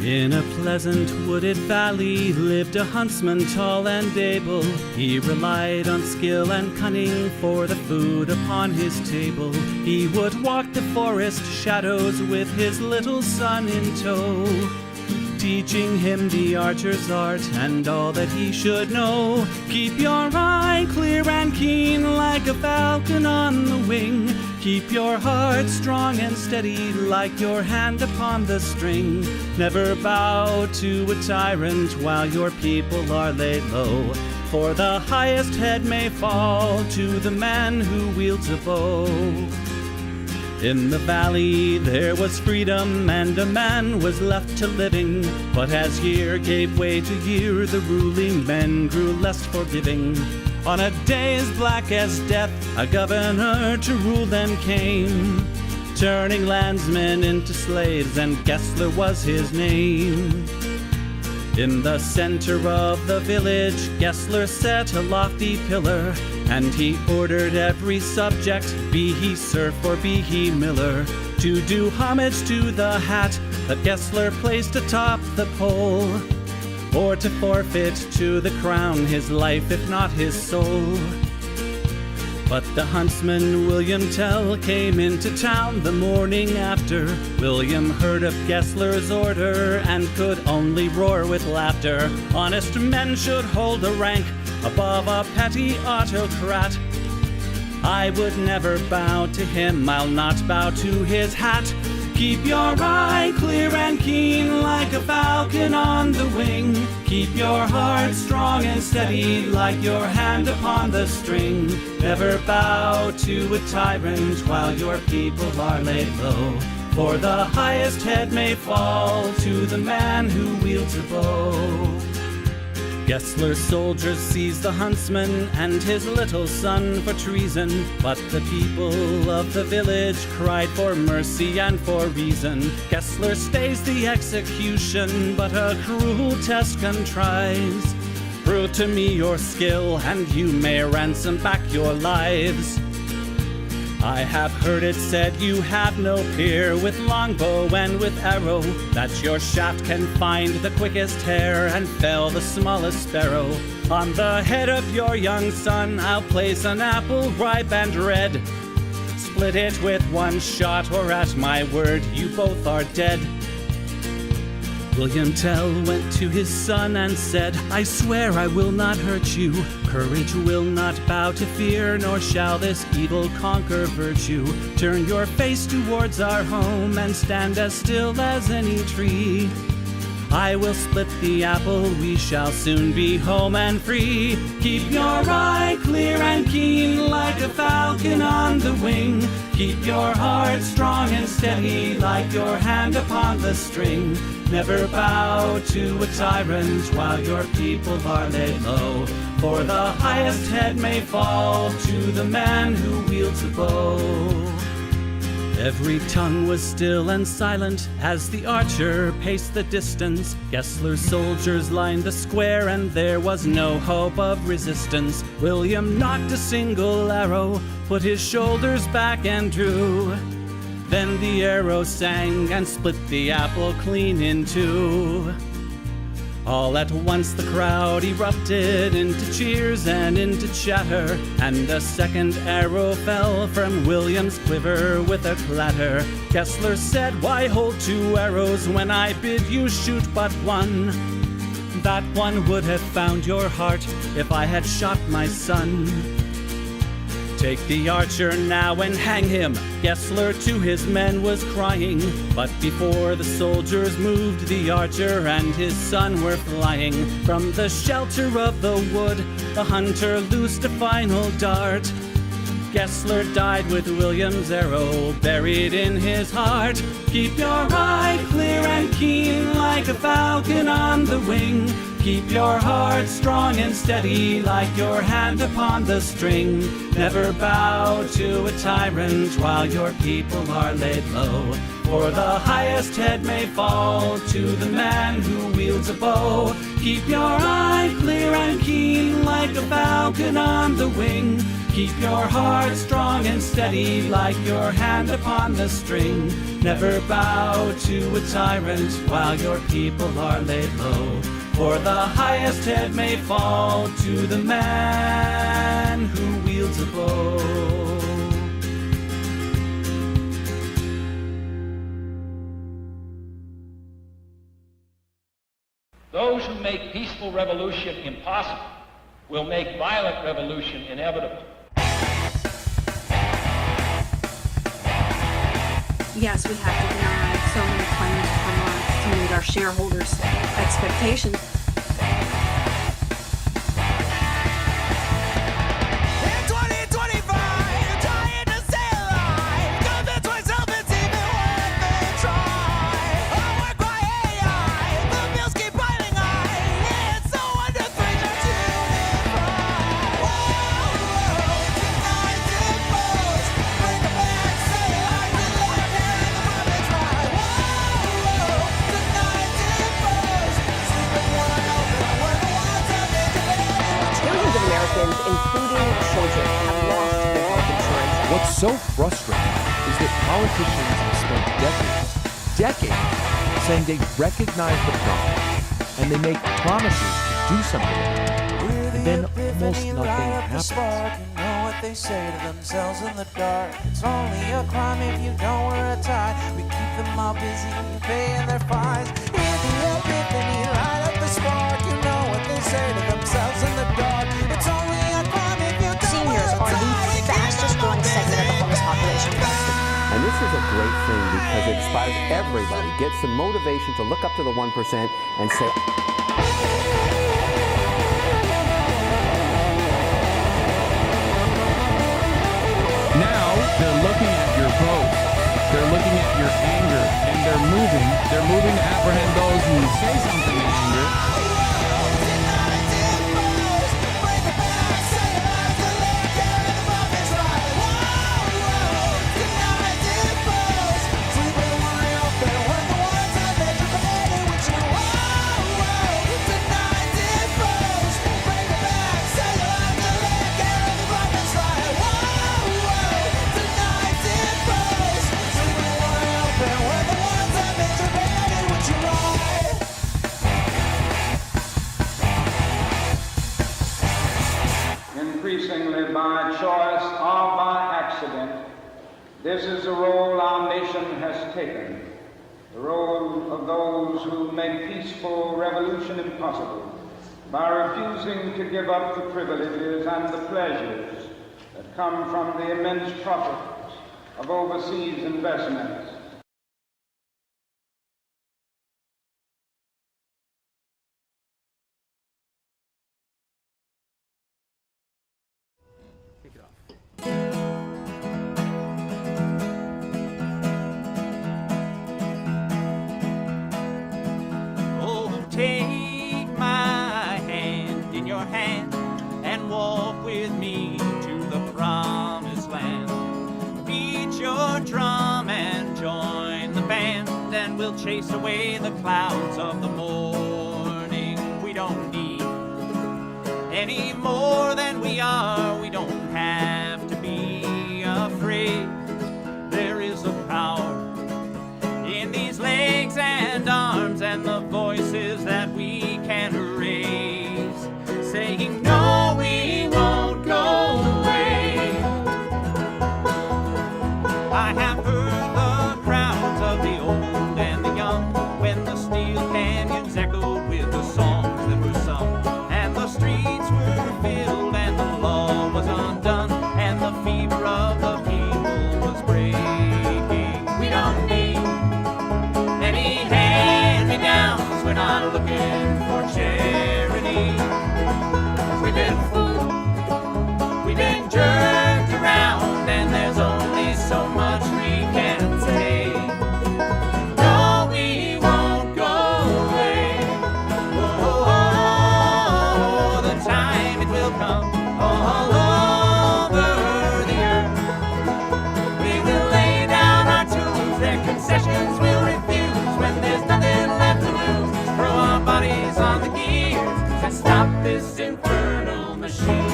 In a pleasant wooded valley lived a huntsman tall and able. He relied on skill and cunning for the food upon his table. He would walk the forest shadows with his little son in tow, teaching him the archer's art and all that he should know. Keep your eye clear and keen like a falcon on the wing. Keep your heart strong and steady like your hand upon the string. Never bow to a tyrant while your people are laid low, for the highest head may fall to the man who wields a bow. In the valley there was freedom and a man was left to living, but as year gave way to year the ruling men grew less forgiving. On a day as black as death a governor to rule them came, turning landsmen into slaves, and Gessler was his name. In the center of the village Gessler set a lofty pillar, and he ordered every subject, be he serf or be he miller, to do homage to the hat that Gessler placed atop the pole, or to forfeit to the crown his life if not his soul. But the huntsman William Tell came into town the morning after. William heard of Gessler's order and could only roar with laughter. Honest men should hold a rank above a petty autocrat. I would never bow to him, I'll not bow to his hat. Keep your eye clear and keen like a falcon on the wing. Keep your heart strong and steady like your hand upon the string. Never bow to a tyrant while your people are laid low, for the highest head may fall to the man who wields a bow. Gessler's soldiers seized the huntsman and his little son for treason, but the people of the village cried for mercy and for reason. Gessler stays the execution, but a cruel test contrives. Prove to me your skill, and you may ransom back your lives. I have heard it said you have no peer with longbow and with arrow, that your shaft can find the quickest hare and fell the smallest sparrow. On the head of your young son I'll place an apple ripe and red. Split it with one shot, or at my word you both are dead. William Tell went to his son and said, I swear I will not hurt you. Courage will not bow to fear, nor shall this evil conquer virtue. Turn your face towards our home and stand as still as any tree. I will split the apple, we shall soon be home and free. Keep your eye clear and keen like a falcon on the wing. Keep your heart strong and steady like your hand upon the string. Never bow to a tyrant while your people are laid low, for the highest head may fall to the man who wields a bow. Every tongue was still and silent as the archer paced the distance. Gessler's soldiers lined the square and there was no hope of resistance. William knocked a single arrow, put his shoulders back and drew. Then the arrow sang and split the apple clean in two. All at once the crowd erupted into cheers and into chatter, and a second arrow fell from William's quiver with a clatter. Gessler said, why hold two arrows when I bid you shoot but one? That one would have found your heart if I had shot my son. Take the archer now and hang him, Gessler to his men was crying. But before the soldiers moved, the archer and his son were flying. From the shelter of the wood, the hunter loosed a final dart. Gessler died with William's arrow buried in his heart. Keep your eye clear and keen like a falcon on the wing. Keep your heart strong and steady like your hand upon the string. Never bow to a tyrant while your people are laid low, for the highest head may fall to the man who wields a bow. Keep your eye clear and keen like a falcon on the wing. Keep your heart strong and steady like your hand upon the string. Never bow to a tyrant while your people are laid low. For the highest head may fall to the man who wields a bow. Those who make peaceful revolution impossible will make violent revolution inevitable. Yes, we have to deny so many claims per month to meet our shareholders' expectations. Including children, have lost their health insurance. What's so frustrating is that politicians have spent decades, saying they recognize the problem, and they make promises to do something about it, and then almost nothing happens. You know what they say to themselves in the dark. It's only a crime if you don't wear a tie. We keep them all busy paying their fines. In the epiphany, light up the spark. You know what they say to themselves in the dark. It's only a crime if you don't wear a tie. Seniors are the fastest growing segment of the homeless population. And this is a great thing because it inspires everybody, gets some motivation to look up to the 1% and say, now they're looking at your vote, they're looking at your anger, and they're moving to apprehend those who say something in anger. Increasingly by choice or by accident, this is the role our nation has taken, the role of those who make peaceful revolution impossible by refusing to give up the privileges and the pleasures that come from the immense profits of overseas investments. Take my hand in your hand and walk with me to the promised land. Beat your drum and join the band, and we'll chase away the clouds of the morning. We don't need any more than we are. We don't have to be afraid. There is a power in these legs and arms and the voices that we can raise, saying no, we won't go away. I have heard the crowds of the old and the young when the steel canyons echoed with the songs that were sung, and the streets were filled and the law was undone, and the fever of the people was breaking. We don't need any hand-me-downs, we're not looking for charity. We've been fooled, we've been jerked around, and there's only so much we can say. No, we won't go away. Oh, oh, oh, the time it will come all over the earth. We will lay down our tools, their concessions we'll refuse when there's nothing left to lose. Throw our bodies on the gears and stop this infernal machine.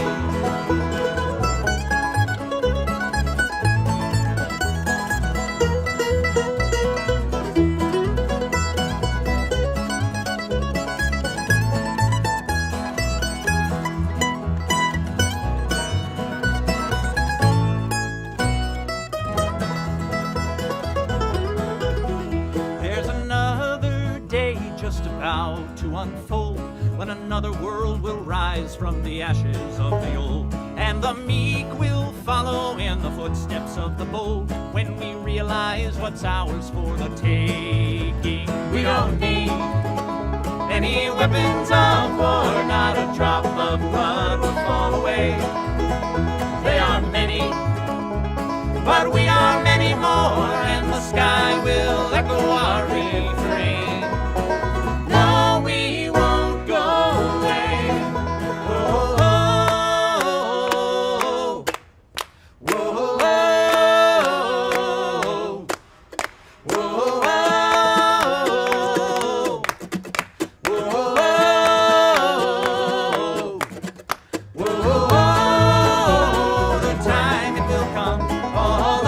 about to unfold, when another world will rise from the ashes of the old, and the meek will follow in the footsteps of the bold, when we realize what's ours for the taking. We don't need any weapons of war, not a drop of blood will fall away. They are many, but we are many more, and the sky will echo our refrain. No, we won't go away. Whoa, whoa, whoa, whoa, whoa. The time it will come all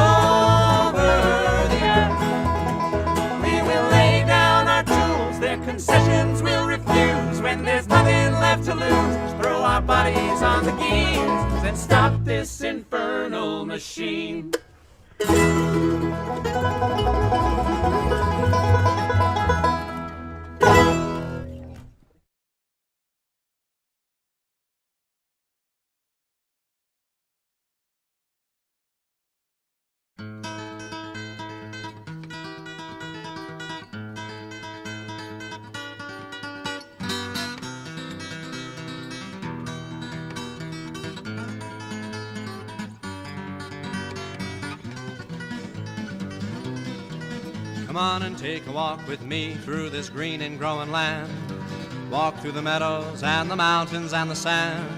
over the earth. We will lay down our tools, their concessions we'll refuse. When there's nothing left to lose, throw our bodies on the gears and stop this infernal machine. Come on and take a walk with me through this green and growing land. Walk through the meadows and the mountains and the sand.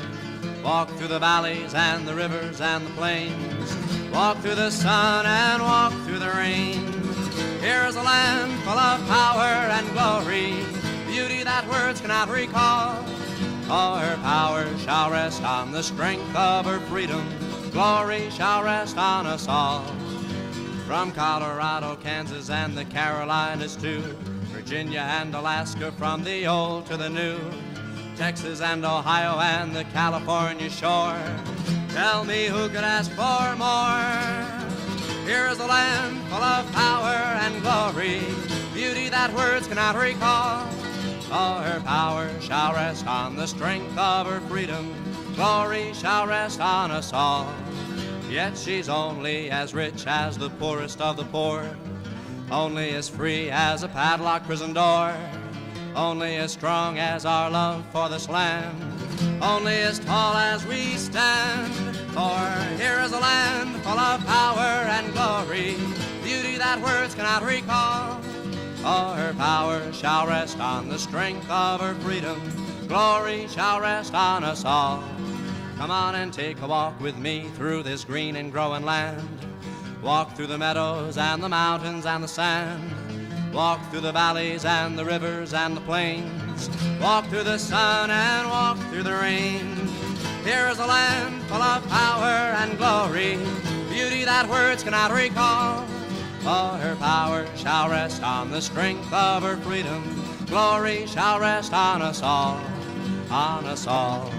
Walk through the valleys and the rivers and the plains. Walk through the sun and walk through the rain. Here's a land full of power and glory, beauty that words cannot recall. All her power shall rest on the strength of her freedom. Glory shall rest on us all. From Colorado, Kansas, and the Carolinas too, Virginia and Alaska, from the old to the new, Texas and Ohio and the California shore. Tell me who could ask for more? Here is a land full of power and glory, beauty that words cannot recall. All her power shall rest on the strength of her freedom. Glory shall rest on us all. Yet she's only as rich as the poorest of the poor, only as free as a padlocked prison door, only as strong as our love for this land, only as tall as we stand. For here is a land full of power and glory, beauty that words cannot recall. All her power shall rest on the strength of her freedom. Glory shall rest on us all. Come on and take a walk with me through this green and growing land. Walk through the meadows and the mountains and the sand. Walk through the valleys and the rivers and the plains. Walk through the sun and walk through the rain. Here is a land full of power and glory, beauty that words cannot recall. All her power shall rest on the strength of her freedom. Glory shall rest on us all, on us all.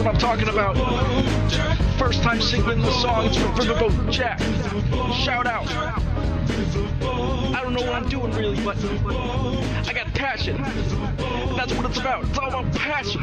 what I'm talking about. First time singing the song, it's from Riverboat Jack. Shout out. I don't know what I'm doing really, but I got passion. And that's what it's about. It's all about passion.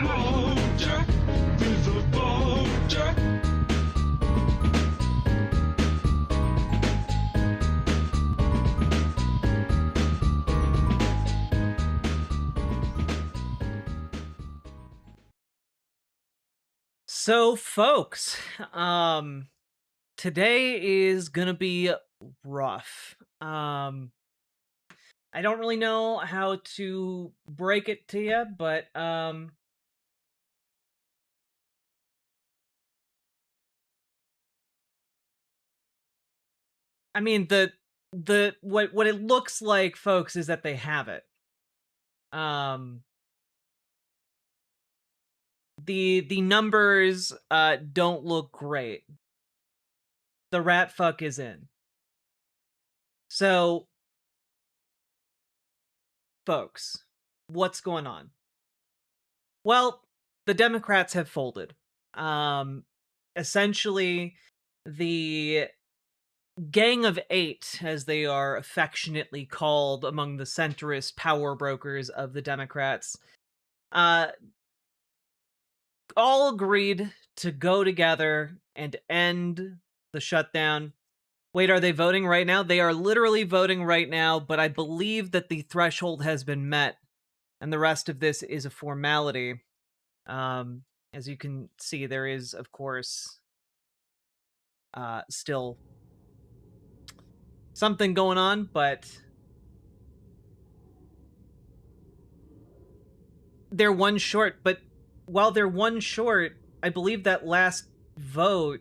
So, folks, today is gonna be rough. I don't really know how to break it to you, but I mean what it looks like, folks, is that they have it. The numbers don't look great. The rat fuck is in. So, folks, what's going on? Well, the Democrats have folded. Essentially, the Gang of Eight, as they are affectionately called among the centrist power brokers of the Democrats, all agreed to go together and end the shutdown. Wait, are they voting right now? They are literally voting right now, but I believe that the threshold has been met, and the rest of this is a formality. As you can see, there is, of course, still something going on, but they're one short. But while they're one short, I believe that last vote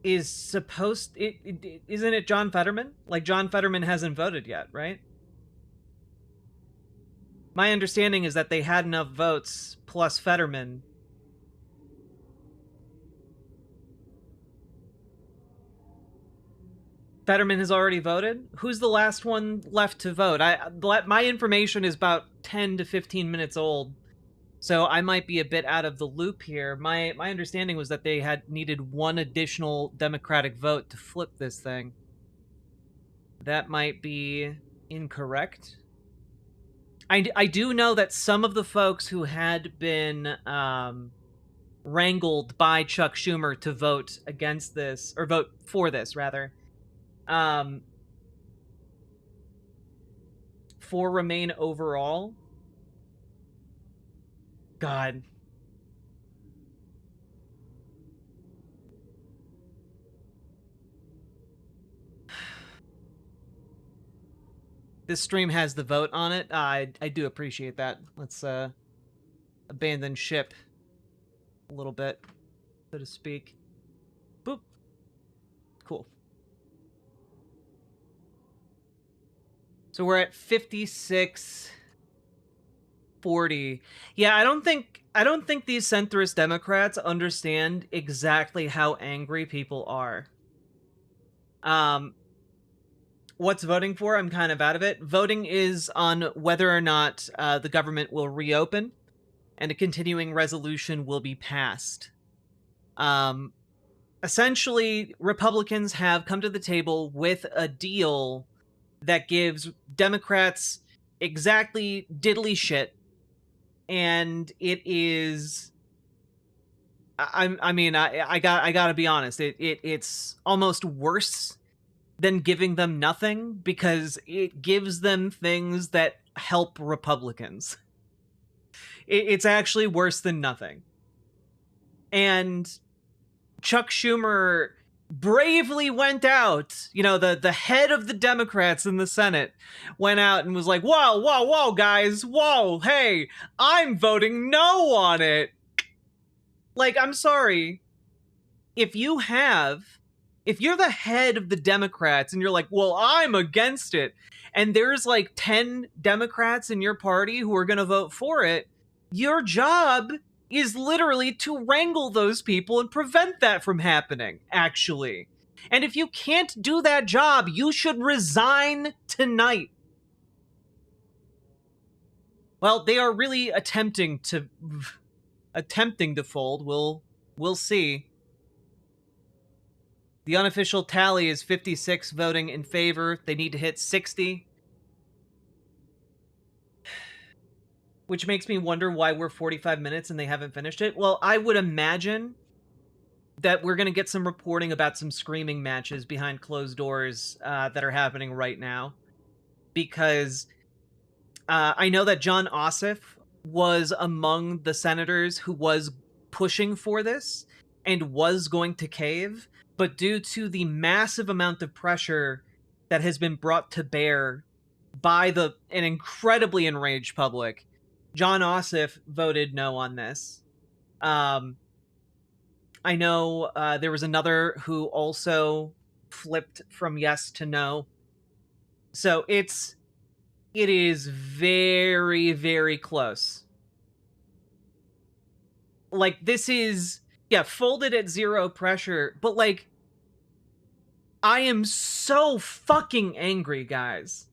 is supposed... Isn't it John Fetterman? Like, John Fetterman hasn't voted yet, right? My understanding is that they had enough votes plus Fetterman. Fetterman has already voted? Who's the last one left to vote? My information is about 10 to 15 minutes old, so I might be a bit out of the loop here. My understanding was that they had needed one additional Democratic vote to flip this thing. That might be incorrect. I do know that some of the folks who had been wrangled by Chuck Schumer to vote against this, or vote for this, rather, for Remain overall. God. This stream has the vote on it. I do appreciate that. Let's abandon ship a little bit, so to speak. Boop. Cool. So we're at 56-40. Yeah, I don't think these centrist Democrats understand exactly how angry people are. What's voting for? I'm kind of out of it. Voting is on whether or not the government will reopen and a continuing resolution will be passed. Essentially, Republicans have come to the table with a deal that gives Democrats exactly diddly shit, and it is... I gotta be honest. It's almost worse than giving them nothing, because it gives them things that help Republicans. It's actually worse than nothing. And Chuck Schumer bravely went out, the head of the Democrats in the Senate went out and was like, whoa, guys, whoa, hey, I'm voting no on it. Like, I'm sorry. If you're the head of the Democrats and you're like, well, I'm against it, and there's like 10 Democrats in your party who are going to vote for it, your job is literally to wrangle those people and prevent that from happening, actually. And if you can't do that job, you should resign tonight. Well, they are really attempting to fold. We'll see. The unofficial tally is 56 voting in favor. They need to hit 60. Which makes me wonder why we're 45 minutes and they haven't finished it. Well, I would imagine that we're going to get some reporting about some screaming matches behind closed doors that are happening right now. Because I know that John Ossoff was among the senators who was pushing for this and was going to cave. But due to the massive amount of pressure that has been brought to bear by an incredibly enraged public, John Ossoff voted no on this. I know there was another who also flipped from yes to no. So it is very, very close. Like, this is, yeah, folded at zero pressure, but, like, I am so fucking angry, guys.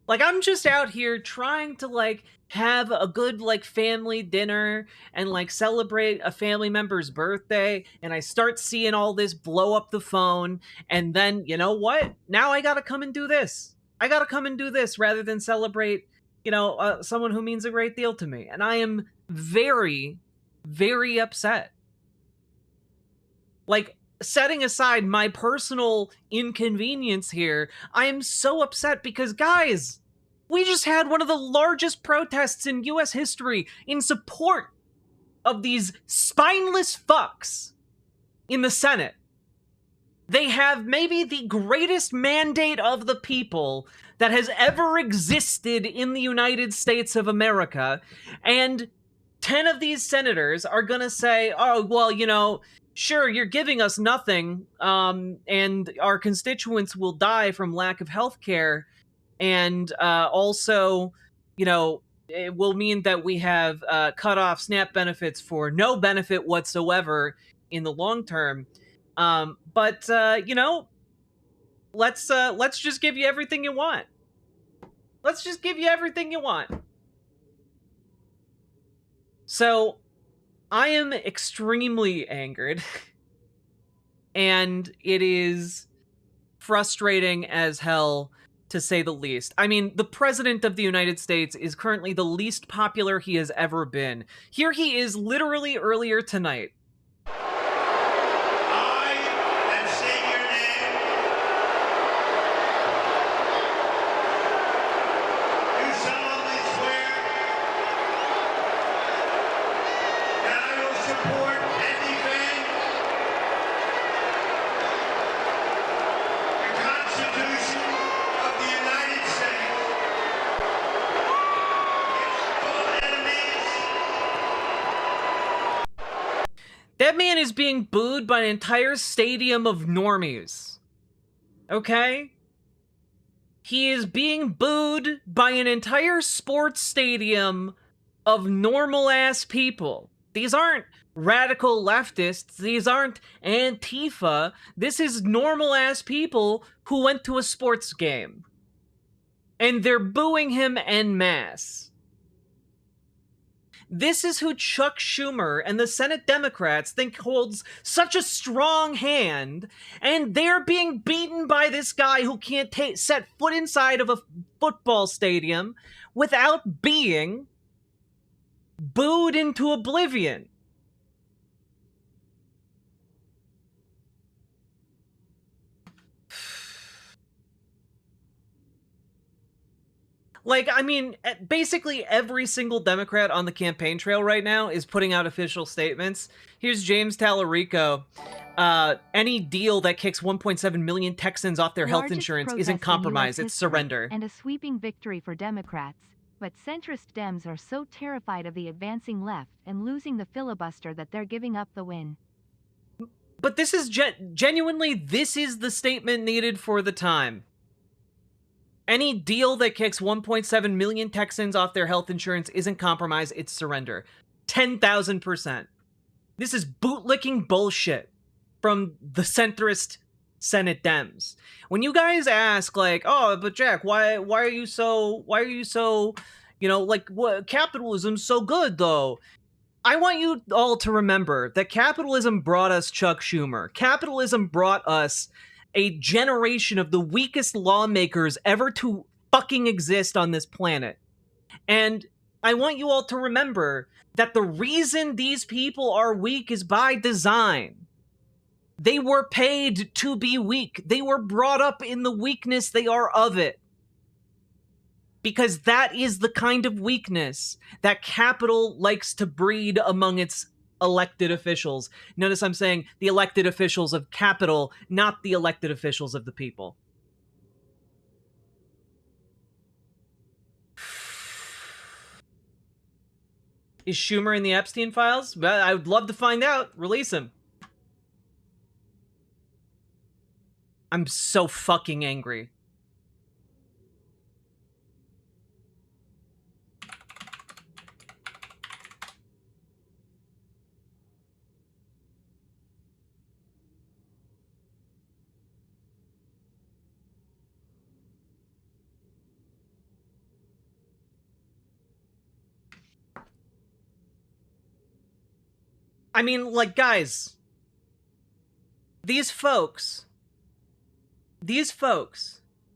Like, I'm just out here trying to, like, have a good, like, family dinner and, like, celebrate a family member's birthday, and I start seeing all this blow up the phone, and then, you know what? Now I gotta come and do this. I gotta come and do this rather than celebrate, someone who means a great deal to me. And I am very, very upset. Like, setting aside my personal inconvenience here, I am so upset because, guys, we just had one of the largest protests in US history in support of these spineless fucks in the Senate. They have maybe the greatest mandate of the people that has ever existed in the United States of America, and 10 of these senators are gonna say, oh, well, sure, you're giving us nothing, and our constituents will die from lack of health care, and also, it will mean that we have cut off SNAP benefits for no benefit whatsoever in the long term. But let's just give you everything you want. Let's just give you everything you want. So, I am extremely angered, and it is frustrating as hell, to say the least. I mean, the President of the United States is currently the least popular he has ever been. Here he is literally earlier tonight. That man is being booed by an entire stadium of normies. Okay? He is being booed by an entire sports stadium of normal-ass people. These aren't radical leftists. These aren't Antifa. This is normal-ass people who went to a sports game. And they're booing him en masse. This is who Chuck Schumer and the Senate Democrats think holds such a strong hand, and they're being beaten by this guy who can't set foot inside of a football stadium without being booed into oblivion. Like, I mean, basically every single Democrat on the campaign trail right now is putting out official statements. Here's James Tallarico. Any deal that kicks 1.7 million Texans off their health insurance isn't compromise, it's surrender. And a sweeping victory for Democrats. But centrist Dems are so terrified of the advancing left and losing the filibuster that they're giving up the win. But this is genuinely, this is the statement needed for the time. Any deal that kicks 1.7 million Texans off their health insurance isn't compromise, it's surrender. 10,000%. This is bootlicking bullshit from the centrist Senate Dems. When you guys ask, like, oh, but Jack, why are you so, Like, what, capitalism's so good, though. I want you all to remember that capitalism brought us Chuck Schumer. Capitalism brought us a generation of the weakest lawmakers ever to fucking exist on this planet. And I want you all to remember that the reason these people are weak is by design. They were paid to be weak. They were brought up in the weakness they are of it. Because that is the kind of weakness that capital likes to breed among its elected officials. Notice I'm saying the elected officials of capital, not the elected officials of the people. Is Schumer in the Epstein files? Well, I would love to find out. Release him. I'm so fucking angry. I mean, like, guys, these folks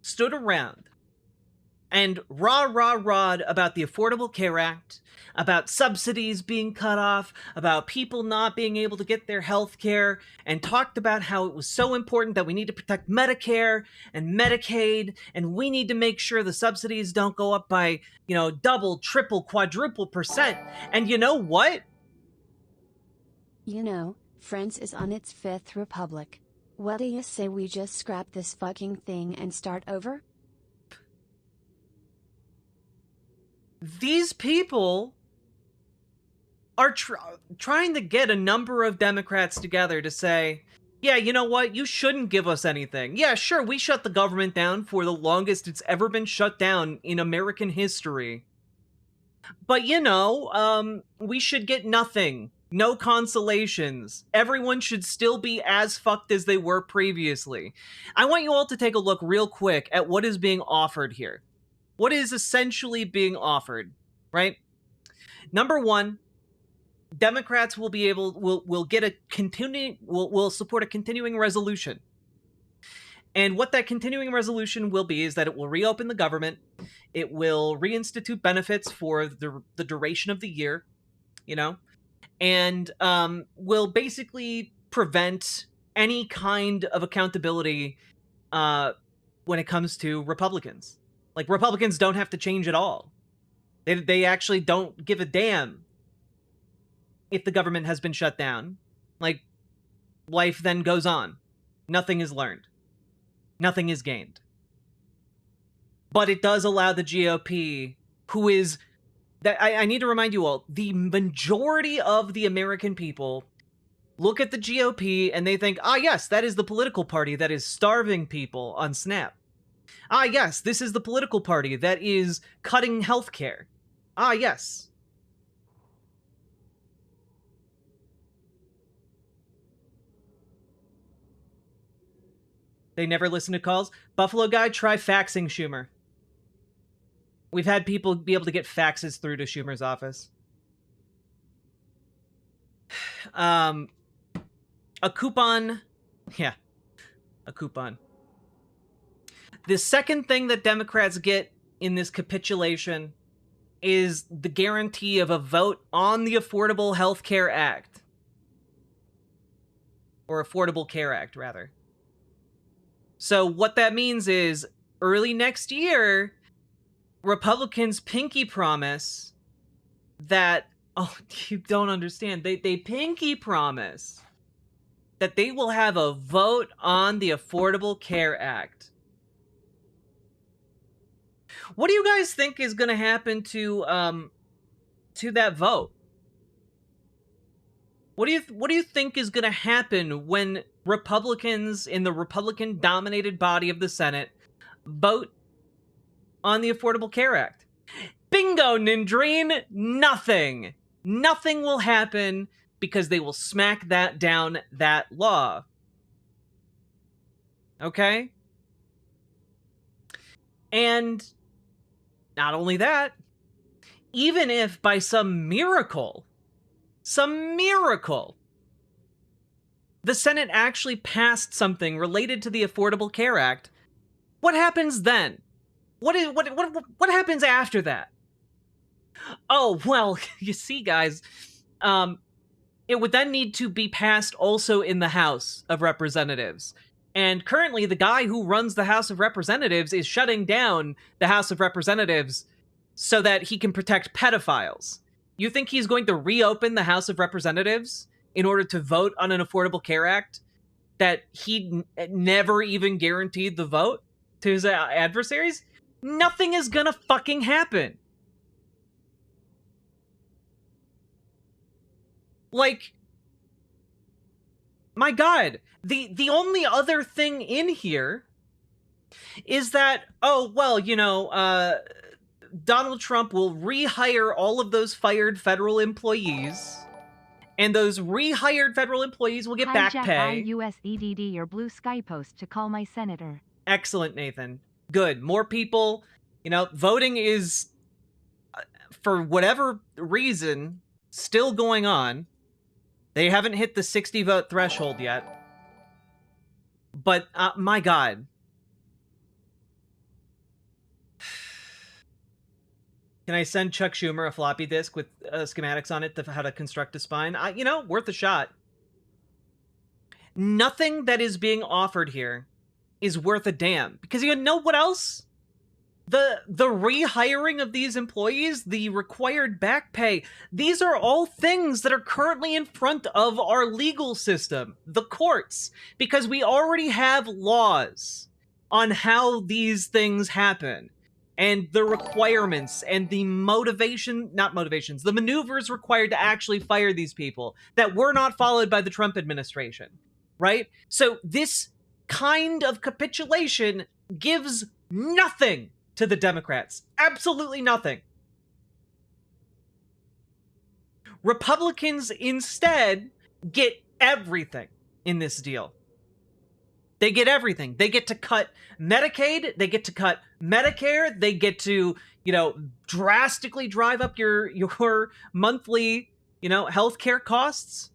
stood around and rah-rah-rah'd about the Affordable Care Act, about subsidies being cut off, about people not being able to get their health care, and talked about how it was so important that we need to protect Medicare and Medicaid, and we need to make sure the subsidies don't go up by, double, triple, quadruple %. And you know what? France is on its 5th republic. What do you say we just scrap this fucking thing and start over? These people are trying to get a number of Democrats together to say, yeah, you know what? You shouldn't give us anything. Yeah, sure, we shut the government down for the longest it's ever been shut down in American history. But, we should get nothing. No consolations. Everyone should still be as fucked as they were previously. I want you all to take a look real quick at what is being offered here. What is essentially being offered, right? Number one, Democrats will support a continuing resolution. And what that continuing resolution will be is that it will reopen the government. It will reinstitute benefits for the duration of the year, and will basically prevent any kind of accountability when it comes to Republicans. Like, Republicans don't have to change at all. They actually don't give a damn if the government has been shut down. Like, life then goes on. Nothing is learned. Nothing is gained. But it does allow the GOP, who is... I need to remind you all, the majority of the American people look at the GOP and they think, yes, that is the political party that is starving people on SNAP. Yes, this is the political party that is cutting healthcare. Yes. They never listen to calls. Buffalo guy, try faxing Schumer. We've had people be able to get faxes through to Schumer's office. A coupon. Yeah, a coupon. The second thing that Democrats get in this capitulation is the guarantee of a vote on the Affordable Health Care Act. Or Affordable Care Act, rather. So what that means is, early next year, Republicans pinky promise that... Oh, you don't understand. They pinky promise that they will have a vote on the Affordable Care Act. What do you guys think is going to happen to that vote? What do you think is going to happen when Republicans in the Republican-dominated body of the Senate vote on the Affordable Care Act? Bingo, Nindreen! Nothing! Nothing will happen because they will smack down that law. Okay? And not only that, even if by some miracle, the Senate actually passed something related to the Affordable Care Act, what happens then? What happens after that? Oh, well, you see, guys, it would then need to be passed also in the House of Representatives. And currently, the guy who runs the House of Representatives is shutting down the House of Representatives so that he can protect pedophiles. You think he's going to reopen the House of Representatives in order to vote on an Affordable Care Act that he never even guaranteed the vote to his adversaries? Nothing is gonna fucking happen. Like, my God, the only other thing in here is that, oh, well, you know, Donald Trump will rehire all of those fired federal employees, and those rehired federal employees will get back pay. IUSEDD or Blue Sky Post to call my senator. Excellent, Nathan. Good. More people, you know, voting is, for whatever reason, still going on. They haven't hit the 60 vote threshold yet. But, my God. Can I send Chuck Schumer a floppy disk with schematics on it to how to construct a spine? You know, worth a shot. Nothing that is being offered here is worth a damn. Because you know what else? The rehiring of these employees, the required back pay, these are all things that are currently in front of our legal system, the courts, because we already have laws on how these things happen, and the requirements and the the maneuvers required to actually fire these people that were not followed by the Trump administration, right? So this kind of capitulation gives nothing to the Democrats. Absolutely nothing. Republicans instead get everything in this deal. They get everything. They get to cut Medicaid, they get to cut Medicare, they get to, you know, drastically drive up your monthly, you know, healthcare costs.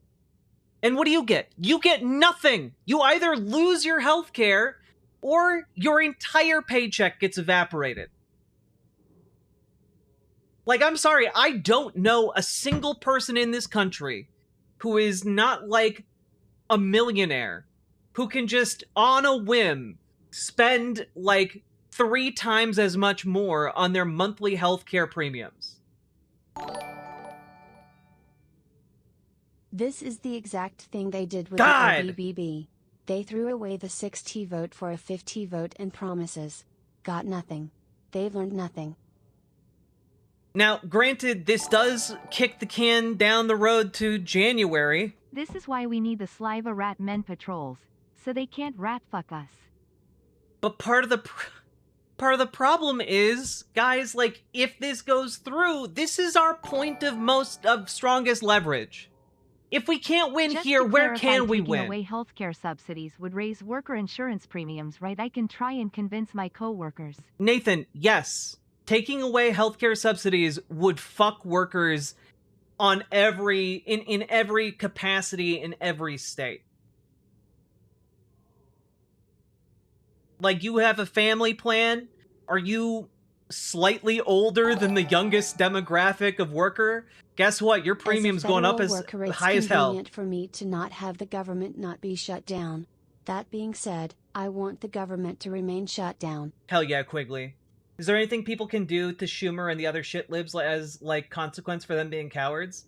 And what do you get? You get nothing. You either lose your healthcare or your entire paycheck gets evaporated. Like, I'm sorry, I don't know a single person in this country who is not like a millionaire who can just, on a whim, spend like 3 times as much more on their monthly healthcare premiums. This is the exact thing they did with God! the OBBB. They threw away the 6T vote for a 5T vote and promises. Got nothing. They learned nothing. Now, granted, this does kick the can down the road to January. This is why we need the Sliva rat men patrols, so they can't rat fuck us. But part of the problem is, guys, like, if this goes through, this is our point of strongest leverage. If we can't win Just here, to where clarify, can we taking win? away healthcare subsidies would raise worker insurance premiums, right? I can try and convince my coworkers. Nathan, yes. Taking away healthcare subsidies would fuck workers on in every capacity in every state. Like, you have a family plan? Are you slightly older than the youngest demographic of worker? Guess what? Your premium's going up as high as hell. It's convenient for me to not have the government not be shut down. That being said, I want the government to remain shut down. Hell yeah, Quigley. Is there anything people can do to Schumer and the other shitlibs as, like, consequence for them being cowards?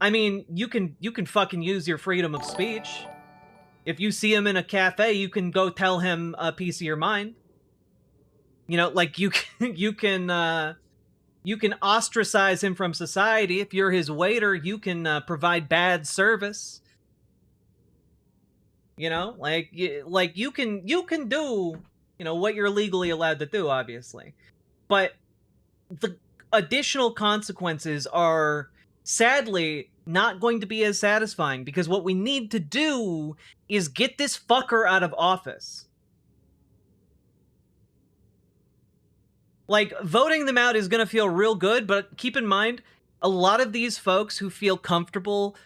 I mean, you can fucking use your freedom of speech. If you see him in a cafe, you can go tell him a piece of your mind. You know, like, you can ostracize him from society. If you're his waiter, you can provide bad service. You know, like you can do, you know, what you're legally allowed to do, obviously. But the additional consequences are sadly not going to be as satisfying, because what we need to do is get this fucker out of office. Like, voting them out is going to feel real good, but keep in mind, a lot of these folks who feel comfortable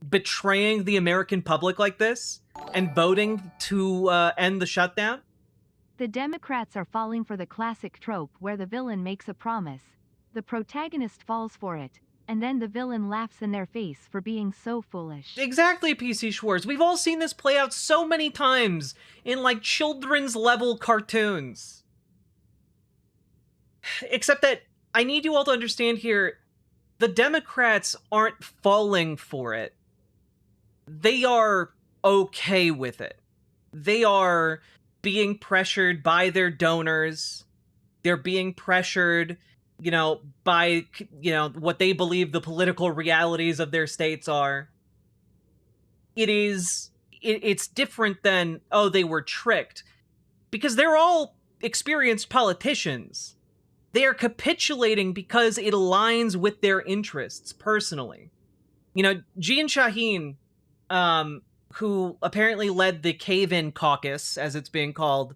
betraying the American public like this and voting to end the shutdown. The Democrats are falling for the classic trope where the villain makes a promise, the protagonist falls for it, and then the villain laughs in their face for being so foolish. Exactly, PC Schwartz. We've all seen this play out so many times in, like, children's level cartoons. Except that I need you all to understand here, the Democrats aren't falling for it. They are okay with it. They are being pressured by their donors. They're being pressured, by, what they believe the political realities of their states are. It's different than, oh, they were tricked. Because they're all experienced politicians. They are capitulating because it aligns with their interests, personally. Jean Shaheen, who apparently led the Cave-In Caucus, as it's being called,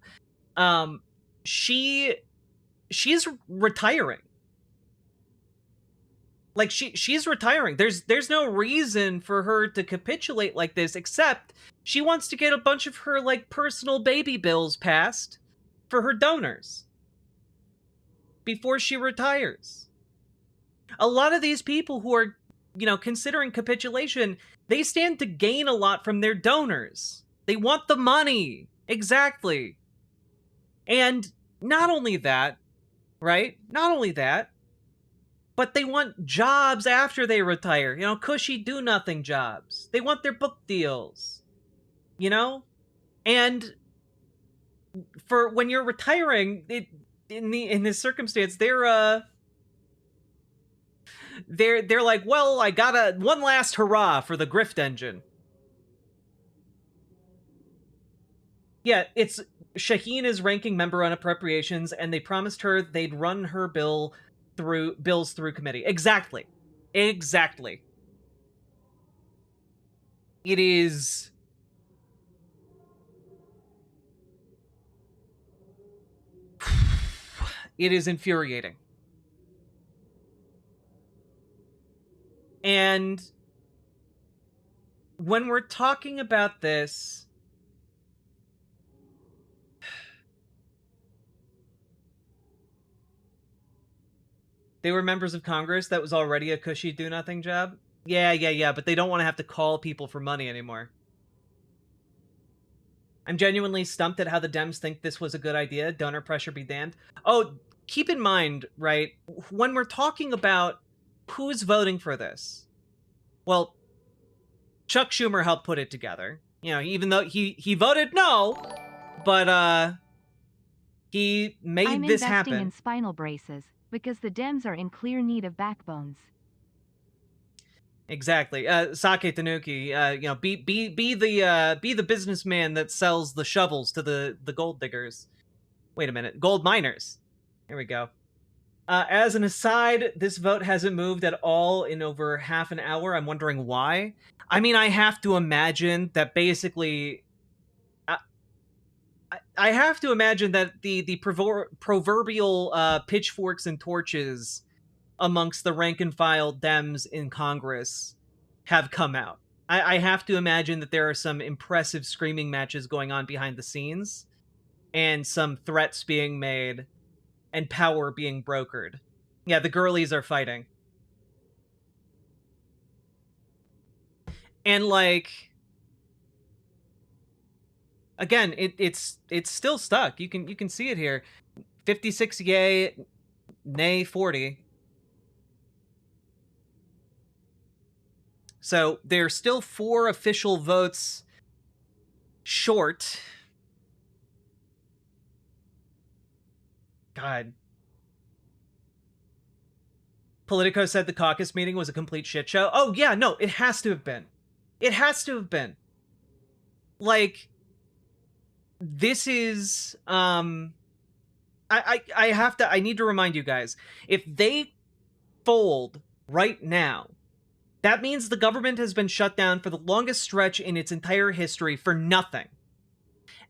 she's retiring. Like, she's retiring. There's no reason for her to capitulate like this, except she wants to get a bunch of her, like, personal baby bills passed for her donors before she retires. A lot of these people who are, considering capitulation, they stand to gain a lot from their donors. They want the money. Exactly. And not only that, right? Not only that, but they want jobs after they retire. Cushy do-nothing jobs. They want their book deals. And for when you're retiring, in this circumstance, they're like, well, I got one last hurrah for the grift engine. Yeah, it's Shaheen is ranking member on appropriations, and they promised her they'd run her bills through committee. Exactly. It is infuriating. And when we're talking about this, they were members of Congress. That was already a cushy do-nothing job. Yeah, but they don't want to have to call people for money anymore. I'm genuinely stumped at how the Dems think this was a good idea. Donor pressure be damned. Oh, keep in mind, right, when we're talking about who's voting for this, well, Chuck Schumer helped put it together. Even though he voted no, but he made this happen. I'm investing in spinal braces because the Dems are in clear need of backbones. Exactly. Sake Tanuki, be the businessman that sells the shovels to the gold diggers. Wait a minute, gold miners. Here we go. As an aside, this vote hasn't moved at all in over half an hour. I'm wondering why. I mean, I have to imagine that basically... I have to imagine that the proverbial pitchforks and torches amongst the rank-and-file Dems in Congress have come out. I have to imagine that there are some impressive screaming matches going on behind the scenes, and some threats being made, and power being brokered. Yeah, the girlies are fighting. And, like, again, it's still stuck. You can see it here. 56 yay, nay 40. So they're still 4 official votes short. God. Politico said the caucus meeting was a complete shit show. Oh, yeah, no, it has to have been. It has to have been. Like, this is, I need to remind you guys, if they fold right now, that means the government has been shut down for the longest stretch in its entire history for nothing.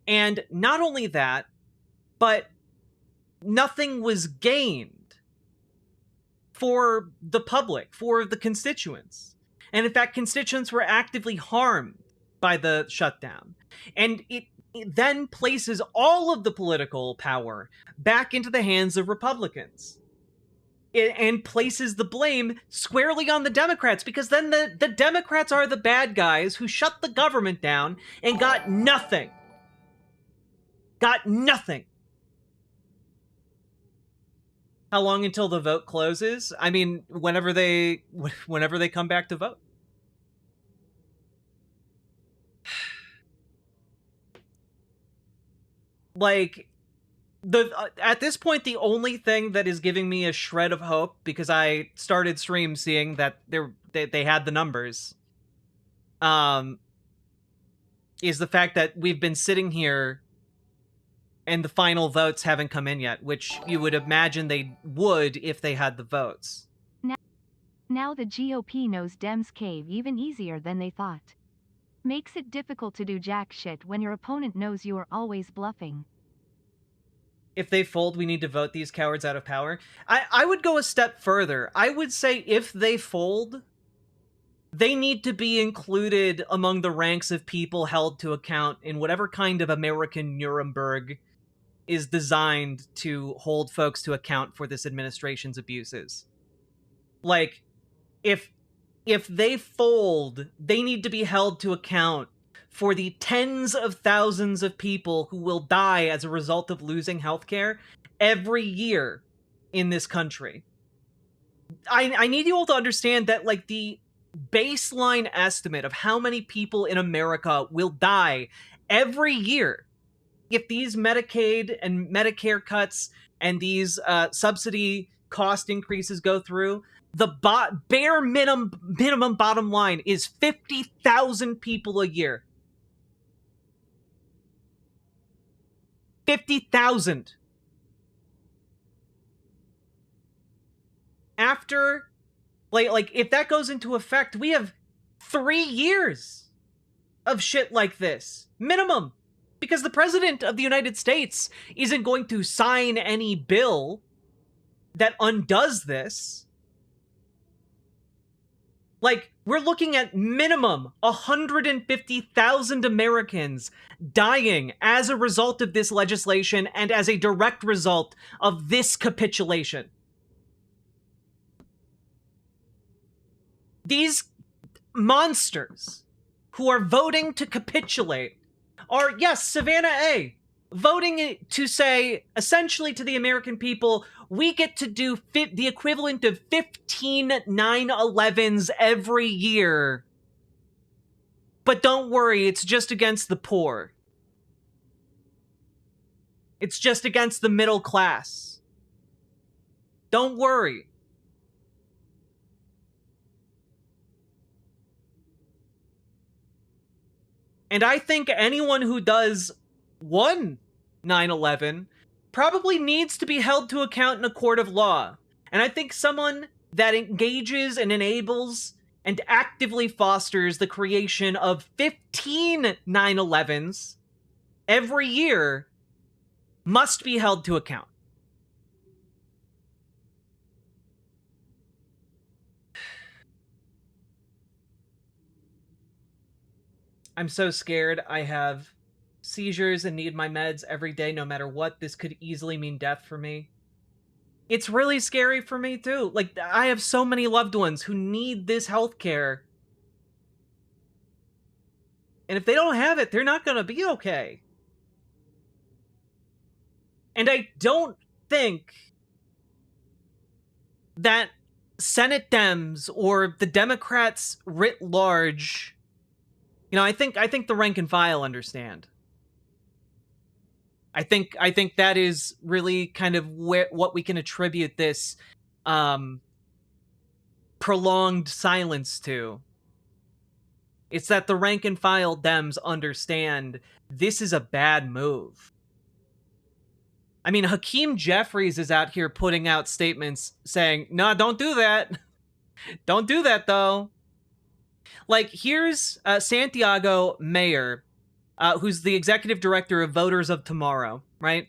And not only that, but nothing was gained for the public, for the constituents. And in fact, constituents were actively harmed by the shutdown. And it then places all of the political power back into the hands of Republicans. And places the blame squarely on the Democrats, because then the Democrats are the bad guys who shut the government down and got nothing. Got nothing. How long until the vote closes? I mean, whenever they come back to vote. Like, at this point, the only thing that is giving me a shred of hope, because I started stream seeing that they had the numbers, is the fact that we've been sitting here and the final votes haven't come in yet, which you would imagine they would if they had the votes. Now the GOP knows Dems cave even easier than they thought. Makes it difficult to do jack shit when your opponent knows you are always bluffing. If they fold, we need to vote these cowards out of power. I would go a step further. I would say if they fold, they need to be included among the ranks of people held to account in whatever kind of American Nuremberg is designed to hold folks to account for this administration's abuses. Like, if they fold, they need to be held to account for the tens of thousands of people who will die as a result of losing healthcare every year in this country. I need you all to understand that, like, the baseline estimate of how many people in America will die every year if these Medicaid and Medicare cuts and these subsidy cost increases go through, the bare minimum bottom line is 50,000 people a year. 50,000. After, like, if that goes into effect, we have 3 years of shit like this. Minimum. Because the President of the United States isn't going to sign any bill that undoes this. Like, we're looking at minimum 150,000 Americans dying as a result of this legislation and as a direct result of this capitulation. These monsters who are voting to capitulate are, yes, Savannah A, voting to say, essentially to the American people, we get to do the equivalent of 15 9/11s every year. But don't worry, it's just against the poor. It's just against the middle class. Don't worry. And I think anyone who does one 9/11 probably needs to be held to account in a court of law. And I think someone that engages and enables and actively fosters the creation of 15 9/11s every year must be held to account. I'm so scared. I have seizures and need my meds every day, no matter what. This could easily mean death for me. It's really scary for me, too. Like, I have so many loved ones who need this healthcare. And if they don't have it, they're not gonna be okay. And I don't think that Senate Dems or the Democrats writ large, you know, I think the rank and file understand. I think that is really kind of what we can attribute this prolonged silence to. It's that the rank and file Dems understand this is a bad move. I mean, Hakeem Jeffries is out here putting out statements saying, "No, don't do that. Don't do that, though." Like, here's Santiago Mayer, who's the executive director of Voters of Tomorrow, right?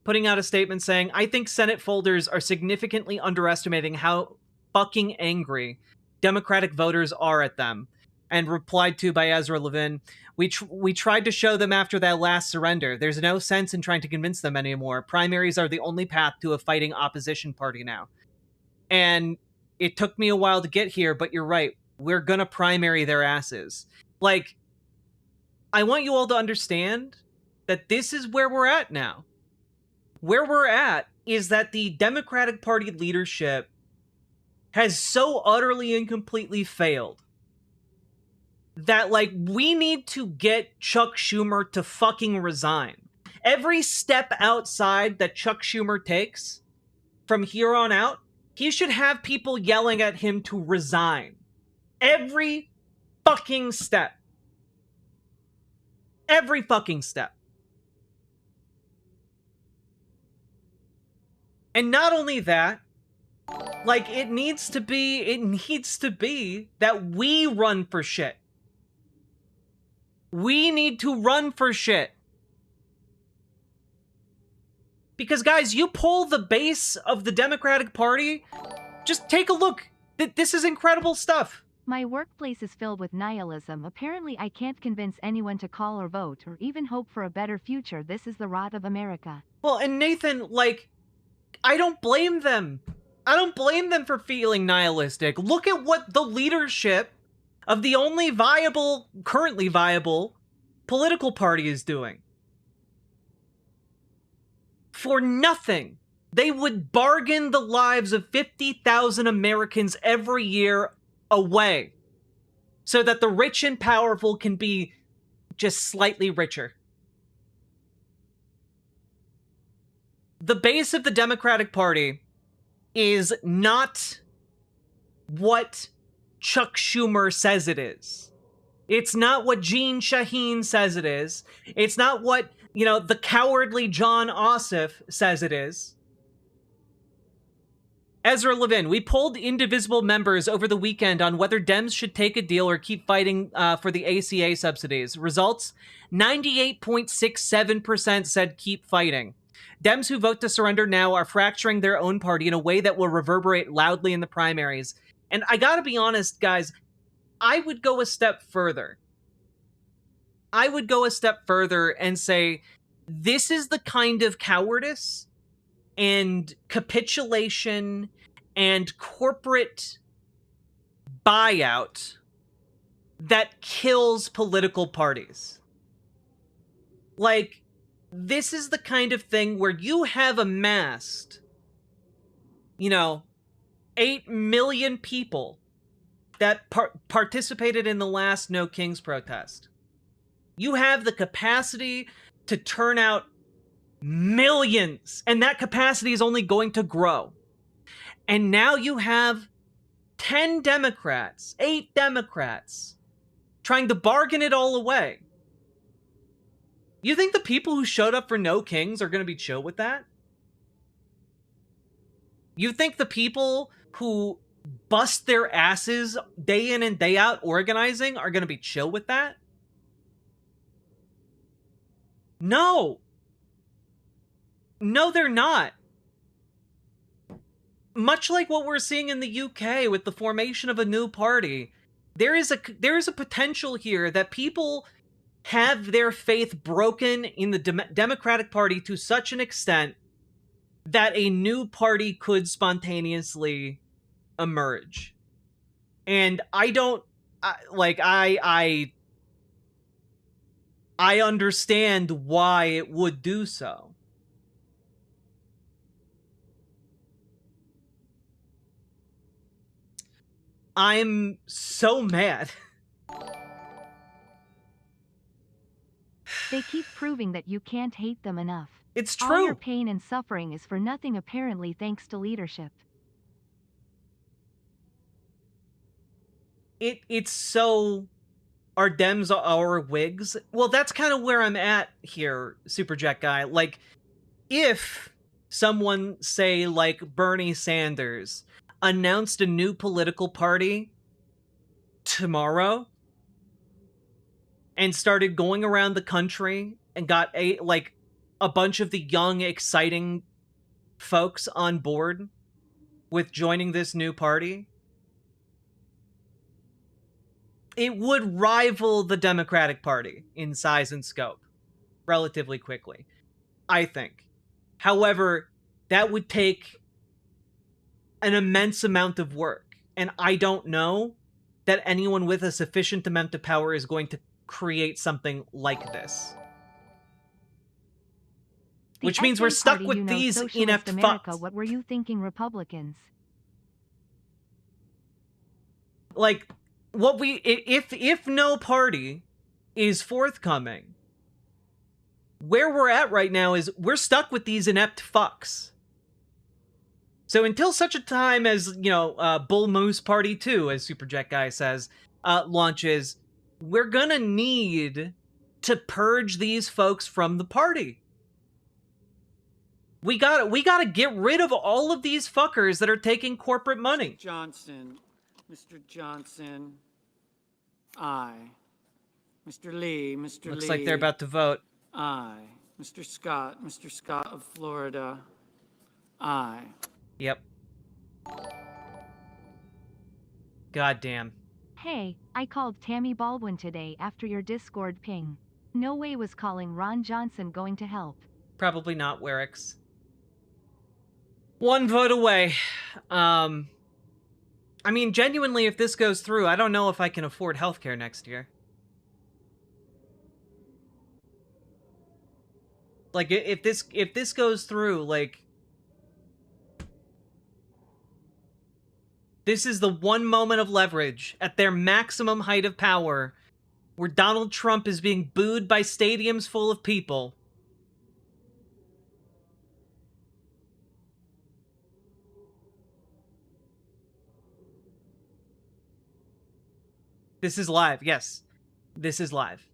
putting out a statement saying, I think Senate folders are significantly underestimating how fucking angry Democratic voters are at them. And replied to by Ezra Levin, we tried to show them after that last surrender. There's no sense in trying to convince them anymore. Primaries are the only path to a fighting opposition party now. And it took me a while to get here, but you're right. We're gonna primary their asses. Like, I want you all to understand that this is where we're at now. Where we're at is that the Democratic Party leadership has so utterly and completely failed that, like, we need to get Chuck Schumer to fucking resign. Every step outside that Chuck Schumer takes from here on out, he should have people yelling at him to resign. Every fucking step. Every fucking step. And not only that, like, it needs to be that we run for shit. We need to run for shit. Because, guys, you pull the base of the Democratic Party, just take a look. This is incredible stuff. My workplace is filled with nihilism. Apparently I can't convince anyone to call or vote or even hope for a better future. This is the rot of America. Well, and Nathan, like, I don't blame them. I don't blame them for feeling nihilistic. Look at what the leadership of the only currently viable political party is doing. For nothing, they would bargain the lives of 50,000 Americans every year away so that the rich and powerful can be just slightly richer. The base of the Democratic Party is not what Chuck Schumer says it is. It's not what Jeanne Shaheen says it is. It's not what, the cowardly John Ossoff says it is. Ezra Levin, we polled indivisible members over the weekend on whether Dems should take a deal or keep fighting for the ACA subsidies. Results, 98.67% said keep fighting. Dems who vote to surrender now are fracturing their own party in a way that will reverberate loudly in the primaries. And I gotta be honest, guys, I would go a step further. I would go a step further and say, this is the kind of cowardice and capitulation and corporate buyout that kills political parties. Like, this is the kind of thing where you have amassed, 8 million people that participated in the last No Kings protest. You have the capacity to turn out millions, and that capacity is only going to grow. And now you have 10 Democrats, 8 Democrats, trying to bargain it all away. You think the people who showed up for No Kings are going to be chill with that? You think the people who bust their asses day in and day out organizing are going to be chill with that? No. No, they're not. Much like what we're seeing in the UK with the formation of a new party, there is a potential here that people have their faith broken in the Democratic Party to such an extent that a new party could spontaneously emerge. And I understand why it would do so. I'm so mad. They keep proving that you can't hate them enough. It's All true. your pain and suffering is for nothing apparently thanks to leadership. It's so... Are Dems our wigs? Well, that's kind of where I'm at here, Superjet Guy. Like, if someone, say, like Bernie Sanders, announced a new political party tomorrow and started going around the country and got a bunch of the young, exciting folks on board with joining this new party, it would rival the Democratic Party in size and scope relatively quickly, I think. However, that would take an immense amount of work, and I don't know that anyone with a sufficient amount of power is going to create something like this. Which means we're stuck Party, with these Socialist inept America, fucks. what were you thinking, Republicans? Like, what we if no party is forthcoming, where we're at right now is we're stuck with these inept fucks. So until such a time as, Bull Moose Party 2, as Superjet Guy says, launches, we're gonna need to purge these folks from the party. We gotta get rid of all of these fuckers that are taking corporate money. Mr. Johnson, aye. Mr. Lee, Mr. Looks Lee. like they're about to vote. Aye. Mr. Scott of Florida, aye. Yep. Goddamn. Hey, I called Tammy Baldwin today after your Discord ping. No way was calling Ron Johnson going to help. Probably not, Werix. One vote away. I mean, genuinely, if this goes through, I don't know if I can afford healthcare next year. Like, if this goes through, like, this is the one moment of leverage at their maximum height of power where Donald Trump is being booed by stadiums full of people. This is live. Yes. This is live.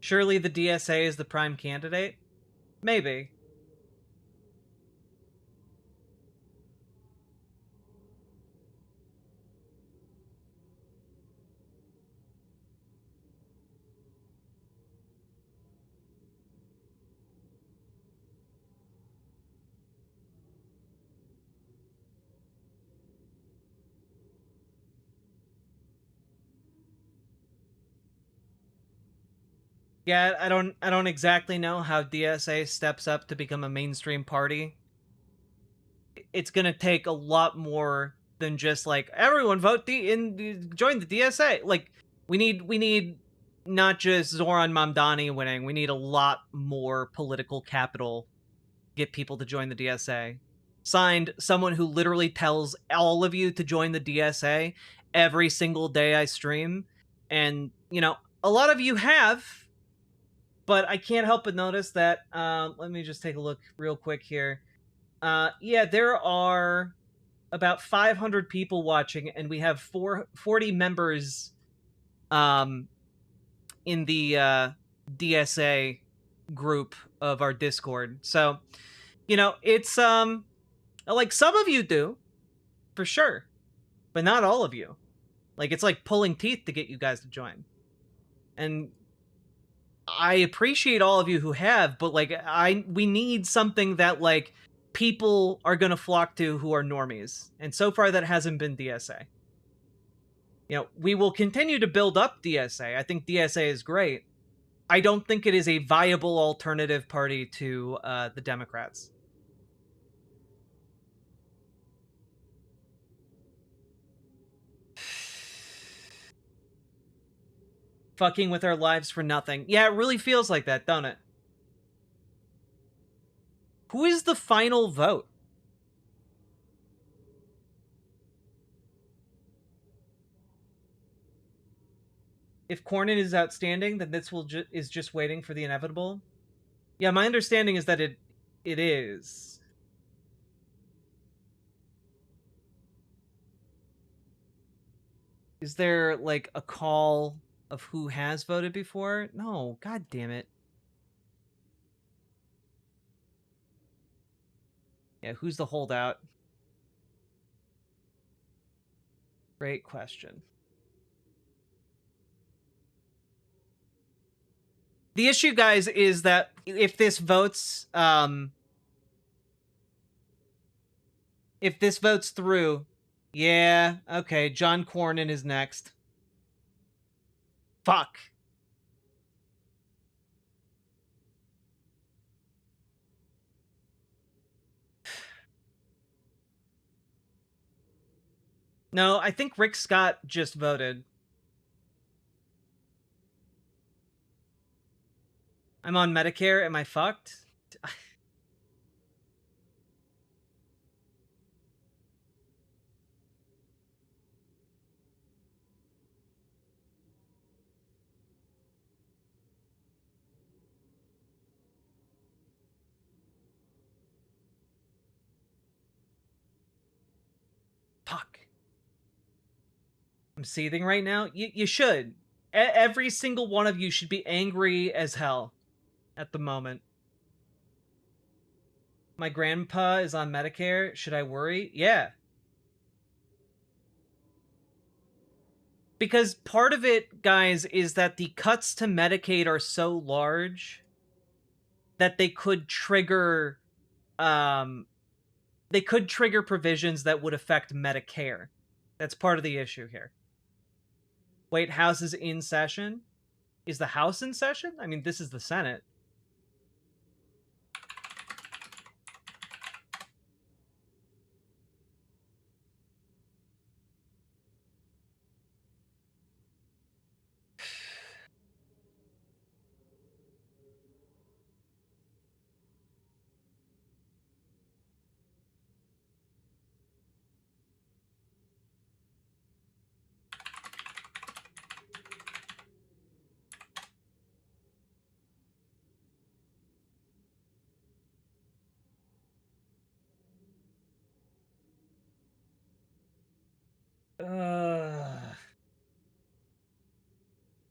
Surely the DSA is the prime candidate? Maybe. Yeah, I don't exactly know how DSA steps up to become a mainstream party. It's gonna take a lot more than just like everyone vote join the DSA. Like we need not just Zoran Mamdani winning. We need a lot more political capital to get people to join the DSA. Signed, someone who literally tells all of you to join the DSA every single day I stream, and a lot of you have. But I can't help but notice that, let me just take a look real quick here. Yeah, there are about 500 people watching, and we have 40 members in the DSA group of our Discord. So, it's, like, some of you do, for sure, but not all of you. Like, it's like pulling teeth to get you guys to join. And I appreciate all of you who have, but like we need something that like people are gonna flock to who are normies. And so far that hasn't been DSA. We will continue to build up DSA. I think DSA is great. I don't think it is a viable alternative party to the Democrats. Fucking with our lives for nothing. Yeah, it really feels like that, don't it? Who is the final vote? If Cornyn is outstanding, then this is just waiting for the inevitable. Yeah, my understanding is that it is. Is there, like, a call of who has voted before? No, god damn it. Yeah, who's the holdout? Great question. The issue, guys, is that if this votes through, yeah, okay, John Cornyn is next. Fuck. No, I think Rick Scott just voted. I'm on Medicare. Am I fucked? Fuck. I'm seething right now. You should. Every single one of you should be angry as hell at the moment. My grandpa is on Medicare. Should I worry? Yeah. Because part of it, guys, is that the cuts to Medicaid are so large that they could trigger provisions that would affect Medicare. That's part of the issue here. Wait, House is in session? Is the House in session? I mean, this is the Senate.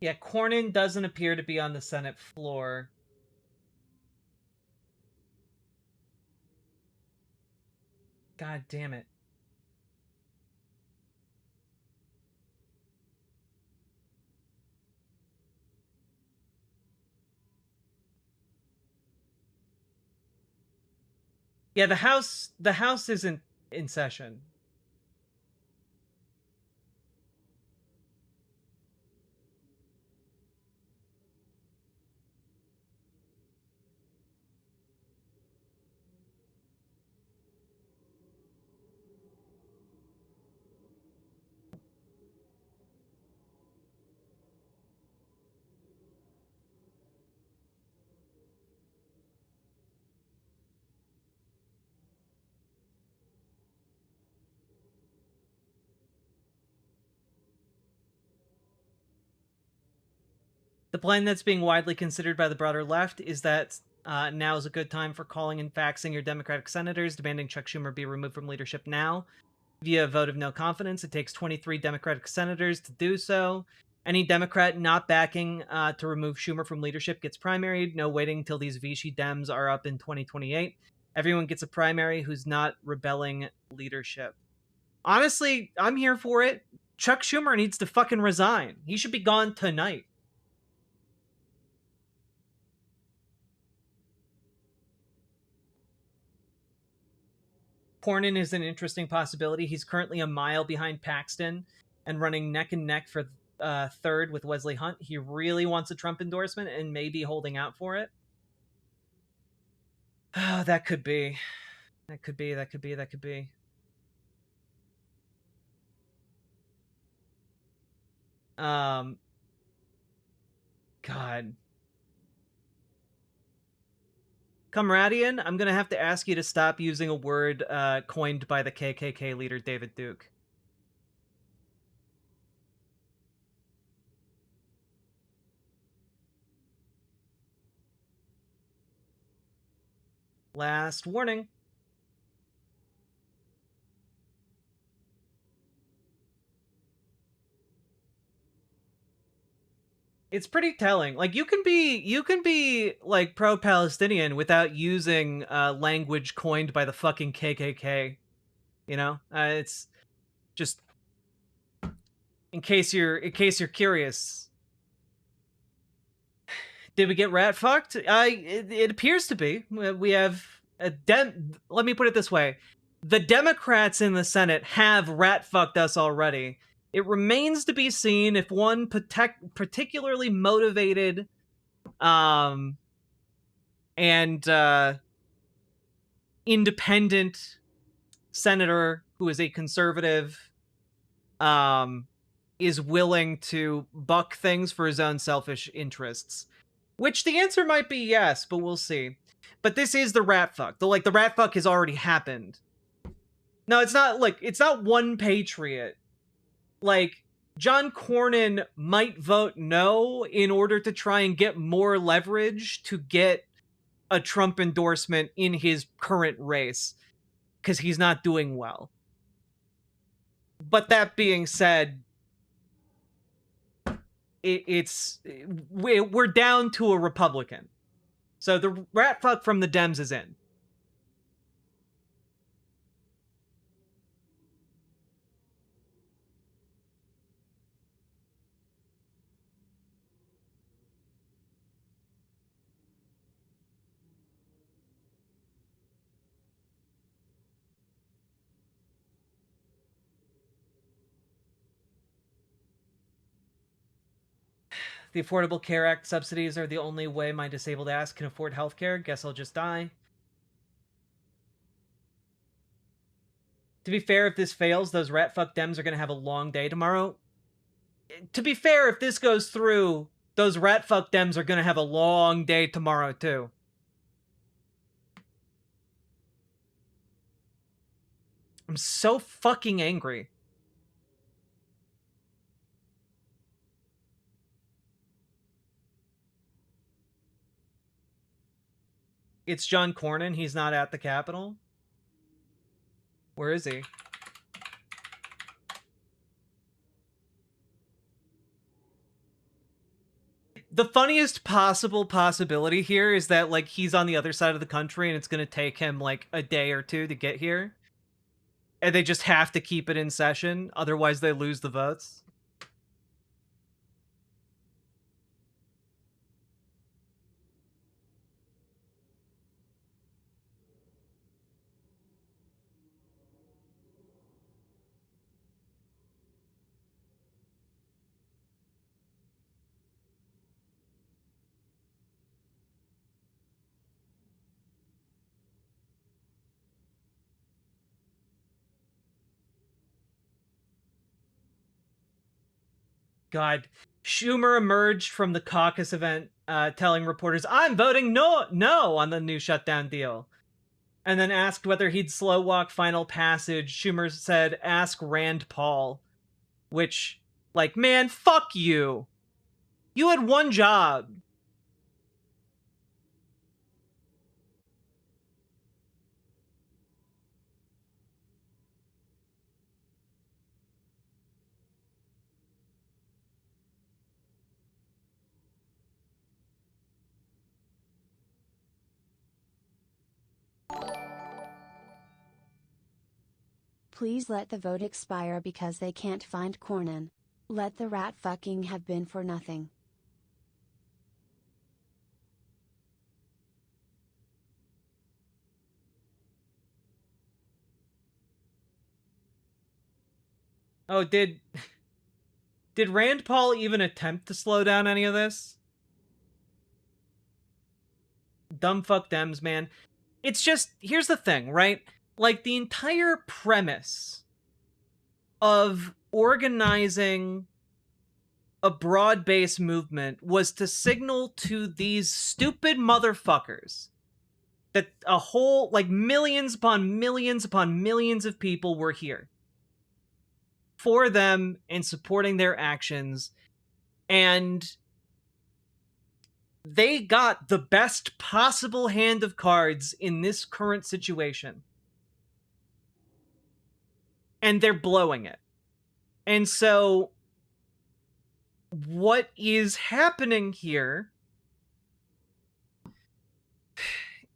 Yeah, Cornyn doesn't appear to be on the Senate floor. God damn it. Yeah, the House isn't in session. The plan that's being widely considered by the broader left is that now is a good time for calling and faxing your Democratic senators, demanding Chuck Schumer be removed from leadership now via a vote of no confidence. It takes 23 Democratic senators to do so. Any Democrat not backing to remove Schumer from leadership gets primaried. No waiting until these Vichy Dems are up in 2028. Everyone gets a primary who's not rebelling leadership. Honestly, I'm here for it. Chuck Schumer needs to fucking resign. He should be gone tonight. Cornyn is an interesting possibility. He's currently a mile behind Paxton and running neck and neck for third with Wesley Hunt. He really wants a Trump endorsement and may be holding out for it. Oh, that could be. That could be. God. Comradian, I'm going to have to ask you to stop using a word coined by the KKK leader David Duke. Last warning. It's pretty telling. Like you can be like pro-Palestinian without using language coined by the fucking KKK. You know, it's just in case you're curious. Did we get rat fucked? It appears to be. We have a Let me put it this way: the Democrats in the Senate have rat fucked us already. It remains to be seen if one particularly motivated, and independent senator who is a conservative, is willing to buck things for his own selfish interests. Which the answer might be yes, but we'll see. But this is the rat fuck. The rat fuck has already happened. No, it's not one patriot. Like, John Cornyn might vote no in order to try and get more leverage to get a Trump endorsement in his current race, because he's not doing well. But that being said, we're down to a Republican. So the rat fuck from the Dems is in. The Affordable Care Act subsidies are the only way my disabled ass can afford healthcare. Guess I'll just die. To be fair, if this fails, those rat fuck Dems are going to have a long day tomorrow. To be fair, if this goes through, those rat fuck Dems are going to have a long day tomorrow, too. I'm so fucking angry. It's John Cornyn. He's not at the Capitol. Where is he? The funniest possible possibility here is that, like, he's on the other side of the country and it's going to take him, like, a day or two to get here. And they just have to keep it in session, otherwise they lose the votes. God, Schumer emerged from the caucus event telling reporters, "I'm voting no on the new shutdown deal." And then asked whether he'd slow walk final passage. Schumer said, "Ask Rand Paul." Which, like, man, fuck you. You had one job. Please let the vote expire because they can't find Cornyn. Let the rat fucking have been for nothing. Oh, did Rand Paul even attempt to slow down any of this? Dumb fuck Dems, man. It's just, here's the thing, right? Like, the entire premise of organizing a broad-based movement was to signal to these stupid motherfuckers that a whole, like, millions upon millions upon millions of people were here for them and supporting their actions, and they got the best possible hand of cards in this current situation. And they're blowing it. And so, what is happening here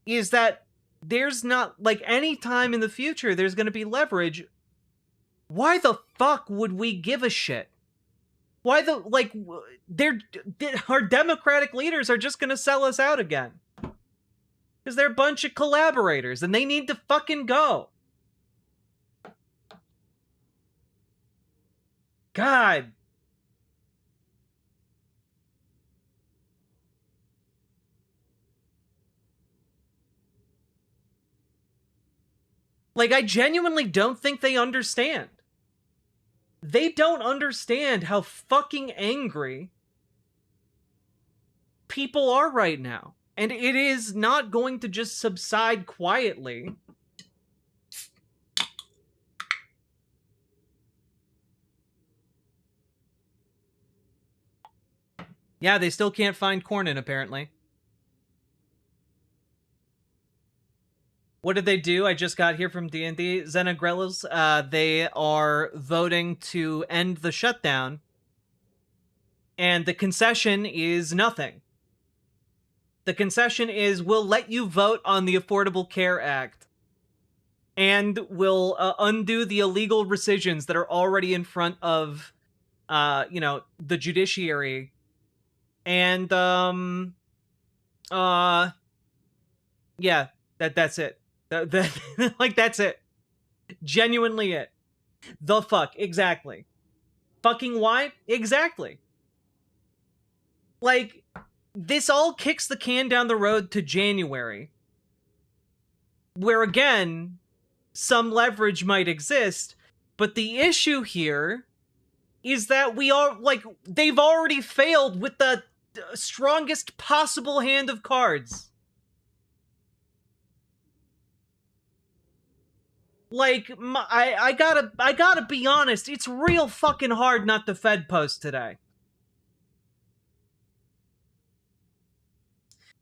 is that there's not, like, any time in the future there's going to be leverage. Why the fuck would we give a shit? Why the, like, our Democratic leaders are just going to sell us out again. Because they're a bunch of collaborators and they need to fucking go. God. Like, I genuinely don't think they understand. They don't understand how fucking angry people are right now. And it is not going to just subside quietly. Yeah, they still can't find Cornyn, apparently. What did they do? I just got here from D&D. Xenagrellas, they are voting to end the shutdown. And the concession is nothing. The concession is, we'll let you vote on the Affordable Care Act. And we'll undo the illegal rescissions that are already in front of, the judiciary. And, yeah, that's it. Like, that's it. Genuinely it. The fuck, exactly. Fucking why? Exactly. Like, this all kicks the can down the road to January, where, again, some leverage might exist, but the issue here is that we are, like, they've already failed with the strongest possible hand of cards. Like, I gotta be honest, it's real fucking hard not to Fed post today.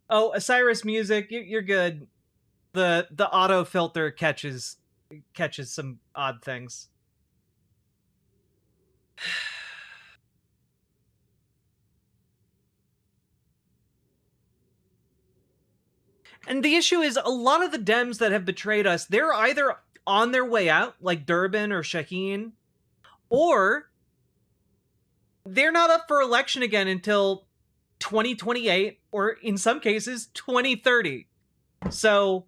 Oh, Osiris Music, you're good. The auto filter catches some odd things. And the issue is, a lot of the Dems that have betrayed us, they're either on their way out, like Durbin or Shaheen, or they're not up for election again until 2028, or in some cases, 2030. So,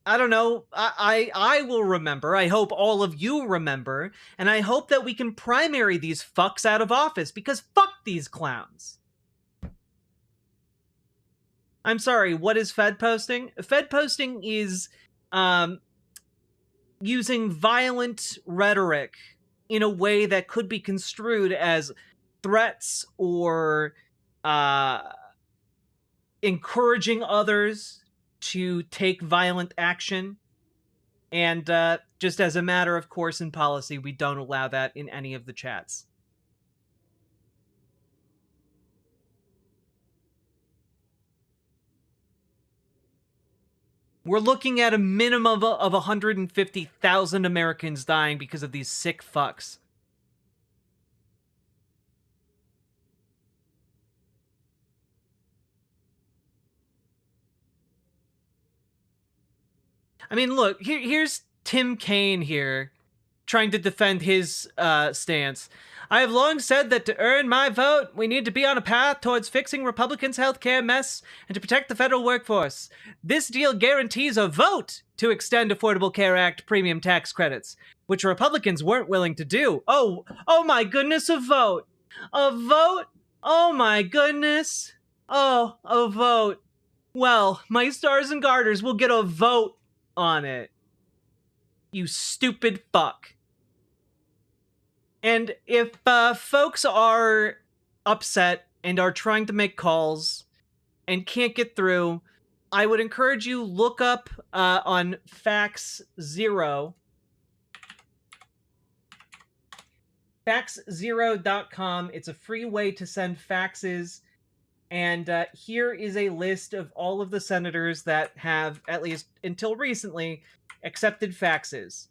I don't know, I will remember, I hope all of you remember, and I hope that we can primary these fucks out of office, because fuck these clowns. I'm sorry, what is Fed posting? Fed posting is using violent rhetoric in a way that could be construed as threats or encouraging others to take violent action. And just as a matter of course in policy, we don't allow that in any of the chats. We're looking at a minimum of 150,000 Americans dying because of these sick fucks. I mean, look, here's Tim Kaine here, trying to defend his stance. I have long said that to earn my vote, we need to be on a path towards fixing Republicans' healthcare mess and to protect the federal workforce. This deal guarantees a vote to extend Affordable Care Act premium tax credits, which Republicans weren't willing to do. Oh my goodness, a vote. A vote? Oh my goodness. Oh, a vote. Well, my stars and garters will get a vote on it. You stupid fuck. And if folks are upset and are trying to make calls and can't get through, I would encourage you look up on Fax Zero. Faxzero.com. It's a free way to send faxes. And here is a list of all of the senators that have, at least until recently, accepted faxes.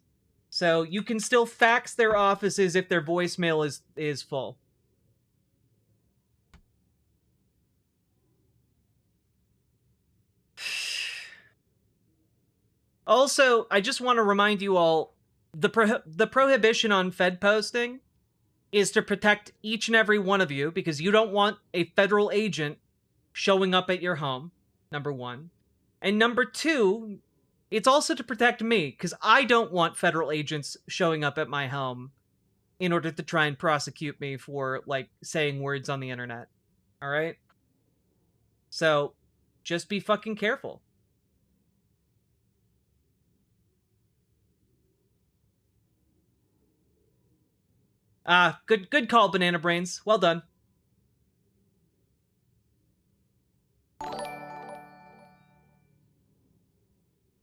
So you can still fax their offices if their voicemail is full. Also, I just want to remind you all, the prohibition on Fed posting is to protect each and every one of you, because you don't want a federal agent showing up at your home, number one. And number two, it's also to protect me, because I don't want federal agents showing up at my home in order to try and prosecute me for, like, saying words on the internet. All right? So, just be fucking careful. Good call, Banana Brains. Well done.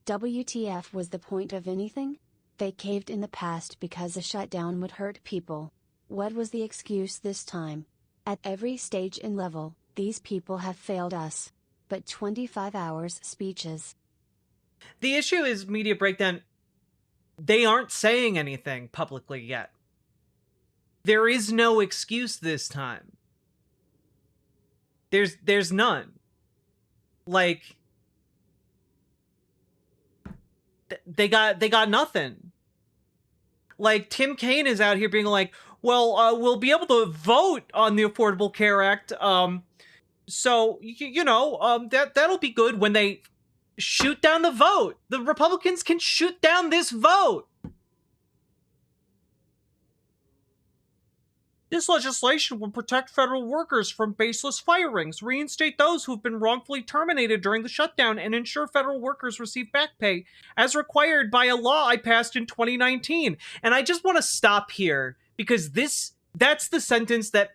WTF was the point of anything? They caved in the past because a shutdown would hurt people. What was the excuse this time? At every stage and level, these people have failed us. But 25 hours speeches. The issue is Media Breakdown. They aren't saying anything publicly yet. There is no excuse this time. There's none. Like, they got nothing. Like, Tim Kaine is out here being like, well, we'll be able to vote on the Affordable Care Act. So that'll be good when they shoot down the vote. The Republicans can shoot down this vote. This legislation will protect federal workers from baseless firings, reinstate those who've been wrongfully terminated during the shutdown, and ensure federal workers receive back pay as required by a law I passed in 2019. And I just want to stop here, because that's the sentence that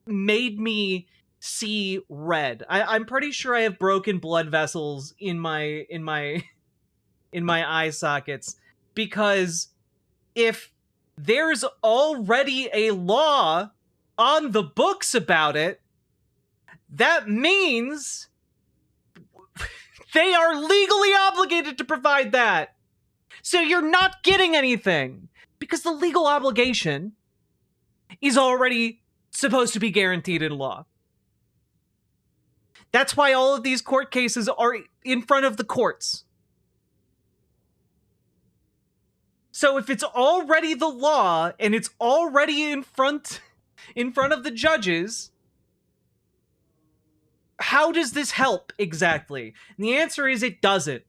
made me see red. I'm pretty sure I have broken blood vessels in my eye sockets, because if there's already a law on the books about it, that means they are legally obligated to provide that. So you're not getting anything, because the legal obligation is already supposed to be guaranteed in law. That's why all of these court cases are in front of the courts. So if it's already the law and it's already in front of the judges, how does this help exactly? And the answer is it doesn't.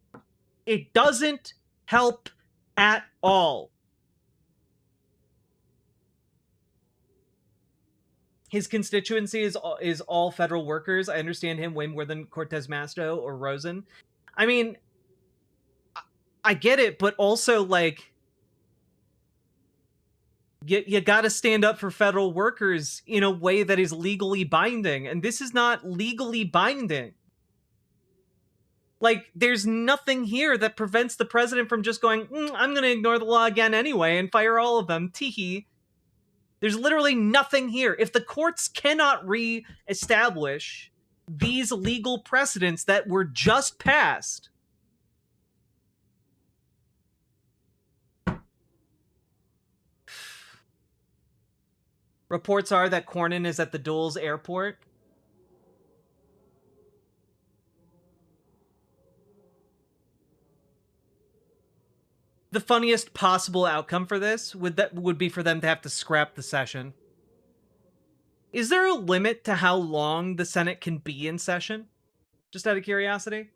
It doesn't help at all. His constituency is all federal workers. I understand him way more than Cortez Masto or Rosen. I mean, I get it, but also, like, you gotta stand up for federal workers in a way that is legally binding, and this is not legally binding. Like, there's nothing here that prevents the president from just going, I'm gonna ignore the law again anyway and fire all of them, teehee. There's literally nothing here. If the courts cannot re-establish these legal precedents that were just passed, reports are that Cornyn is at the Dulles airport. The funniest possible outcome for this would be for them to have to scrap the session. Is there a limit to how long the Senate can be in session? Just out of curiosity.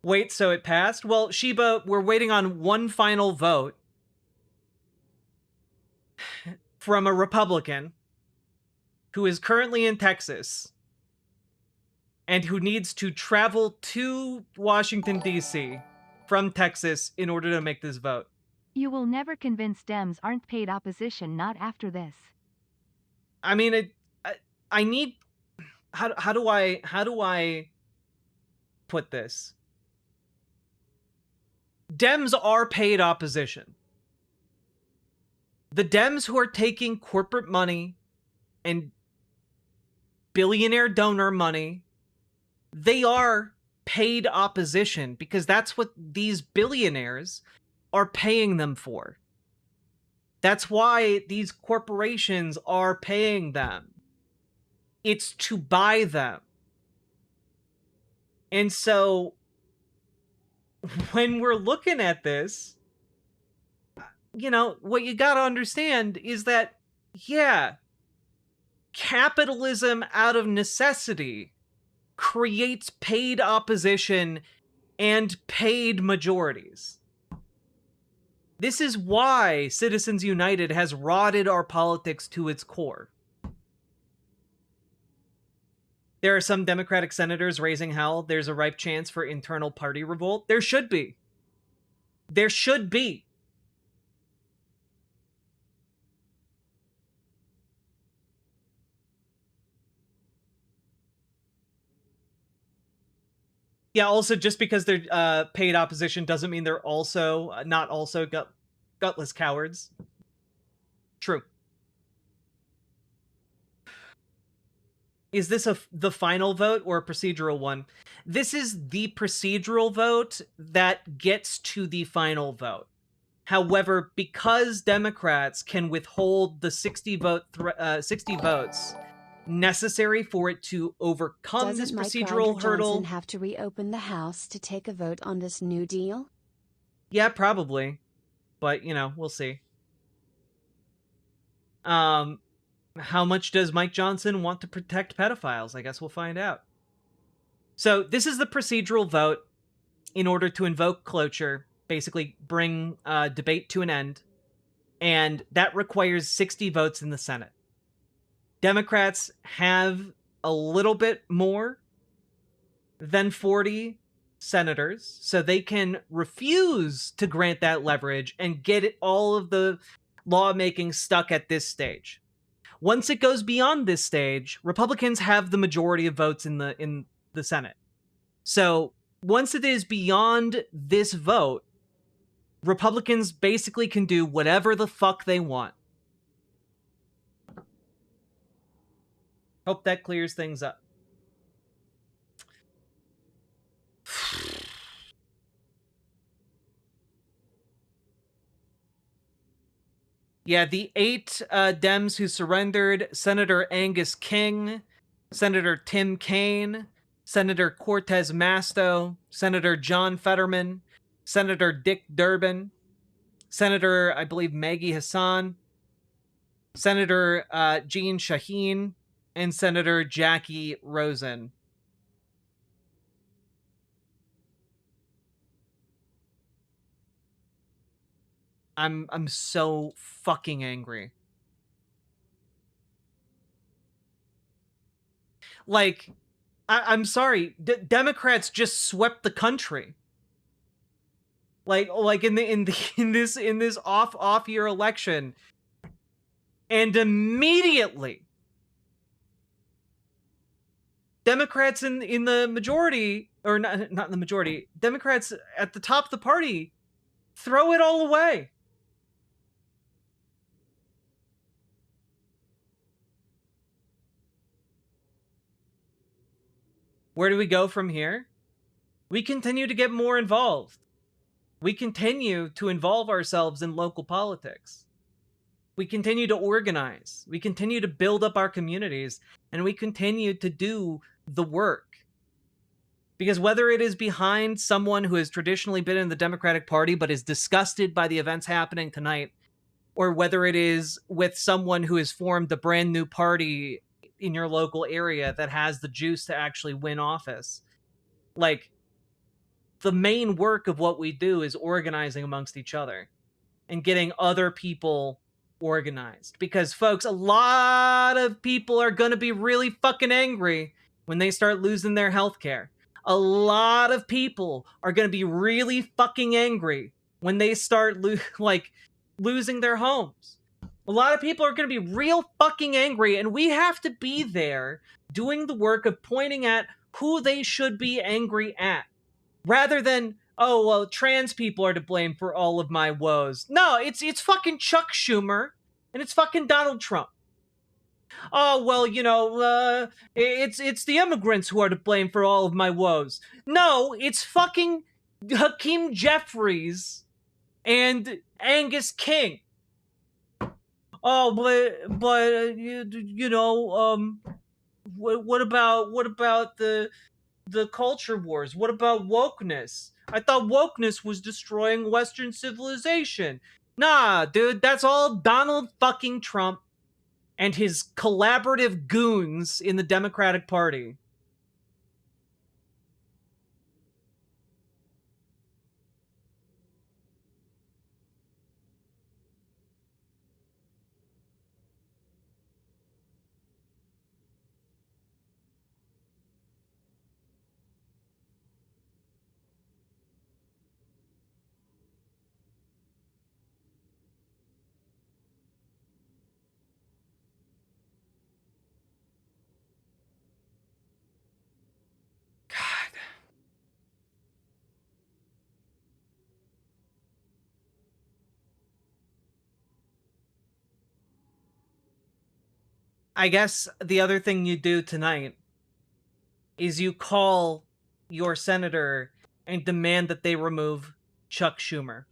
Wait, so it passed? Well, Sheba, we're waiting on one final vote from a Republican who is currently in Texas and who needs to travel to Washington, D.C. from Texas in order to make this vote. You will never convince Dems aren't paid opposition, not after this. I mean, I need... How do I put this? Dems are paid opposition. The Dems who are taking corporate money and billionaire donor money, they are paid opposition, because that's what these billionaires are paying them for. That's why these corporations are paying them. It's to buy them. And so when we're looking at this, you know, what you gotta understand is that, yeah, capitalism out of necessity creates paid opposition and paid majorities. This is why Citizens United has rotted our politics to its core. There are some Democratic senators raising hell. There's a ripe chance for internal party revolt. There should be. There should be. Yeah, also, just because they're paid opposition doesn't mean they're also not also gutless cowards. True. Is this the final vote or a procedural one? This is the procedural vote that gets to the final vote. However, because Democrats can withhold the 60 votes necessary for it to overcome Doesn't this Mike procedural hurdle. Johnson have to reopen the House to take a vote on this New Deal? Yeah, probably. But, you know, we'll see. How much does Mike Johnson want to protect pedophiles? I guess we'll find out. So this is the procedural vote in order to invoke cloture, basically bring debate to an end, and that requires 60 votes in the Senate. Democrats have a little bit more than 40 senators, so they can refuse to grant that leverage and get all of the lawmaking stuck at this stage. Once it goes beyond this stage, Republicans have the majority of votes in the Senate. So once it is beyond this vote, Republicans basically can do whatever the fuck they want. Hope that clears things up. Yeah, the 8 Dems who surrendered: Senator Angus King, Senator Tim Kaine, Senator Cortez Masto, Senator John Fetterman, Senator Dick Durbin, Senator, I believe, Maggie Hassan, Senator Jean Shaheen, and Senator Jackie Rosen. I'm so fucking angry. Like, I'm sorry, Democrats just swept the country. Like in this off year election, and immediately Democrats in the majority, or not in the majority, Democrats at the top of the party throw it all away. Where do we go from here? We continue to get more involved. We continue to involve ourselves in local politics. We continue to organize. We continue to build up our communities, and we continue to do the work. Because whether it is behind someone who has traditionally been in the Democratic Party but is disgusted by the events happening tonight, or whether it is with someone who has formed a brand new party in your local area that has the juice to actually win office, like, the main work of what we do is organizing amongst each other and getting other people organized. Because, folks, a lot of people are going to be really fucking angry when they start losing their healthcare. A lot of people are going to be really fucking angry when they start losing their homes. A lot of people are going to be real fucking angry, and we have to be there doing the work of pointing at who they should be angry at. Rather than, oh, well, trans people are to blame for all of my woes. No, it's fucking Chuck Schumer, and it's fucking Donald Trump. Oh, well, you know, it's the immigrants who are to blame for all of my woes. No, it's fucking Hakeem Jeffries and Angus King. Oh, but you know, what about the culture wars? What about wokeness? I thought wokeness was destroying Western civilization. Nah, dude, that's all Donald fucking Trump and his collaborative goons in the Democratic Party. I guess the other thing you do tonight is you call your senator and demand that they remove Chuck Schumer.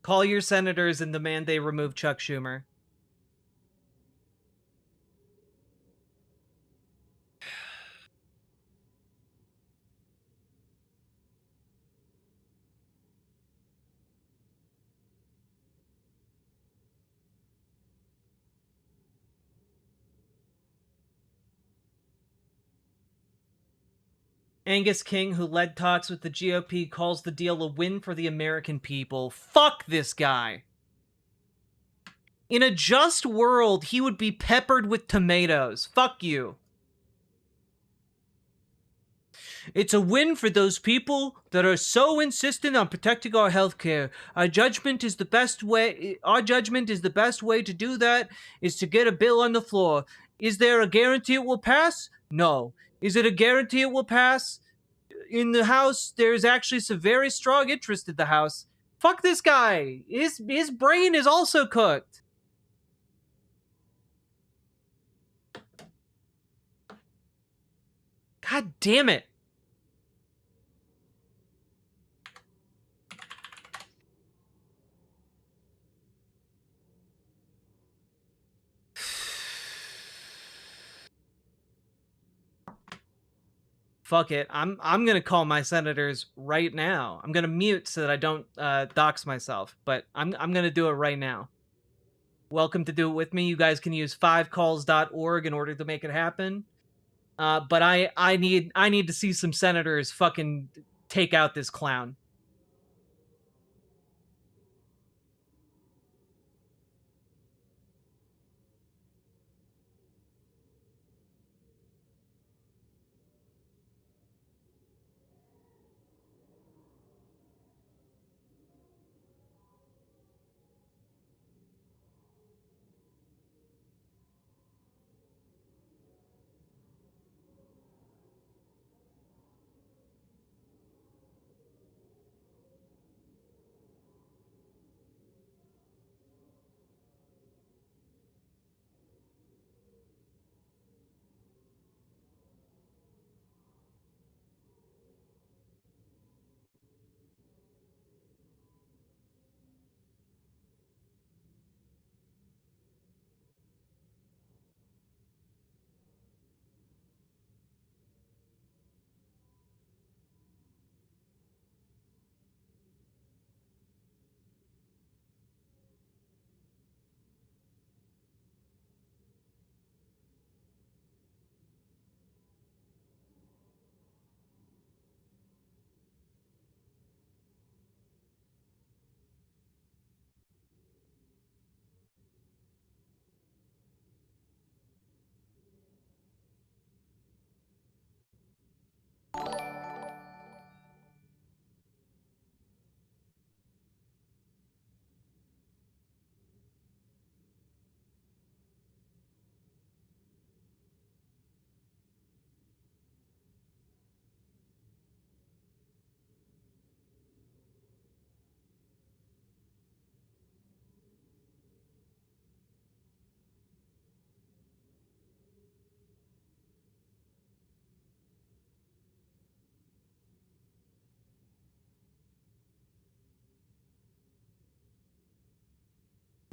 Call your senators and demand they remove Chuck Schumer. Angus King, who led talks with the GOP, calls the deal a win for the American people. Fuck this guy. In a just world, he would be peppered with tomatoes. Fuck you. It's a win for those people that are so insistent on protecting our healthcare. Our judgment is the best way to do that is to get a bill on the floor. Is there a guarantee it will pass? No. Is it a guarantee it will pass? In the House, there's actually some very strong interest in the House. Fuck this guy. His brain is also cooked. God damn it. Fuck it. I'm gonna call my senators right now. I'm gonna mute so that I don't dox myself, but I'm gonna do it right now. Welcome to do it with me. You guys can use fivecalls.org in order to make it happen. But I need to see some senators fucking take out this clown.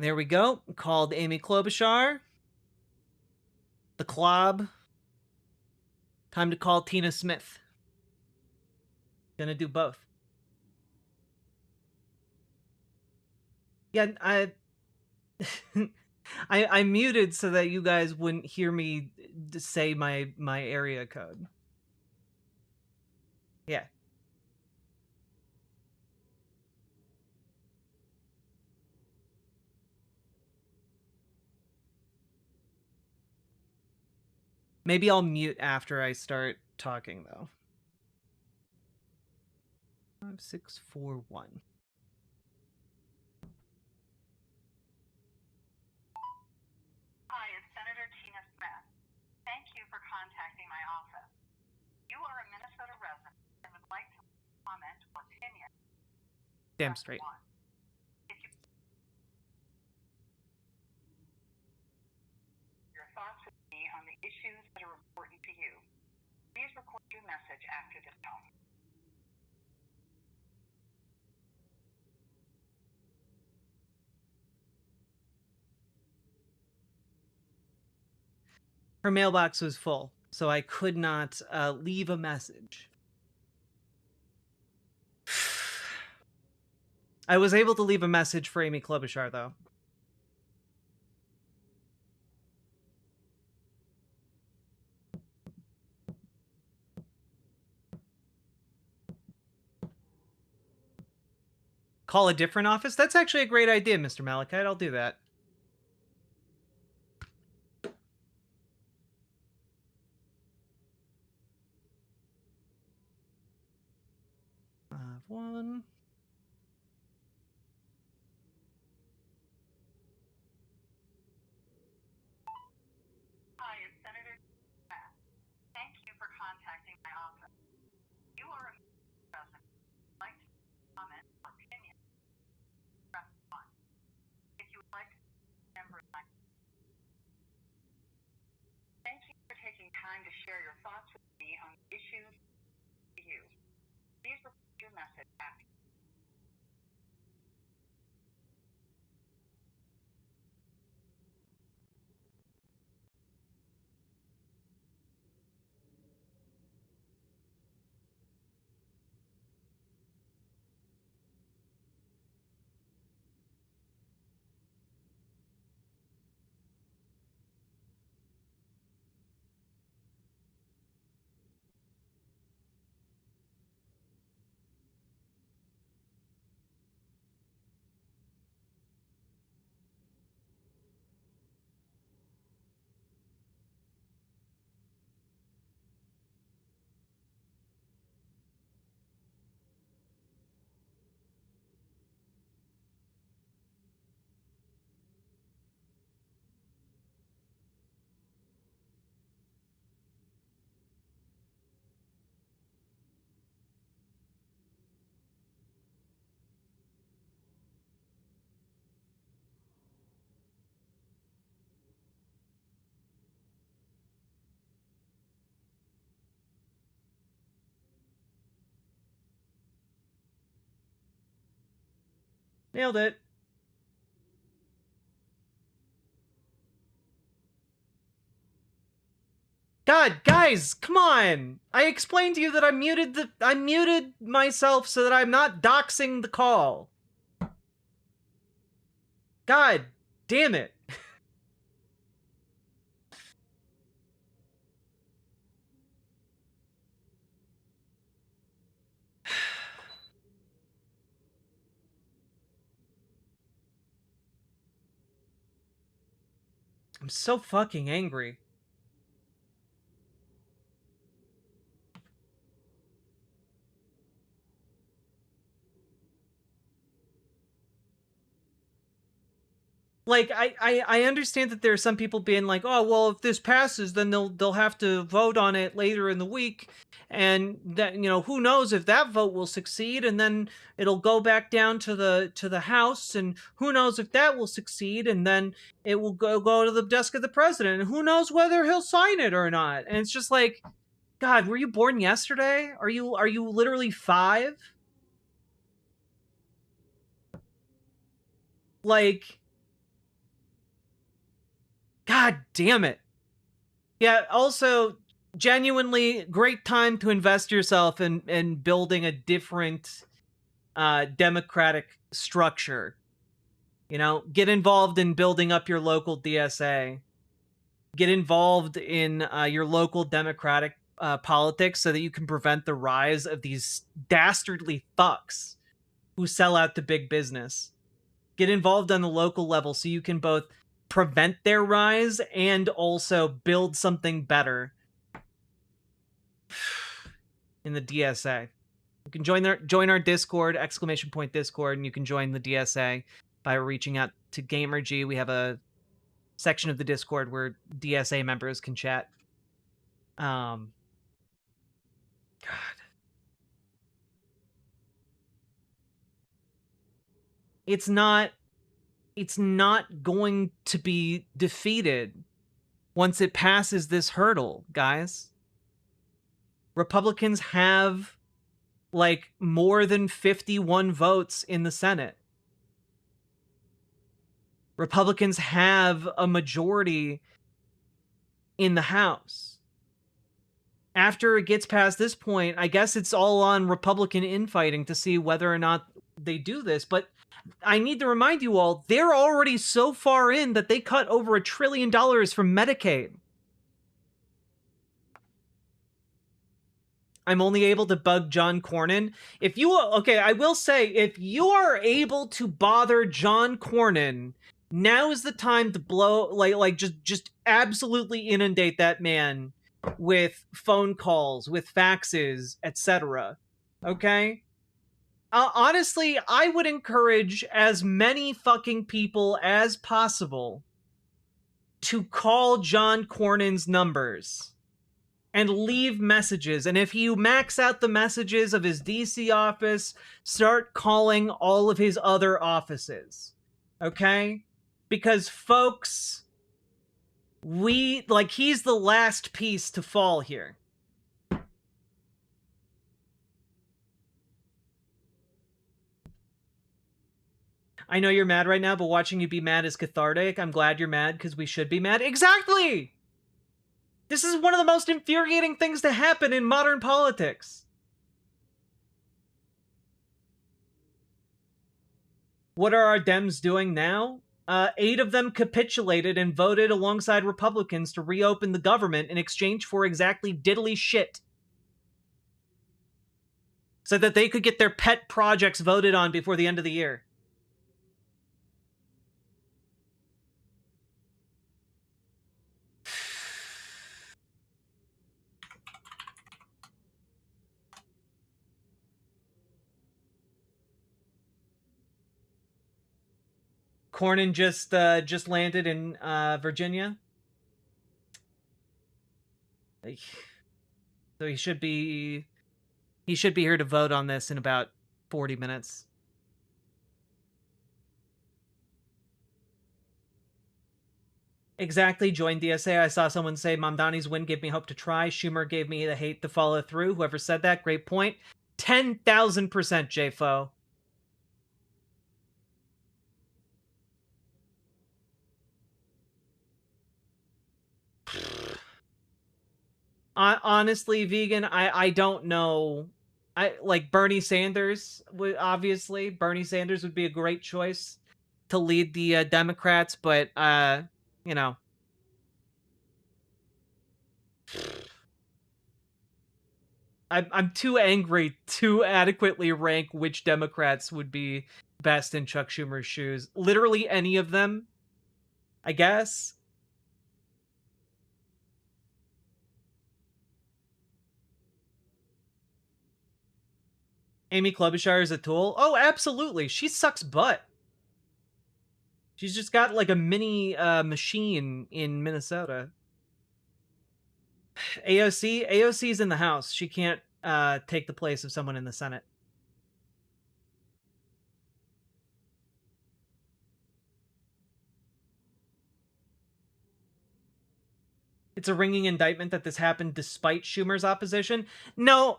There we go. Called Amy Klobuchar. The Clob. Time to call Tina Smith. Gonna do both. Yeah, I muted so that you guys wouldn't hear me say my area code. Yeah. Maybe I'll mute after I start talking, though. 5641. Hi, it's Senator Tina Smith. Thank you for contacting my office. You are a Minnesota resident and would like to comment or opinion. Damn straight. Your thoughts with me on the issues that are important to you. Please record your message after the tone. Her mailbox was full, so I could not leave a message. I was able to leave a message for Amy Klobuchar, though. Call a different office? That's actually a great idea, Mr. Malachite. I'll do that. One. Hi, it's Senator Smith. Thank you for contacting my office. You are a resident and would like to comment or opinion. Press 1. If you would like to remember my Thank you for taking time to share your thoughts with me on issues to you. Please record your message after. Nailed it. God, guys, come on! I explained to you that I muted myself so that I'm not doxing the call. God damn it. I'm so fucking angry. Like, I understand that there are some people being like, oh, well, if this passes, then they'll have to vote on it later in the week, and that, you know, who knows if that vote will succeed, and then it'll go back down to the House, and who knows if that will succeed, and then it will go to the desk of the president, and who knows whether he'll sign it or not. And it's just like, God, were you born yesterday? Are you literally 5? Like, God damn it. Yeah, also, genuinely great time to invest yourself in building a different democratic structure. You know, get involved in building up your local DSA. Get involved in your local democratic politics so that you can prevent the rise of these dastardly fucks who sell out to big business. Get involved on the local level so you can both prevent their rise and also build something better in the DSA. You can join our Discord, !Discord, and you can join the DSA by reaching out to GamerG. We have a section of the Discord where DSA members can chat. God. It's not going to be defeated once it passes this hurdle, guys. Republicans have like more than 51 votes in the Senate. Republicans have a majority in the House. After it gets past this point, I guess it's all on Republican infighting to see whether or not they do this. But I need to remind you all, they're already so far in that they cut over $1 trillion from Medicaid. I'm only able to bug John Cornyn. I will say, if you are able to bother John Cornyn, now is the time to blow, just absolutely inundate that man with phone calls, with faxes, etc. Okay? Honestly, I would encourage as many fucking people as possible to call John Cornyn's numbers and leave messages. And if you max out the messages of his DC office, start calling all of his other offices. Okay? Because folks, he's the last piece to fall here. I know you're mad right now, but watching you be mad is cathartic. I'm glad you're mad because we should be mad. Exactly! This is one of the most infuriating things to happen in modern politics. What are our Dems doing now? 8 of them capitulated and voted alongside Republicans to reopen the government in exchange for exactly diddly shit. So that they could get their pet projects voted on before the end of the year. Cornyn just landed in Virginia. So he should be here to vote on this in about 40 minutes. Exactly, join DSA. I saw someone say Mamdani's win gave me hope to try. Schumer gave me the hate to follow through. Whoever said that, great point. 10,000% JFO. Honestly, vegan, I don't know. I like Bernie Sanders. Obviously, Bernie Sanders would be a great choice to lead the Democrats, but you know, I'm too angry to adequately rank which Democrats would be best in Chuck Schumer's shoes. Literally any of them, I guess. Amy Klobuchar is a tool? Oh, absolutely. She sucks butt. She's just got like a mini machine in Minnesota. AOC's in the House. She can't take the place of someone in the Senate. It's a ringing indictment that this happened despite Schumer's opposition. No,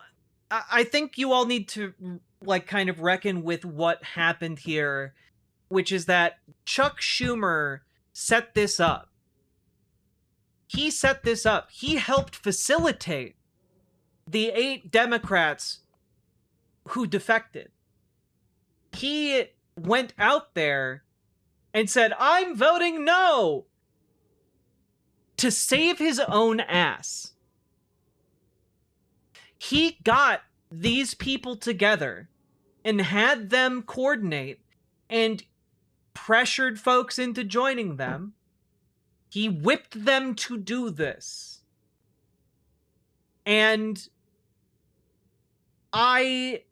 I think you all need to like kind of reckon with what happened here, which is that Chuck Schumer set this up. He set this up. He helped facilitate the 8 Democrats who defected. He went out there and said, "I'm voting no," to save his own ass. He got these people together and had them coordinate and pressured folks into joining them. He whipped them to do this. And I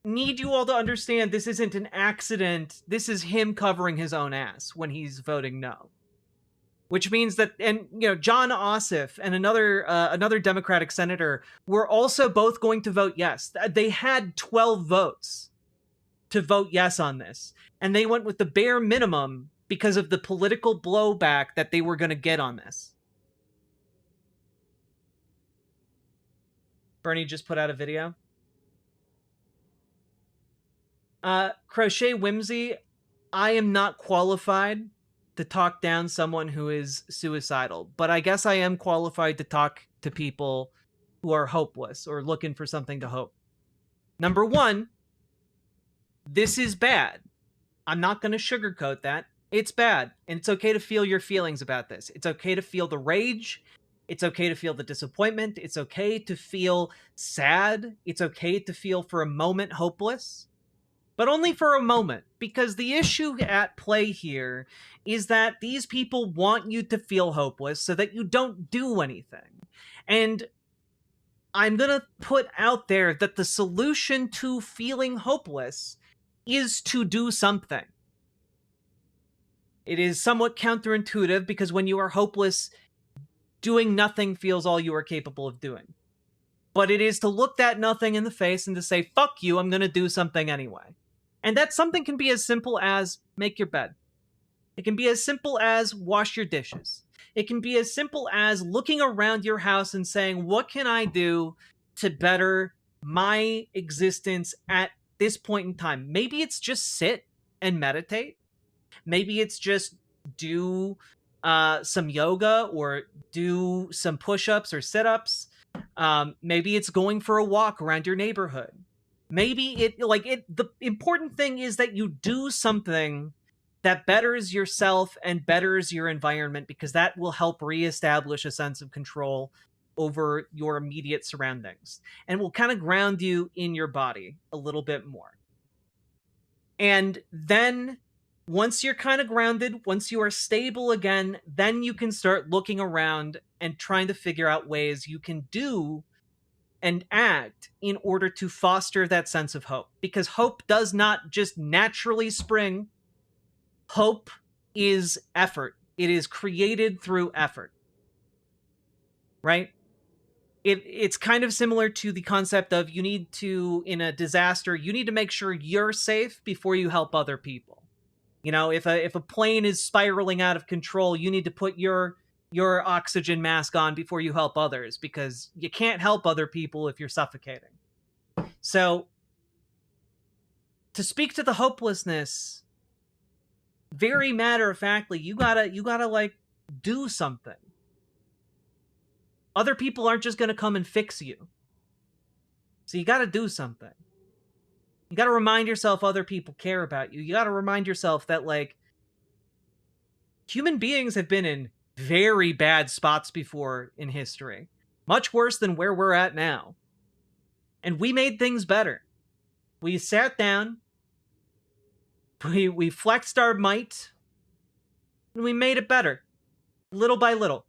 need you all to understand this isn't an accident. This is him covering his own ass when he's voting no. Which means that, and John Ossoff and another Democratic senator were also both going to vote yes. They had 12 votes to vote yes on this, and they went with the bare minimum because of the political blowback that they were going to get on this. Bernie just put out a video. Crochet Whimsy, I am not qualified to talk down someone who is suicidal, but I guess I am qualified to talk to people who are hopeless or looking for something to hope. Number one, this is bad. I'm not going to sugarcoat that. It's bad, and it's okay to feel your feelings about this. It's okay to feel the rage. It's okay to feel the disappointment. It's okay to feel sad. It's okay to feel for a moment hopeless. But only for a moment, because the issue at play here is that these people want you to feel hopeless so that you don't do anything. And I'm going to put out there that the solution to feeling hopeless is to do something. It is somewhat counterintuitive because when you are hopeless, doing nothing feels all you are capable of doing. But it is to look that nothing in the face and to say, fuck you, I'm going to do something anyway. And that something can be as simple as make your bed. It can be as simple as wash your dishes. It can be as simple as looking around your house and saying, what can I do to better my existence at this point in time? Maybe it's just sit and meditate. Maybe it's just do some yoga or do some push-ups or sit-ups. Maybe it's going for a walk around your neighborhood. Maybe the important thing is that you do something that betters yourself and betters your environment, because that will help reestablish a sense of control over your immediate surroundings and will kind of ground you in your body a little bit more. And then once you're kind of grounded, once you are stable again, then you can start looking around and trying to figure out ways you can do and act in order to foster that sense of hope. Because hope does not just naturally spring. Hope is effort. It is created through effort. Right? It's kind of similar to the concept of you need to, in a disaster, you need to make sure you're safe before you help other people. If a plane is spiraling out of control, you need to put your oxygen mask on before you help others, because you can't help other people if you're suffocating. So, to speak to the hopelessness, very matter-of-factly, you gotta like do something. Other people aren't just gonna come and fix you. So you gotta do something. You gotta remind yourself other people care about you. You gotta remind yourself that, like, human beings have been in very bad spots before in history. Much worse than where we're at now. And we made things better. We sat down, we flexed our might, and we made it better. Little by little.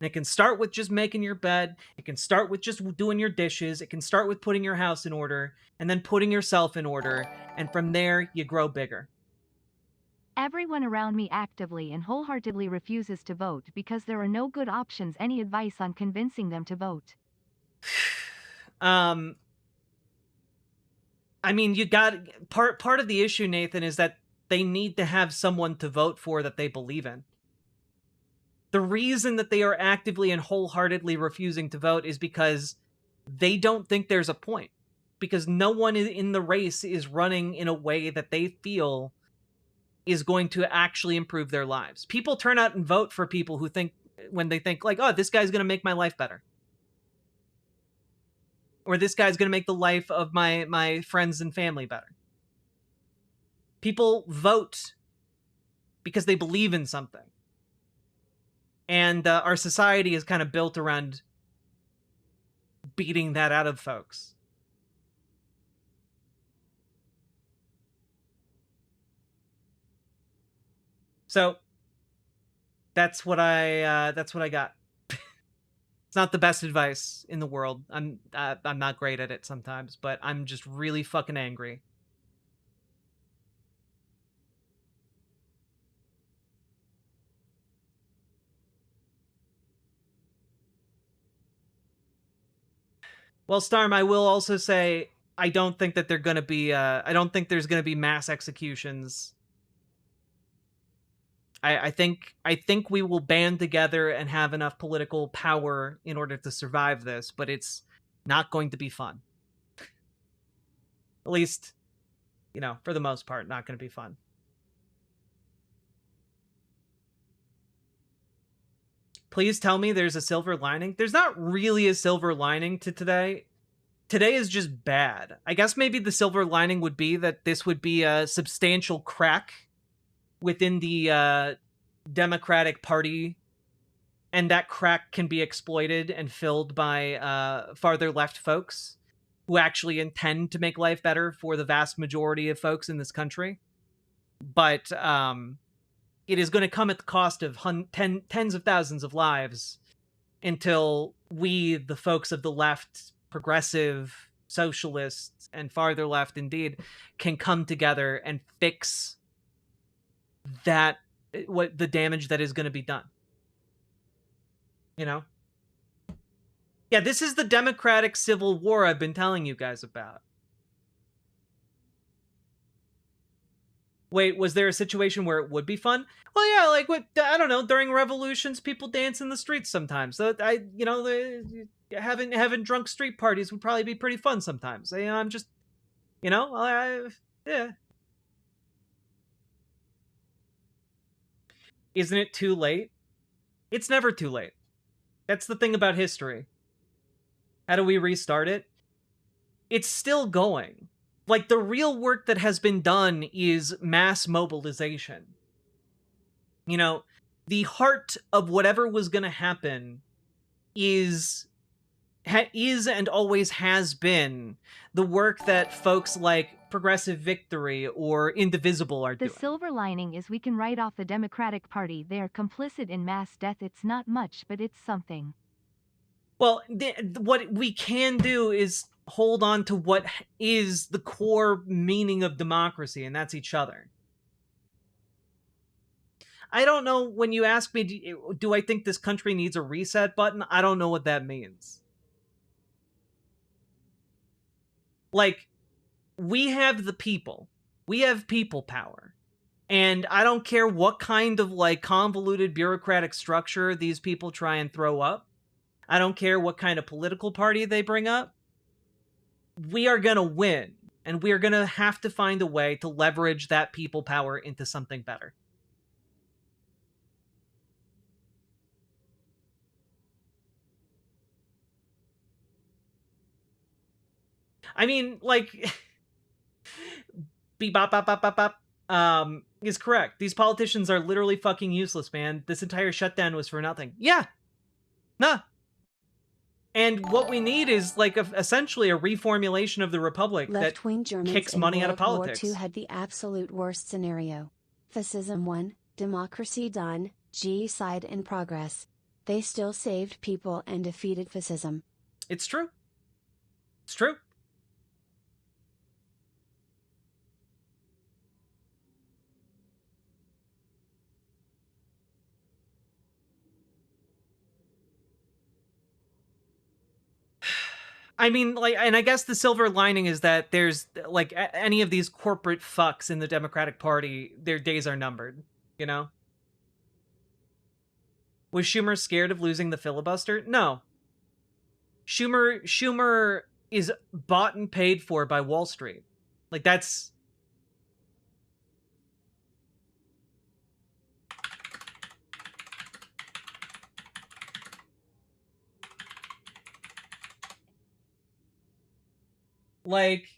And it can start with just making your bed. It can start with just doing your dishes. It can start with putting your house in order, and then putting yourself in order. And from there, you grow bigger. Everyone around me actively and wholeheartedly refuses to vote because there are no good options. Any advice on convincing them to vote? I mean, you got part of the issue, Nathan, is that they need to have someone to vote for that they believe in. The reason that they are actively and wholeheartedly refusing to vote is because they don't think there's a point. Because no one in the race is running in a way that they feel is going to actually improve their lives. People turn out and vote for people who think when they think like, oh, this guy's going to make my life better. Or this guy's going to make the life of my friends and family better. People vote because they believe in something. And our society is kind of built around beating that out of folks. So that's what I got. It's not the best advice in the world. I'm not great at it sometimes, but I'm just really fucking angry. Well, Starm, I will also say I don't think that they're going to be I don't think there's going to be mass executions. I think we will band together and have enough political power in order to survive this, but it's not going to be fun. At least, you know, for the most part, not going to be fun. Please tell me there's a silver lining. There's not really a silver lining to today. Today is just bad. I guess maybe the silver lining would be that this would be a substantial crack within the Democratic Party, and that crack can be exploited and filled by farther left folks who actually intend to make life better for the vast majority of folks in this country. But it is going to come at the cost of tens of thousands of lives until we, the folks of the left, progressive, socialists, and farther left indeed, can come together and fix that, what the damage that is going to be done. You know? Yeah, this is the Democratic Civil War I've been telling you guys about. Wait, was there a situation where it would be fun? Well, yeah, like what, I don't know, during revolutions, people dance in the streets sometimes. So having drunk street parties would probably be pretty fun sometimes. I'm just, yeah. Isn't it too late? It's never too late. That's the thing about history. How do we restart it? It's still going. Like, the real work that has been done is mass mobilization. You know, the heart of whatever was going to happen is and always has been the work that folks like Progressive Victory or Indivisible are doing. The silver lining is we can write off the Democratic Party. They are complicit in mass death. It's not much, but it's something. Well, what we can do is hold on to what is the core meaning of democracy, and that's each other. I don't know, when you ask me, do I think this country needs a reset button? I don't know what that means. Like, we have the people. We have people power. And I don't care what kind of, like, convoluted bureaucratic structure these people try and throw up. I don't care what kind of political party they bring up. We are going to win. And we are going to have to find a way to leverage that people power into something better. I mean, like, bebop, bop, bop, bop, bop, is correct. These politicians are literally fucking useless, man. This entire shutdown was for nothing. Yeah. Nah. And what we need is, like, essentially a reformulation of the Republic Left-wing that Germans kicks in money out World of politics. War II had the absolute worst scenario. Fascism won, democracy done, G-side in progress. They still saved people and defeated fascism. It's true. It's true. I mean, like, and I guess the silver lining is that there's, like, any of these corporate fucks in the Democratic Party, their days are numbered, you know? Was Schumer scared of losing the filibuster? No. Schumer is bought and paid for by Wall Street. Like, that's... Like,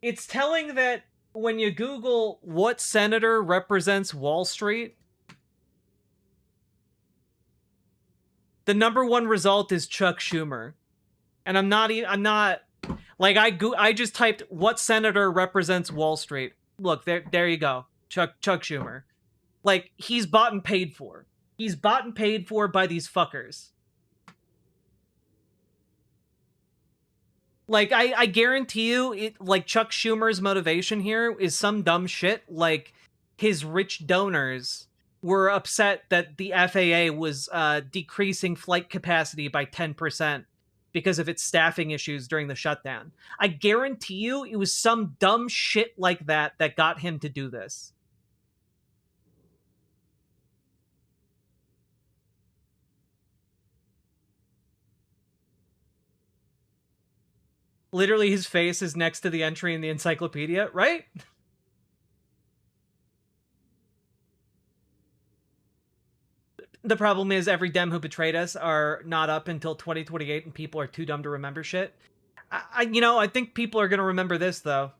it's telling that when you Google what senator represents Wall Street, the number one result is Chuck Schumer. And I'm not like, I just typed what senator represents Wall Street. Look, there you go. Chuck Schumer. Like, he's bought and paid for. He's bought and paid for by these fuckers. Like, I guarantee you, like, Chuck Schumer's motivation here is some dumb shit. Like, his rich donors were upset that the FAA was decreasing flight capacity by 10% because of its staffing issues during the shutdown. I guarantee you it was some dumb shit like that that got him to do this. Literally, his face is next to the entry in the encyclopedia, right? The problem is every Dem who betrayed us are not up until 2028 and people are too dumb to remember shit. I think people are going to remember this, though.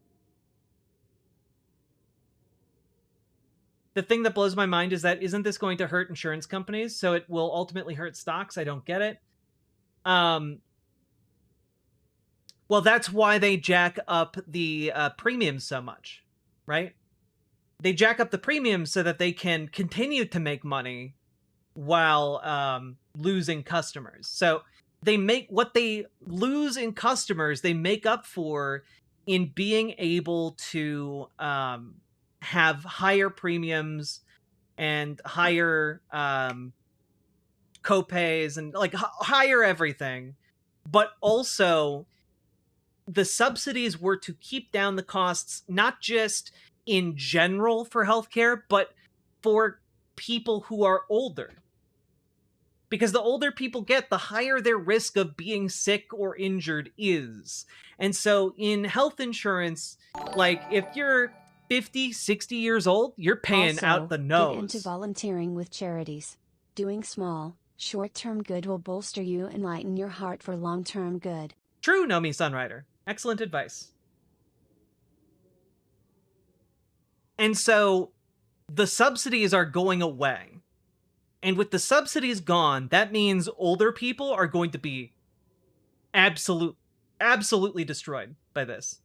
The thing that blows my mind is that isn't this going to hurt insurance companies? So it will ultimately hurt stocks. I don't get it. Well, that's why they jack up the premiums so much, right? They jack up the premiums so that they can continue to make money while losing customers. So they make what they lose in customers, they make up for in being able to have higher premiums and higher copays and like higher everything. But also, the subsidies were to keep down the costs, not just in general for healthcare, but for people who are older. Because the older people get, the higher their risk of being sick or injured is. And so in health insurance, like, if you're 50, 60 years old, you're paying Also, out the nose. Get into volunteering with charities. Doing small, short-term good will bolster you and lighten your heart for long-term good. True, Nomi Sunrider. Excellent advice. And so the subsidies are going away. And with the subsidies gone, that means older people are going to be absolutely destroyed by this.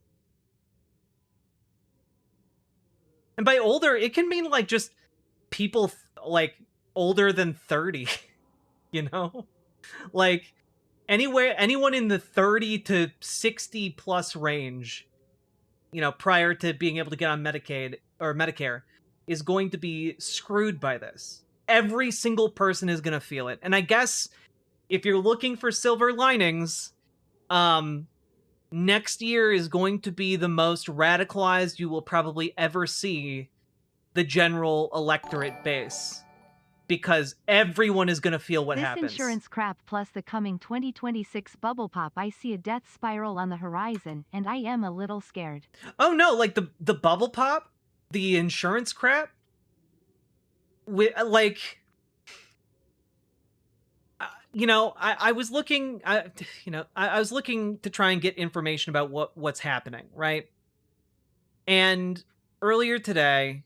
And by older, it can mean like just people like older than 30, you know? Like anyone in the 30 to 60 plus range, prior to being able to get on Medicaid or Medicare, is going to be screwed by this. Every single person is going to feel it. And I guess if you're looking for silver linings, next year is going to be the most radicalized you will probably ever see the general electorate base. Because everyone is going to feel what happens. This insurance crap plus the coming 2026 bubble pop, I see a death spiral on the horizon, and I am a little scared. Oh no, like the bubble pop? The insurance crap? Like, I was looking, I was looking to try and get information about what's happening, right? And earlier today,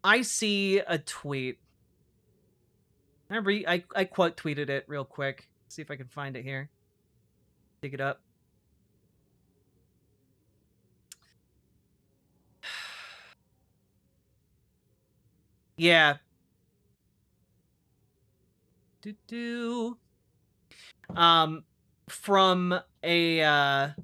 I see a tweet. I quote tweeted it real quick. See if I can find it here. Dig it up. Yeah. From a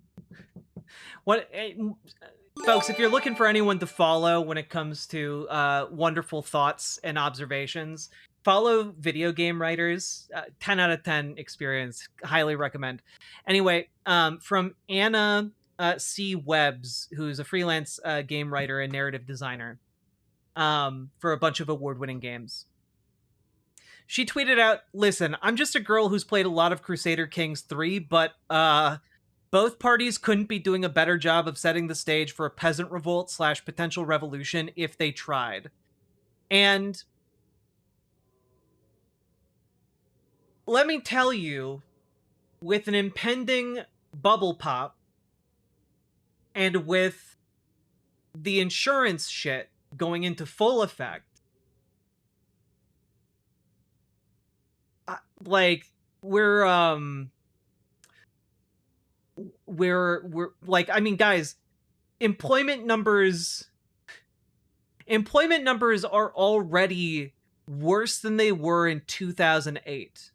folks, if you're looking for anyone to follow when it comes to wonderful thoughts and observations, follow video game writers. 10 out of 10 experience. Highly recommend. Anyway, from Anna C. Webbs, who's a freelance game writer and narrative designer for a bunch of award-winning games. She tweeted out, "Listen, I'm just a girl who's played a lot of Crusader Kings 3, but both parties couldn't be doing a better job of setting the stage for a peasant revolt / potential revolution if they tried." And let me tell you, with an impending bubble pop and with the insurance shit going into full effect, like we're like, I mean, guys, employment numbers are already worse than they were in 2008.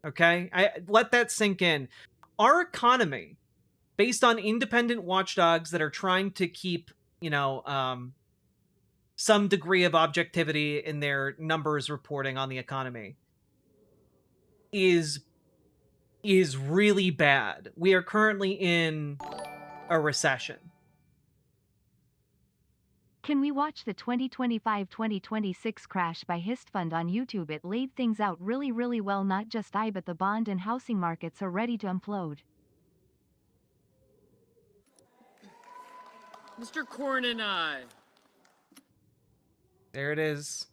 Okay? I let that sink in. Our economy, based on independent watchdogs that are trying to keep, some degree of objectivity in their numbers reporting on the economy, is really bad. We are currently in a recession. Can we watch the 2025-2026 crash by Histfund on YouTube? It laid things out really, really well. Not just I, but the bond and housing markets are ready to implode. Mr. Corn and I. There it is.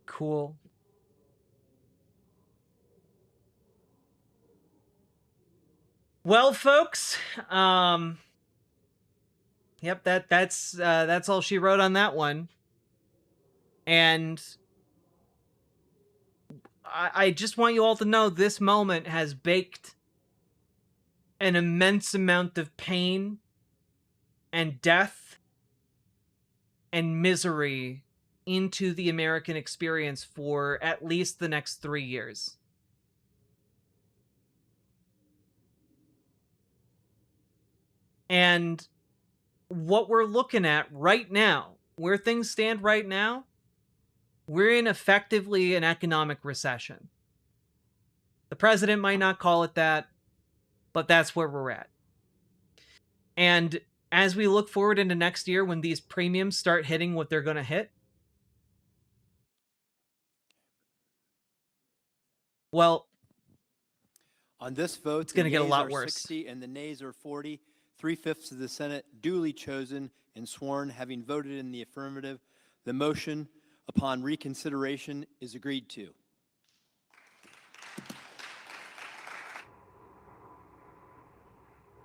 Cool. Well, folks, yep, that's all she wrote on that one. And I just want you all to know this moment has baked an immense amount of pain and death and misery into the American experience for at least the next 3 years. And what we're looking at right now, where things stand right now, we're in effectively an economic recession. The president might not call it that, but that's where we're at. And as we look forward into next year, when these premiums start hitting what they're going to hit, well, on this vote, it's going to get a lot worse. 60 and the nays are 40. 3/5 of the Senate duly chosen and sworn, having voted in the affirmative. The motion upon reconsideration is agreed to.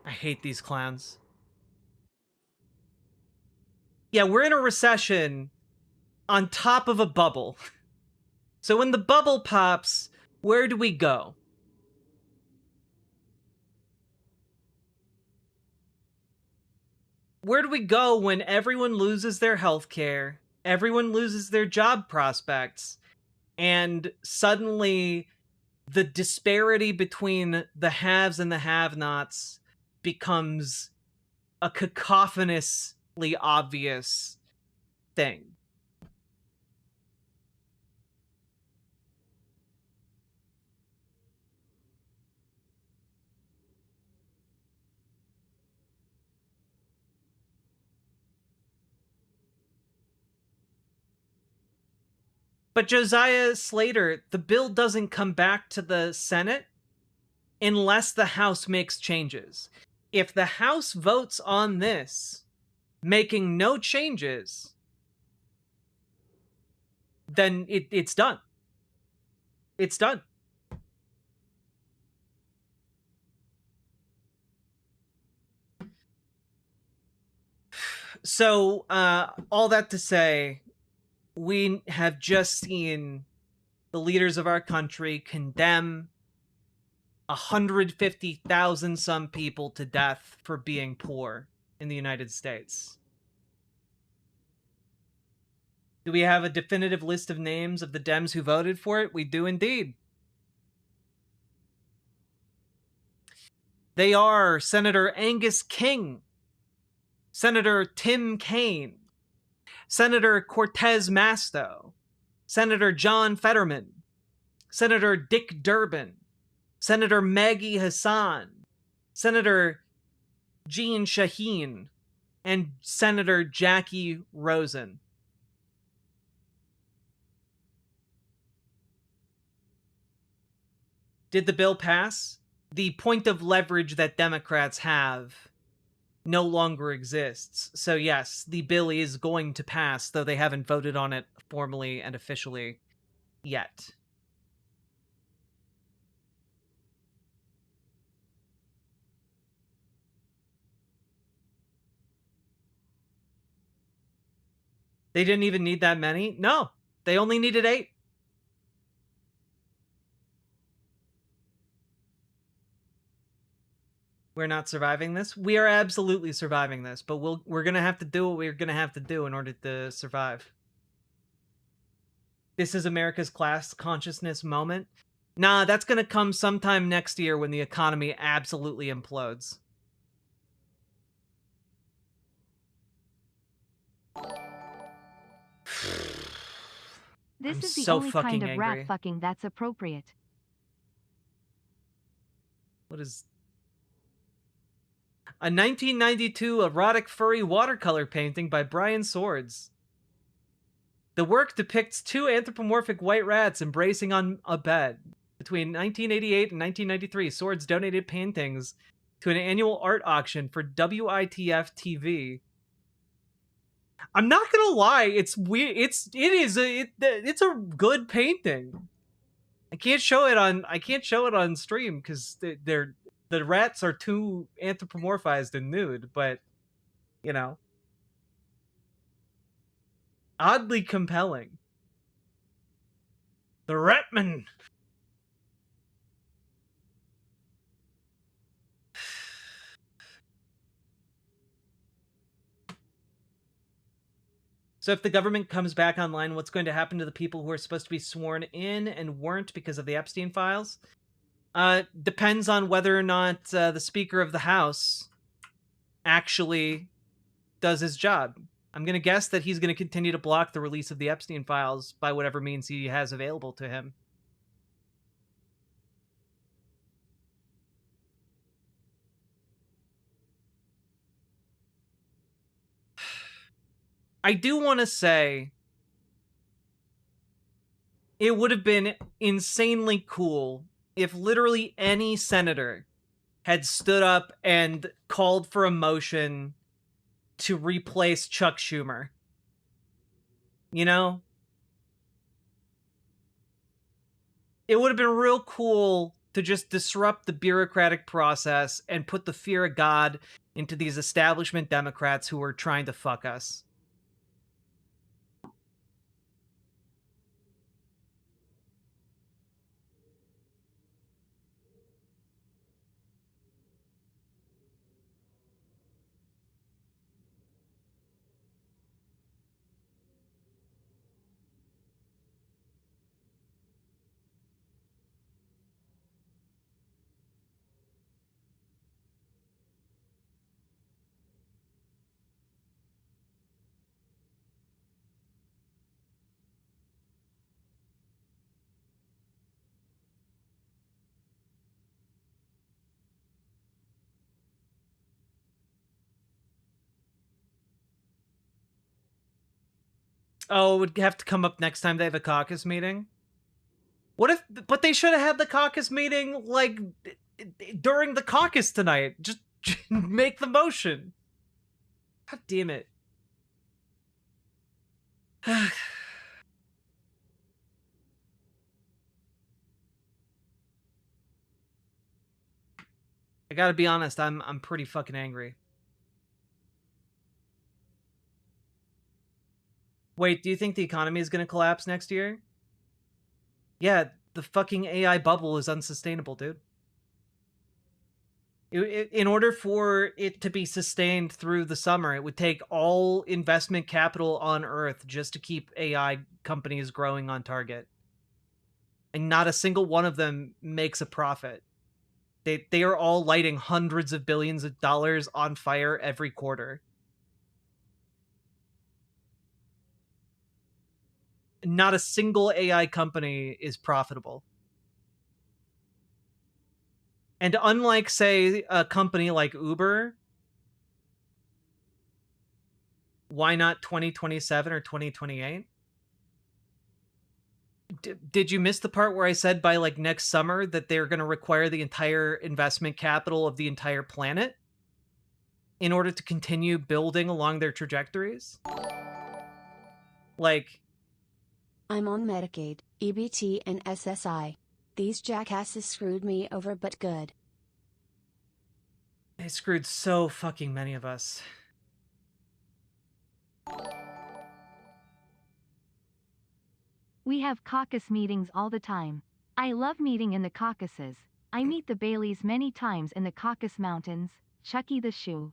I hate these clowns. Yeah, we're in a recession on top of a bubble. So when the bubble pops, where do we go? Where do we go when everyone loses their health care, everyone loses their job prospects, and suddenly the disparity between the haves and the have-nots becomes a cacophonously obvious thing? But Josiah Slater, the bill doesn't come back to the Senate unless the House makes changes. If the House votes on this, making no changes, then it's done. It's done. So, all that to say, we have just seen the leaders of our country condemn 150,000 some people to death for being poor in the United States. Do we have a definitive list of names of the Dems who voted for it? We do indeed. They are Senator Angus King, Senator Tim Kaine, Senator Cortez Masto, Senator John Fetterman, Senator Dick Durbin, Senator Maggie Hassan, Senator Jean Shaheen, and Senator Jackie Rosen. Did the bill pass? The point of leverage that Democrats have no longer exists. So yes, the bill is going to pass, though they haven't voted on it formally and officially yet. They didn't even need that many? No, they only needed 8. We're not surviving this? We are absolutely surviving this, but we're gonna have to do what we're gonna have to do in order to survive. This is America's class consciousness moment. Nah, that's gonna come sometime next year when the economy absolutely implodes. This I'm is the so only kind fucking of rat angry. fucking that's appropriate. What is... A 1992 erotic furry watercolor painting by Brian Swords. The work depicts 2 anthropomorphic white rats embracing on a bed. Between 1988 and 1993, Swords donated paintings to an annual art auction for WITF TV. I'm not gonna lie, it's weird. It's a good painting. I can't show it on stream because the rats are too anthropomorphized and nude, but you know, oddly compelling. The Ratman. So if the government comes back online, what's going to happen to the people who are supposed to be sworn in and weren't because of the Epstein files? Depends on whether or not the Speaker of the House actually does his job. I'm going to guess that he's going to continue to block the release of the Epstein files by whatever means he has available to him. I do want to say it would have been insanely cool if literally any senator had stood up and called for a motion to replace Chuck Schumer. You know? It would have been real cool to just disrupt the bureaucratic process and put the fear of God into these establishment Democrats who are trying to fuck us. Oh, it would have to come up next time they have a caucus meeting? What if... But they should have had the caucus meeting, like, during the caucus tonight. Just make the motion. God damn it. I gotta be honest, I'm pretty fucking angry. Wait, do you think the economy is gonna collapse next year? Yeah, the fucking AI bubble is unsustainable, dude. In order for it to be sustained through the summer, it would take all investment capital on Earth just to keep AI companies growing on target. And not a single one of them makes a profit. They are all lighting hundreds of billions of dollars on fire every quarter. Not a single AI company is profitable. And unlike, say, a company like Uber, why not 2027 or 2028? Did you miss the part where I said by like next summer that they're going to require the entire investment capital of the entire planet in order to continue building along their trajectories? Like, I'm on Medicaid, EBT, and SSI. These jackasses screwed me over, but good. they screwed so fucking many of us. We have caucus meetings all the time. I love meeting in the caucuses. I meet the Baileys many times in the Caucasus Mountains. Chucky the Shoe.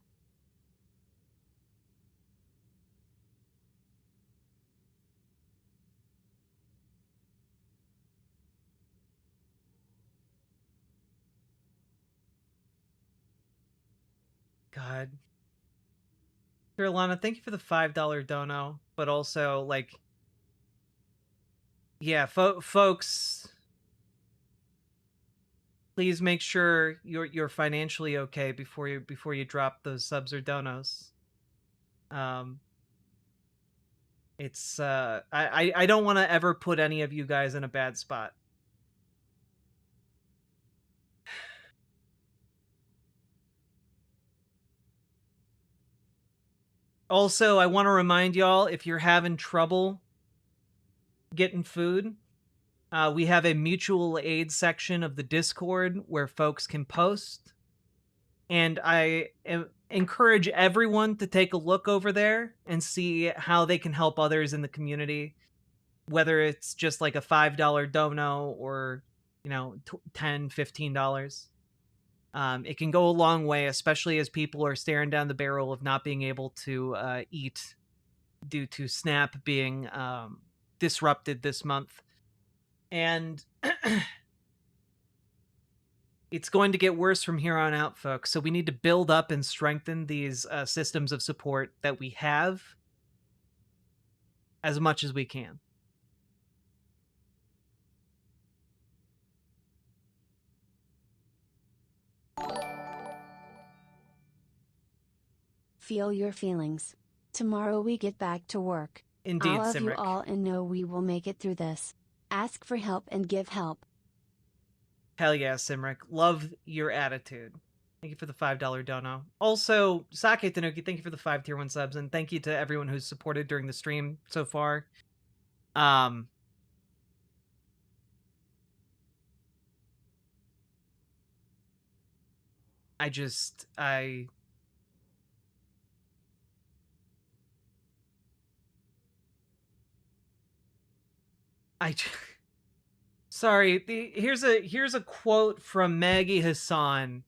God. Carolina, thank you for the $5 dono, but also, like, yeah, folks, please make sure you're financially okay before you drop those subs or donos. It's I don't want to ever put any of you guys in a bad spot. Also, I want to remind y'all, if you're having trouble getting food, we have a mutual aid section of the Discord where folks can post. And I encourage everyone to take a look over there and see how they can help others in the community, whether it's just like a $5 dono or, you know, $10, $15. It can go a long way, especially as people are staring down the barrel of not being able to eat due to SNAP being disrupted this month. And it's going to get worse from here on out, folks. So we need to build up and strengthen these systems of support that we have as much as we can. Feel your feelings. Tomorrow we get back to work. Indeed, I love you Simric. all and know we will make it through this. Ask for help and give help. Hell yeah, Simric. Love your attitude. Thank you for the $5 dono. Also, Sake Tanuki, thank you for the 5 tier 1 subs, and thank you to everyone who's supported during the stream so far. Sorry, here's a quote from Maggie Hassan.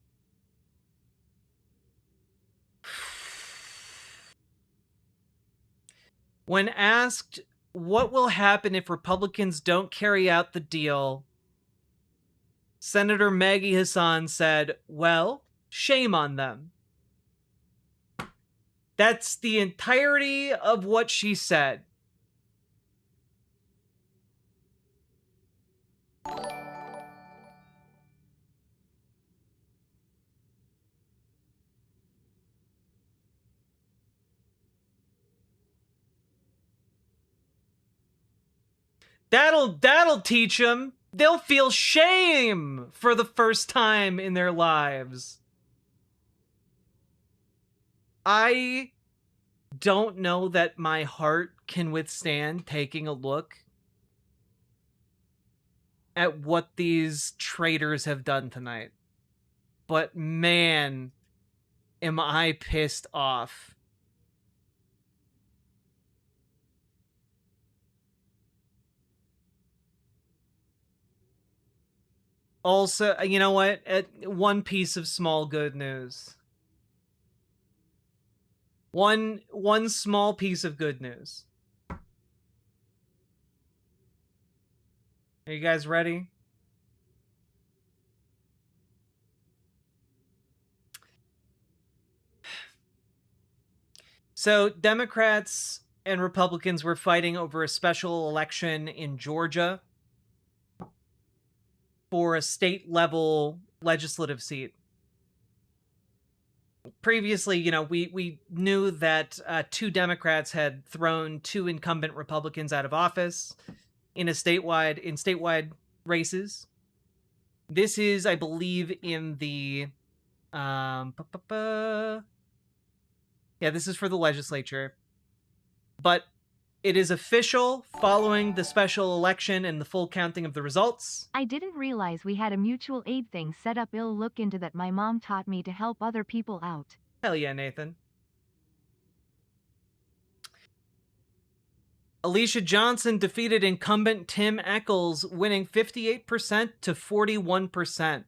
When asked what will happen if Republicans don't carry out the deal, Senator Maggie Hassan said, "Well, shame on them." That's the entirety of what she said. That'll teach them. They'll feel shame for the first time in their lives. I don't know that my heart can withstand taking a look at what these traitors have done tonight. But man, am I pissed off. Also, you know what? One piece of small good news. One small piece of good news. Are you guys ready? So, Democrats and Republicans were fighting over a special election in Georgia for a state-level legislative seat. Previously, you know, we knew that 2 Democrats had thrown 2 incumbent Republicans out of office in statewide races. This is, I believe, in the yeah, this is for the legislature. But it is official following the special election and the full counting of the results. I didn't realize we had a mutual aid thing set up. I'll look into that. My mom taught me to help other people out. Hell yeah, Nathan. Alicia Johnson defeated incumbent Tim Eccles, winning 58% to 41%.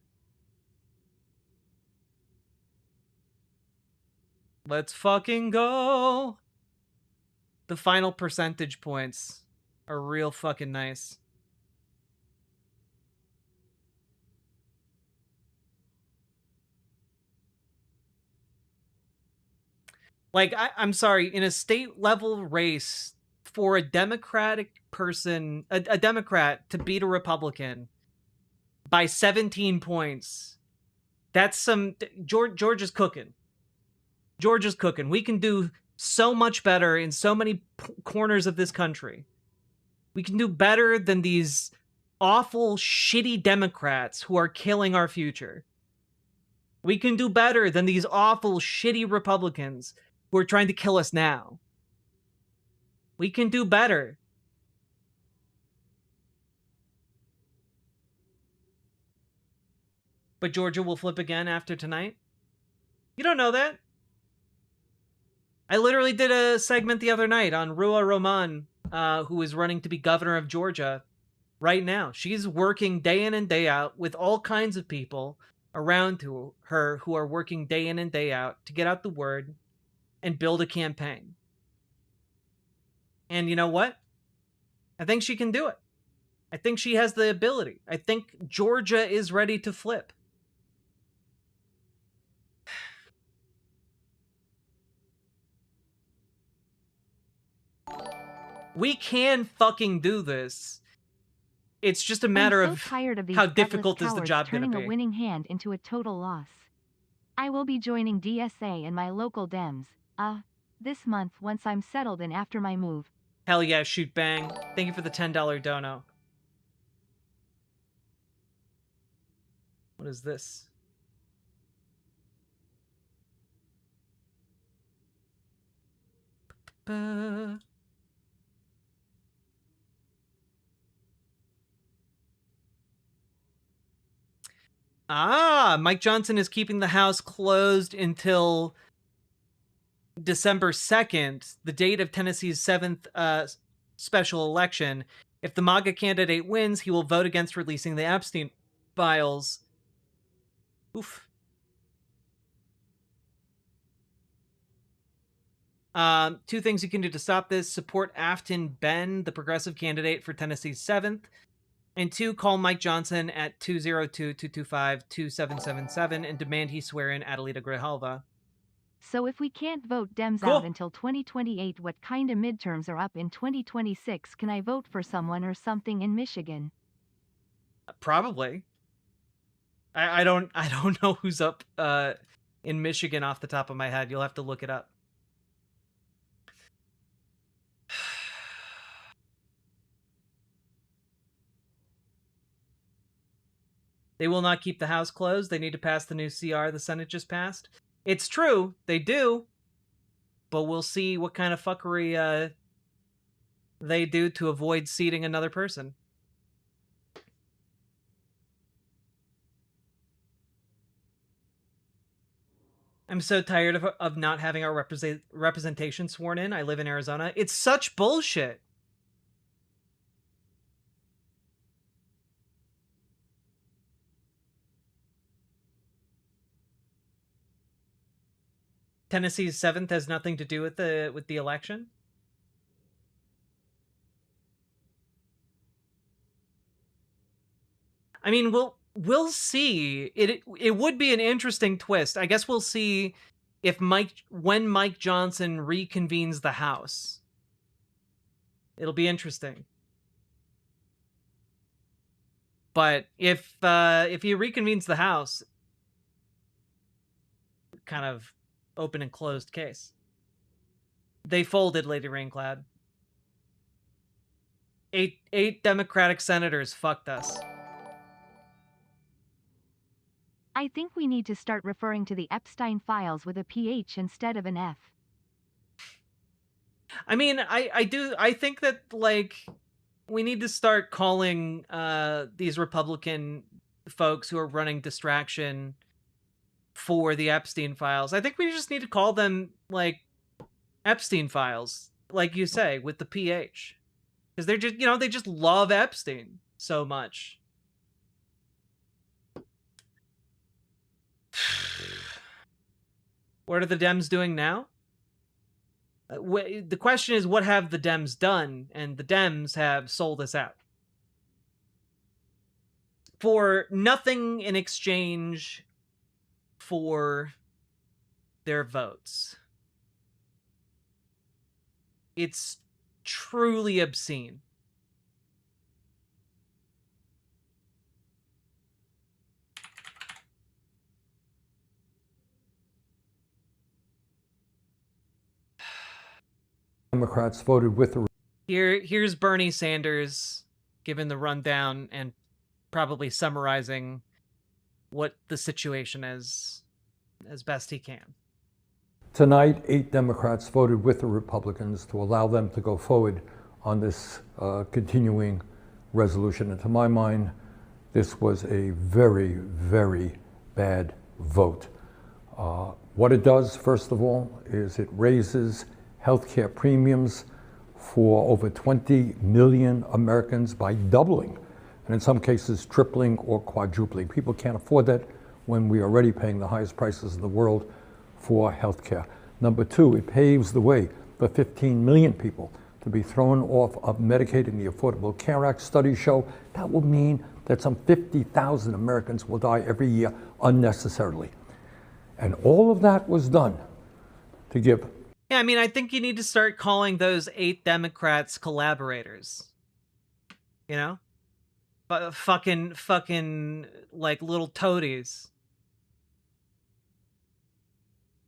Let's fucking go. The final percentage points are real fucking nice. Like, I'm sorry, in a state level race for a Democratic person, a Democrat to beat a Republican by 17 points, that's some. George is cooking. George is cooking. We can do so much better in so many corners of this country. We can do better than these awful, shitty Democrats who are killing our future. We can do better than these awful, shitty Republicans who are trying to kill us now. We can do better. But Georgia will flip again after tonight? You don't know that. I literally did a segment the other night on Rua Roman, who is running to be governor of Georgia right now. She's working day in and day out with all kinds of people around her who are working day in and day out to get out the word and build a campaign. And you know what? I think she can do it. I think she has the ability. I think Georgia is ready to flip. We can fucking do this. It's just a matter I'm so tired of these how gutless difficult is the cowards job going turning to be. a winning hand into a total loss. I will be joining DSA and my local Dems, this month once I'm settled in after my move. Hell yeah, shoot bang. Thank you for the $10 dono. What is this? Mike Johnson is keeping the House closed until December 2nd, the date of Tennessee's 7th special election. If the MAGA candidate wins, he will vote against releasing the Epstein files. Oof. Two things you can do to stop this. Support Afton Ben, the progressive candidate for Tennessee's 7th. And 2, call Mike Johnson at 202-225-2777 and demand he swear in Adelita Grijalva. So if we can't vote Dems out until 2028, what kind of midterms are up in 2026? Can I vote for someone or something in Michigan? Probably. I don't know who's up in Michigan off the top of my head. You'll have to look it up. They will not keep the House closed. They need to pass the new CR the Senate just passed. It's true, they do. But we'll see what kind of fuckery they do to avoid seating another person. I'm so tired of not having our representation sworn in. I live in Arizona. It's such bullshit. Tennessee's 7th has nothing to do with the election. I mean, we'll see. It would be an interesting twist. I guess we'll see if when Mike Johnson reconvenes the House. It'll be interesting. But if he reconvenes the House, kind of open and closed case. They folded, Lady Raincloud. 8 Democratic senators fucked us. I think we need to start referring to the Epstein files with a PH instead of an F. I mean, I think that, like, we need to start calling these Republican folks who are running distraction for the Epstein files. I think we just need to call them, like, Epstein files, like you say, with the PH. Because they're just, they just love Epstein so much. What are the Dems doing now? The question is, what have the Dems done? And the Dems have sold us out for nothing in exchange for their votes. It's truly obscene. Democrats voted with the... Here's Bernie Sanders giving the rundown and probably summarizing what the situation is as best he can. Tonight, 8 Democrats voted with the Republicans to allow them to go forward on this continuing resolution. And to my mind, this was a very, very bad vote. What it does, first of all, is it raises healthcare premiums for over 20 million Americans by doubling, and in some cases tripling or quadrupling. People can't afford that when we are already paying the highest prices in the world for healthcare. Number 2, it paves the way for 15 million people to be thrown off of Medicaid and the Affordable Care Act. Studies show that will mean that some 50,000 Americans will die every year unnecessarily. And all of that was done to give... Yeah, I mean, I think you need to start calling those 8 Democrats collaborators. You know? Fucking, like, little toadies.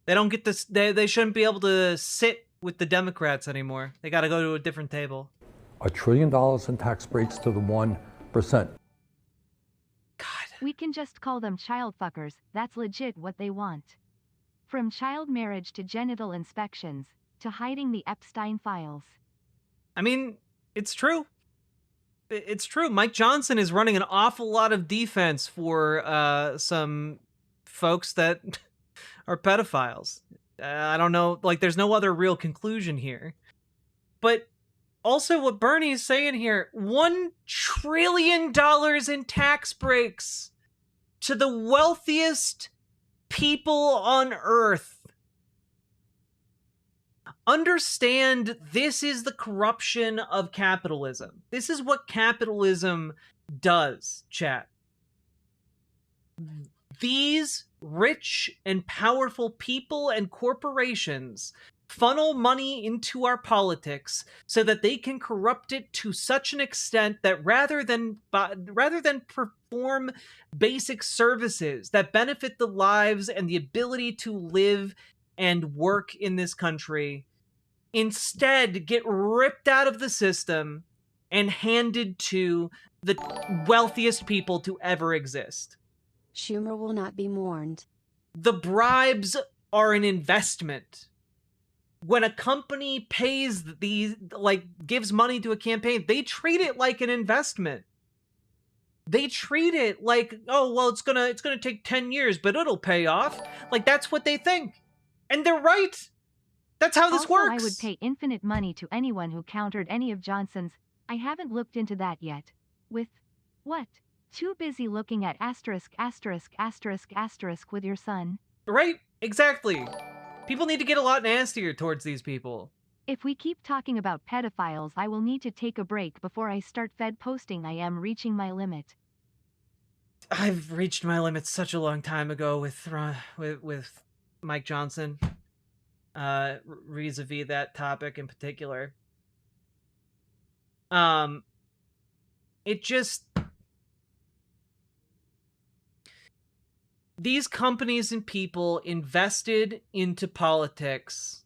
They don't get this, they shouldn't be able to sit with the Democrats anymore. They gotta go to a different table. $1 trillion in tax breaks to the 1%. We can just call them child fuckers, that's legit what they want. From child marriage to genital inspections, to hiding the Epstein files. I mean, it's true. It's true. Mike Johnson is running an awful lot of defense for some folks that are pedophiles. I don't know, like, there's no other real conclusion here. But also what Bernie's saying here, $1 trillion in tax breaks to the wealthiest people on Earth. Understand, this is the corruption of capitalism. This is what capitalism does, chat. These rich and powerful people and corporations funnel money into our politics so that they can corrupt it to such an extent that rather than perform basic services that benefit the lives and the ability to live and work in this country, instead get ripped out of the system and handed to the wealthiest people to ever exist. Schumer will not be mourned. The bribes are an investment. When a company pays gives money to a campaign, they treat it like an investment. They treat it like, oh, well, it's gonna take 10 years, but it'll pay off. Like, that's what they think. And they're right. That's how this works. I would pay infinite money to anyone who countered any of Johnson's. I haven't looked into that yet. With what? Too busy looking at asterisk with your son. Right? Exactly. People need to get a lot nastier towards these people. If we keep talking about pedophiles, I will need to take a break before I start Fed posting I am reaching my limit. I've reached my limit such a long time ago with Mike Johnson, vis-a-vis that topic in particular. It just... These companies and people invested into politics.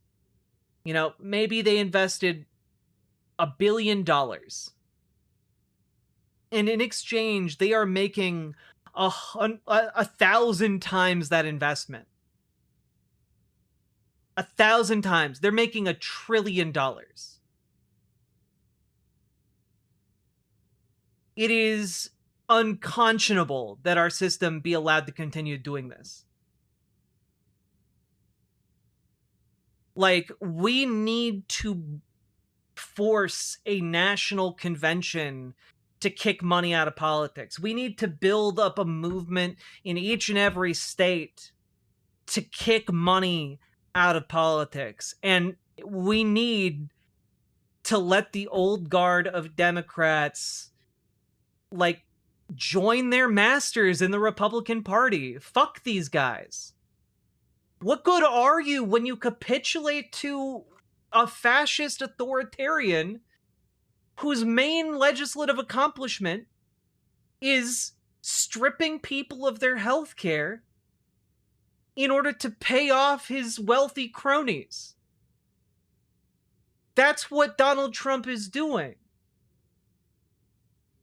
You know, maybe they invested $1 billion. And in exchange, they are making 1,000 times that investment. 1,000 times. They're making $1 trillion. It is unconscionable that our system be allowed to continue doing this. Like, we need to force a national convention to kick money out of politics. We need to build up a movement in each and every state to kick money out of politics. And we need to let the old guard of Democrats, like, join their masters in the Republican Party. Fuck these guys. What good are you when you capitulate to a fascist authoritarian whose main legislative accomplishment is stripping people of their health care in order to pay off his wealthy cronies? That's what Donald Trump is doing.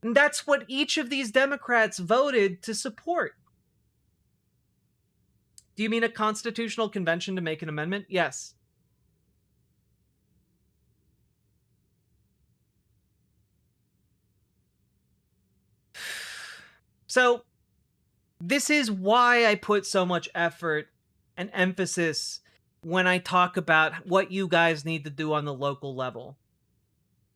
And that's what each of these Democrats voted to support. Do you mean a constitutional convention to make an amendment? Yes. So, this is why I put so much effort and emphasis when I talk about what you guys need to do on the local level.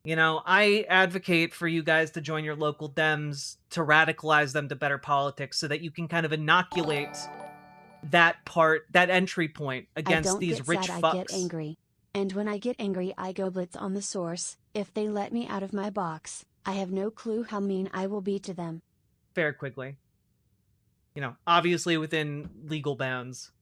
You know, I advocate for you guys to join your local Dems, to radicalize them to better politics so that you can kind of inoculate that part, that entry point against these rich fucks. I get angry. And when I get angry, I go blitz on the source. If they let me out of my box, I have no clue how mean I will be to them. Fair Quigley. You know, obviously within legal bounds.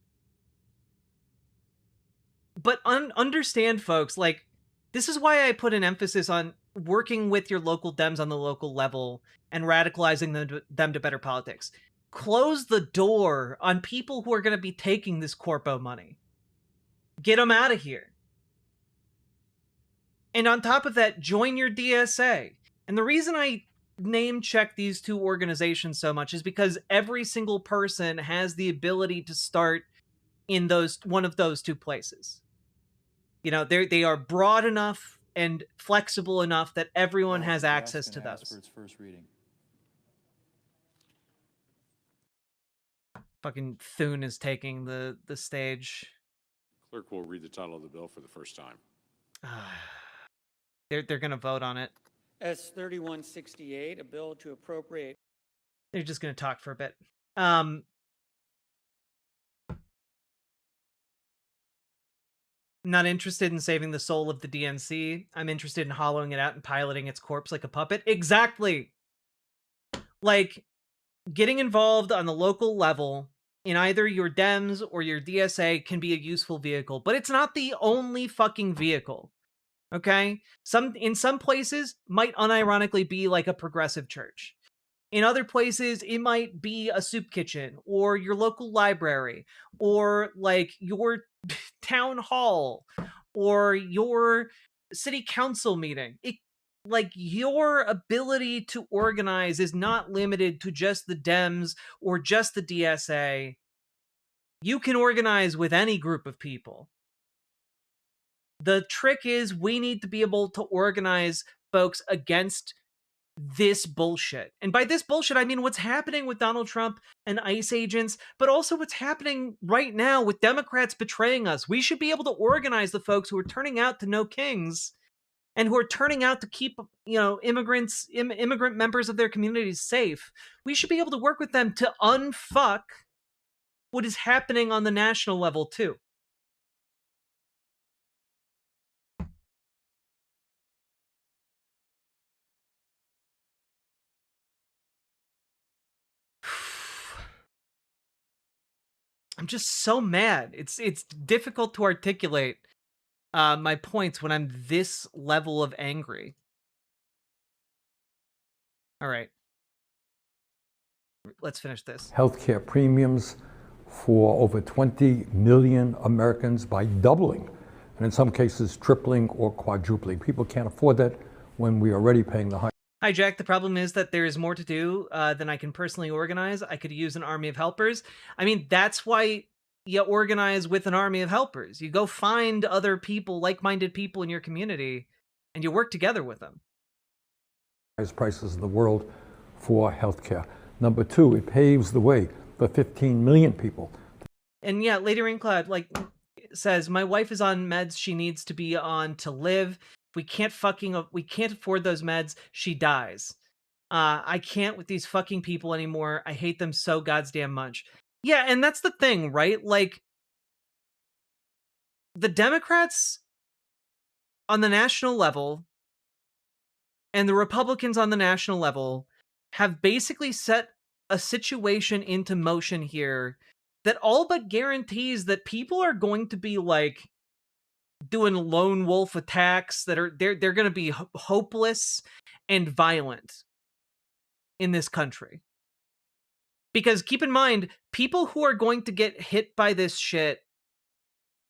But understand, folks, like, this is why I put an emphasis on working with your local Dems on the local level and radicalizing them to better politics. Close the door on people who are going to be taking this corpo money. Get them out of here. And on top of that, join your DSA. And the reason I name check these two organizations so much is because every single person has the ability to start in one of those two places. You know, they are broad enough and flexible enough that everyone has access to those. For its first reading. Fucking Thune is taking the stage. Clerk will read the title of the bill for the first time. They're going to vote on it. S3168, a bill to appropriate. They're just going to talk for a bit. Not interested in saving the soul of the DNC. I'm interested in hollowing it out and piloting its corpse like a puppet. Exactly. Like, getting involved on the local level in either your Dems or your DSA can be a useful vehicle, but it's not the only fucking vehicle. Okay? In some places might unironically be like a progressive church. In other places, it might be a soup kitchen or your local library or like your town hall or your city council meeting. Like, your ability to organize is not limited to just the Dems or just the DSA. You can organize with any group of people. The trick is we need to be able to organize folks against this bullshit. And by this bullshit, I mean what's happening with Donald Trump and ICE agents, but also what's happening right now with Democrats betraying us. We should be able to organize the folks who are turning out to know kings and who are turning out to keep, you know, immigrant members of their communities safe. We should be able to work with them to unfuck what is happening on the national level too. I'm just so mad. It's difficult to articulate my points when I'm this level of angry. All right. Let's finish this. Healthcare premiums for over 20 million Americans by doubling, and in some cases tripling or quadrupling. People can't afford that when we are already paying the high. Hi, Jack. The problem is that there is more to do than I can personally organize. I could use an army of helpers. I mean, that's why you organize with an army of helpers. You go find other people, like-minded people in your community, and you work together with them. Highest prices in the world for healthcare. Number two, it paves the way for 15 million people. And yeah, Lady Raincloud, like, says, my wife is on meds she needs to be on to live. we can't afford those meds, she dies. I can't with these fucking people anymore. I hate them so goddamn much. Yeah, and that's the thing, right? Like, the Democrats on the national level and the Republicans on the national level have basically set a situation into motion here that all but guarantees that people are going to be like doing lone wolf attacks that are they're going to be hopeless and violent in this country. Because keep in mind, people who are going to get hit by this shit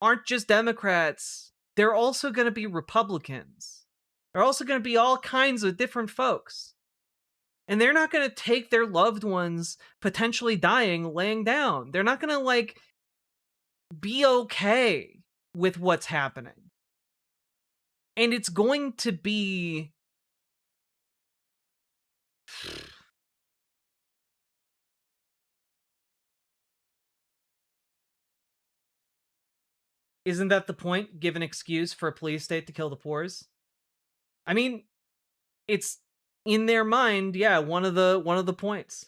aren't just Democrats. They're also going to be Republicans. They're also going to be all kinds of different folks. And they're not going to take their loved ones potentially dying laying down. They're not going to like be okay with what's happening. And it's going to be Isn't that the point? Give an excuse for a police state to kill the poors? I mean, it's in their mind, yeah, one of the points.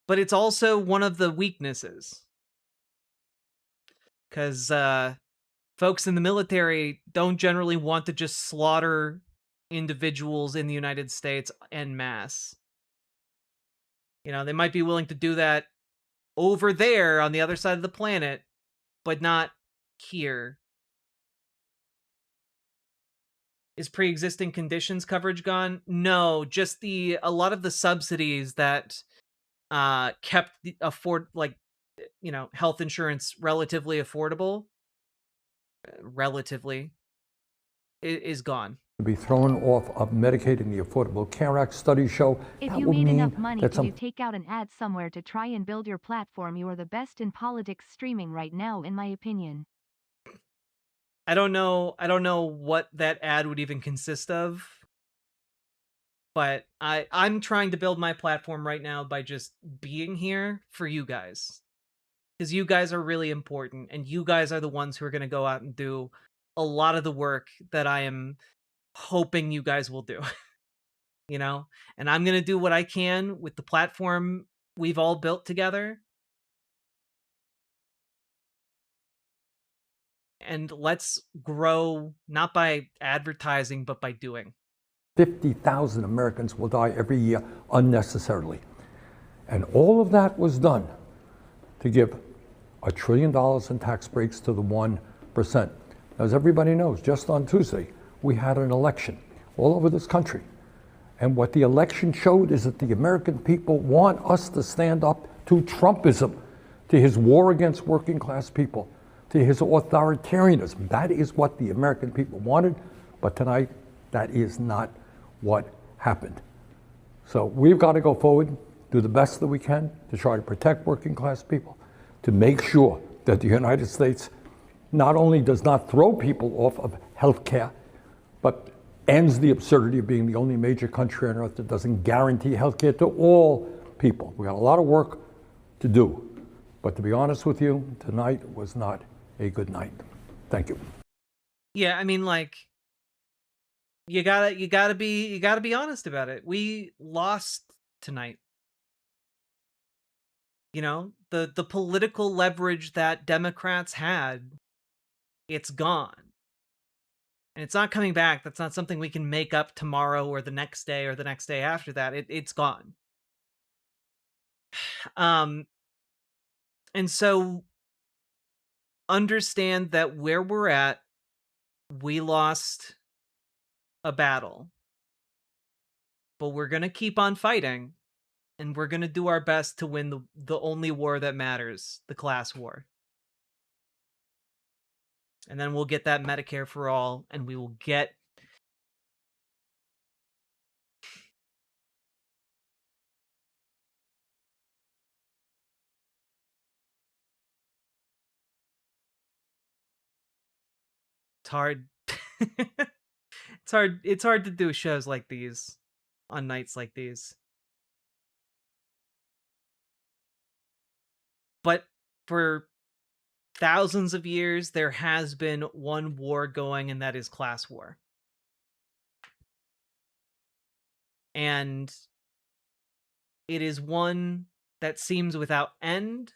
But it's also one of the weaknesses. Cuz folks in the military don't generally want to just slaughter individuals in the United States en masse. You know, they might be willing to do that over there on the other side of the planet, but not here. Is pre-existing conditions coverage gone? No, just a lot of the subsidies that kept health insurance relatively affordable, relatively, is gone. To be thrown off of Medicaid and the Affordable Care Act. Studies show If that you will made mean enough money, that could some you take out an ad somewhere to try and build your platform? You are the best in politics streaming right now, in my opinion. I don't know what that ad would even consist of. But I'm trying to build my platform right now by just being here for you guys. Because you guys are really important, and you guys are the ones who are going to go out and do a lot of the work that I am hoping you guys will do. You know? And I'm going to do what I can with the platform we've all built together. And let's grow, not by advertising, but by doing. 50,000 Americans will die every year unnecessarily. And all of that was done to give $1 trillion in tax breaks to the 1%. As everybody knows, just on Tuesday, we had an election all over this country. And what the election showed is that the American people want us to stand up to Trumpism, to his war against working class people, to his authoritarianism. That is what the American people wanted, but tonight, that is not what happened. So we've got to go forward, do the best that we can to try to protect working class people, to make sure that the United States not only does not throw people off of health care, but ends the absurdity of being the only major country on earth that doesn't guarantee health care to all people. We got a lot of work to do. But to be honest with you, tonight was not a good night. Thank you. Yeah, I mean, like, you gotta be honest about it. We lost tonight. You know, the political leverage that Democrats had, it's gone. And it's not coming back. That's not something we can make up tomorrow or the next day or the next day after that. It's gone. And so understand that where we're at, we lost a battle. But we're going to keep on fighting, and we're going to do our best to win the only war that matters, the class war. And then we'll get that Medicare for all, and we will get it's hard. It's hard to do shows like these on nights like these. But for thousands of years, there has been one war going, and that is class war. And it is one that seems without end.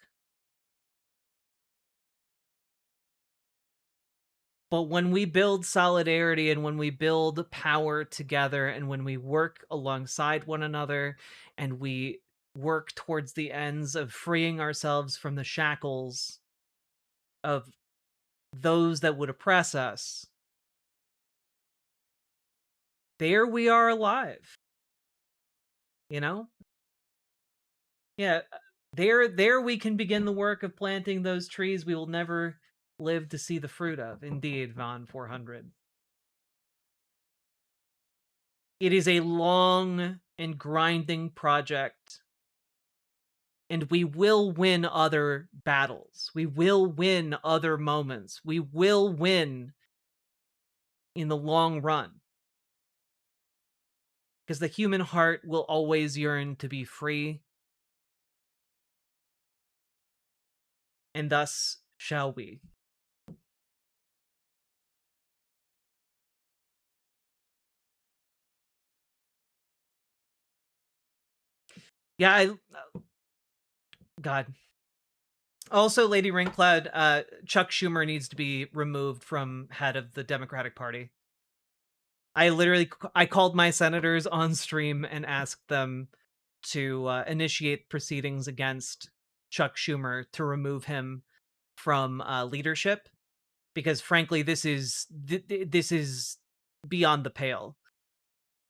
But when we build solidarity and when we build power together and when we work alongside one another and we work towards the ends of freeing ourselves from the shackles of those that would oppress us, there we are alive. You know? Yeah, there we can begin the work of planting those trees we will never live to see the fruit of. Indeed, Von 400. It is a long and grinding project, and we will win other battles. We will win other moments. We will win in the long run. Because the human heart will always yearn to be free, and thus shall we. Yeah, God. Also, Lady Ringcloud, Chuck Schumer needs to be removed from head of the Democratic Party. I called my senators on stream and asked them to initiate proceedings against Chuck Schumer to remove him from leadership, because frankly, this is beyond the pale.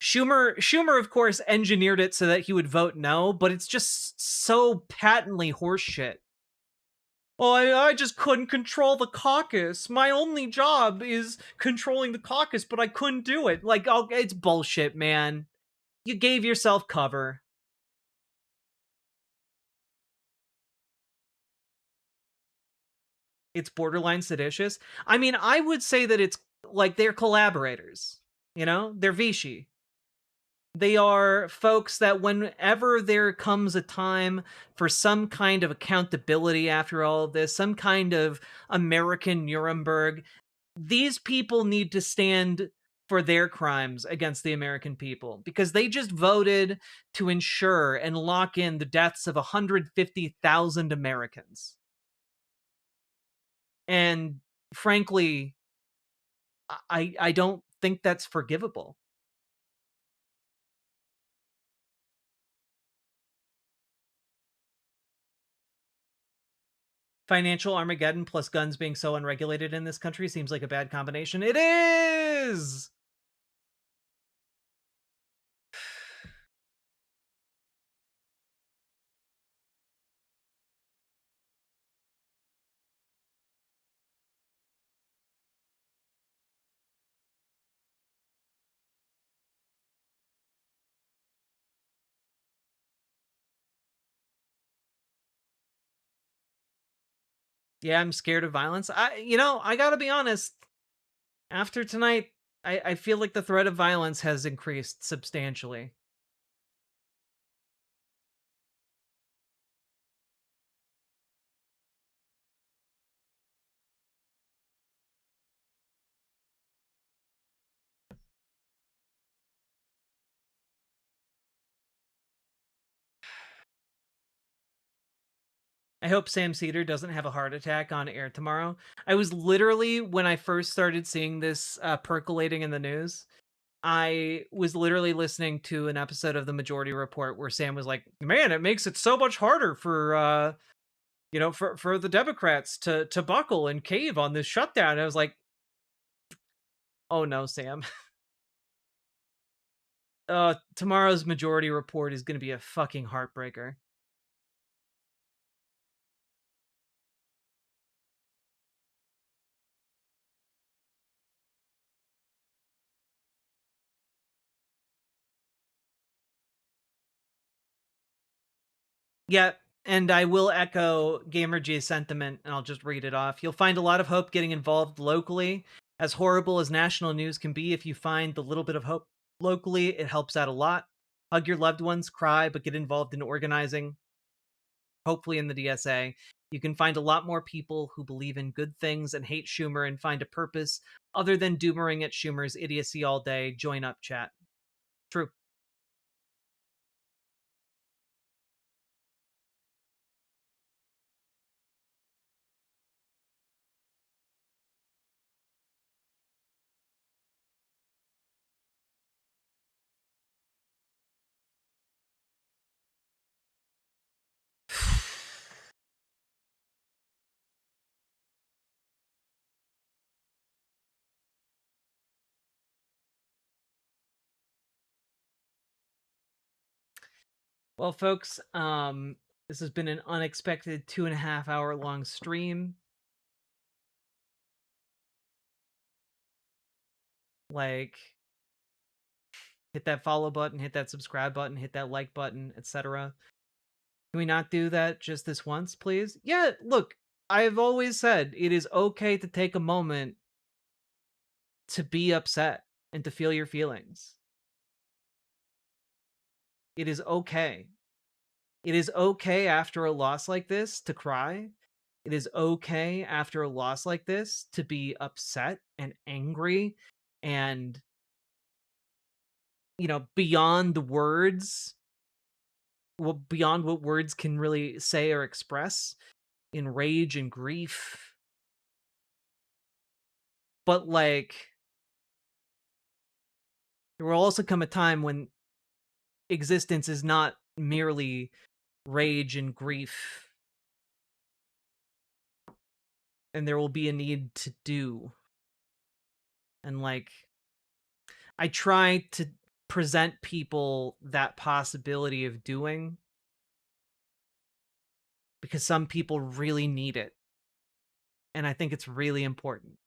Schumer, of course, engineered it so that he would vote no, but it's just so patently horseshit. Oh, I just couldn't control the caucus. My only job is controlling the caucus, but I couldn't do it. Like, oh, it's bullshit, man. You gave yourself cover. It's borderline seditious. I mean, I would say that it's like they're collaborators. You know? They're Vichy. They are folks that whenever there comes a time for some kind of accountability after all of this, some kind of American Nuremberg, these people need to stand for their crimes against the American people, because they just voted to ensure and lock in the deaths of 150,000 Americans. And frankly, I don't think that's forgivable. Financial Armageddon plus guns being so unregulated in this country seems like a bad combination. It is! Yeah, I'm scared of violence. I gotta be honest. After tonight, I feel like the threat of violence has increased substantially. I hope Sam Cedar doesn't have a heart attack on air tomorrow. I was literally, when I first started seeing this percolating in the news, I was literally listening to an episode of the Majority Report where Sam was like, "Man, it makes it so much harder for for the Democrats to buckle and cave on this shutdown." And I was like, "Oh no, Sam." Tomorrow's Majority Report is going to be a fucking heartbreaker. Yeah, and I will echo GamerG's sentiment, and I'll just read it off. You'll find a lot of hope getting involved locally. As horrible as national news can be, if you find the little bit of hope locally, it helps out a lot. Hug your loved ones, cry, but get involved in organizing, hopefully in the DSA. You can find a lot more people who believe in good things and hate Schumer and find a purpose other than doomering at Schumer's idiocy all day. Join up, chat. True. Well, folks, this has been an unexpected 2.5-hour long stream. Like, hit that follow button, hit that subscribe button, hit that like button, etc. Can we not do that just this once, please? Yeah, look, I've always said it is okay to take a moment to be upset and to feel your feelings. It is okay. It is okay after a loss like this to cry. It is okay after a loss like this to be upset and angry and, beyond words, well, beyond what words can really say or express, in rage and grief. But, like, there will also come a time when existence is not merely rage and grief, and there will be a need to do. And, like, I try to present people that possibility of doing because some people really need it. And I think it's really important.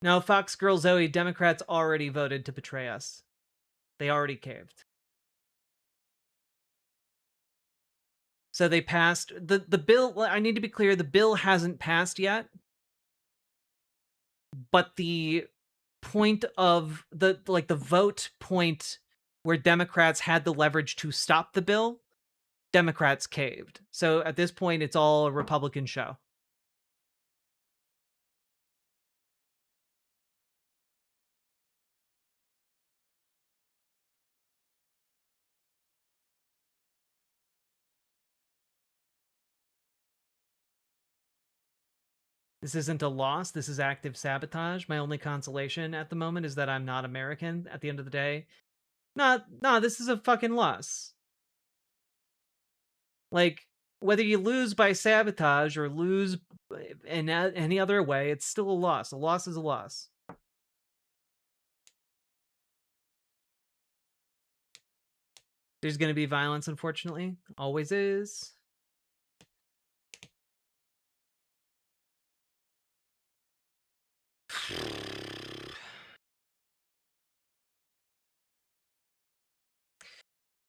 Now, Fox Girl Zoe, Democrats already voted to betray us. They already caved. So they passed the bill. I need to be clear, the bill hasn't passed yet. But the point of the vote point where Democrats had the leverage to stop the bill, Democrats caved. So at this point, it's all a Republican show. This isn't a loss. This is active sabotage. My only consolation at the moment is that I'm not American at the end of the day. No, this is a fucking loss. Like, whether you lose by sabotage or lose in any other way, it's still a loss. A loss is a loss. There's going to be violence, unfortunately. Always is.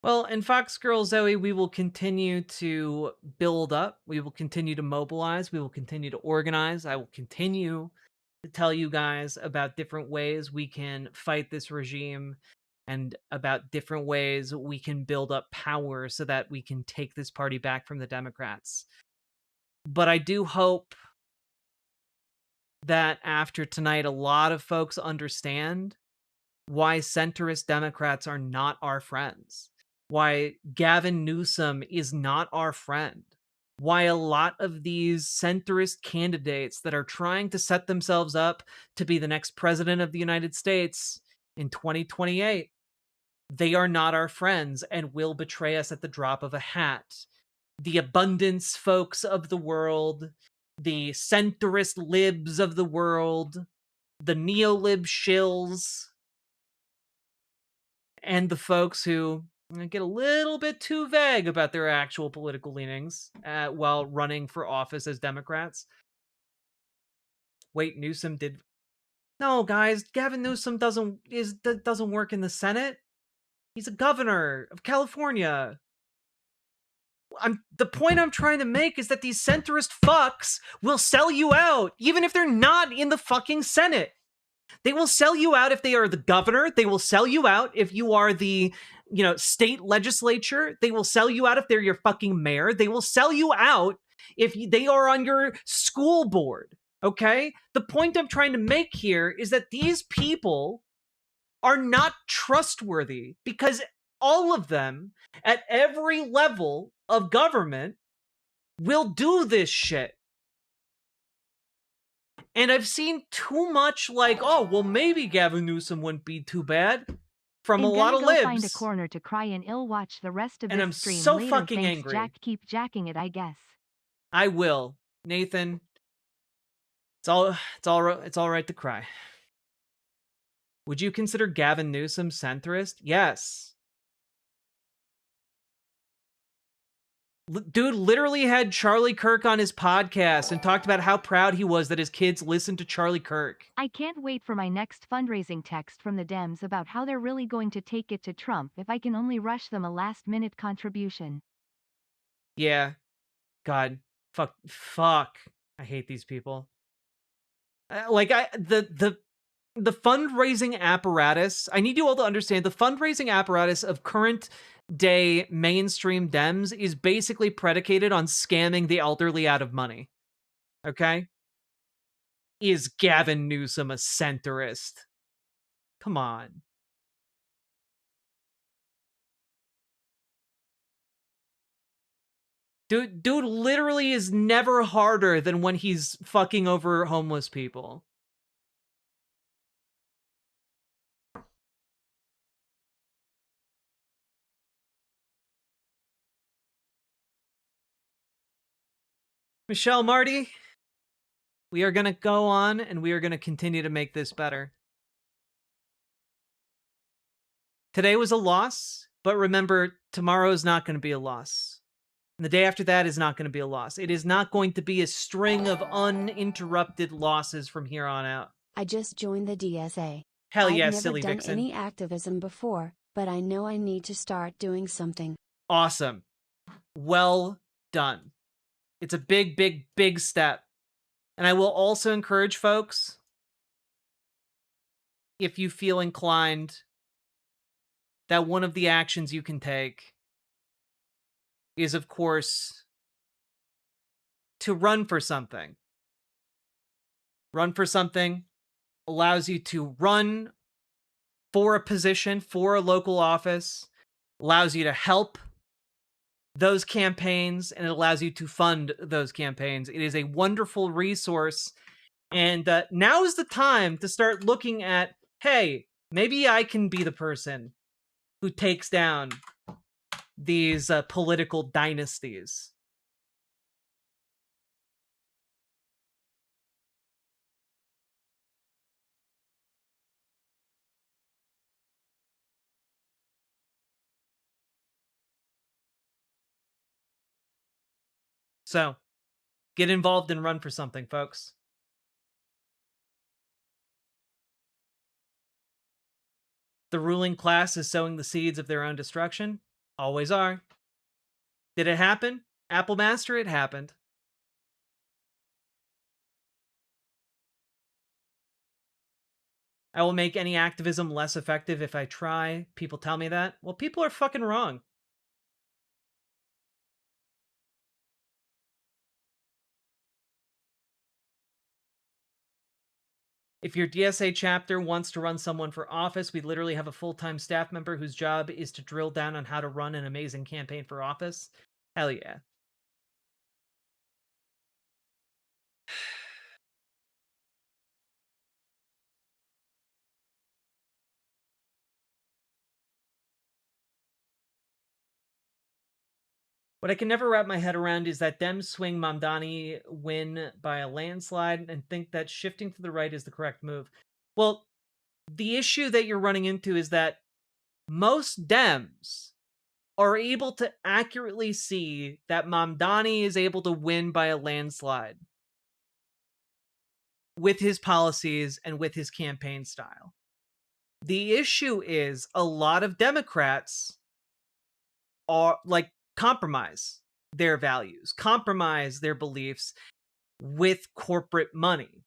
Well, in Fox Girl Zoe, we will continue to build up. We will continue to mobilize. We will continue to organize. I will continue to tell you guys about different ways we can fight this regime and about different ways we can build up power so that we can take this party back from the Democrats. But I do hope that after tonight, a lot of folks understand why centrist Democrats are not our friends, why Gavin Newsom is not our friend, why a lot of these centrist candidates that are trying to set themselves up to be the next president of the United States in 2028, they are not our friends and will betray us at the drop of a hat. The abundance folks of the world, the centrist libs of the world, the neo-lib shills, and the folks who get a little bit too vague about their actual political leanings while running for office as Democrats. Wait, Newsom did... No, guys, Gavin Newsom doesn't work in the Senate. He's a governor of California. The point I'm trying to make is that these centrist fucks will sell you out, even if they're not in the fucking Senate. They will sell you out if they are the governor. They will sell you out if you are the, state legislature. They will sell you out if they're your fucking mayor. They will sell you out if they are on your school board. Okay? The point I'm trying to make here is that these people are not trustworthy because all of them at every level of government will do this shit. And I've seen too much like, oh, well, maybe Gavin Newsom wouldn't be too bad from I'm a lot gonna of go libs. find a corner to cry and ill watch the rest of And this I'm stream so later. fucking Thanks, angry. Jack. Keep jacking it, I guess. I will, Nathan. It's all right to cry. Would you consider Gavin Newsom centrist? Yes. Dude literally had Charlie Kirk on his podcast and talked about how proud he was that his kids listened to Charlie Kirk. I can't wait for my next fundraising text from the Dems about how they're really going to take it to Trump if I can only rush them a last-minute contribution. Yeah. God. Fuck. I hate these people. The fundraising apparatus, I need you all to understand, the fundraising apparatus of current day mainstream Dems is basically predicated on scamming the elderly out of money. Okay? Is Gavin Newsom a centrist? Come on. Dude literally is never harder than when he's fucking over homeless people. Michelle, Marty, we are going to go on and we are going to continue to make this better. Today was a loss, but remember, tomorrow is not going to be a loss. And the day after that is not going to be a loss. It is not going to be a string of uninterrupted losses from here on out. I just joined the DSA. Hell yeah, I've never silly done vixen. any activism before, but I know I need to start doing something. Awesome. Well done. It's a big, big, big step. And I will also encourage folks, if you feel inclined, that one of the actions you can take is, of course, to run for something. Run for something allows you to run for a position, for a local office, allows you to help those campaigns, and it allows you to fund those campaigns. It is a wonderful resource. And now is the time to start looking at, hey, maybe I can be the person who takes down these political dynasties. So, get involved and run for something, folks. The ruling class is sowing the seeds of their own destruction. Always are. Did it happen? Apple Master, it happened. I will make any activism less effective if I try. People tell me that. Well, people are fucking wrong. If your DSA chapter wants to run someone for office, we literally have a full-time staff member whose job is to drill down on how to run an amazing campaign for office. Hell yeah. What I can never wrap my head around is that Dems swing Mamdani win by a landslide and think that shifting to the right is the correct move. Well, the issue that you're running into is that most Dems are able to accurately see that Mamdani is able to win by a landslide with his policies and with his campaign style. The issue is a lot of Democrats are compromise their values, compromise their beliefs with corporate money.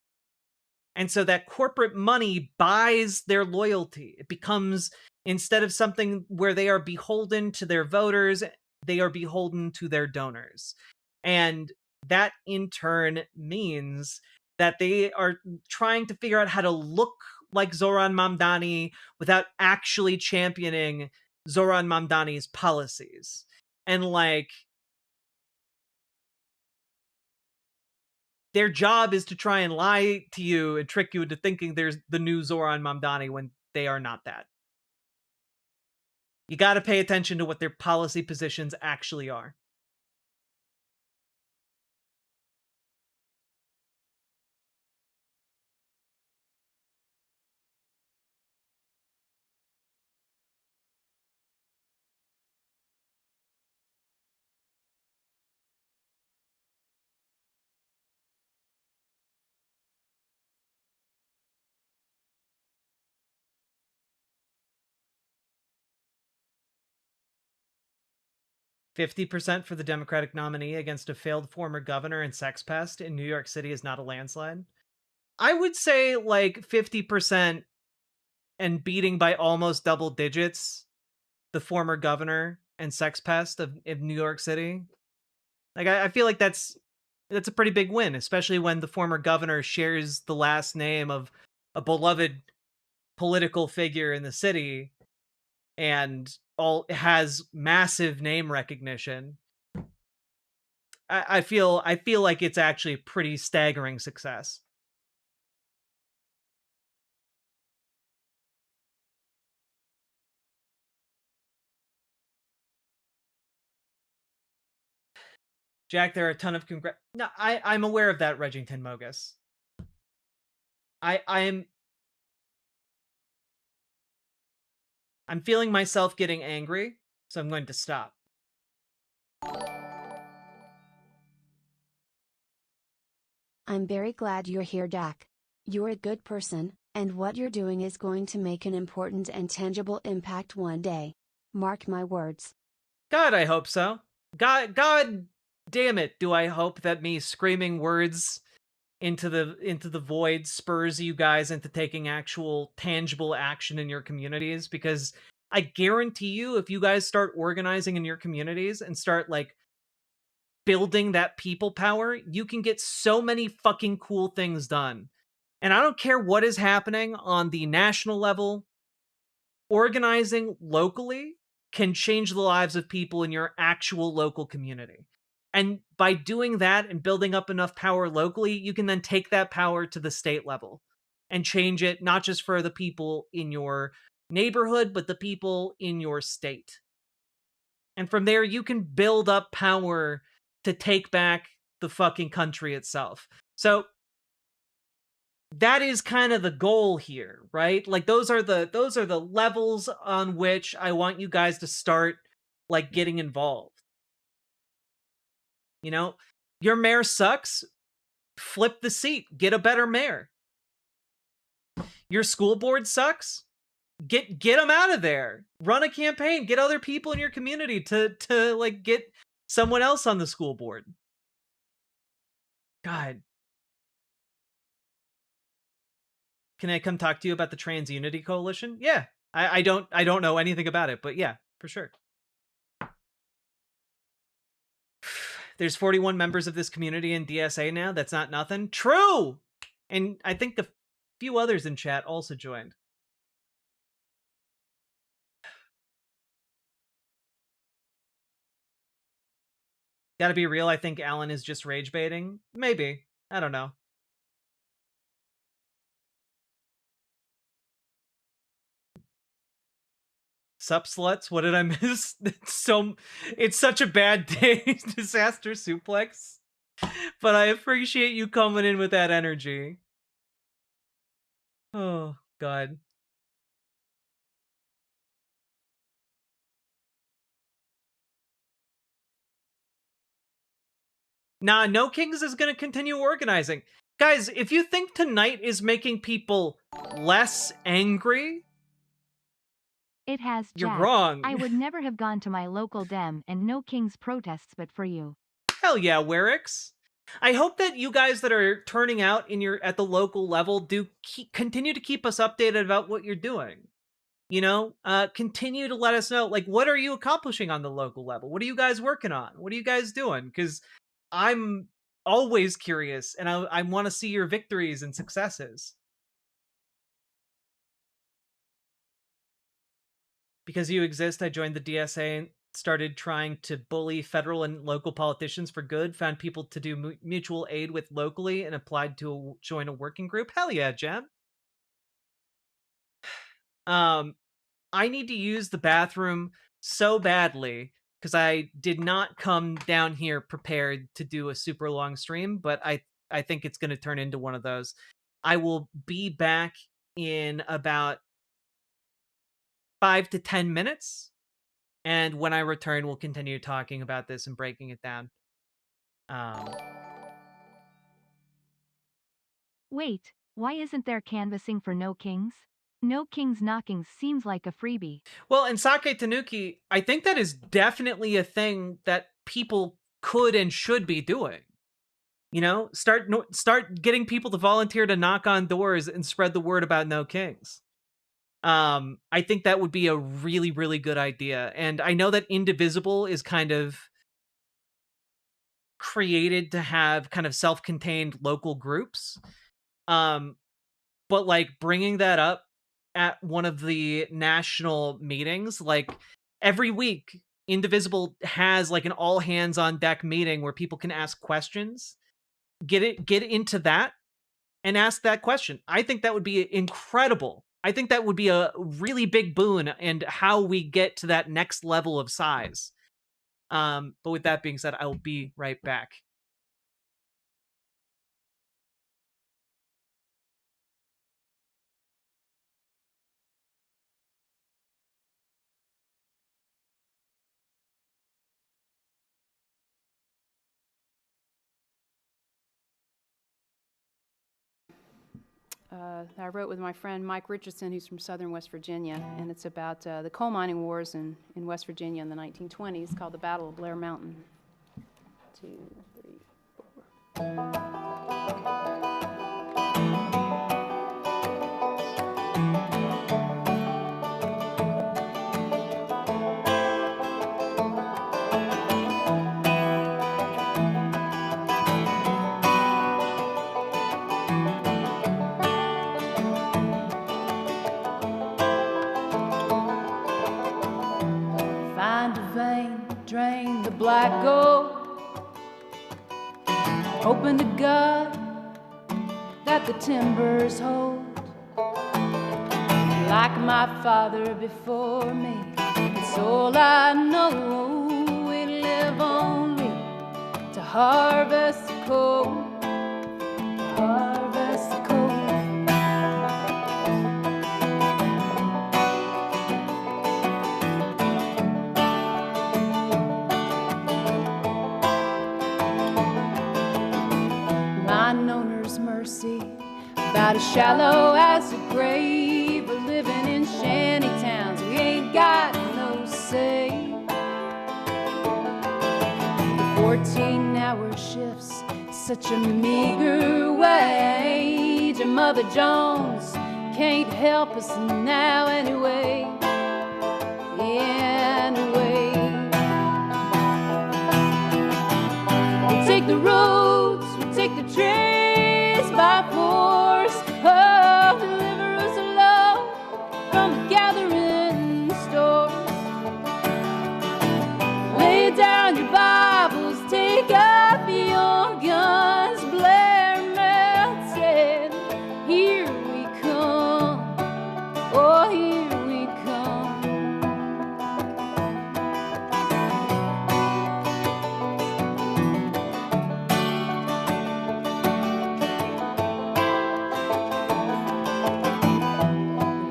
And so that corporate money buys their loyalty. It becomes, instead of something where they are beholden to their voters, they are beholden to their donors. And that in turn means that they are trying to figure out how to look like Zoran Mamdani without actually championing Zoran Mamdani's policies. And like, their job is to try and lie to you and trick you into thinking there's the new Zoran Mamdani when they are not that. You got to pay attention to what their policy positions actually are. $50% for the Democratic nominee against a failed former governor and sex pest in New York City is not a landslide. I would say like 50% and beating by almost double digits the former governor and sex pest of New York City. Like I feel like that's a pretty big win, especially when the former governor shares the last name of a beloved political figure in the city and all has massive name recognition. I feel like it's actually a pretty staggering success. Jack, there are a ton of No, I'm aware of that, Regington Mogus. I'm feeling myself getting angry, so I'm going to stop. I'm very glad you're here, Jack. You're a good person, and what you're doing is going to make an important and tangible impact one day. Mark my words. God, I hope so. God damn it, do I hope that me screaming words into the void spurs you guys into taking actual tangible action in your communities, because I guarantee you if you guys start organizing in your communities and start like building that people power, you can get so many fucking cool things done. And I don't care what is happening on the national level, organizing locally can change the lives of people in your actual local community. And by doing that and building up enough power locally, you can then take that power to the state level and change it not just for the people in your neighborhood, but the people in your state. And from there, you can build up power to take back the fucking country itself. So that is kind of the goal here, right? Like those are the levels on which I want you guys to start like getting involved. You know, your mayor sucks, flip the seat, get a better mayor. Your school board sucks, get them out of there. Run a campaign, get other people in your community to like get someone else on the school board. God. Can I come talk to you about the Trans Unity Coalition? Yeah. I don't know anything about it, but yeah, for sure. There's 41 members of this community in DSA now. That's not nothing. True! And I think a few others in chat also joined. Gotta be real, I think Alan is just rage baiting. Maybe. I don't know. Sup, sluts? What did I miss? It's such a bad day. Disaster suplex. But I appreciate you coming in with that energy. Oh, God. Nah, No Kings is going to continue organizing. Guys, if you think tonight is making people less angry, it has, you're Jack. wrong. I would never have gone to my local Dem and No Kings protests but for you. Hell yeah, Werix. I hope that you guys that are turning out at the local level do continue to keep us updated about what you're doing. Continue to let us know, like, what are you accomplishing on the local level? What are you guys working on? What are you guys doing? Because I'm always curious, and I want to see your victories and successes. Because you exist, I joined the DSA and started trying to bully federal and local politicians for good, found people to do mutual aid with locally, and applied to join a working group. Hell yeah, Jem. I need to use the bathroom so badly because I did not come down here prepared to do a super long stream, but I think it's going to turn into one of those. I will be back in about 5 to 10 minutes. And when I return, we'll continue talking about this and breaking it down. Wait, why isn't there canvassing for No Kings? No Kings knockings seems like a freebie. Well, in Sake Tanuki, I think that is definitely a thing that people could and should be doing. Start getting people to volunteer to knock on doors and spread the word about No Kings. I think that would be a really, really good idea. And I know that Indivisible is kind of created to have kind of self-contained local groups. But like bringing that up at one of the national meetings, like every week, Indivisible has like an all hands on deck meeting where people can ask questions. Get into that and ask that question. I think that would be incredible. I think that would be a really big boon and how we get to that next level of size. But with that being said, I'll be right back. I wrote with my friend Mike Richardson, who's from southern West Virginia, and it's about the coal mining wars in West Virginia in the 1920s, called the Battle of Blair Mountain. 2, 3, 4. Find a vein, drain the black gold, hoping to God that the timbers hold. Like my father before me, it's all I know. We live only to harvest the coal, harvest the coal. Mine owner's mercy, about as shallow as a grave. We're living in shanty towns, we ain't got no say. The 14-hour shifts, such a meager wage. And Mother Jones can't help us now anyway. Anyway, we take the roads, we take the trees by force. Oh, deliver us alone from the gathering stores. Lay down your Bibles, take up your guns. Blair Mountain, here we come. Oh, here we come.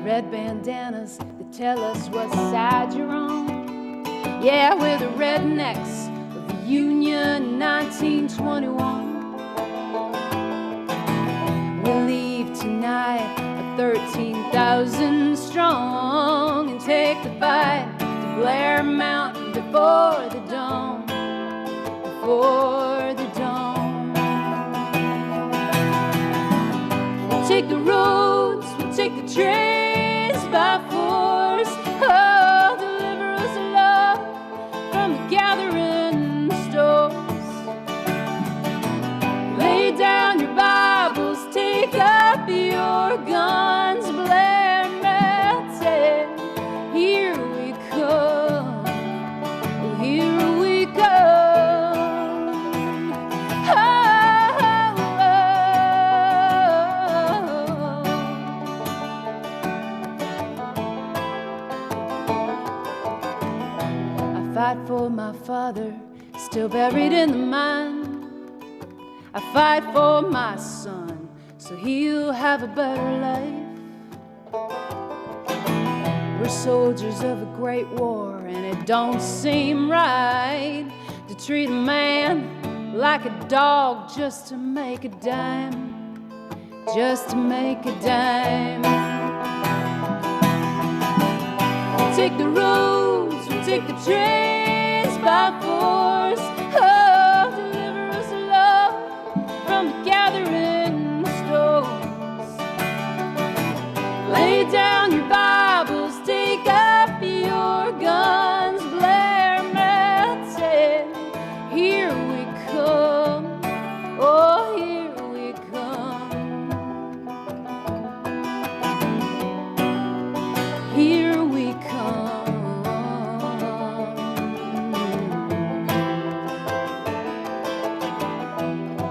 Red bandanas that tell us what side you're on. Yeah, we're the rednecks of the Union 1921. We'll leave tonight at 13,000 strong and take the fight to Blair Mountain before the dawn, before the dawn. take the roads, we'll take the trains by force. Oh, deliver us, love, from the gathering storms. Lay down your Bibles, take up your guns, Blair Mountain. Here we come, oh, here we come. Oh, I fight for my father, still buried in the mine. I fight for my son, so he'll have a better life. We're soldiers of a great war, and it don't seem right to treat a man like a dog just to make a dime, just to make a dime. We'll take the roads, we'll take the trains by force. Oh, deliver us, love, from the gathering storms. Lay down your Bibles, take up your guns, Blair Mountain. Here we come, oh, here we come. Here we come.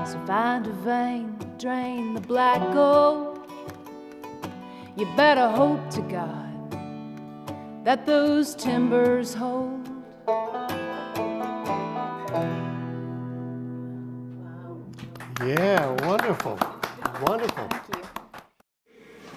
So find a vein, drain the black gold. You better hope to God that those timbers hold. Yeah, wonderful. Wonderful.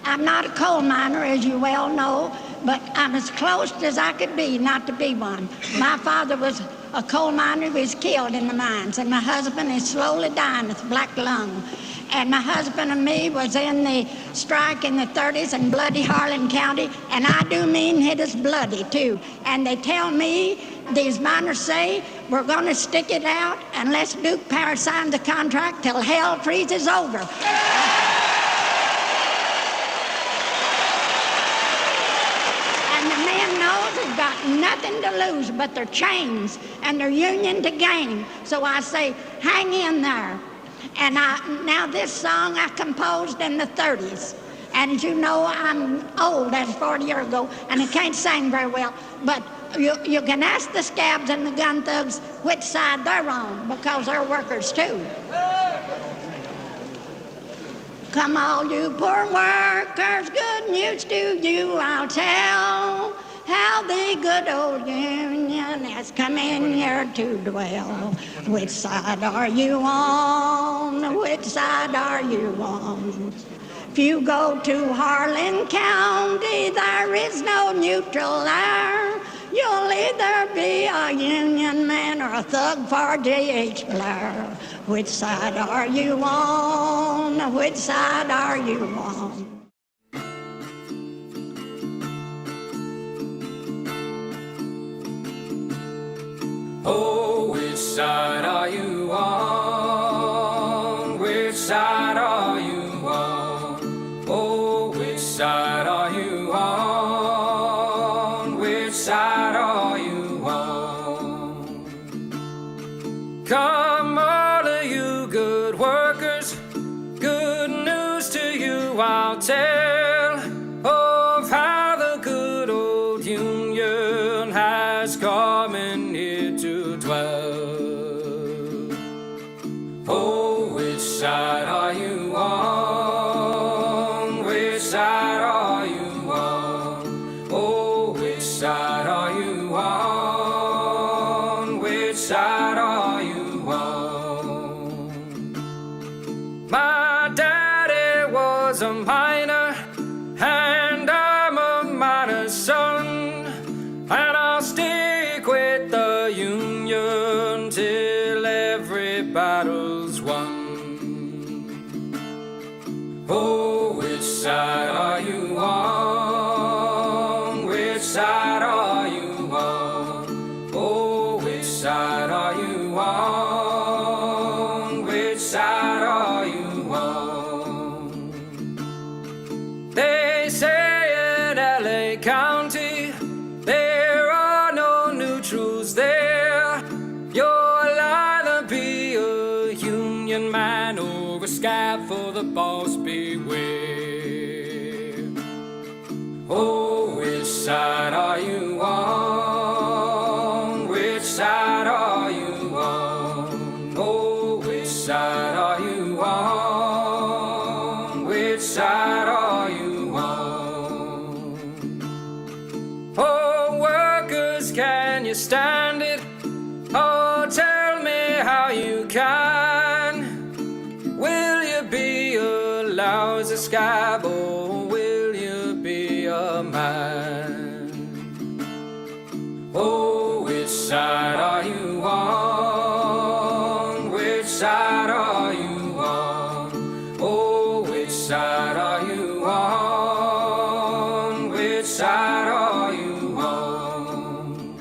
I'm not a coal miner, as you well know, but I'm as close as I could be not to be one. My father was a coal miner who was killed in the mines, and my husband is slowly dying with black lung. And my husband and me was in the strike in the 30s in bloody Harlan County, and I do mean it is bloody too. And they tell me, these miners say, we're going to stick it out unless Duke Power signs the contract till hell freezes over. And the men knows they've got nothing to lose but their chains and their union to gain. So I say, hang in there. And now this song I composed in the 30s. And as you know, I'm old, as 40 years ago, and I can't sing very well. But you can ask the scabs and the gun thugs which side they're on, because they're workers too. Come all you poor workers, good news to you I'll tell, how the good old Union has come in here to dwell. Which side are you on? Which side are you on? If you go to Harlan County, there is no neutral there. You'll either be a Union man or a thug for J.H. Blair. Which side are you on? Which side are you on? Oh, which side are you on? Which side are you on? Oh, which side are you on? Which side are you on? Come all of you good workers, good news to you I'll tell of how the good old Union has come in here to dwell. Oh, which side are you on? Which side are you on? Oh, which side are you on? Which side are you on? My daddy was a miner, and I'm a miner's son, and I'll stick with the Union till every battle's won. Oh, which side are you on? Which side are you on? Oh, which side are you on? Which side are you on? Union man over scab for the boss beware. Oh, which side are you on? Which side are you on? Oh, which side are you on? Which side are you on? Oh, workers, can you stand it? Oh, tell me how you can. Will you be a lousy scab or will you be a man? Oh, which side are you on? Which side are you on? Oh, which side are you on? Which side are you on?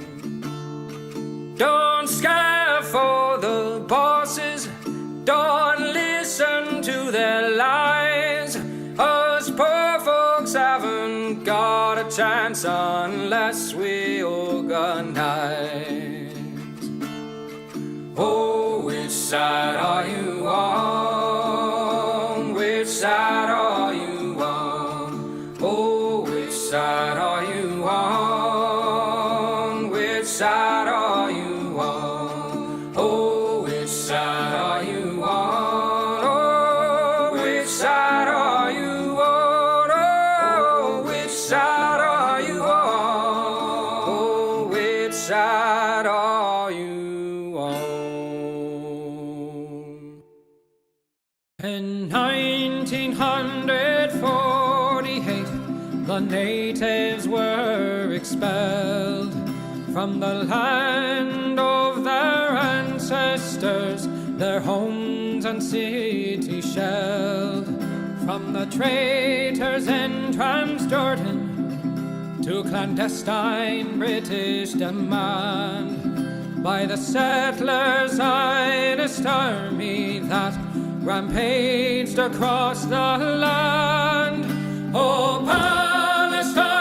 Don't scab for the bosses, don't listen to their lies. Us poor folks haven't got a chance unless we organize. Oh, which side are you on? Which side are you on? Oh, which side are you on? Which side are you on? Oh, which side are you on? Oh, which side are you on? Oh, which side are you on? Oh, which side are you on? In 1948, the natives were expelled from the land of their ancestors, their homes and cities shelled. From the traitors in Transjordan to clandestine British demand, by the settlers' Zionist army that rampaged across the land. Oh, Palestine,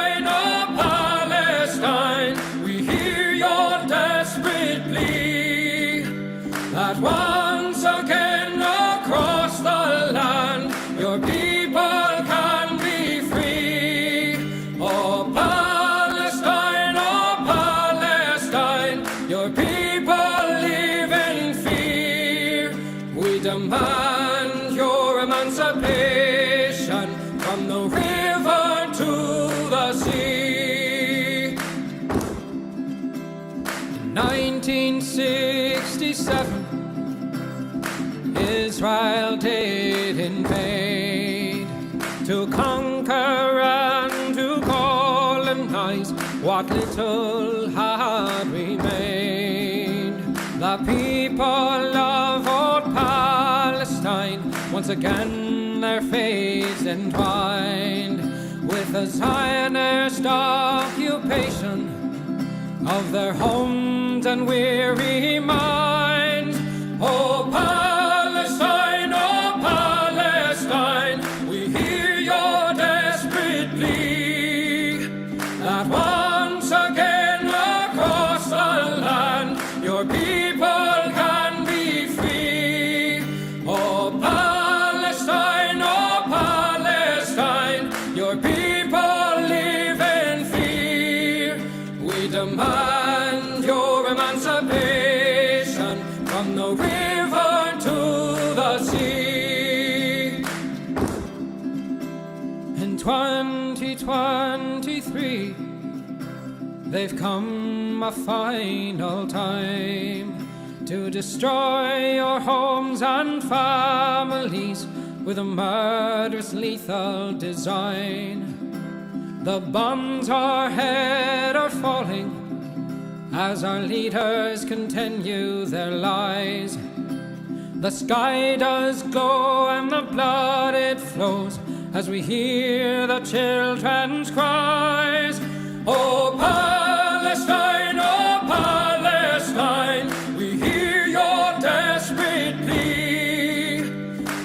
we hear your desperate plea that once again across the land your people can be free. Oh, Palestine, your people live in fear. We demand your emancipation from the river to the sea. In 1967, Israel did invade to conquer and to colonize what little had remained. The people of old Palestine, once again their fates entwined with the Zionist occupation of their homes and weary minds. Oh, Palestine, we hear your desperate plea that once again across the land your people can be free. Oh, Palestine, your people live in fear. We demand your emancipation from the river to the sea. In 2023, they've come a final time to destroy your homes and families with a murderous, lethal design. The bombs overhead are falling as our leaders continue their lies. The sky does glow and the blood it flows as we hear the children's cries. Oh, Palestine, we hear your desperate plea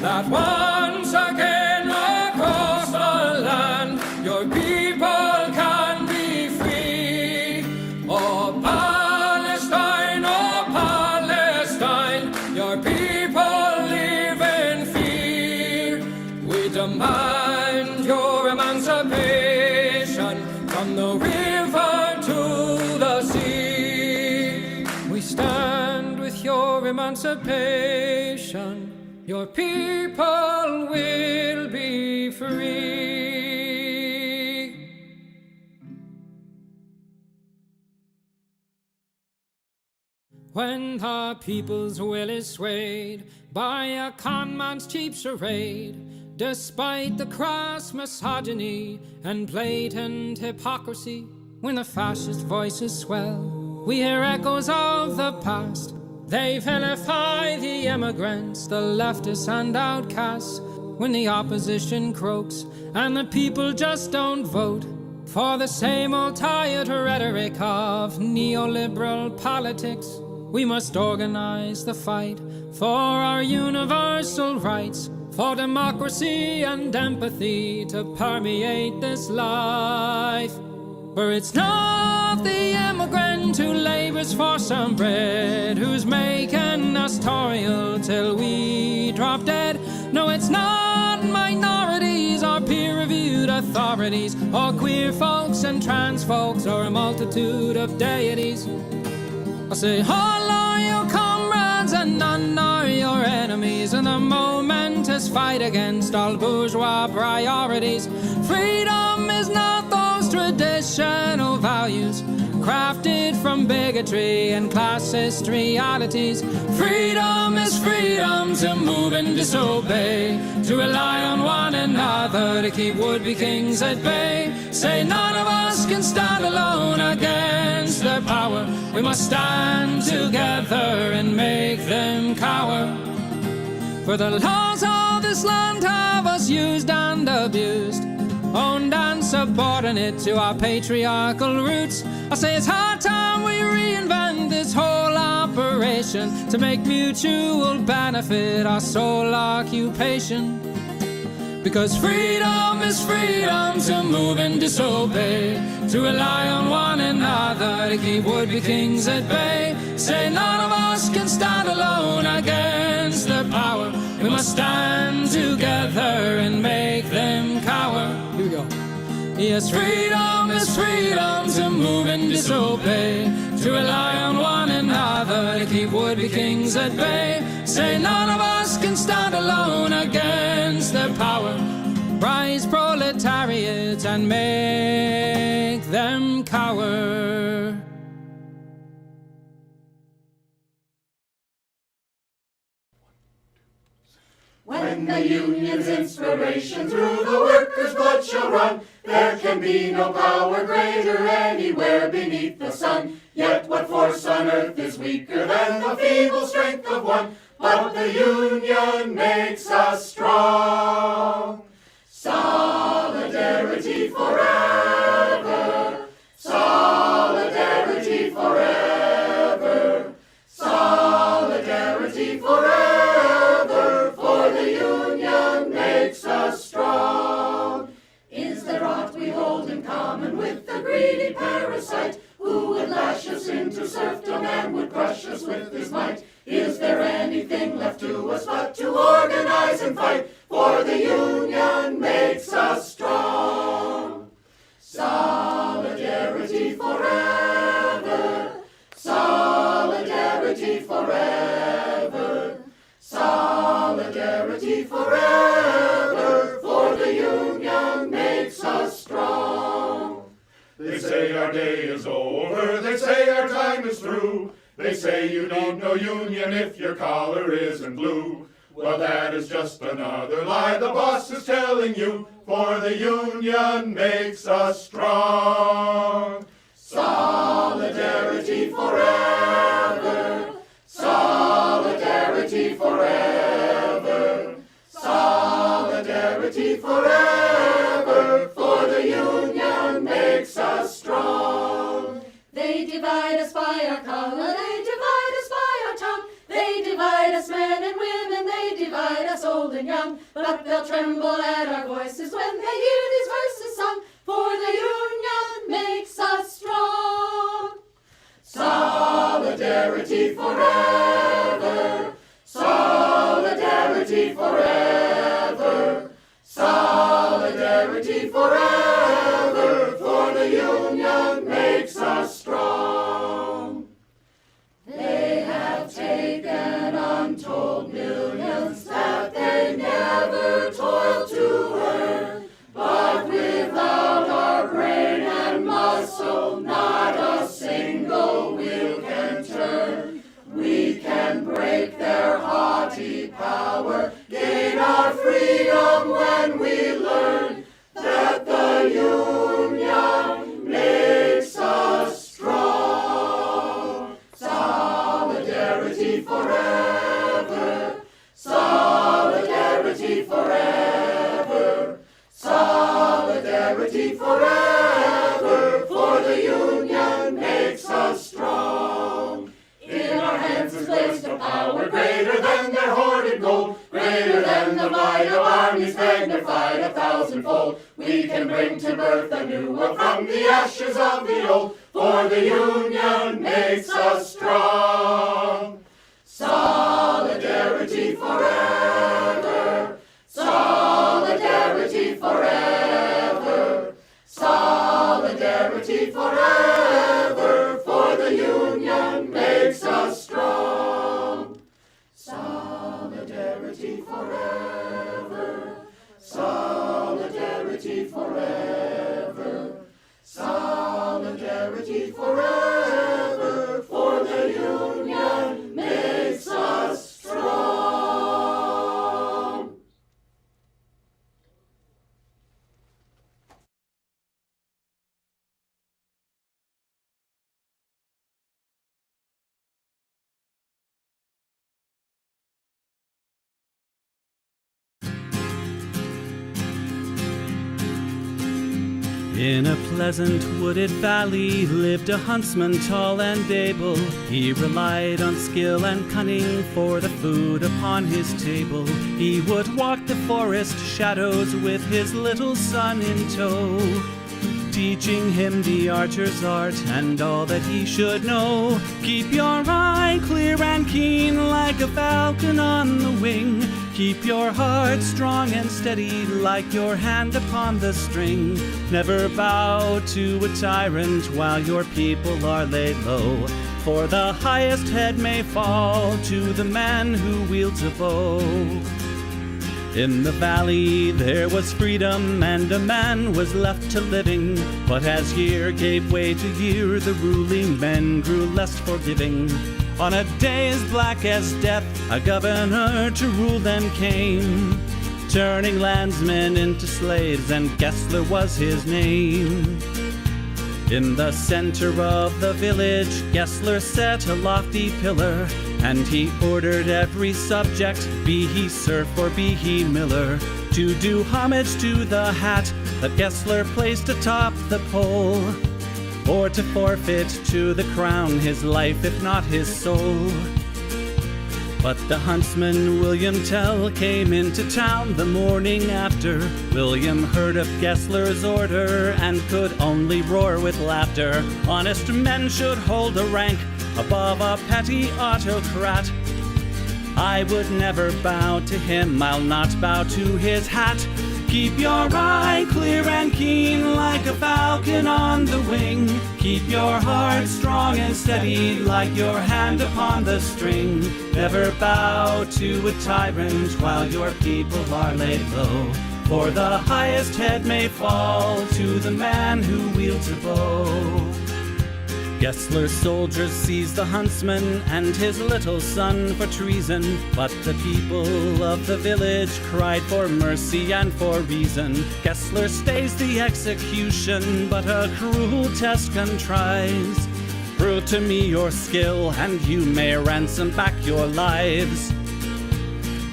that once again across the land your people can be free. Oh, Palestine, your people live emancipation, your people will be free. When the people's will is swayed by a conman's cheap charade, despite the crass misogyny and blatant hypocrisy, when the fascist voices swell, we hear echoes of the past. They vilify the immigrants, the leftists and outcasts, when the opposition croaks and the people just don't vote for the same old tired rhetoric of neoliberal politics. We must organize the fight for our universal rights, for democracy and empathy to permeate this life. For it's not the immigrant who labors for some bread, who's making us toil till we drop dead. No, it's not minorities or peer-reviewed authorities, or queer folks and trans folks, or a multitude of deities. I say, all are your comrades and none are your enemies in the momentous fight against all bourgeois priorities. Freedom is not those traditional values crafted from bigotry and classist realities. Freedom is freedom to move and disobey, to rely on one another to keep would-be kings at bay. Say none of us can stand alone against their power. We must stand together and make them cower. For the laws of this land have us used and abused, owned and subordinate to our patriarchal roots. I say it's high time we reinvent this whole operation to make mutual benefit our sole occupation. Because freedom is freedom to move and disobey, to rely on one another to keep would-be kings at bay. Say none of us can stand alone against their power. We must stand together and make them cower. Here we go. Yes, freedom is freedom to move and disobey, to rely on one another to keep would-be kings at bay. Say none of us can stand alone against their power. Rise, proletariat, and make them cower. When the union's inspiration through the workers' blood shall run, there can be no power greater anywhere beneath the sun. Yet what force on earth is weaker than the feeble strength of one? But the union makes us strong. Solidarity forever. Solidarity forever. Solidarity forever. For the union makes us strong. Is there aught we hold in common with the greedy parasite, who would lash us into serfdom and would crush us with his might? Is there anything left to us but to organize and fight? For the union makes us strong. Solidarity forever. Solidarity forever. Solidarity forever. For the union makes us strong. They say our day is over, they say our time is through. They say you need no union if your collar isn't blue. Well, that is just another lie the boss is telling you, for the union makes us strong. Solidarity forever. Solidarity forever. Solidarity forever. For the union makes us strong. They divide us by our color, they divide us by our tongue. They divide us men and women, they divide us old and young. But they'll tremble at our voices when they hear these verses sung. For the union makes us strong. Solidarity forever. Solidarity forever. Solidarity forever. For the union makes us strong. They have taken on power, gain our freedom when we learn that the Union makes us strong. Solidarity forever, solidarity forever, solidarity forever, for the Union makes us strong. In our hands is placed a power greater than their hoarded gold, greater than the might of armies magnified 1,000-fold. We can bring to birth a new world from the ashes of the old, for the Union makes us strong. Solidarity forever, solidarity forever, solidarity forever, for the Union makes us strong. Solidarity forever, solidarity forever, solidarity forever, for the Union makes us strong. In a pleasant wooded valley lived a huntsman tall and able. He relied on skill and cunning for the food upon his table. He would walk the forest shadows with his little son in tow, teaching him the archer's art and all that he should know. Keep your eye clear and keen like a falcon on the wing. Keep your heart strong and steady like your hand upon the string. Never bow to a tyrant while your people are laid low, for the highest head may fall to the man who wields a bow. In the valley there was freedom and a man was left to living, but as year gave way to year the ruling men grew less forgiving. On a day as black as death a governor to rule them came, turning landsmen into slaves, and Gessler was his name. In the center of the village Gessler set a lofty pillar, and he ordered every subject, be he serf or be he miller, to do homage to the hat that Gessler placed atop the pole, or to forfeit to the crown his life if not his soul. But the huntsman William Tell came into town the morning after. William heard of Gessler's order and could only roar with laughter. Honest men should hold a rank above a petty autocrat. I would never bow to him, I'll not bow to his hat. Keep your eye clear and keen like a falcon on the wing. Keep your heart strong and steady like your hand upon the string. Never bow to a tyrant while your people are laid low, for the highest head may fall to the man who wields a bow. Gessler's soldiers seized the huntsman and his little son for treason, but the people of the village cried for mercy and for reason. Gessler stays the execution, but a cruel test contrives. Prove to me your skill, and you may ransom back your lives.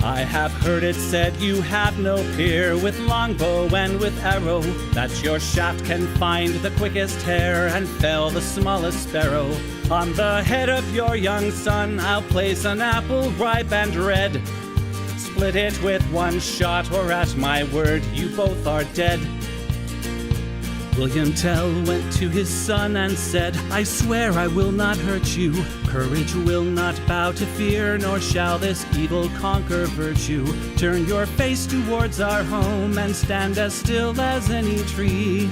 I have heard it said you have no peer with longbow and with arrow, that your shaft can find the quickest hare and fell the smallest sparrow. On the head of your young son I'll place an apple ripe and red. Split it with one shot, or at my word you both are dead. William Tell went to his son and said, I swear I will not hurt you. Courage will not bow to fear, nor shall this evil conquer virtue. Turn your face towards our home and stand as still as any tree.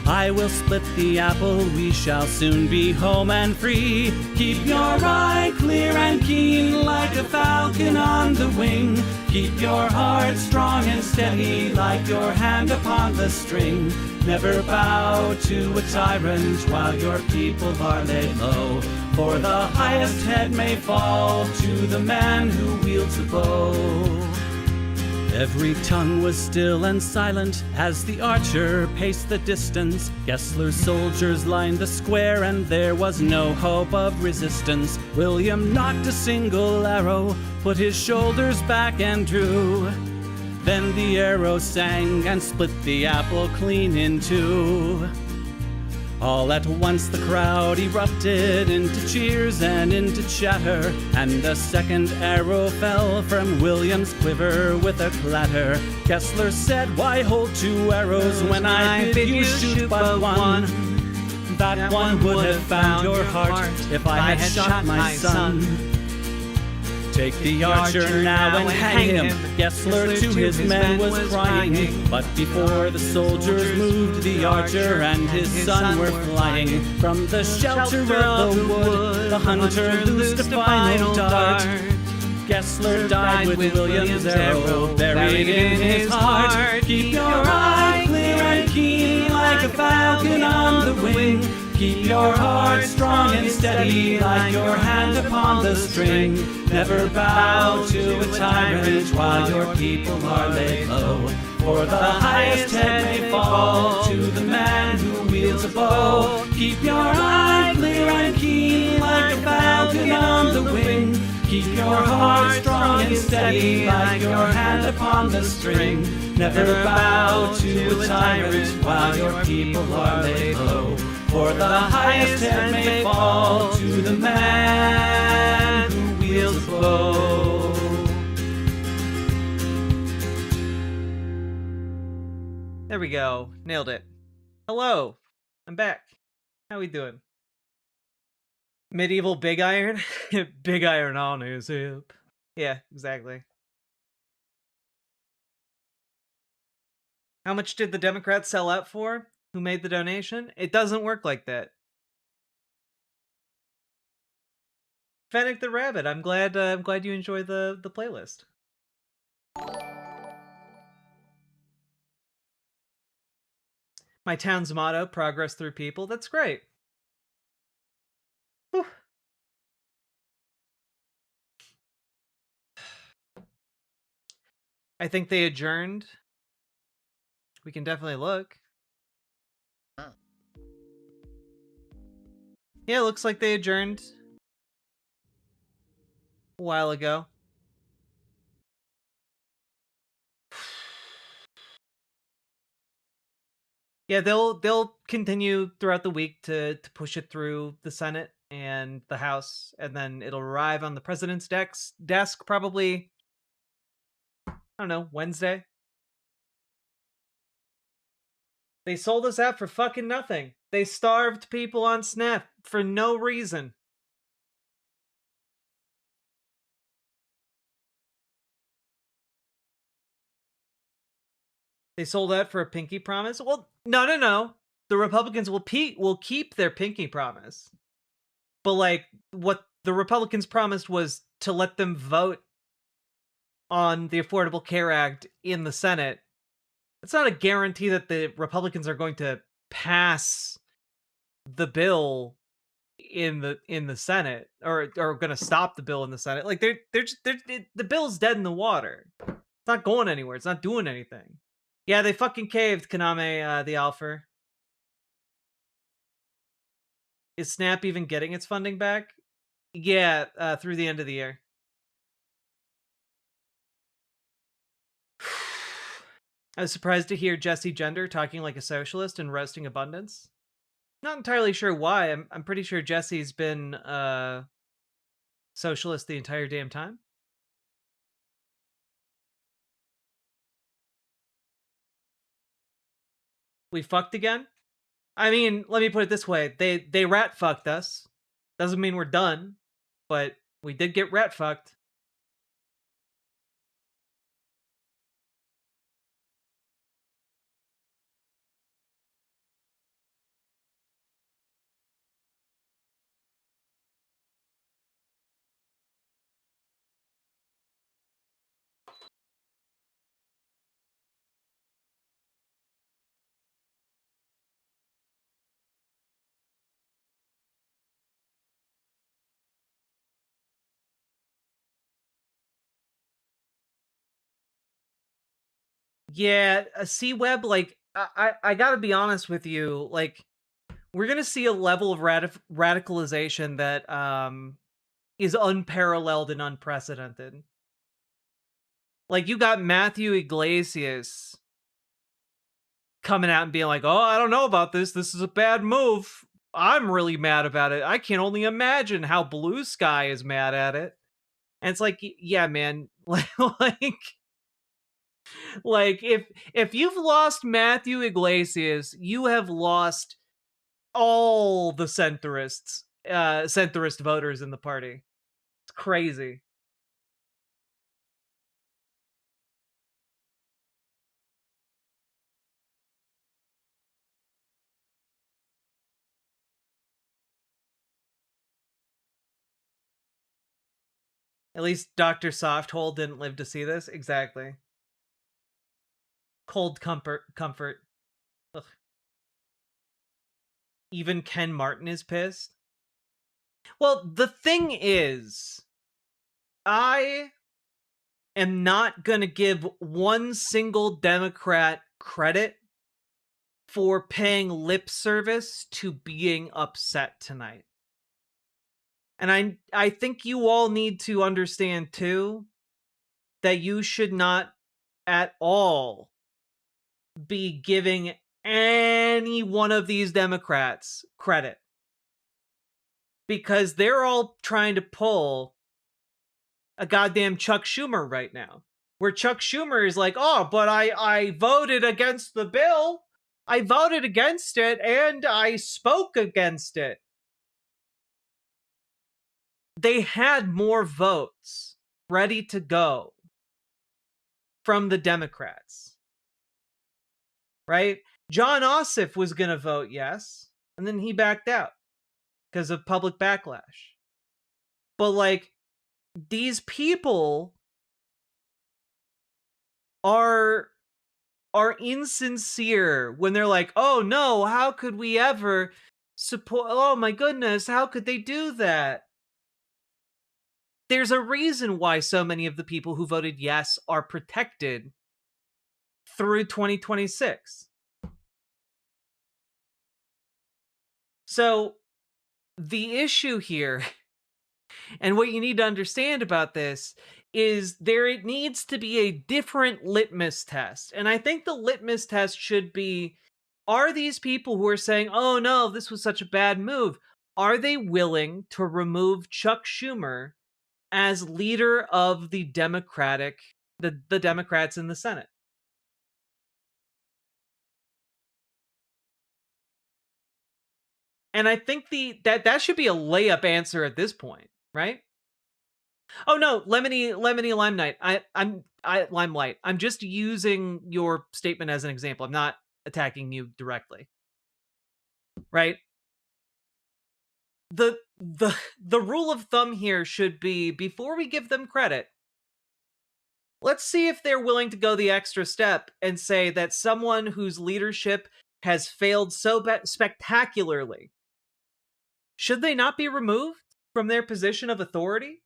I will split the apple, we shall soon be home and free. Keep your eye clear and keen like a falcon on the wing. Keep your heart strong and steady like your hand upon the string. Never bow to a tyrant while your people are laid low, for the highest head may fall to the man who wields the bow. Every tongue was still and silent as the archer paced the distance. Gessler's soldiers lined the square and there was no hope of resistance. William knocked a single arrow, put his shoulders back and drew. Then the arrow sang and split the apple clean in two. All at once the crowd erupted into cheers and into chatter, and a second arrow fell from William's quiver with a clatter. Gessler said, "Why hold two arrows when I bid you shoot but one? That one would have found your heart if I had shot my son. Take the archer now and hang him." Gessler to his men was crying, but before the soldiers moved, the archer and his son were flying. From the shelter of the wood, the hunter loosed a final dart. Gessler died with William's arrow buried in his heart. Keep your eye clear and keen like a falcon on the wing. Keep your heart strong and steady like your hand upon the string. Never bow to a tyrant while your people are laid low. For the highest head may fall to the man who wields a bow. Keep your eye clear and keen like a falcon on the wing. Keep your heart strong and steady like your hand upon the string. Never bow to a tyrant while your people are laid low. For the highest head may fall to the man who wields a bow. There we go. Nailed it. Hello. I'm back. How we doing? Medieval big iron? Big iron on his hip. Yeah, exactly. How much did the Democrats sell out for? Who made the donation? It doesn't work like that. Fennec the Rabbit, I'm glad you enjoy the playlist. My town's motto, progress through people. That's great. Whew. I think they adjourned. We can definitely look. Yeah, it looks like they adjourned a while ago. Yeah, they'll continue throughout the week to push it through the Senate and the House, and then it'll arrive on the president's desk probably, I don't know, Wednesday. They sold us out for fucking nothing. They starved people on SNAP for no reason. They sold out for a pinky promise? Well, no. The Republicans will keep their pinky promise. But, like, what the Republicans promised was to let them vote on the Affordable Care Act in the Senate. It's not a guarantee that the Republicans are going to pass the bill in the Senate or going to stop the bill in the Senate. Like, the bill's dead in the water. It's not going anywhere. It's not doing anything. Yeah, they fucking caved, Kaname, the Alpher. Is Snap even getting its funding back? Yeah, through the end of the year. I was surprised to hear Jesse Gender talking like a socialist and roasting abundance. Not entirely sure why. I'm pretty sure Jesse's been socialist the entire damn time. We fucked again? I mean, let me put it this way. They rat fucked us. Doesn't mean we're done, but we did get rat fucked. Yeah, a C-Web, like, I gotta be honest with you, like, we're gonna see a level of radicalization that, is unparalleled and unprecedented. Like, you got Matthew Iglesias coming out and being like, "Oh, I don't know about this. This is a bad move. I'm really mad about it. I can only imagine how Blue Sky is mad at it." And it's like, yeah, man, like, like if you've lost Matthew Iglesias, you have lost all the centrist voters in the party. It's crazy. At least Dr. Softhole didn't live to see this. Exactly. Cold comfort. Ugh. Even Ken Martin is pissed. Well, the thing is, I am not gonna give one single Democrat credit for paying lip service to being upset tonight. And I think you all need to understand too that you should not at all be giving any one of these Democrats credit, because they're all trying to pull a goddamn Chuck Schumer right now, where Chuck Schumer is like, "Oh, but I voted against the bill. I voted against it and I spoke against it." They had more votes ready to go from the Democrats, right? John Ossoff was going to vote yes, and then he backed out because of public backlash. But like, these people are insincere when they're like, "Oh no, how could we ever support, oh my goodness, how could they do that?" There's a reason why so many of the people who voted yes are protected through 2026. So the issue here, and what you need to understand about this, is there needs to be a different litmus test. And I think the litmus test should be, are these people who are saying, "Oh no, this was such a bad move," are they willing to remove Chuck Schumer as leader of the the Democrats in the Senate? And I think that should be a layup answer at this point, right? Oh no, lemony limelight. Limelight. I'm just using your statement as an example. I'm not attacking you directly. Right? The rule of thumb here should be, before we give them credit, let's see if they're willing to go the extra step and say that someone whose leadership has failed so spectacularly, should they not be removed from their position of authority?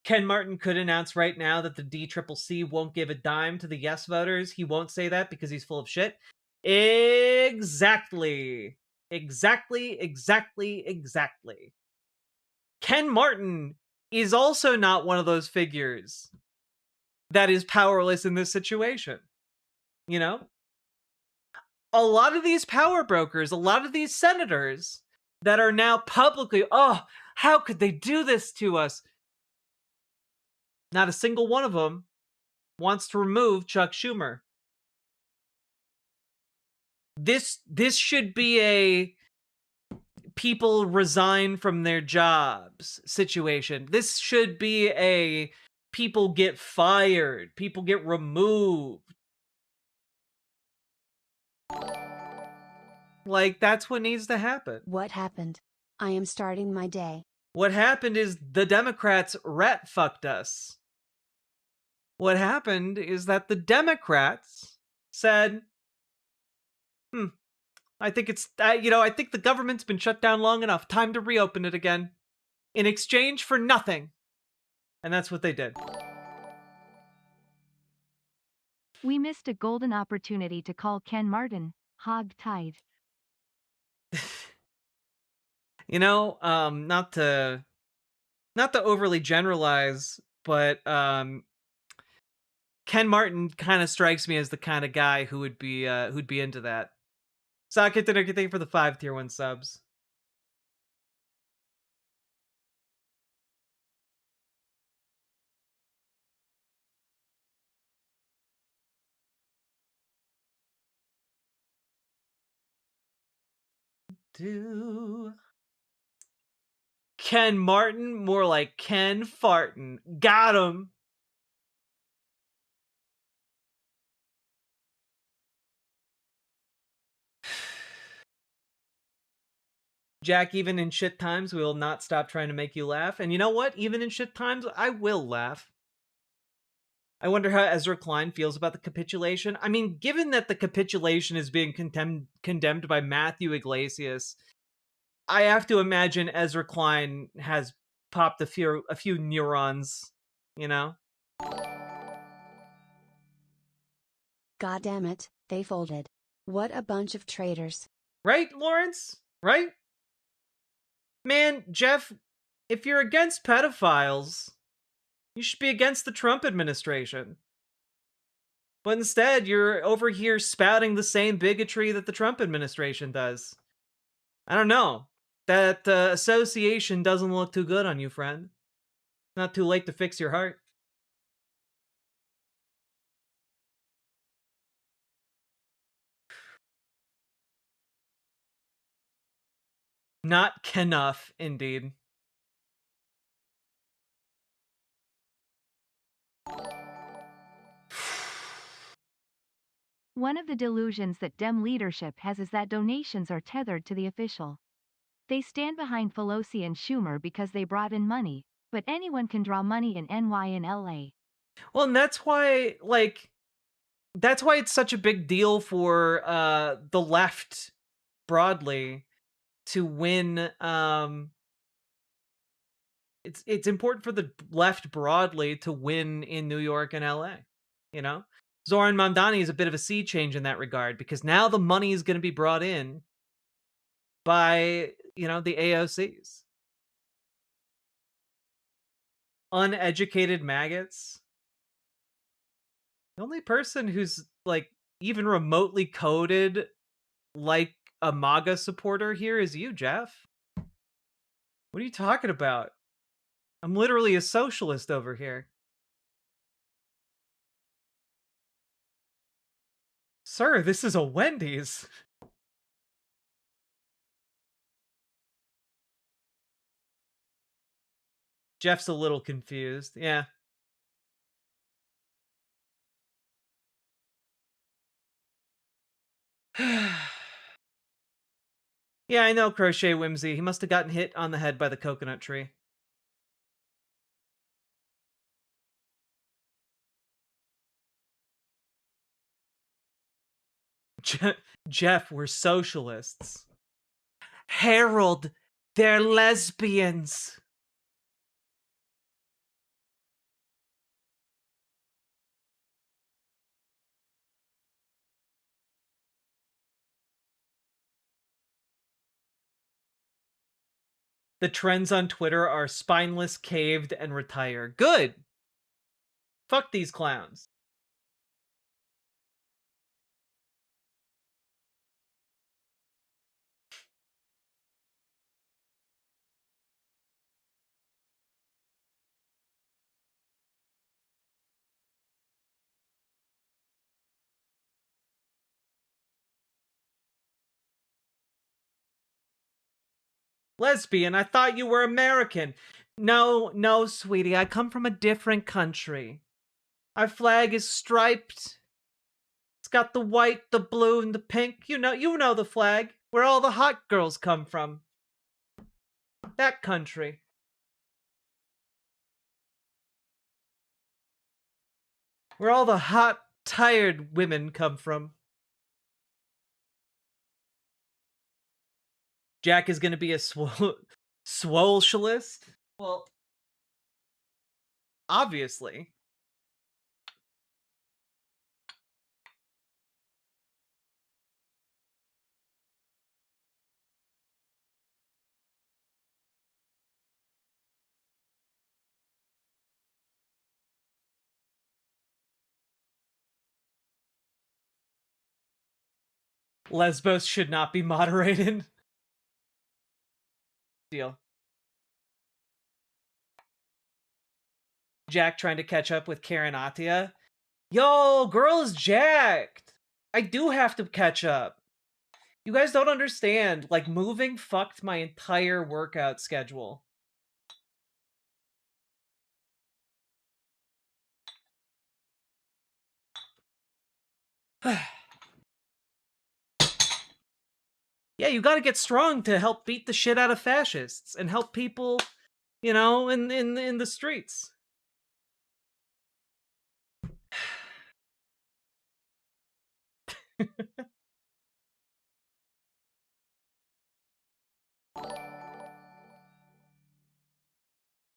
Ken Martin could announce right now that the DCCC won't give a dime to the yes voters. He won't say that because he's full of shit. Exactly. Exactly. Ken Martin is also not one of those figures that is powerless in this situation. You know? A lot of these power brokers, a lot of these senators that are now publicly, "Oh, how could they do this to us?" Not a single one of them wants to remove Chuck Schumer. This should be a people resign from their jobs situation. This should be a people get fired, people get removed. Like, that's what needs to happen. What happened? I am starting my day. What happened is the Democrats rat fucked us. What happened is that the Democrats said, I think it's, I think the government's been shut down long enough. Time to reopen it again. in exchange for nothing. And that's what they did. We missed a golden opportunity to call Ken Martin hog-tied. You know, not to overly generalize, but Ken Martin kind of strikes me as the kind of guy who'd be into that. Socket and everything for the 5 tier 1 subs. Ken Martin, more like Ken Fartin. Got him. Jack, even in shit times, we will not stop trying to make you laugh. And you know what? Even in shit times, I will laugh. I wonder how Ezra Klein feels about the capitulation. I mean, given that the capitulation is being condemned by Matthew Iglesias, I have to imagine Ezra Klein has popped a few neurons, you know? God damn it, they folded. What a bunch of traitors. Right, Lawrence? Right? Man, Jeff, if you're against pedophiles, you should be against the Trump administration. But instead, you're over here spouting the same bigotry that the Trump administration does. I don't know. That association doesn't look too good on you, friend. Not too late to fix your heart. Not Kenough, indeed. One of the delusions that Dem leadership has is that donations are tethered to the official. They stand behind Pelosi and Schumer because they brought in money, but anyone can draw money in NY and LA. Well, and that's why, like, that's why it's such a big deal for the left broadly to win. It's important for the left broadly to win in New York and LA. You know, Zoran Mamdani is a bit of a sea change in that regard because now the money is going to be brought in by, you know, the AOCs. Uneducated maggots. The only person who's like even remotely coded like a MAGA supporter here is you, Jeff. What are you talking about? I'm literally a socialist over here. Sir, this is a Wendy's. Jeff's a little confused. Yeah. Yeah, I know, Crochet Whimsy. He must have gotten hit on the head by the coconut tree. Jeff, we're socialists. Harold, they're lesbians. The trends on Twitter are spineless, caved, and retire. Good. Fuck these clowns. Lesbian, I thought you were American. No, sweetie, I come from a different country. Our flag is striped. It's got the white, the blue, and the pink. You know the flag. Where all the hot girls come from. That country. Where all the hot, tired women come from. Jack is gonna be a swolealist. Well, obviously. Lesbos should not be moderated. Deal. Jack trying to catch up with Karen Atia. Yo, girl is jacked. I do have to catch up. You guys don't understand. Like, moving fucked my entire workout schedule. Yeah, you gotta get strong to help beat the shit out of fascists and help people, you know, in the streets.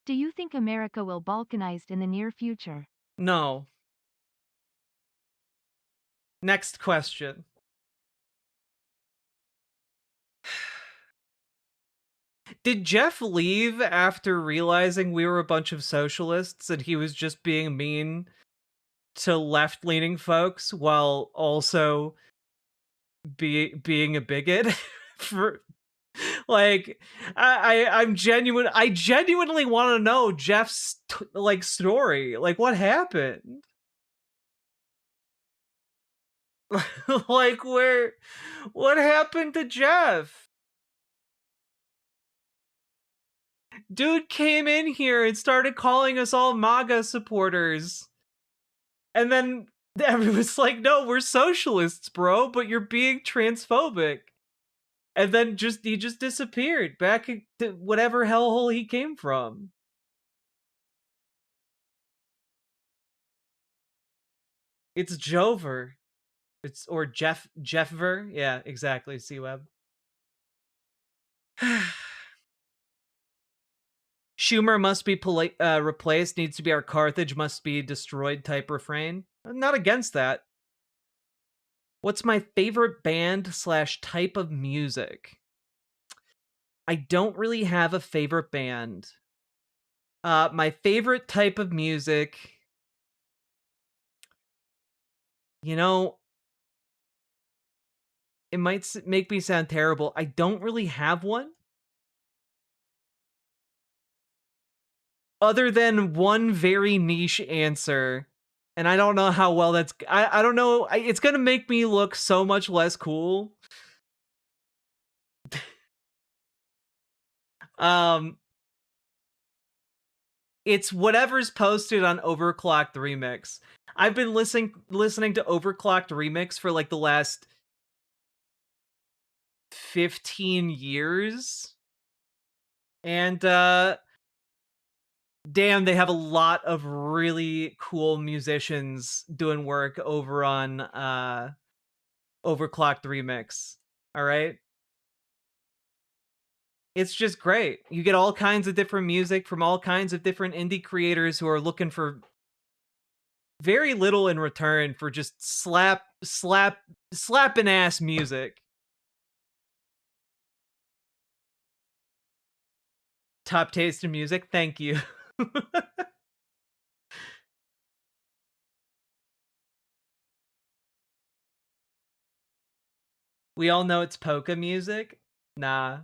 Do you think America will balkanized in the near future? No. Next question. Did Jeff leave after realizing we were a bunch of socialists and he was just being mean to left-leaning folks while also being a bigot? For like, I genuinely want to know Jeff's like story. Like, what happened? Like, what happened to Jeff? Dude came in here and started calling us all MAGA supporters. And then everyone's like, no, we're socialists, bro, but you're being transphobic. And then he just disappeared back to whatever hellhole he came from. It's Jover. Or Jeffver. Yeah, exactly, C-Web. Schumer must be replaced, needs to be our Carthage must be destroyed type refrain. I'm not against that. What's my favorite band / type of music? I don't really have a favorite band. My favorite type of music, you know, it might make me sound terrible. I don't really have one. Other than one very niche answer. And I don't know how well that's... I don't know. It's going to make me look so much less cool. It's whatever's posted on Overclocked Remix. I've been listening to Overclocked Remix for like the last 15 years. And damn, they have a lot of really cool musicians doing work over on Overclocked Remix. All right? It's just great. You get all kinds of different music from all kinds of different indie creators who are looking for very little in return for just slapping ass music. Top taste in music, thank you. We all know it's polka music. Nah.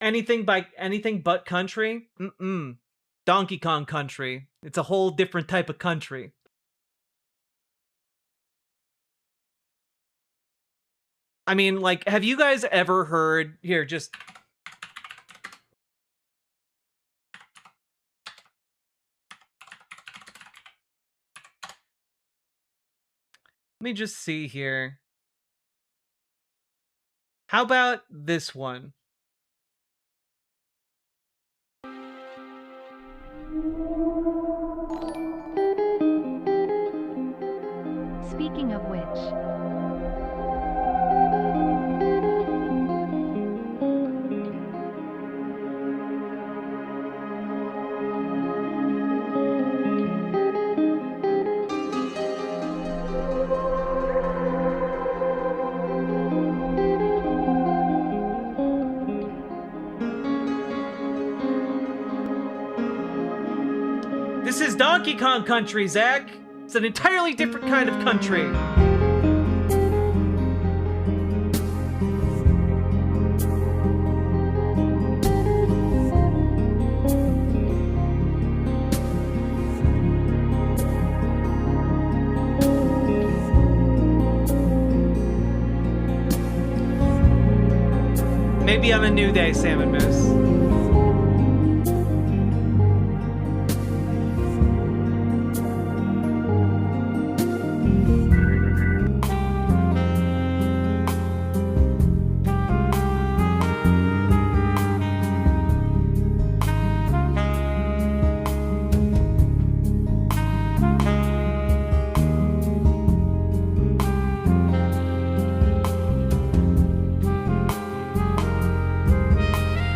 Anything but country? Mm-mm. Donkey Kong country. It's a whole different type of country. I mean, like, have you guys ever heard... Here, just... Let me just see here. How about this one? Speaking of which... This is Donkey Kong country, Zach. It's an entirely different kind of country. Maybe on a new day, Salmon Moose.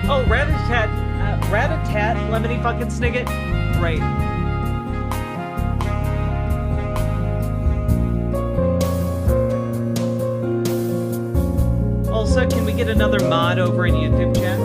Oh, Rat-a-tat, Lemony fucking Snigget. Great. Also, can we get another mod over in YouTube chat?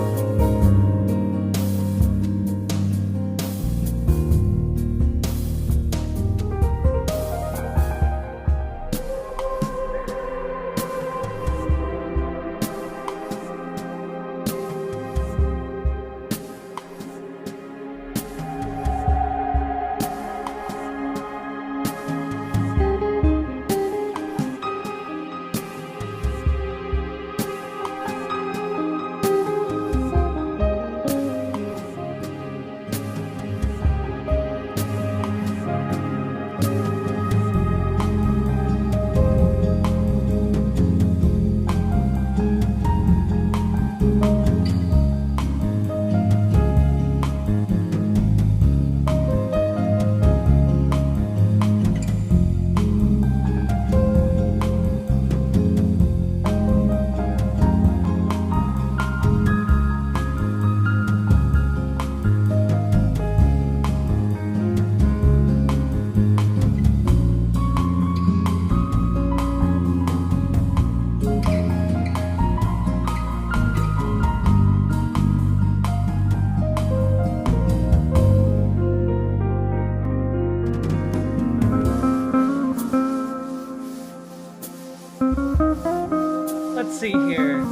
Let's see here.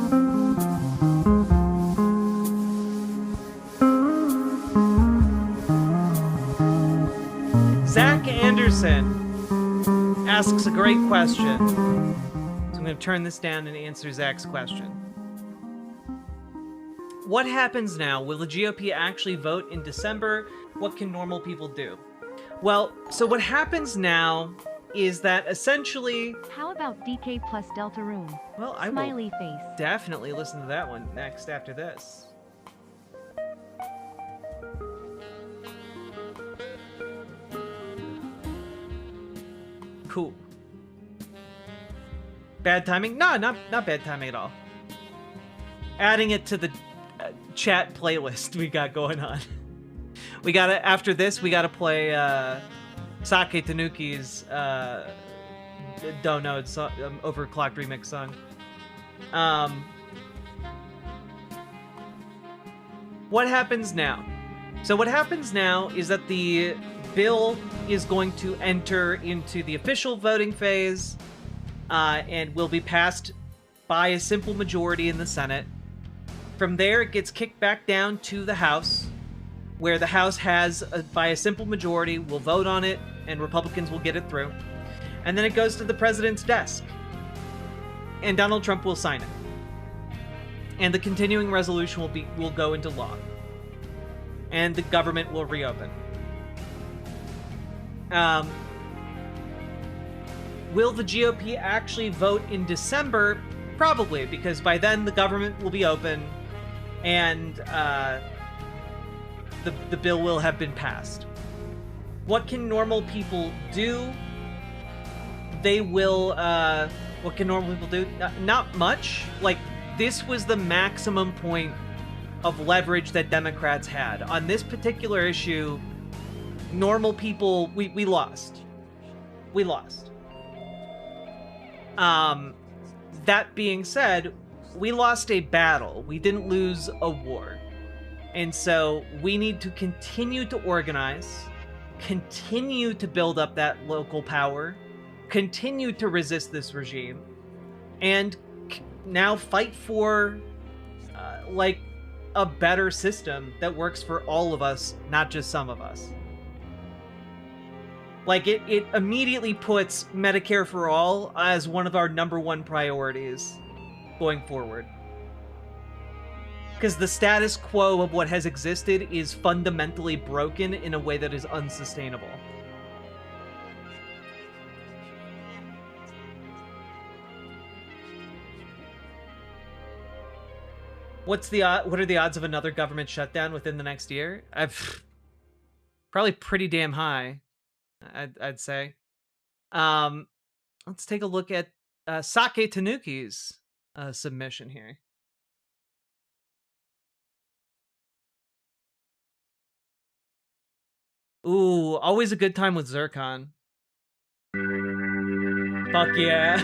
Zach Anderson asks a great question. So I'm going to turn this down and answer Zach's question. What happens now? Will the GOP actually vote in December? What can normal people do? Well, so what happens now is that essentially... How about DK plus Delta Room? Well, I Smiley will face. definitely listen to that one next after this. Cool. Bad timing? No, not bad timing at all. Adding it to the chat playlist we got going on. We gotta, after this, we gotta play Sake Tanuki's Don't Know Overclocked remix song. What happens now? So what happens now is that the bill is going to enter into the official voting phase and will be passed by a simple majority in the Senate. From there, it gets kicked back down to the House, where the House has, by a simple majority, will vote on it, and Republicans will get it through. And then it goes to the president's desk, and Donald Trump will sign it. And the continuing resolution will go into law. And the government will reopen. Will the GOP actually vote in December? Probably, because by then the government will be open, and the bill will have been passed. What can normal people do? They will, what can normal people do? Not much. Like, this was the maximum point of leverage that Democrats had. On this particular issue, normal people, we lost. We lost. That being said, we lost a battle. We didn't lose a war. And so we need to continue to organize. continue to build up that local power, continue to resist this regime, and now fight for like a better system that works for all of us, not just some of us. Like, it immediately puts Medicare for all as one of our #1 priorities going forward. Because the status quo of what has existed is fundamentally broken in a way that is unsustainable. What are the odds of another government shutdown within the next year? Probably pretty damn high, I'd say. Let's take a look at Sake Tanuki's submission here. Ooh, always a good time with Zircon. Fuck yeah.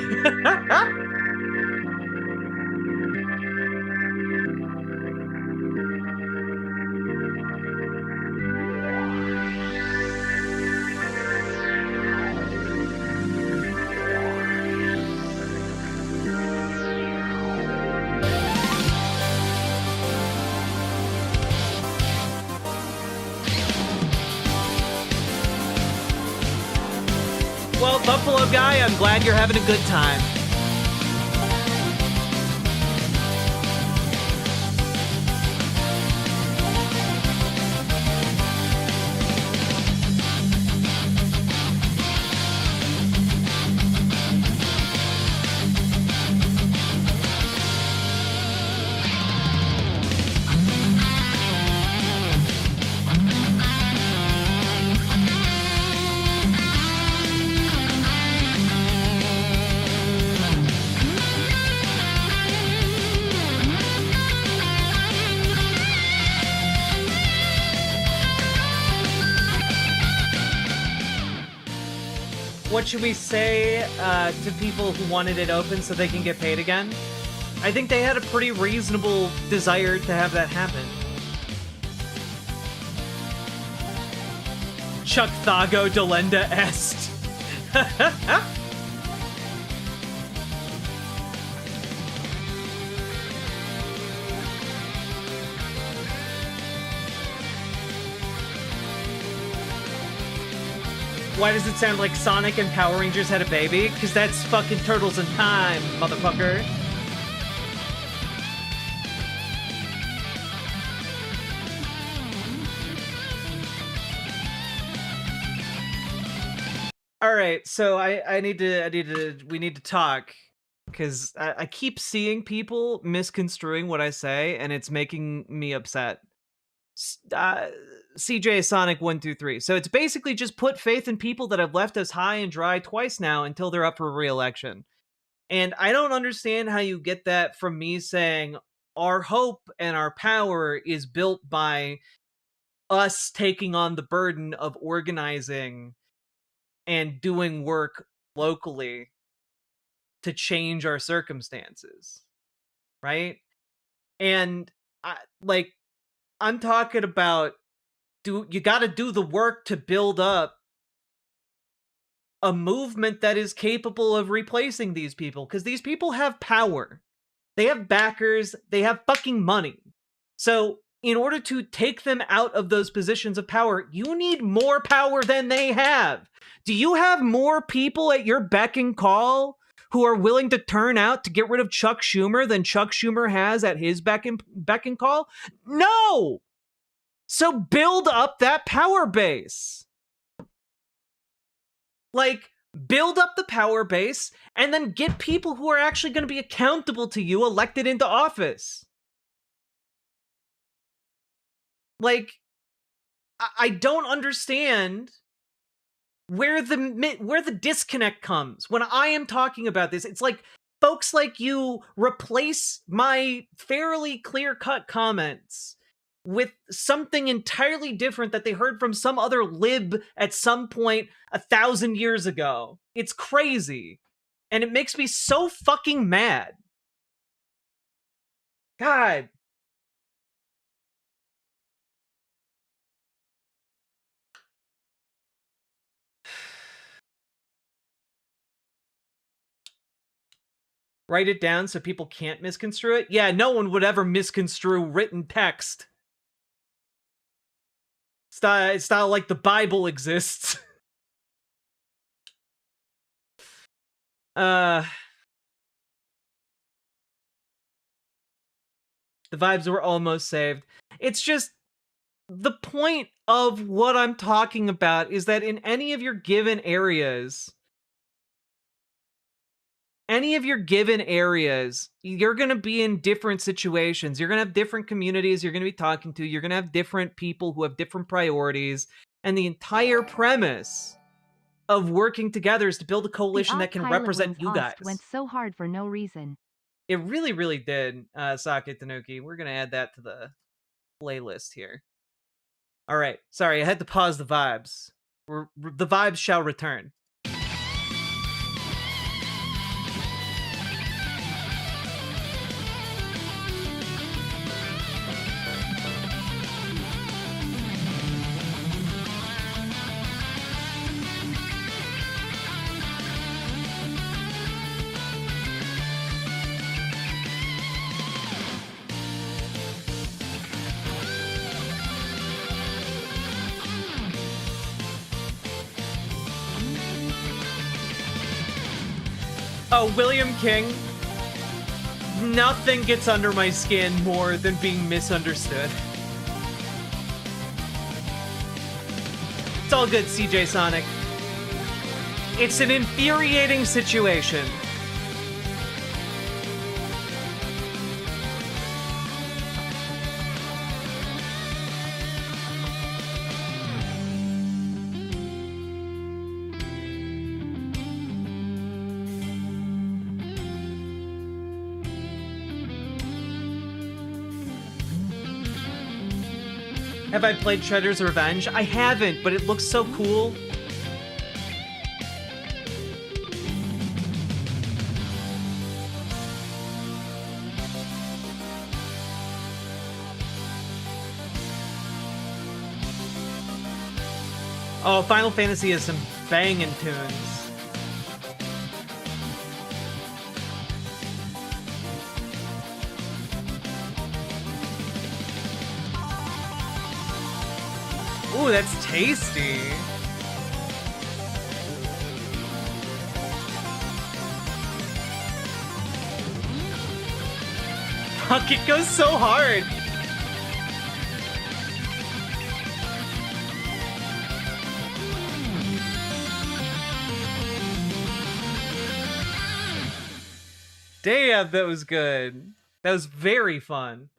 Well, Buffalo Guy, I'm glad you're having a good time. What should we say to people who wanted it open so they can get paid again? I think they had a pretty reasonable desire to have that happen. Chuck Thago Delenda est. Why does it sound like Sonic and Power Rangers had a baby? Because that's fucking Turtles in Time, motherfucker. All right, so we need to talk, because I keep seeing people misconstruing what I say, and it's making me upset. CJ Sonic 123. So it's basically just put faith in people that have left us high and dry twice now until they're up for re-election. And I don't understand how you get that from me saying our hope and our power is built by us taking on the burden of organizing and doing work locally to change our circumstances. Right? And I'm talking about you got to do the work to build up a movement that is capable of replacing these people, because these people have power. They have backers. They have fucking money. So in order to take them out of those positions of power, you need more power than they have. Do you have more people at your beck and call who are willing to turn out to get rid of Chuck Schumer than Chuck Schumer has at his beck and call? No! So build up that power base. Like, build up the power base and then get people who are actually going to be accountable to you elected into office. Like, I don't understand where the disconnect comes when I am talking about this. It's like folks like you replace my fairly clear-cut comments with something entirely different that they heard from some other lib at some point 1,000 years ago. It's crazy. And it makes me so fucking mad. God. Write it down so people can't misconstrue it? Yeah, no one would ever misconstrue written text. It's not like the Bible exists. The vibes were almost saved. It's just, the point of what I'm talking about is that in any of your given areas, you're going to be in different situations. You're going to have different communities you're going to be talking to. You're going to have different people who have different priorities. And the entire premise of working together is to build a coalition that can represent you guys. Went so hard for no reason. It really, really did, Sake Tanuki. We're going to add that to the playlist here. All right. Sorry, I had to pause the vibes. The vibes shall return. Oh, William King. Nothing gets under my skin more than being misunderstood. It's all good, CJ Sonic. It's an infuriating situation. Have I played Shredder's Revenge? I haven't, but it looks so cool. Oh, Final Fantasy has some banging tunes. Ooh, that's tasty. Fuck, it goes so hard. Damn, that was good. That was very fun.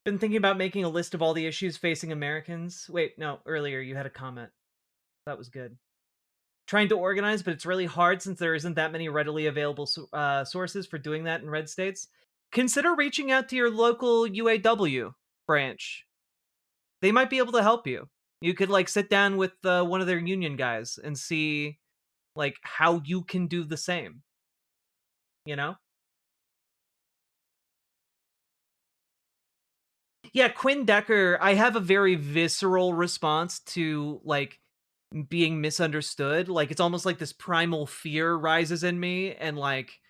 Been thinking about making a list of all the issues facing Americans. Wait, no, earlier you had a comment. That was good. Trying to organize, but it's really hard since there isn't that many readily available sources for doing that in red states. Consider reaching out to your local UAW branch. They might be able to help you. You could like sit down with one of their union guys and see like how you can do the same. You know? Yeah, Quinn Decker, I have a very visceral response to like being misunderstood. Like it's almost like this primal fear rises in me, and like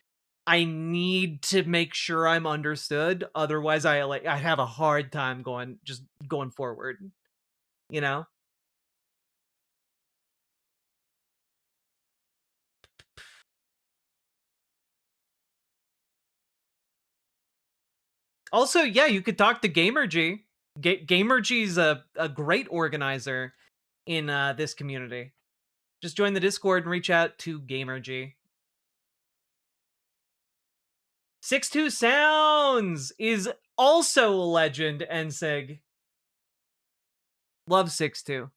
I need to make sure I'm understood. Otherwise I have a hard time going forward. You know? Also, yeah, you could talk to Gamerg. Gamerg's a great organizer in this community. Just join the Discord and reach out to Gamerg. 62 Sounds is also a legend, Ensig. Love 62.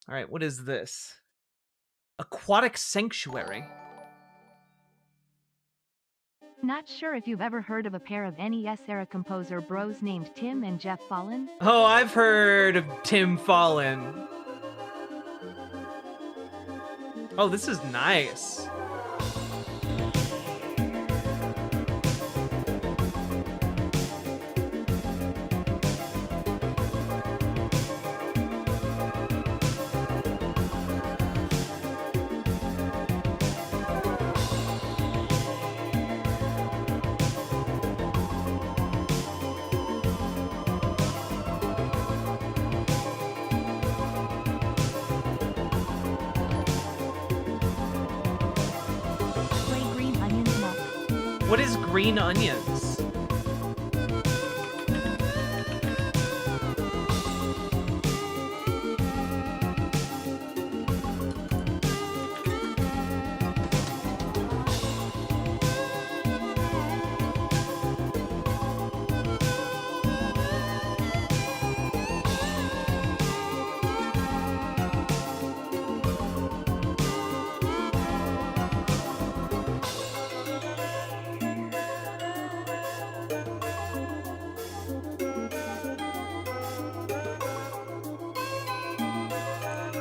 All right, what is this? Aquatic Sanctuary. Not sure if you've ever heard of a pair of NES-era composer bros named Tim and Jeff Fallon? Oh, I've heard of Tim Fallon. Oh, this is nice. What is green onions?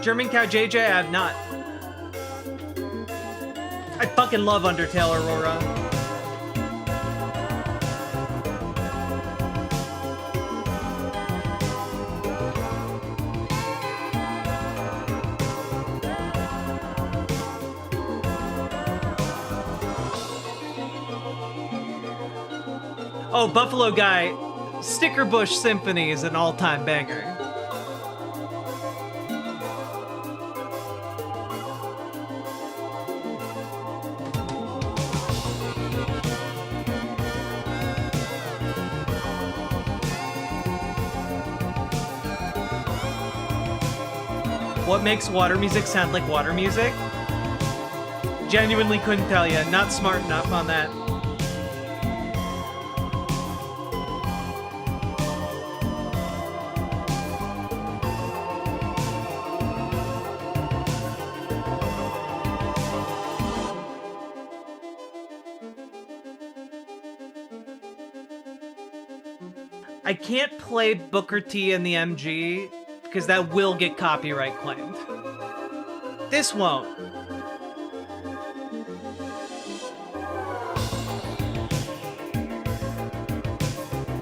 German Cow JJ, I have not. I fucking love Undertale, Aurora. Oh, Buffalo Guy, Sticker Bush Symphony is an all-time banger. What makes water music sound like water music? Genuinely couldn't tell you. Not smart enough on that. I can't play Booker T and the MG because that will get copyright claimed. This won't.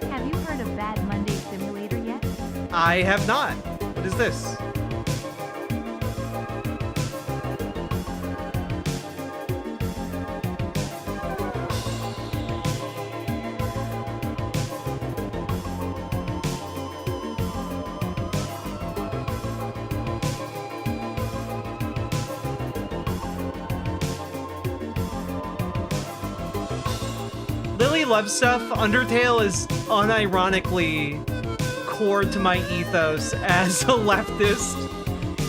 Have you heard of Bad Monday Simulator yet? I have not. What is this? Lily loves stuff. Undertale is unironically core to my ethos as a leftist.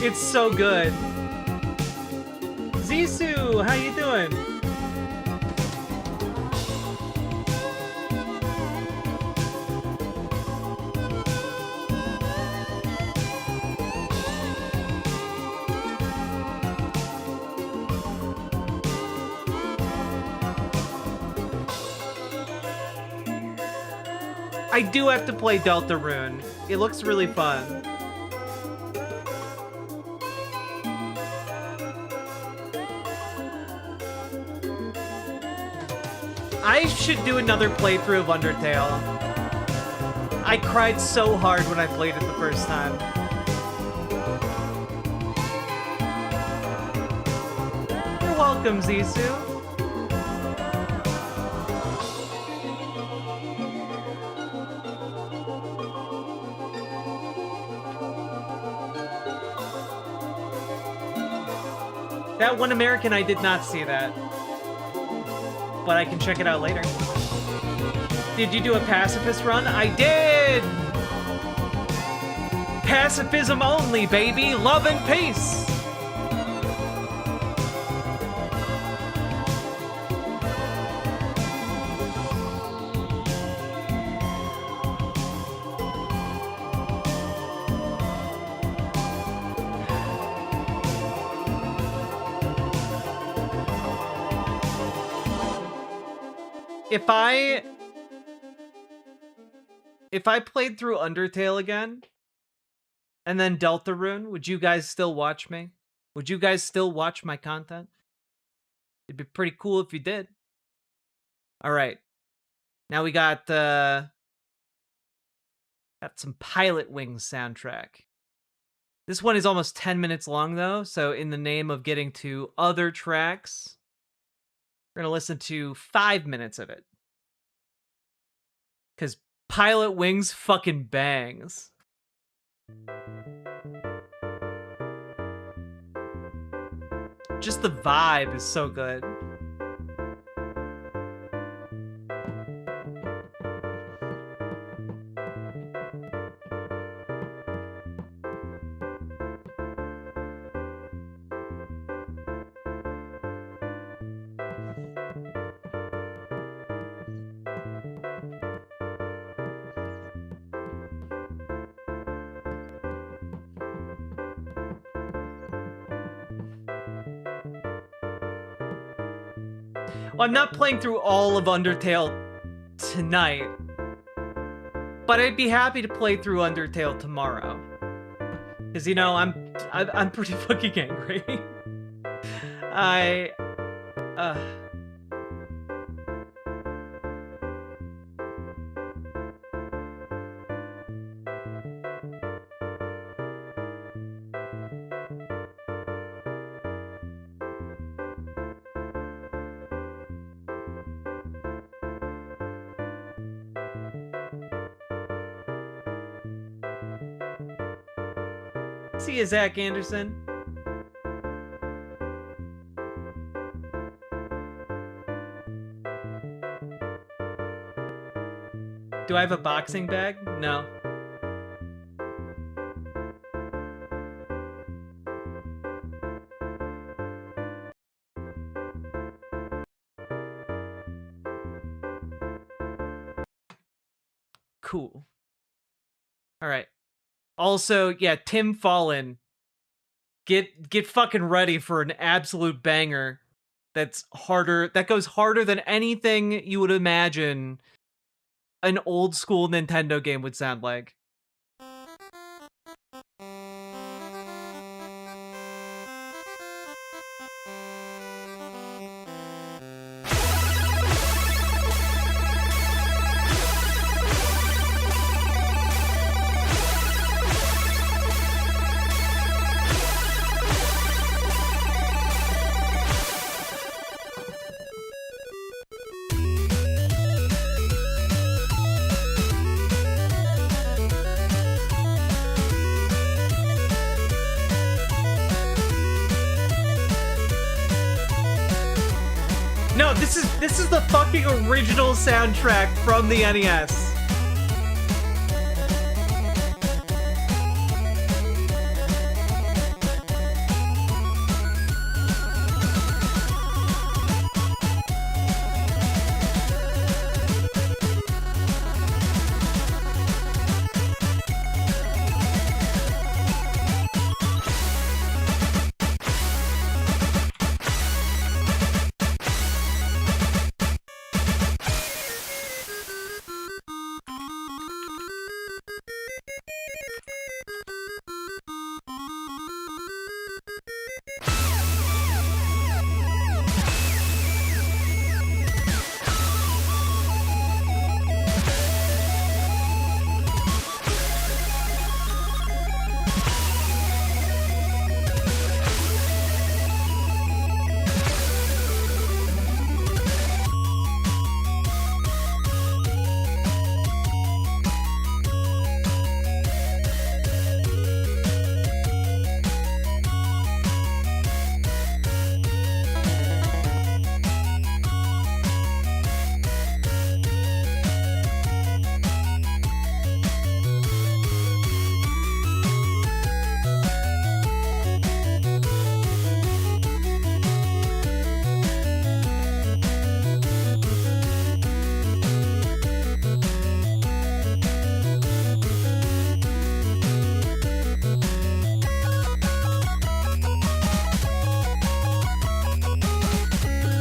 It's so good. Zissou, how you doing? I do have to play Deltarune. It looks really fun. I should do another playthrough of Undertale. I cried so hard when I played it the first time. You're welcome, Zissou. That One American, I did not see that. But I can check it out later. Did you do a pacifist run? I did! Pacifism only, baby! Love and peace! If I played through Undertale again, and then Deltarune, would you guys still watch me? Would you guys still watch my content? It'd be pretty cool if you did. Alright. Now we got some Pilot Wings soundtrack. This one is almost 10 minutes long, though, so in the name of getting to other tracks, we're going to listen to 5 minutes of it. Because Pilot Wings fucking bangs. Just the vibe is so good. Well, I'm not playing through all of Undertale tonight, but I'd be happy to play through Undertale tomorrow. Cause you know, I'm pretty fucking angry. See you, Zach Anderson. Do I have a boxing bag? No. Cool. All right. Also, yeah, Tim Fallen. Get fucking ready for an absolute banger. That's harder. That goes harder than anything you would imagine an old school Nintendo game would sound like. No, this is the fucking original soundtrack from the NES.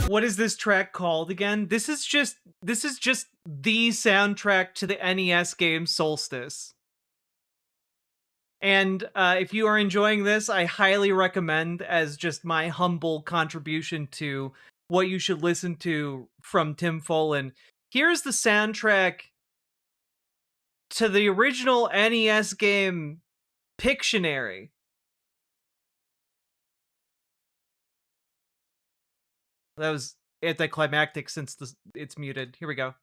What is this track called again? This is just the soundtrack to the NES game Solstice. And if you are enjoying this, I highly recommend, as just my humble contribution to what you should listen to from Tim Follin. Here's the soundtrack to the original NES game Pictionary. That was anticlimactic since it's muted. Here we go.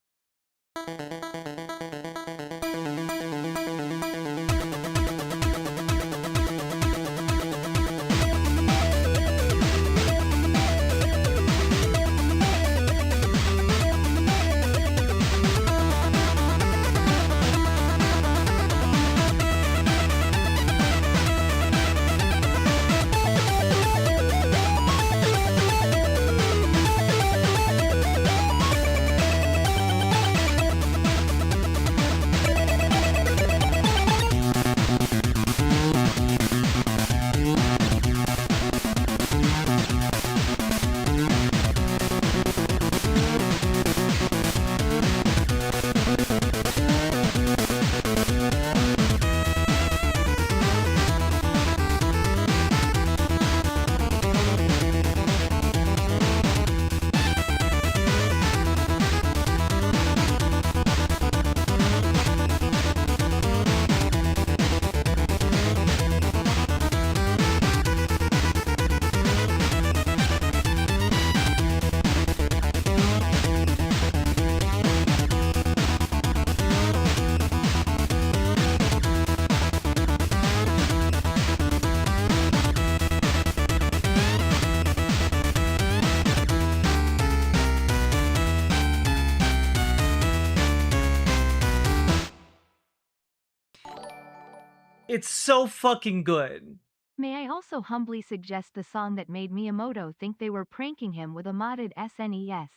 It's so fucking good. May I also humbly suggest the song that made Miyamoto think they were pranking him with a modded SNES.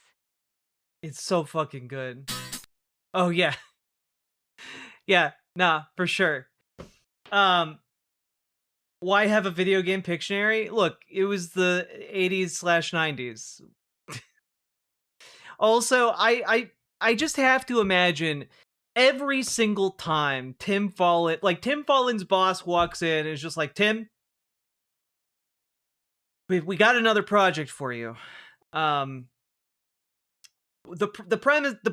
It's so fucking good. Oh yeah. Yeah, nah, for sure. Why have a video game Pictionary? Look, it was the 80s/90s. Also, I just have to imagine every single time Tim Follin's boss walks in and is just like, Tim, we got another project for you. The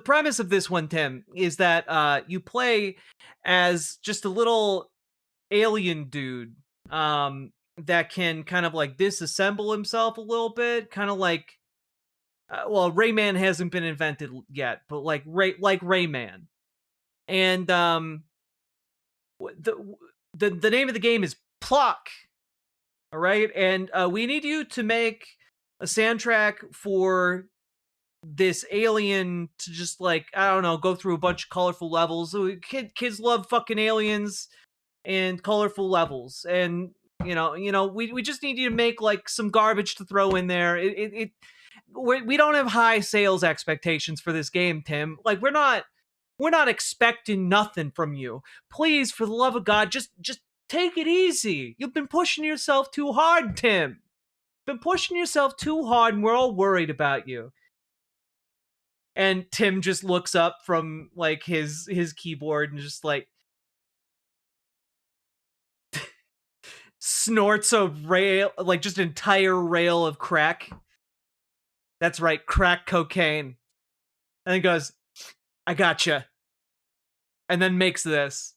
premise of this one, Tim, is that you play as just a little alien dude that can kind of like disassemble himself a little bit, kind of like well, Rayman hasn't been invented yet, but like Rayman. And the name of the game is Pluck. All right, and we need you to make a soundtrack for this alien to just like, I don't know, go through a bunch of colorful levels. Kids love fucking aliens and colorful levels, and you know, we just need you to make like some garbage to throw in there. We don't have high sales expectations for this game, Tim. Like we're not expecting nothing from you. Please, for the love of God, just take it easy. You've been pushing yourself too hard, Tim. Been pushing yourself too hard, and we're all worried about you. And Tim just looks up from like his keyboard and just like snorts a rail, like just an entire rail of crack. That's right, crack cocaine. And then goes, I gotcha. And then makes this.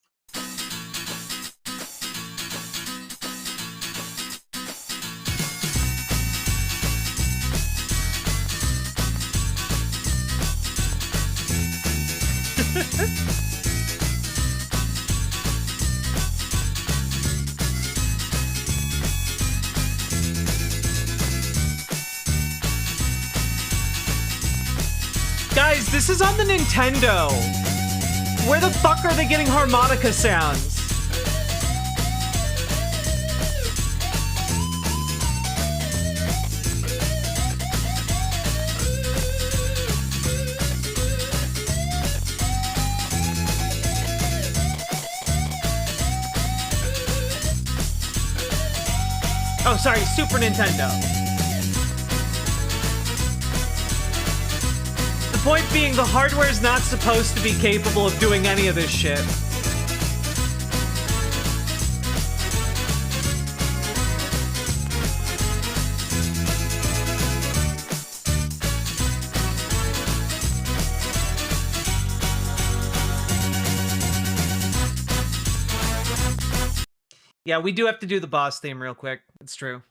Guys, this is on the Nintendo. Where the fuck are they getting harmonica sounds? Oh, sorry, Super Nintendo. The point being, the hardware is not supposed to be capable of doing any of this shit. Yeah, we do have to do the boss theme real quick. It's true.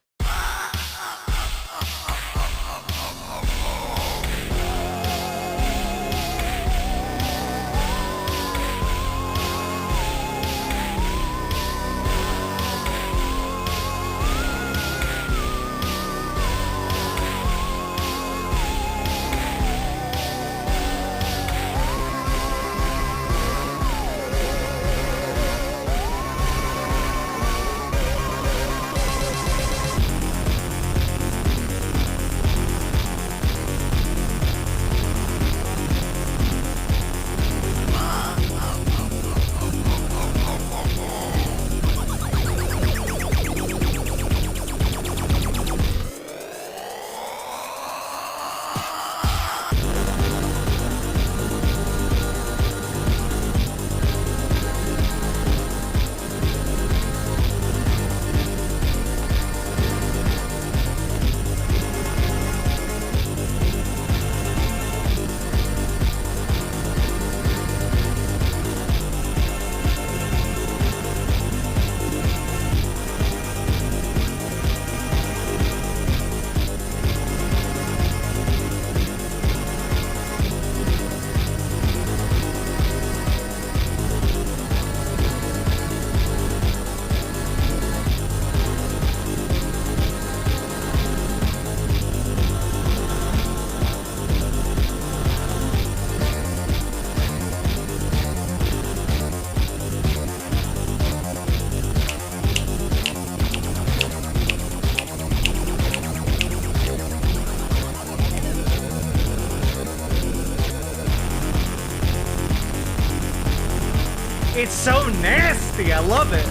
It's so nasty. I love it.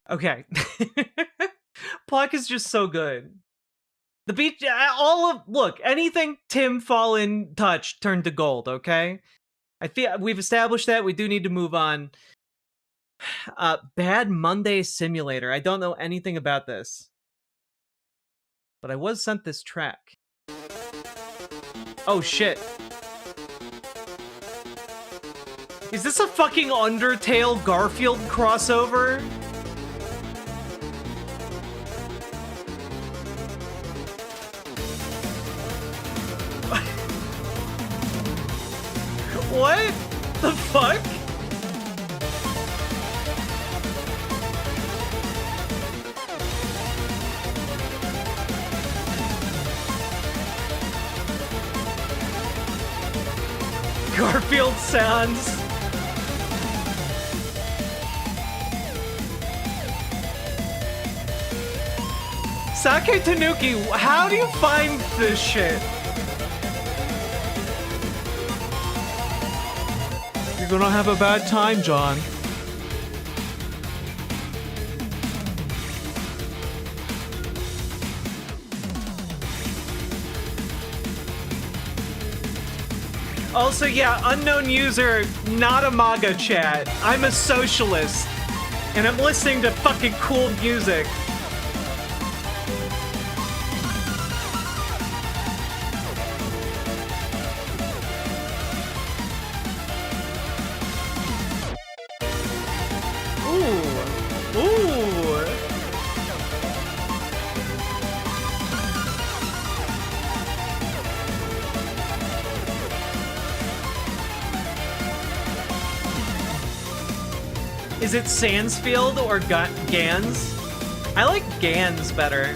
Okay. Pluck is just so good. The beach, look, anything Tim Fallon touched turned to gold, okay? I feel we've established that. We do need to move on. Bad Monday Simulator. I don't know anything about this. But I was sent this track. Oh, shit. Is this a fucking Undertale Garfield crossover? What the fuck? Garfield sounds. Sake Tanuki, how do you find this shit? You're gonna have a bad time, John. Also, yeah, unknown user, not a MAGA chat. I'm a socialist, and I'm listening to fucking cool music. Is it Sansfield or Gans? I like Gans better.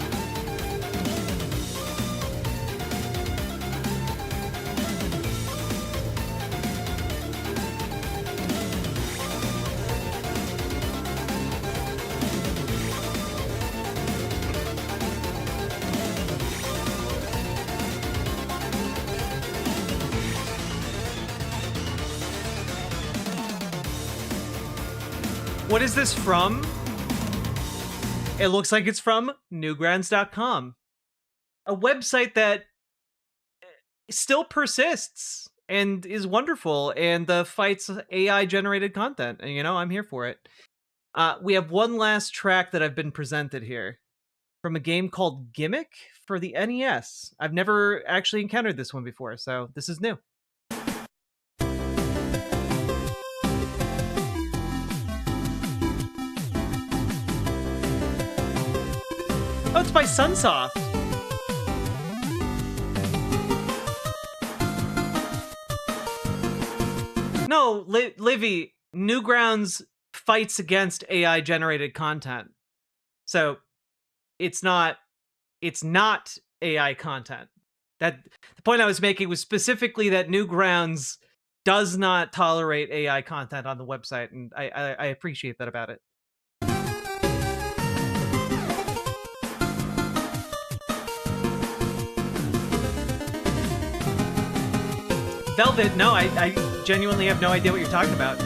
What is this from? It looks like it's from newgrounds.com. A website that still persists and is wonderful and fights AI-generated content. And, you know, I'm here for it. We have one last track that I've been presented here from a game called Gimmick for the NES. I've never actually encountered this one before, so this is new. Oh, it's by Sunsoft. No, Livy, Newgrounds fights against AI-generated content. So, it's not AI content. The point I was making was specifically that Newgrounds does not tolerate AI content on the website, and I appreciate that about it. Velvet, no, I genuinely have no idea what you're talking about.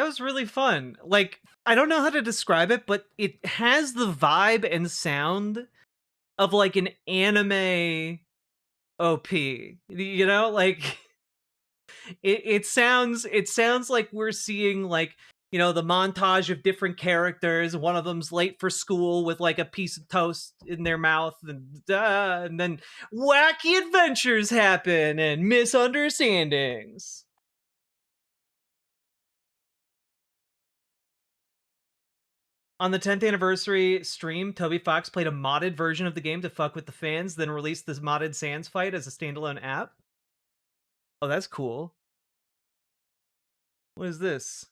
was really fun. Like, I don't know how to describe it, but it has the vibe and sound of like an anime OP. You know, like it sounds like we're seeing like, you know, the montage of different characters. One of them's late for school with like a piece of toast in their mouth, and then wacky adventures happen and misunderstandings. On the 10th anniversary stream, Toby Fox played a modded version of the game to fuck with the fans, then released this modded Sans fight as a standalone app. Oh, that's cool. What is this?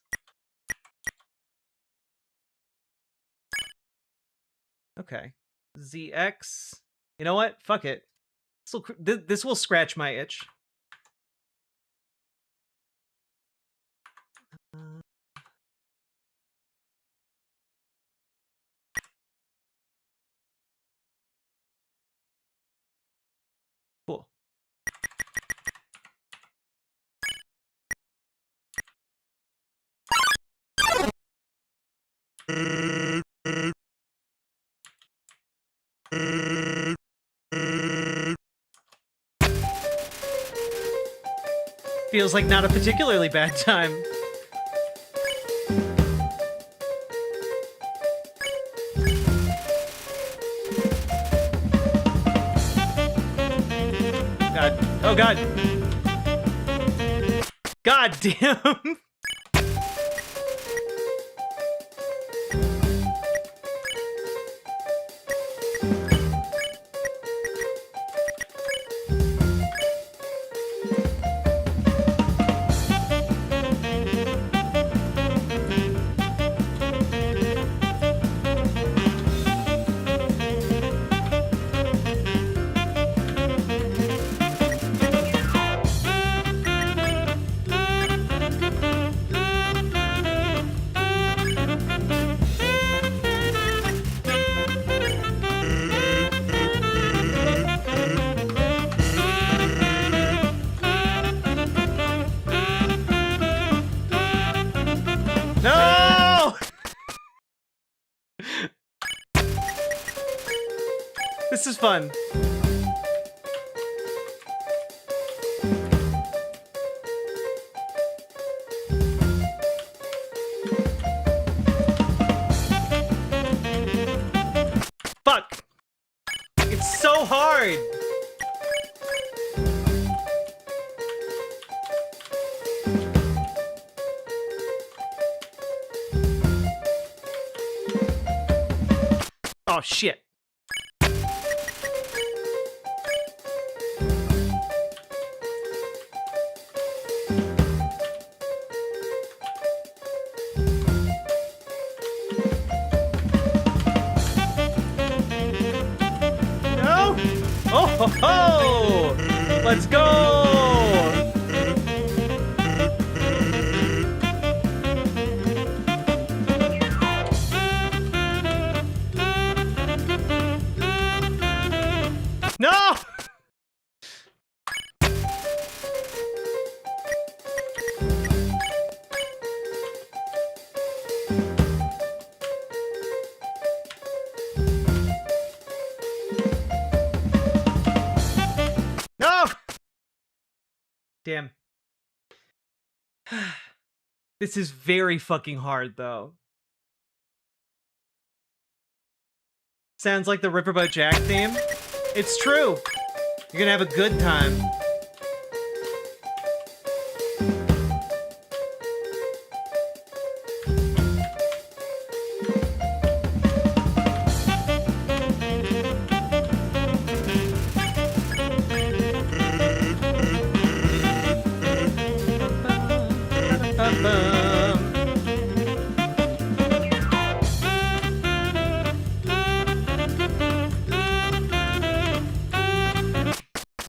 Okay. ZX. You know what? Fuck it. This will scratch my itch. Cool. Feels like not a particularly bad time. God. Oh, God. God damn. No! This is fun. Fuck! It's so hard! Oh, shit. No! Oh, ho, ho! Let's go! No! No! Damn. This is very fucking hard, though. Sounds like the Riverboat Jack theme. It's true. You're gonna have a good time.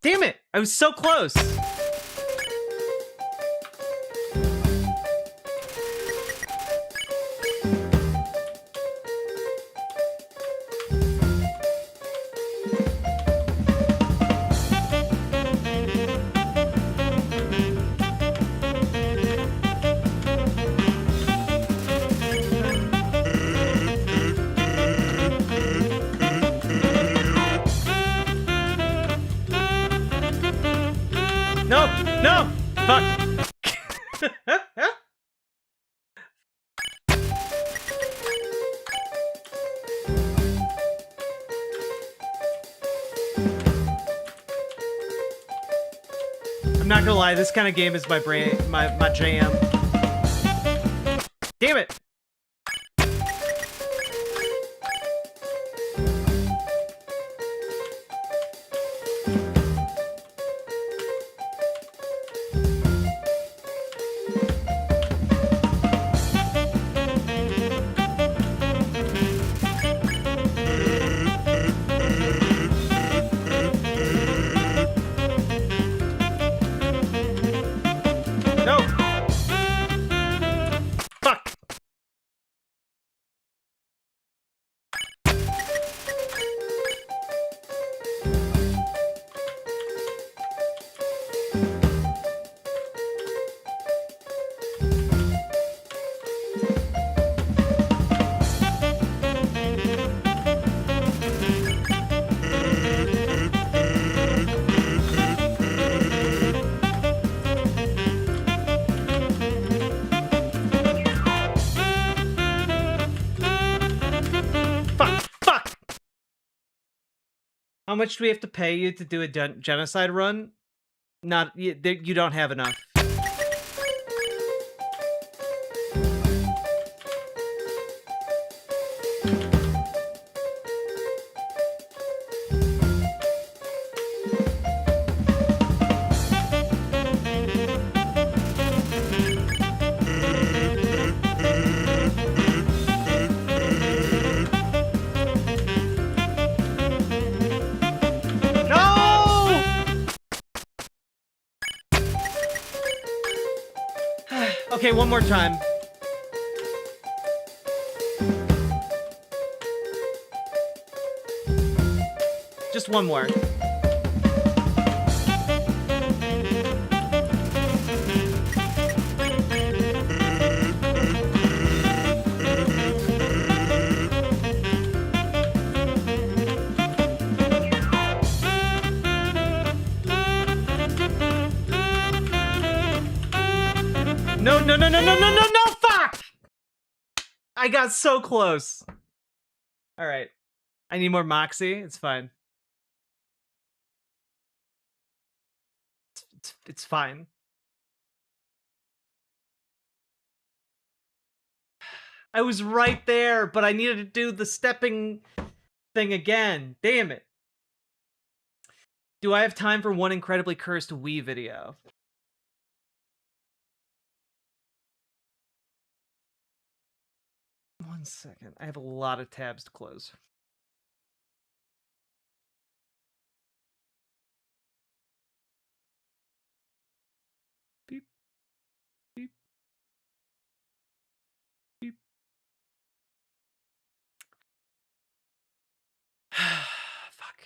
Damn it! I was so close! I'm not gonna lie, this kind of game is my jam. Damn it! No! Fuck! How much do we have to pay you to do a genocide run? Not you don't have enough. Okay, one more time. Just one more. No, no, no, no, no, no, no, no, fuck! I got so close. All right. I need more moxie. It's fine. It's fine. I was right there, but I needed to do the stepping thing again. Damn it. Do I have time for one incredibly cursed Wii video? One second. I have a lot of tabs to close. Beep. Beep. Beep. Fuck.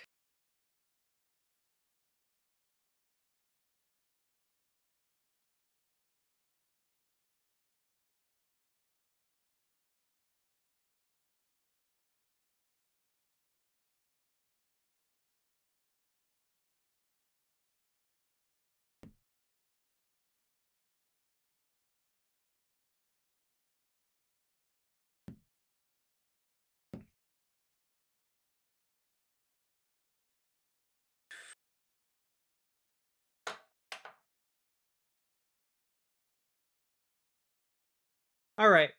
All right.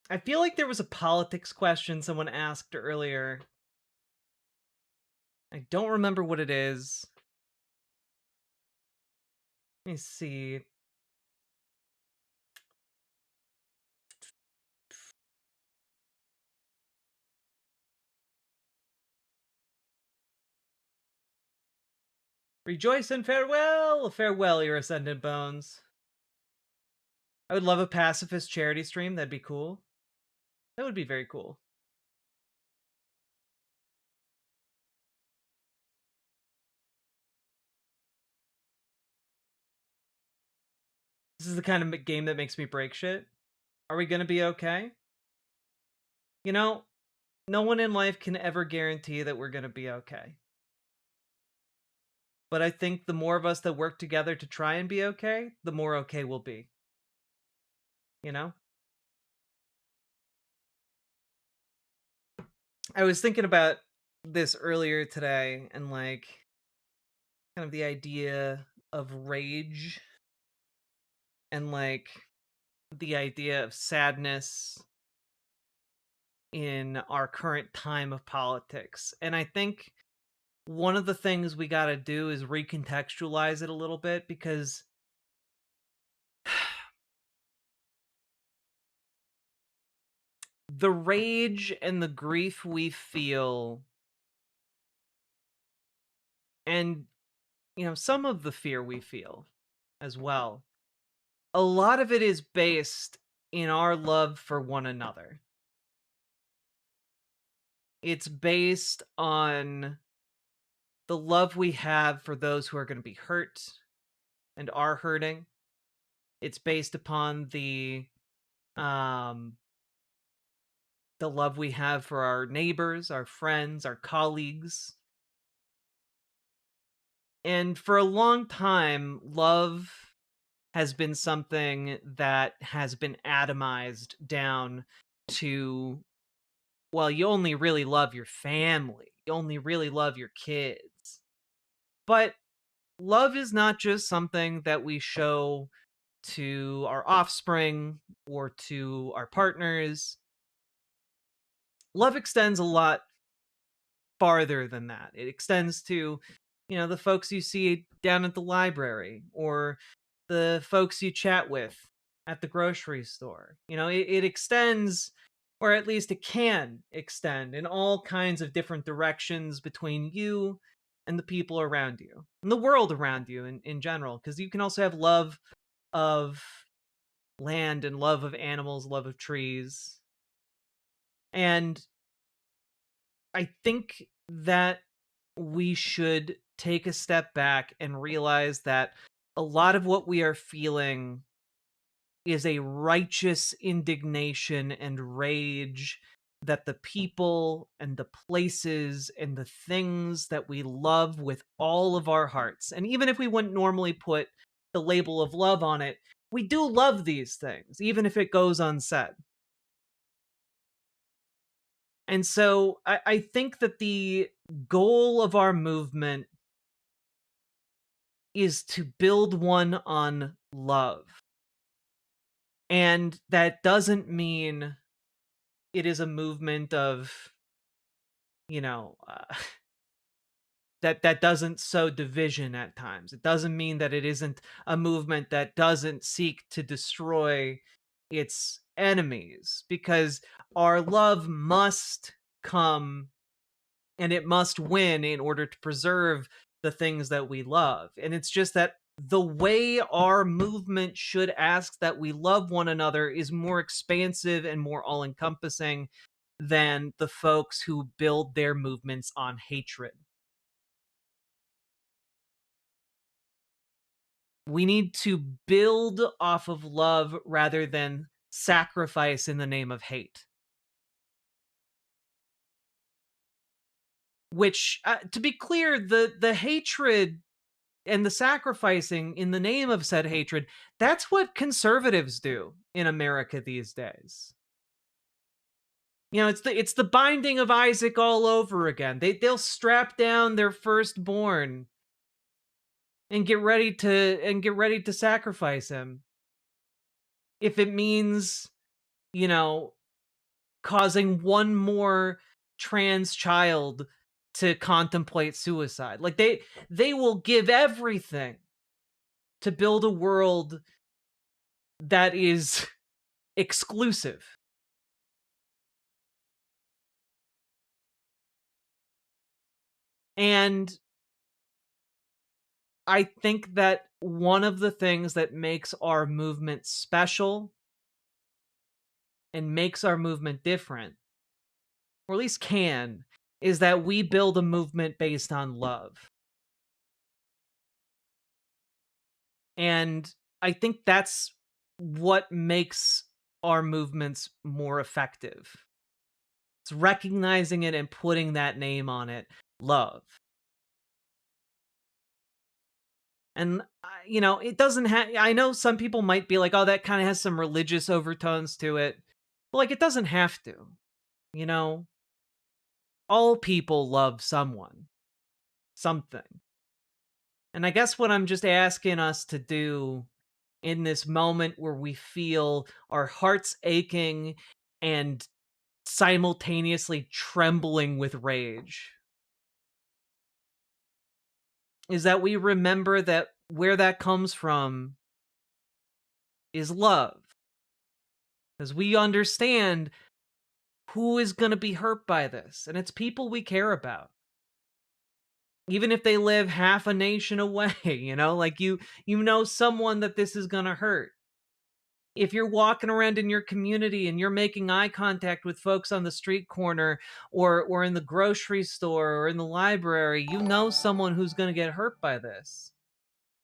I feel like there was a politics question someone asked earlier. I don't remember what it is. Let me see. Rejoice and farewell! Farewell, your ascendant bones. I would love a pacifist charity stream. That'd be cool. That would be very cool. This is the kind of game that makes me break shit. Are we gonna be okay? You know, no one in life can ever guarantee that we're gonna be okay. But I think the more of us that work together to try and be okay, the more okay we'll be. You know? I was thinking about this earlier today, and like kind of the idea of rage and like the idea of sadness in our current time of politics. And I think one of the things we got to do is recontextualize it a little bit, because the rage and the grief we feel, and some of the fear we feel as well, a lot of it is based in our love for one another. It's based on the love we have for those who are going to be hurt and are hurting. It's based upon the love we have for our neighbors, our friends, our colleagues. And for a long time, love has been something that has been atomized down to, well, you only really love your family. You only really love your kids. But love is not just something that we show to our offspring or to our partners. Love extends a lot farther than that. It extends to, the folks you see down at the library, or the folks you chat with at the grocery store. It extends, or at least it can extend, in all kinds of different directions between you and the people around you, and the world around you in general. Because you can also have love of land, and love of animals, love of trees. And I think that we should take a step back and realize that a lot of what we are feeling is a righteous indignation and rage that the people and the places and the things that we love with all of our hearts, and even if we wouldn't normally put the label of love on it, we do love these things, even if it goes unsaid. And so I think that the goal of our movement is to build one on love. And that doesn't mean it is a movement of, that doesn't sow division at times. It doesn't mean that it isn't a movement that doesn't seek to destroy its enemies, because our love must come and it must win in order to preserve the things that we love. And it's just that the way our movement should ask that we love one another is more expansive and more all-encompassing than the folks who build their movements on hatred. We need to build off of love rather than sacrifice in the name of hate. Which, to be clear, the hatred and the sacrificing in the name of said hatred, that's what conservatives do in America these days. It's the binding of Isaac all over again. They'll strap down their firstborn and get ready to sacrifice him if it means, causing one more trans child to contemplate suicide. Like they will give everything to build a world that is exclusive. And I think that one of the things that makes our movement special and makes our movement different, or at least can, is that we build a movement based on love. And I think that's what makes our movements more effective. It's recognizing it and putting that name on it, love. And, it doesn't have, I know some people might be like, oh, that kind of has some religious overtones to it. But, like, it doesn't have to, you know? all people love someone, something. And I guess what I'm just asking us to do in this moment where we feel our hearts aching and simultaneously trembling with rage is that we remember that where that comes from is love. Because we understand who is going to be hurt by this, and it's people we care about. Even if they live half a nation away, like you know someone that this is going to hurt. If you're walking around in your community and you're making eye contact with folks on the street corner or in the grocery store or in the library, you know someone who's going to get hurt by this.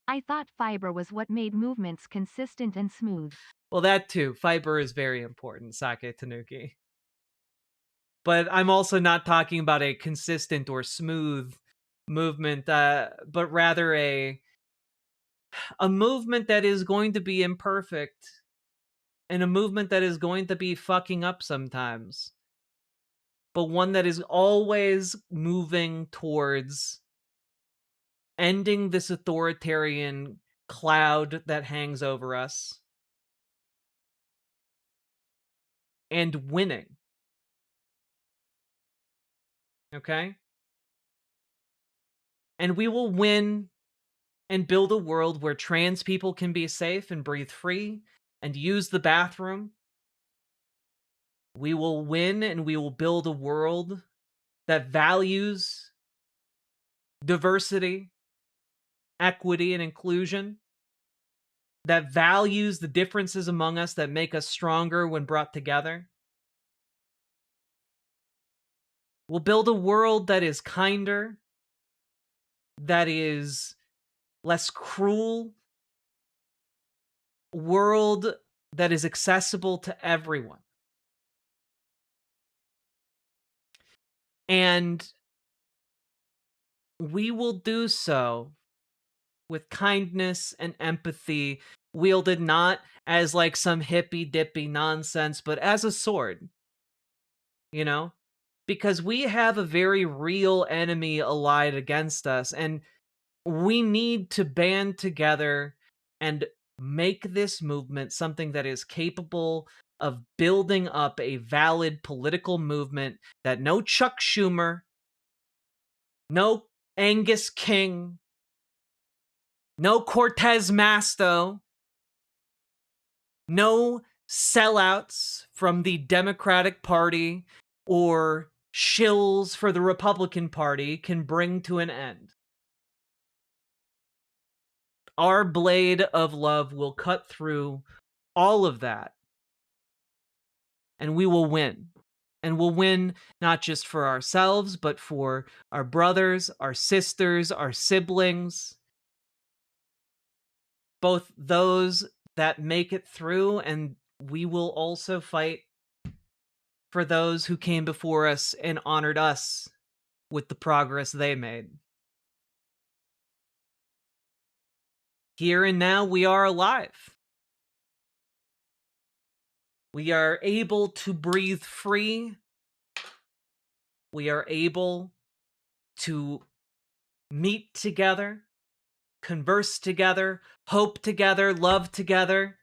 I thought fiber was what made movements consistent and smooth. Well, that too. Fiber is very important, Sake Tanuki. But I'm also not talking about a consistent or smooth movement, but rather a movement that is going to be imperfect and a movement that is going to be fucking up sometimes, but one that is always moving towards ending this authoritarian cloud that hangs over us and winning. Okay? And we will win and build a world where trans people can be safe and breathe free and use the bathroom. We will win and we will build a world that values diversity, equity, and inclusion, that values the differences among us that make us stronger when brought together. We'll build a world that is kinder, that is less cruel, a world that is accessible to everyone. And we will do so with kindness and empathy, wielded not as like some hippy dippy nonsense, but as a sword. Because we have a very real enemy allied against us, and we need to band together and make this movement something that is capable of building up a valid political movement that no Chuck Schumer, no Angus King, no Cortez Masto, no sellouts from the Democratic Party or shills for the Republican Party can bring to an end. Our blade of love will cut through all of that, and we will win. And we'll win not just for ourselves, but for our brothers, our sisters, our siblings, both those that make it through, and we will also fight for those who came before us and honored us with the progress they made. Here and now, we are alive. We are able to breathe free. We are able to meet together, converse together, hope together, love together.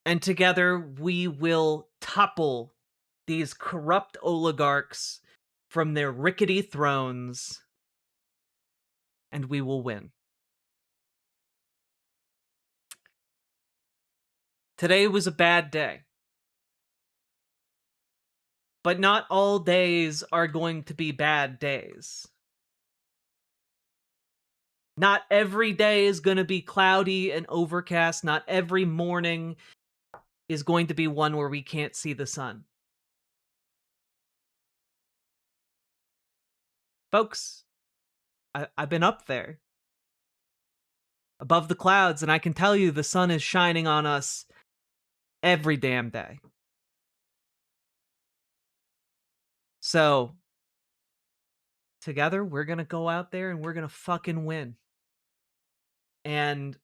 And together we will topple these corrupt oligarchs from their rickety thrones, and we will win. Today was a bad day. But not all days are going to be bad days. Not every day is going to be cloudy and overcast. Not every morning is going to be one where we can't see the sun. Folks, I've been up there, above the clouds, and I can tell you the sun is shining on us every damn day. So, together, we're going to go out there and we're going to fucking win. And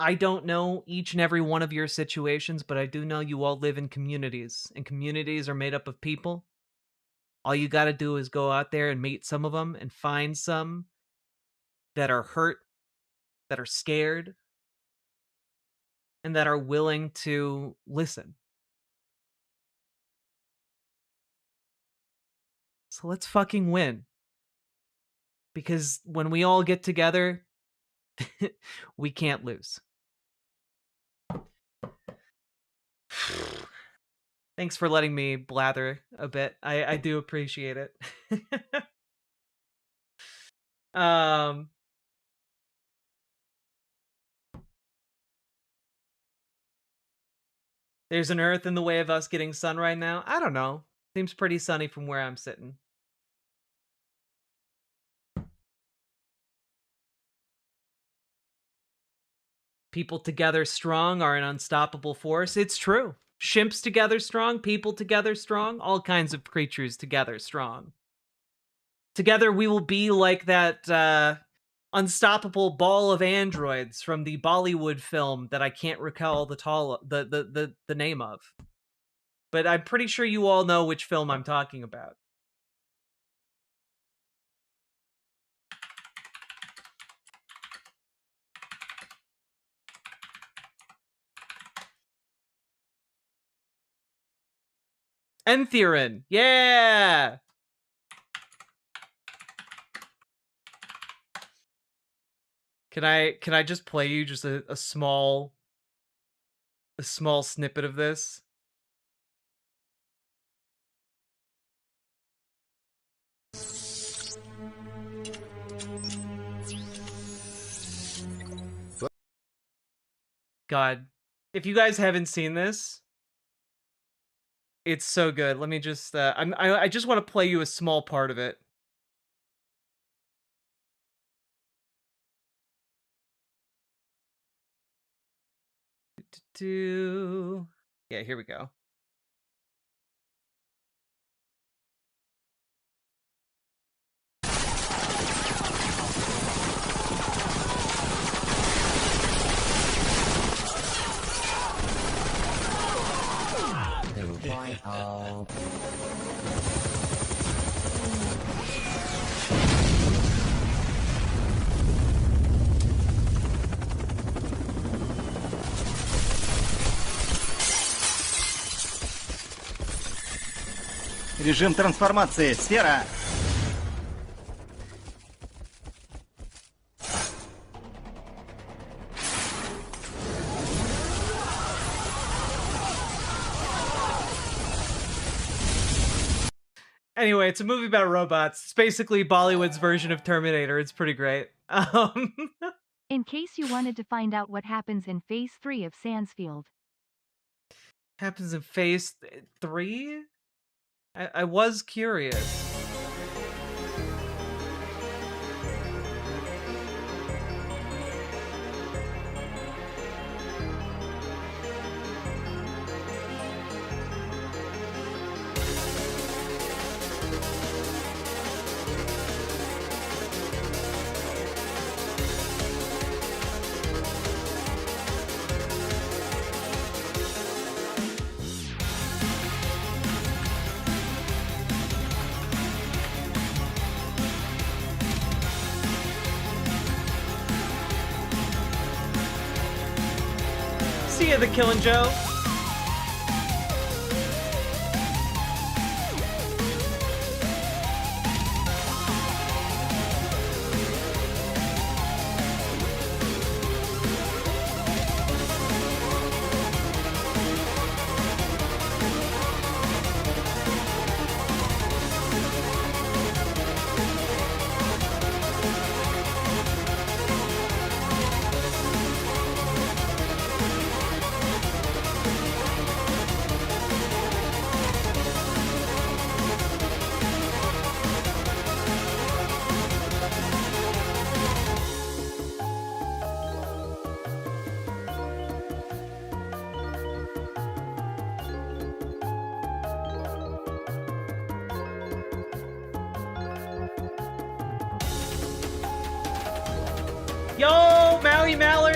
I don't know each and every one of your situations, but I do know you all live in communities, and communities are made up of people. All you got to do is go out there and meet some of them and find some that are hurt, that are scared, and that are willing to listen. So let's fucking win. Because when we all get together, we can't lose. Thanks for letting me blather a bit. I do appreciate it. There's an Earth in the way of us getting sun right now. I don't know. Seems pretty sunny from where I'm sitting. People together strong are an unstoppable force. It's true. Shimps together strong, people together strong, all kinds of creatures together strong. Together we will be like that unstoppable ball of androids from the Bollywood film that I can't recall the name of. But I'm pretty sure you all know which film I'm talking about. Entheron, yeah! Can I just play you just a small snippet of this? God, if you guys haven't seen this, it's so good. Let me just I just want to play you a small part of it. Yeah, here we go. Режим трансформации. Сфера. Anyway, it's a movie about robots. It's basically Bollywood's version of Terminator. It's pretty great. In case you wanted to find out what happens in Phase 3 of Sansfield. Happens in Phase 3? I was curious. See ya, the Killin' Joe.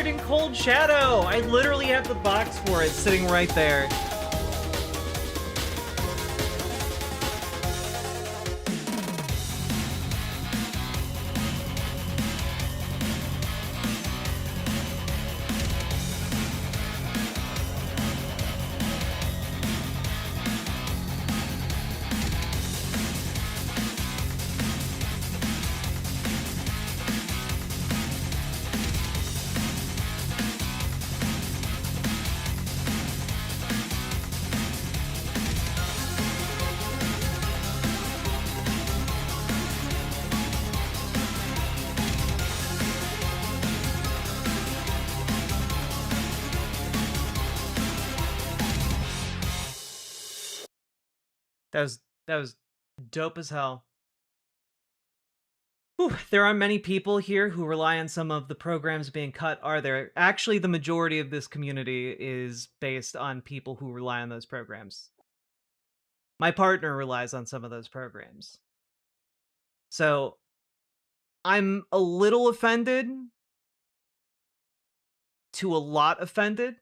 reading Cold Shadow. I literally have the box for it sitting right there. That was dope as hell. Whew, there aren't many people here who rely on some of the programs being cut, are there? Actually, the majority of this community is based on people who rely on those programs. My partner relies on some of those programs. So, I'm a little offended to a lot offended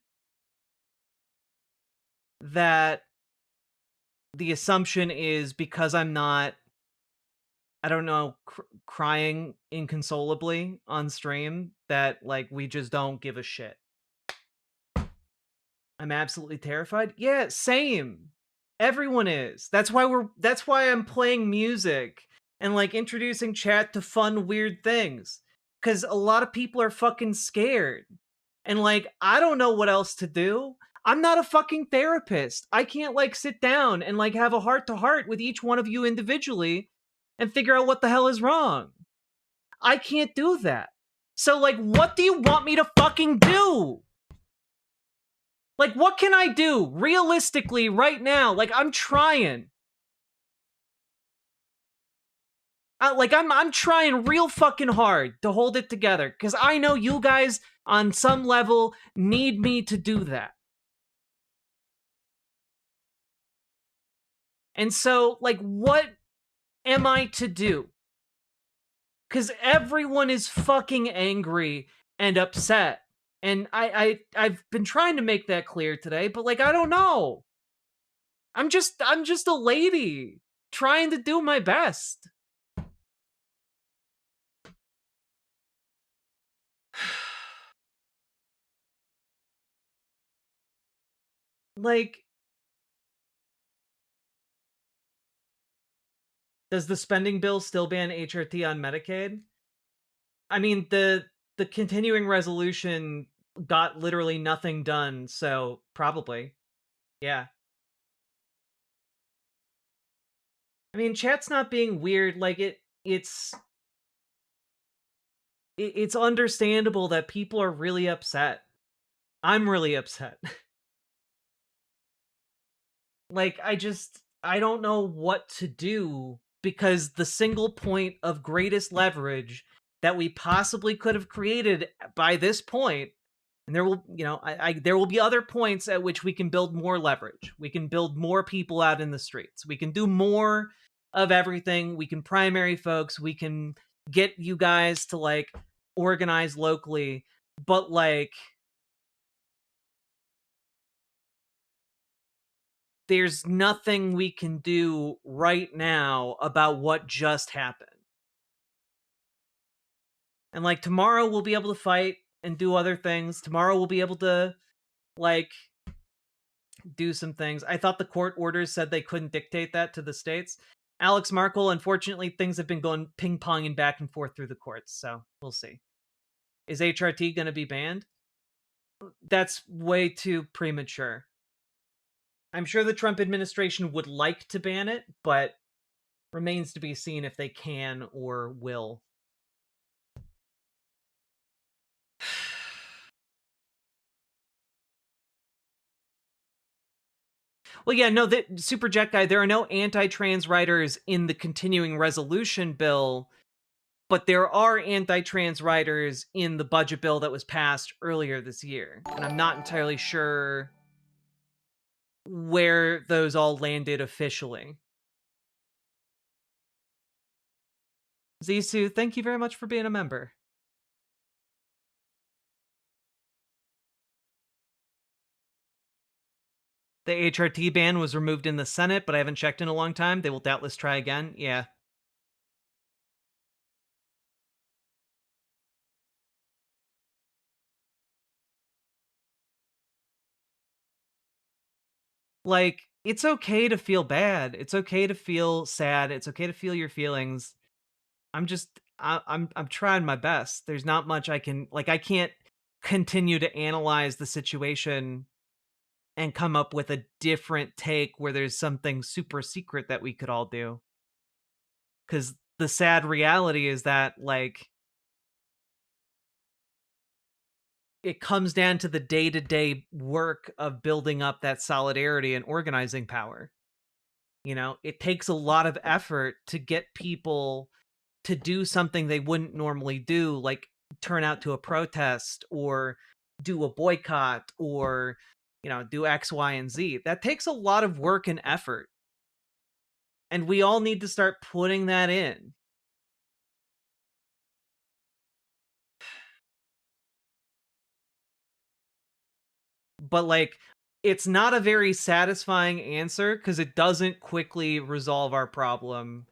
that the assumption is because I'm not, I don't know, crying inconsolably on stream that, like, we just don't give a shit. I'm absolutely terrified. Yeah, same. Everyone is. That's why I'm playing music and, like, introducing chat to fun, weird things. 'Cause a lot of people are fucking scared. And, like, I don't know what else to do. I'm not a fucking therapist. I can't, like, sit down and, like, have a heart-to-heart with each one of you individually and figure out what the hell is wrong. I can't do that. So, like, what do you want me to fucking do? Like, what can I do realistically right now? Like, I'm trying. I'm trying real fucking hard to hold it together because I know you guys on some level need me to do that. And so, like, what am I to do? Because everyone is fucking angry and upset. And I've been trying to make that clear today, but, like, I don't know. I'm just a lady trying to do my best. Like, does the spending bill still ban HRT on Medicaid? I mean, the continuing resolution got literally nothing done, so probably. Yeah. I mean, chat's not being weird, like it's understandable that people are really upset. I'm really upset. Like, I don't know what to do because the single point of greatest leverage that we possibly could have created by this point, and there will, there will be other points at which we can build more leverage. We can build more people out in the streets. We can do more of everything. We can primary folks. We can get you guys to, like, organize locally. But, like, there's nothing we can do right now about what just happened. And, like, tomorrow we'll be able to fight and do other things. Tomorrow we'll be able to, like, do some things. I thought the court orders said they couldn't dictate that to the states. Alex Markle, unfortunately, things have been going ping-ponging back and forth through the courts, so we'll see. Is HRT going to be banned? That's way too premature. I'm sure the Trump administration would like to ban it, but remains to be seen if they can or will. Well, yeah, no, Super Jet Guy, there are no anti-trans writers in the continuing resolution bill, but there are anti-trans writers in the budget bill that was passed earlier this year. And I'm not entirely sure where those all landed officially. Zisu, thank you very much for being a member. The HRT ban was removed in the Senate, but I haven't checked in a long time. They will doubtless try again. Yeah. Like, it's okay to feel bad. It's okay to feel sad. It's okay to feel your feelings. I'm trying my best. There's not much I can, like, I can't continue to analyze the situation and come up with a different take where there's something super secret that we could all do. Cuz the sad reality is that, like, it comes down to the day-to-day work of building up that solidarity and organizing power. You know, it takes a lot of effort to get people to do something they wouldn't normally do, like turn out to a protest or do a boycott or, you know, do X, Y, and Z. That takes a lot of work and effort. And we all need to start putting that in. But, like, it's not a very satisfying answer because it doesn't quickly resolve our problem.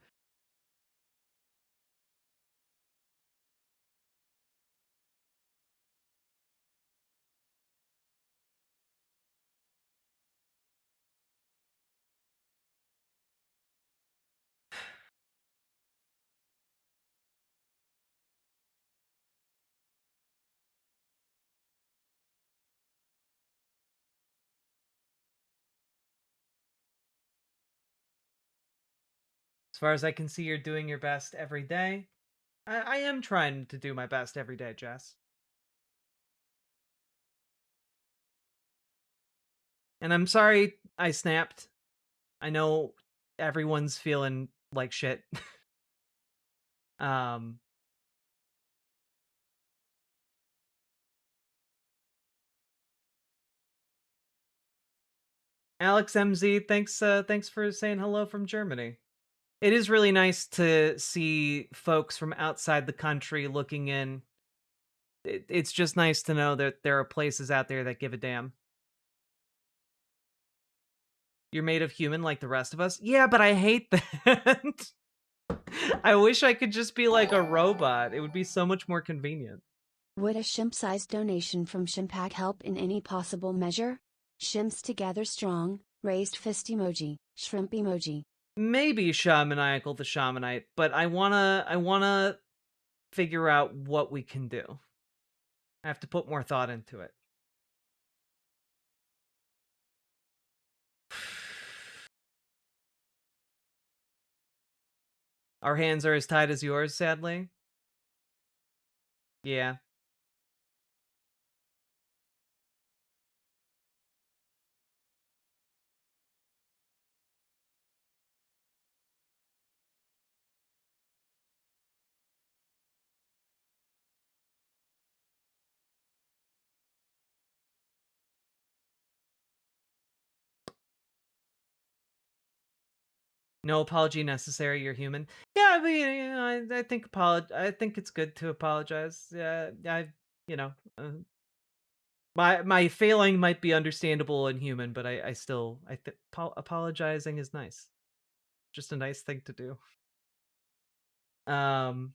As far as I can see, you're doing your best every day. I am trying to do my best every day, Jess. And I'm sorry I snapped. I know everyone's feeling like shit. um Alex MZ, thanks for saying hello from Germany. It is really nice to see folks from outside the country looking in. It's just nice to know that there are places out there that give a damn. You're made of human like the rest of us? Yeah, but I hate that. I wish I could just be like a robot. It would be so much more convenient. Would a shimp-sized donation from Shimpack help in any possible measure? Shimps together strong, raised fist emoji, shrimp emoji. Maybe Shamaniacal the Shamanite, but I wanna figure out what we can do. I have to put more thought into it. Our hands are as tied as yours, sadly. Yeah. No apology necessary. You're human. Yeah, I mean, you know, I think it's good to apologize. Yeah, you know, my failing might be understandable and human, but I still apologizing is nice. Just a nice thing to do. Um,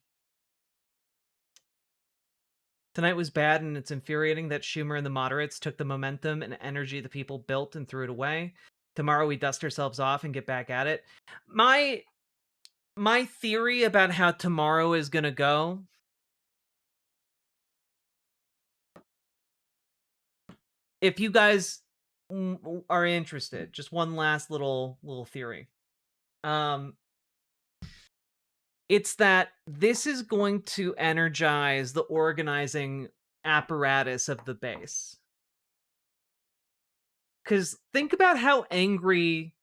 Tonight was bad, and it's infuriating that Schumer and the moderates took the momentum and energy the people built and threw it away. Tomorrow we dust ourselves off and get back at it. My theory about how tomorrow is gonna go. If you guys are interested, just one last little theory. It's that this is going to energize the organizing apparatus of the base. Because think about how angry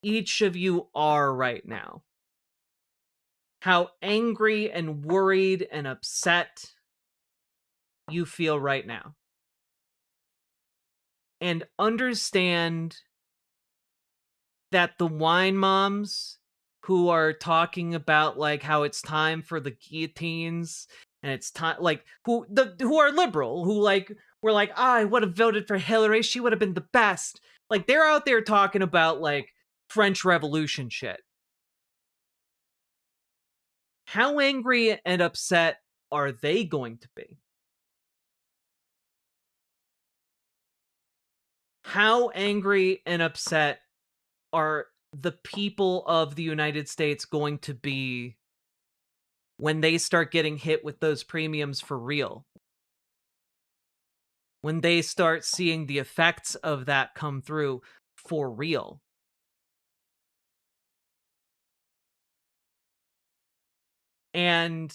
each of you are right now. How angry and worried and upset you feel right now. And understand that the wine moms who are talking about like how it's time for the guillotines and it's time, like who are liberal, who like were like, I would have voted for Hillary. She would have been the best. Like, they're out there talking about, like, French Revolution shit. How angry and upset are they going to be? How angry and upset are the people of the United States going to be when they start getting hit with those premiums for real? When they start seeing the effects of that come through for real? And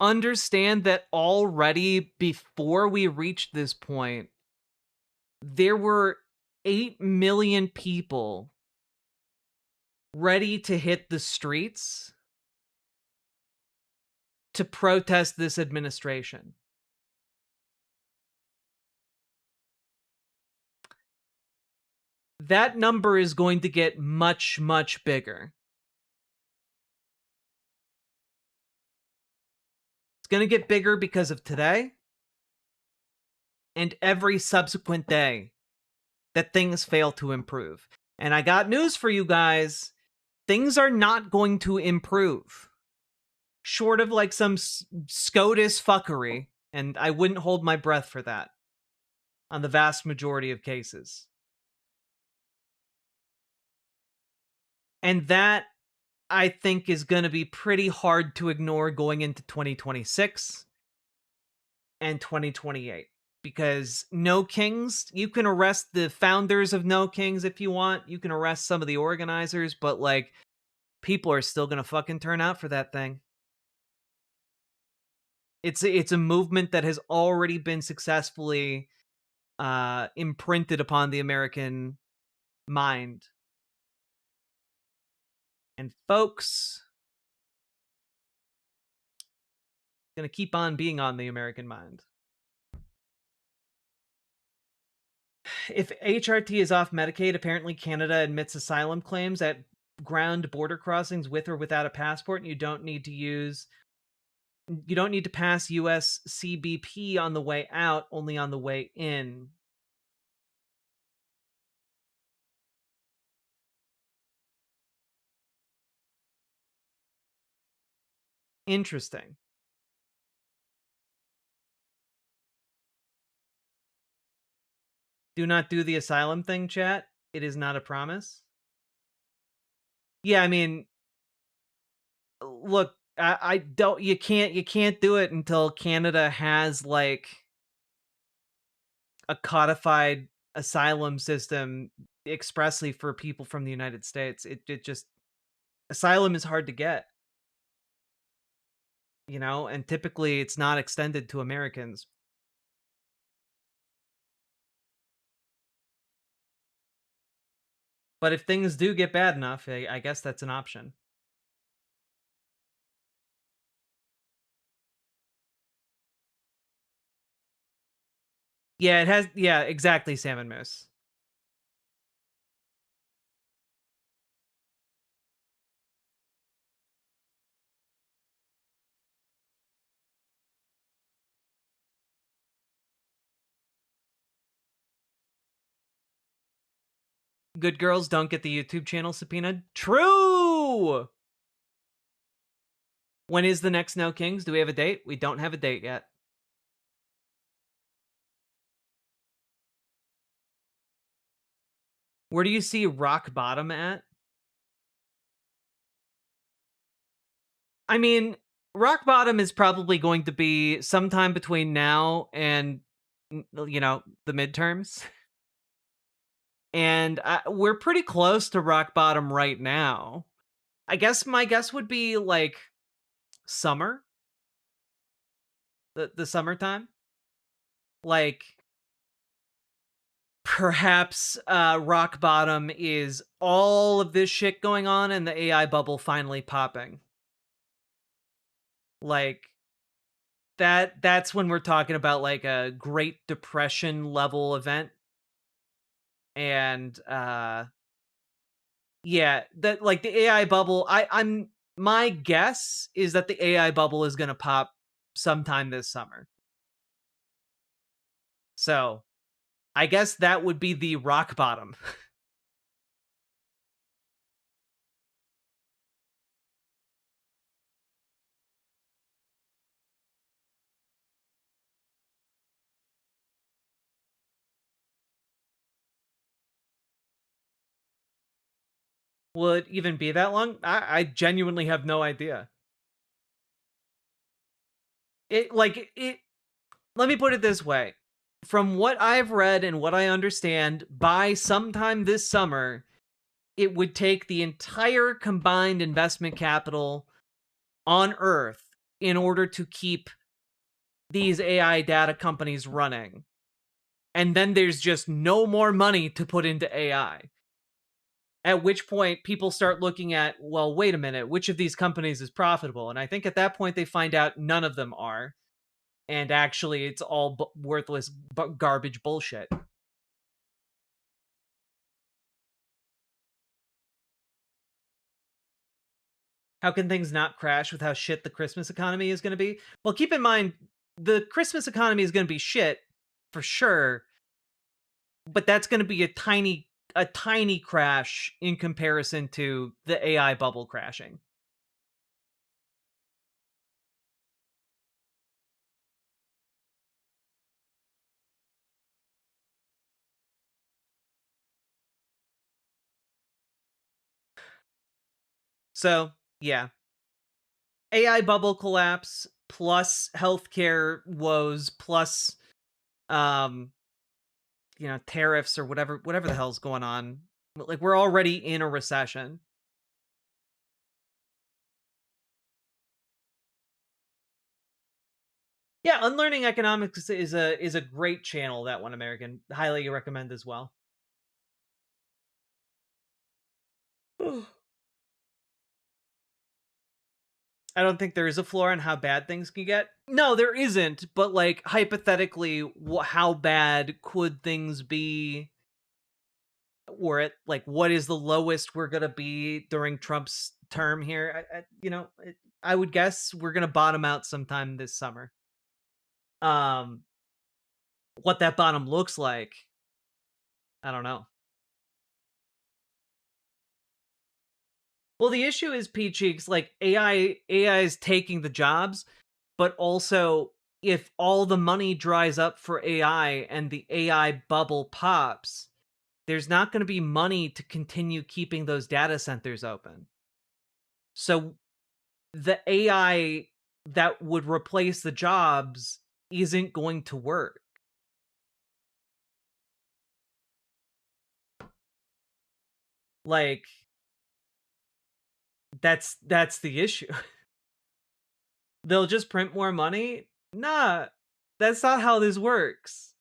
understand that already before we reached this point, there were 8 million people ready to hit the streets to protest this administration. That number is going to get much, much bigger. It's going to get bigger because of today and every subsequent day that things fail to improve. And I got news for you guys. Things are not going to improve. Short of like some SCOTUS fuckery, and I wouldn't hold my breath for that on the vast majority of cases. And that, I think, is going to be pretty hard to ignore going into 2026 and 2028. Because No Kings, you can arrest the founders of No Kings if you want. You can arrest some of the organizers, but like, people are still going to fucking turn out for that thing. It's a movement that has already been successfully imprinted upon the American mind. And folks, it's going to keep on being on the American mind. If HRT is off Medicaid, apparently Canada admits asylum claims at ground border crossings with or without a passport, and you don't need to pass US CBP on the way out, only on the way in. Interesting. Do not do the asylum thing, chat. It is not a promise. Yeah, I mean, look, I don't. You can't do it until Canada has like a codified asylum system expressly for people from the United States. It just, asylum is hard to get, you know, and typically it's not extended to Americans. But if things do get bad enough, I guess that's an option. Yeah, it has. Yeah, exactly, Salmon Moose. Good girls don't get the YouTube channel subpoenaed. True! When is the next No Kings? Do we have a date? We don't have a date yet. Where do you see rock bottom at? I mean, rock bottom is probably going to be sometime between now and, you know, the midterms. And we're pretty close to rock bottom right now. I guess my guess would be like summer. The summertime. Like, perhaps rock bottom is all of this shit going on and the AI bubble finally popping. Like, that's when we're talking about like a Great Depression level event. And Yeah, that like the AI bubble. I'm my guess is that the AI bubble is going to pop sometime this summer. So I guess that would be the rock bottom. Would even be that long? I genuinely have no idea. It like it. Let me put it this way: from what I've read and what I understand, by sometime this summer, it would take the entire combined investment capital on Earth in order to keep these AI data companies running. And then there's just no more money to put into AI. At which point people start looking at, well, wait a minute, which of these companies is profitable? And I think at that point they find out none of them are. And actually, it's all worthless garbage bullshit. How can things not crash with how shit the Christmas economy is going to be? Well, keep in mind, the Christmas economy is going to be shit for sure, but that's going to be a tiny crash in comparison to the AI bubble crashing. So, yeah. AI bubble collapse plus healthcare woes plus tariffs or whatever the hell's going on. Like we're already in a recession. Yeah, Unlearning Economics is a great channel, that one, American. Highly recommend as well. I don't think there is a floor on how bad things can get. No, there isn't, but like hypothetically, how bad could things be? Or what is the lowest we're going to be during Trump's term here? I would guess we're going to bottom out sometime this summer. What that bottom looks like, I don't know. Well, the issue is, P-Cheeks, like AI is taking the jobs, but also if all the money dries up for AI and the AI bubble pops, there's not going to be money to continue keeping those data centers open. So the AI that would replace the jobs isn't going to work. Like that's the issue. They'll just print more money? Nah, that's not how this works.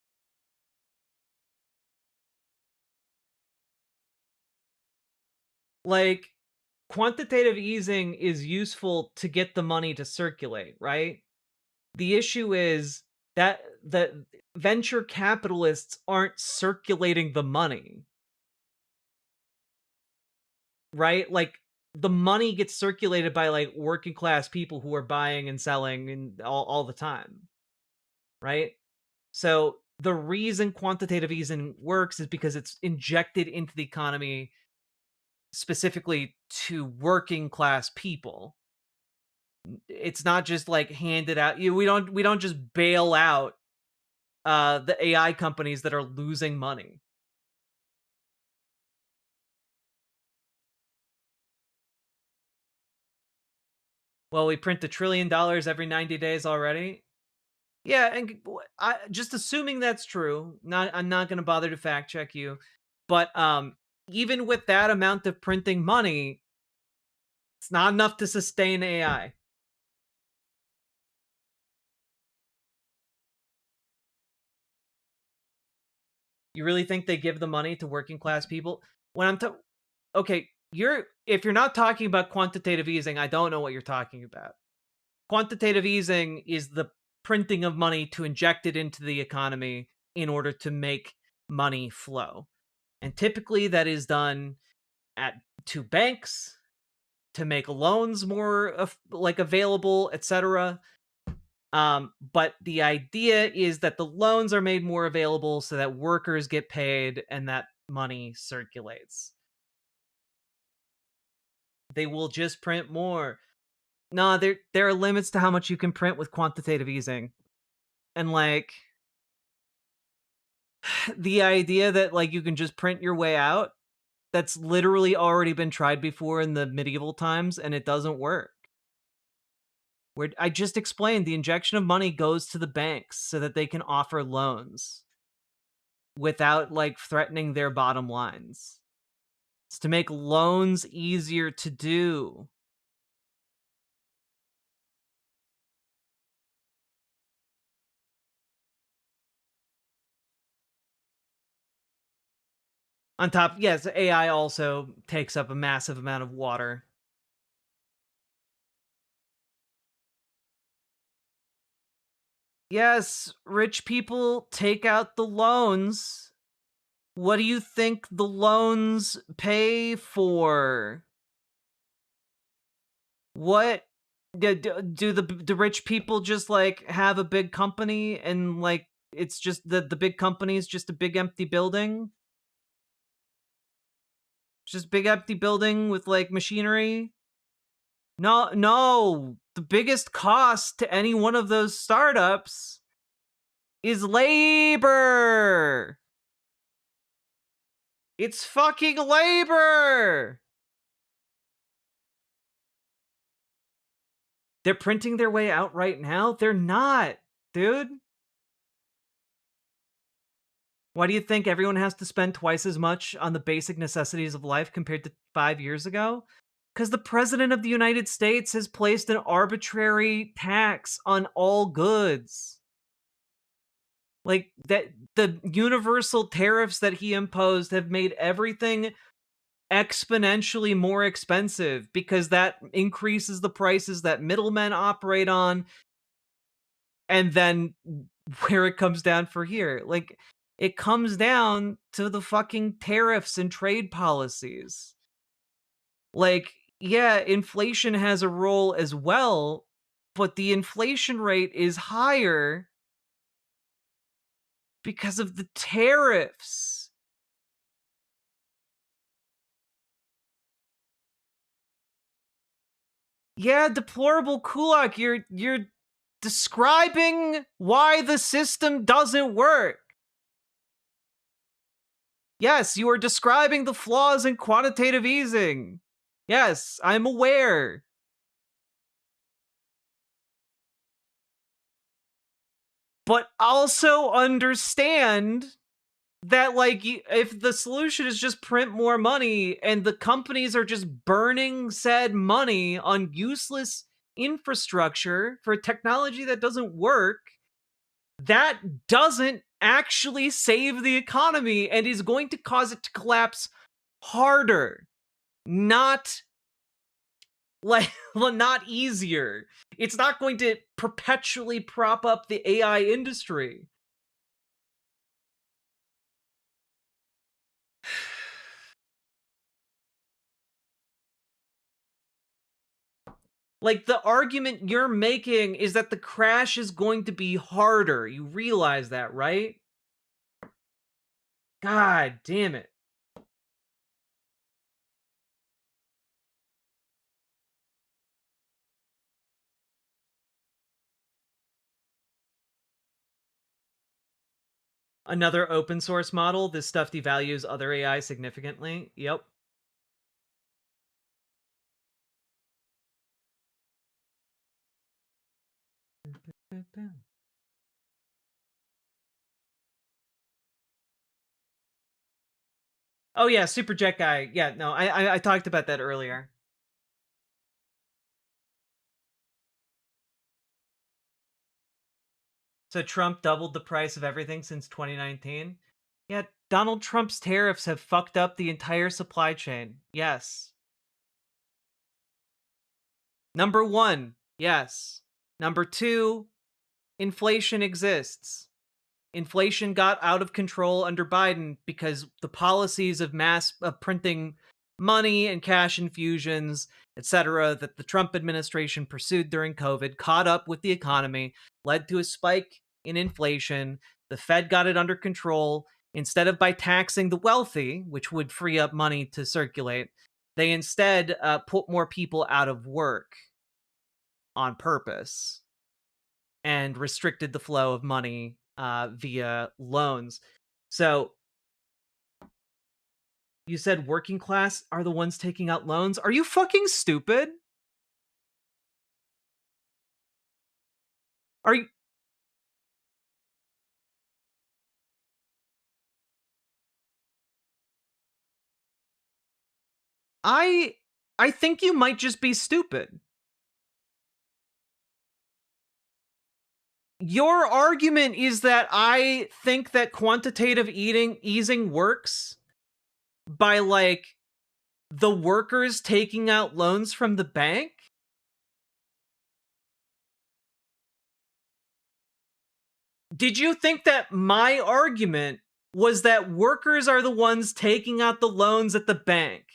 Like, quantitative easing is useful to get the money to circulate, right? The issue is that the venture capitalists aren't circulating the money. Right? Like, the money gets circulated by like working class people who are buying and selling and all the time. Right? So the reason quantitative easing works is because it's injected into the economy specifically to working class people. It's not just like handed out. We don't just bail out the AI companies that are losing money. Well, we print $1 trillion every 90 days already. Yeah, and just assuming that's true. I'm not going to bother to fact check you, but even with that amount of printing money, it's not enough to sustain AI. You really think they give the money to working class people? When I'm okay, if you're not talking about quantitative easing, I don't know what you're talking about. Quantitative easing is the printing of money to inject it into the economy in order to make money flow. And typically that is done at to banks to make loans more available, etc. But the idea is that the loans are made more available so that workers get paid and that money circulates. They will just print more. No, there are limits to how much you can print with quantitative easing. And like the idea that like you can just print your way out, that's literally already been tried before in the medieval times and it doesn't work. Where I just explained, the injection of money goes to the banks so that they can offer loans without like threatening their bottom lines. It's to make loans easier to do. On top, yes, AI also takes up a massive amount of water. Yes, rich people take out the loans. What do you think the loans pay for? What do the rich people just like have a big company and like it's just the big company is just a big empty building? Just big empty building with like machinery? No. The biggest cost to any one of those startups is labor. It's fucking labor. They're printing their way out right now? They're not, dude. Why do you think everyone has to spend twice as much on the basic necessities of life compared to 5 years ago? Because the President of the United States has placed an arbitrary tax on all goods. Like, that the universal tariffs that he imposed have made everything exponentially more expensive because that increases the prices that middlemen operate on. And then where it comes down for here, like, it comes down to the fucking tariffs and trade policies. Like, yeah, inflation has a role as well, but the inflation rate is higher because of the tariffs. Yeah, deplorable Kulak, you're describing why the system doesn't work. Yes, you are describing the flaws in quantitative easing. Yes, I'm aware. But also understand that, like, if the solution is just print more money and the companies are just burning said money on useless infrastructure for technology that doesn't work, that doesn't actually save the economy and is going to cause it to collapse harder, not like not easier. It's not going to perpetually prop up the AI industry. Like, the argument you're making is that the crash is going to be harder. You realize that, right? God damn it. Another open source model, this stuff devalues other AI significantly. Yep. Oh yeah, Superjet guy. Yeah, no, I talked about that earlier. So Trump doubled the price of everything since 2019? Yeah, Donald Trump's tariffs have fucked up the entire supply chain. Yes. Number 1, yes. Number 2, inflation exists. Inflation got out of control under Biden because the policies of printing money and cash infusions, etc., that the Trump administration pursued during COVID caught up with the economy, led to a spike in inflation. The Fed got it under control. Instead of by taxing the wealthy, which would free up money to circulate, they instead put more people out of work on purpose and restricted the flow of money via loans. So you said working class are the ones taking out loans? Are you fucking stupid? Are you... I think you might just be stupid. Your argument is that I think that quantitative easing works by, like, the workers taking out loans from the bank? Did you think that my argument was that workers are the ones taking out the loans at the bank?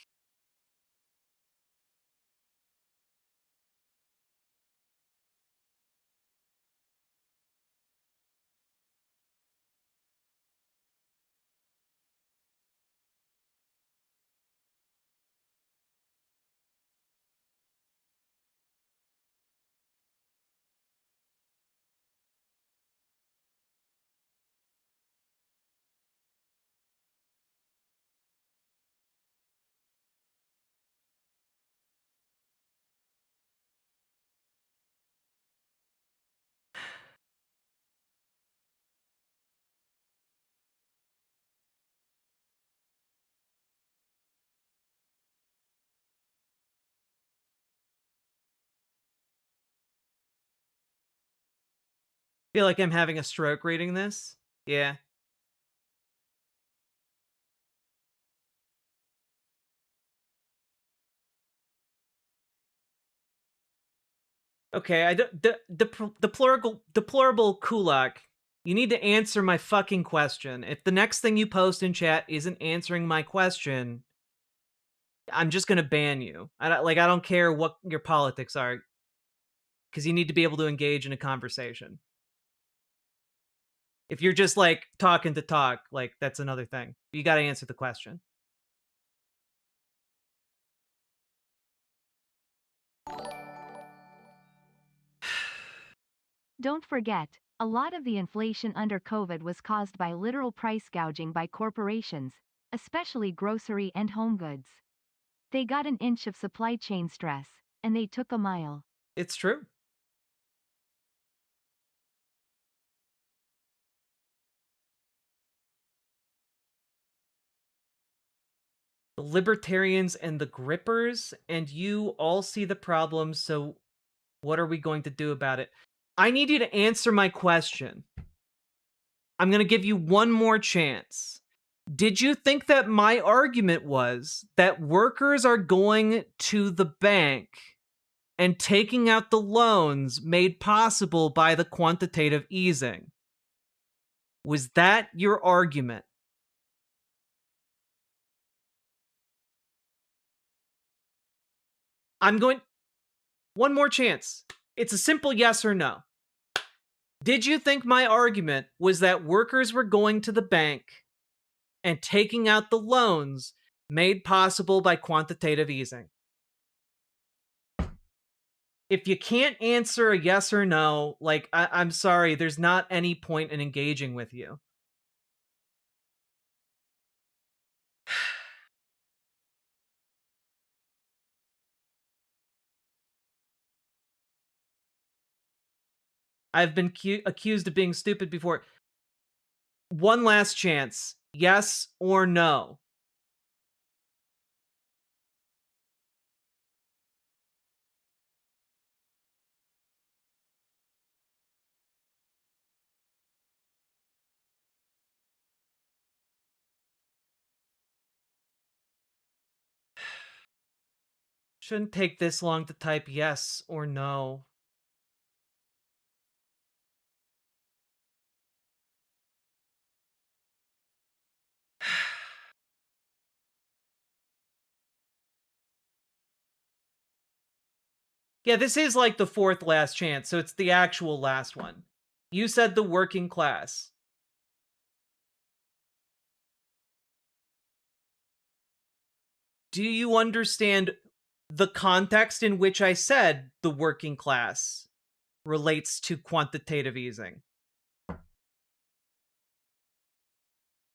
Feel like I'm having a stroke reading this? Yeah. Okay, deplorable Kulak. You need to answer my fucking question. If the next thing you post in chat isn't answering my question, I'm just gonna ban you. I don't care what your politics are, because you need to be able to engage in a conversation. If you're just like talking to talk, like that's another thing. You got to answer the question. Don't forget, a lot of the inflation under COVID was caused by literal price gouging by corporations, especially grocery and home goods. They got an inch of supply chain stress, and they took a mile. It's true. The libertarians and the grippers, and you all see the problem, so what are we going to do about it? I need you to answer my question. I'm going to give you one more chance. Did you think that my argument was that workers are going to the bank and taking out the loans made possible by the quantitative easing? Was that your argument? I'm going... One more chance. It's a simple yes or no. Did you think my argument was that workers were going to the bank and taking out the loans made possible by quantitative easing? If you can't answer a yes or no, like, I'm sorry, there's not any point in engaging with you. I've been accused of being stupid before. One last chance. Yes or no? Shouldn't take this long to type yes or no. Yeah, this is like the fourth last chance, so it's the actual last one. You said the working class. Do you understand the context in which I said the working class relates to quantitative easing?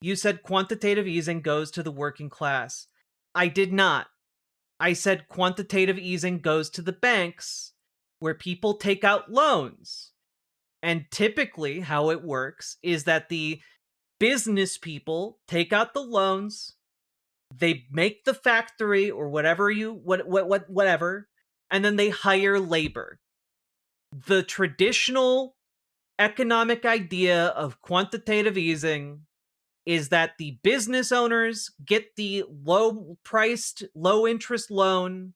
You said quantitative easing goes to the working class. I did not. I said quantitative easing goes to the banks where people take out loans. And typically, how it works is that the business people take out the loans, they make the factory or whatever, and then they hire labor. The traditional economic idea of quantitative easing is that the business owners get the low-priced, low-interest loan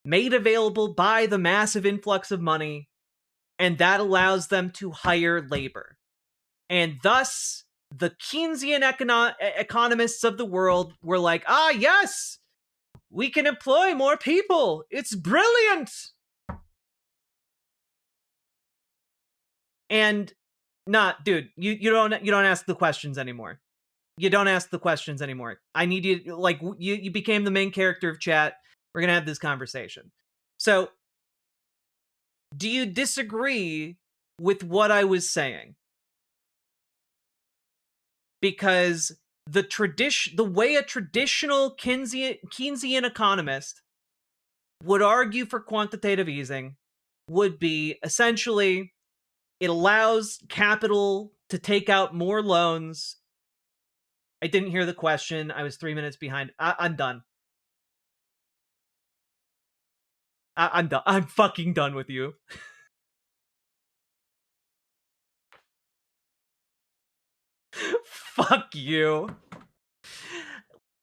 made available by the massive influx of money, and that allows them to hire labor. And thus, the Keynesian economists of the world were like, yes, we can employ more people. It's brilliant. And dude, you don't ask the questions anymore. You don't ask the questions anymore. I need you, like, you became the main character of chat. We're gonna have this conversation. So, do you disagree with what I was saying? Because the way a traditional Keynesian economist would argue for quantitative easing would be essentially it allows capital to take out more loans. I didn't hear the question. I was 3 minutes behind. I'm done. I'm done. I'm fucking done with you. Fuck you.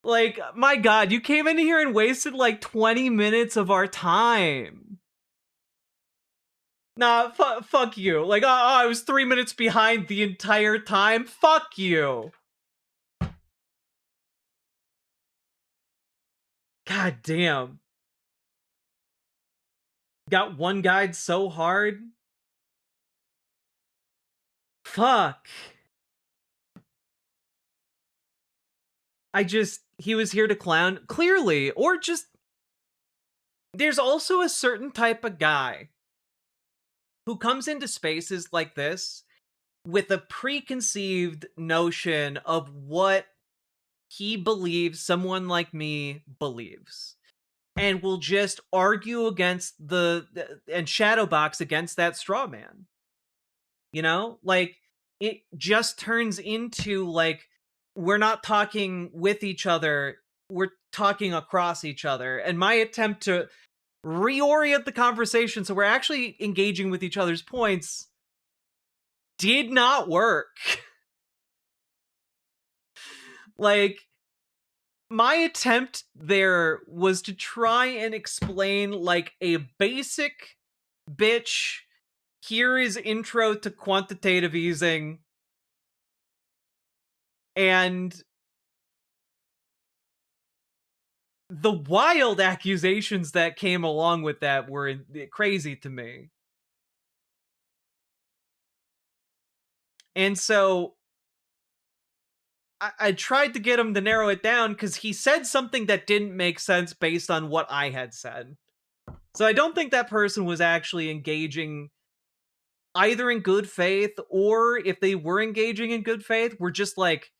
Like, my god, you came in here and wasted like 20 minutes of our time. Nah, fuck you. Like, I was 3 minutes behind the entire time. Fuck you. God damn. Got one guide so hard. Fuck. He was here to clown, clearly, or just... There's also a certain type of guy who comes into spaces like this with a preconceived notion of what he believes someone like me believes, and will just argue against and shadowbox against that straw man. You know? Like, it just turns into, like, we're not talking with each other, we're talking across each other. And my attempt to reorient the conversation so we're actually engaging with each other's points did not work. Like, my attempt there was to try and explain, like, a basic bitch, here is intro to quantitative easing, and the wild accusations that came along with that were crazy to me. And so I tried to get him to narrow it down because he said something that didn't make sense based on what I had said. So I don't think that person was actually engaging either in good faith, or if they were engaging in good faith, were just like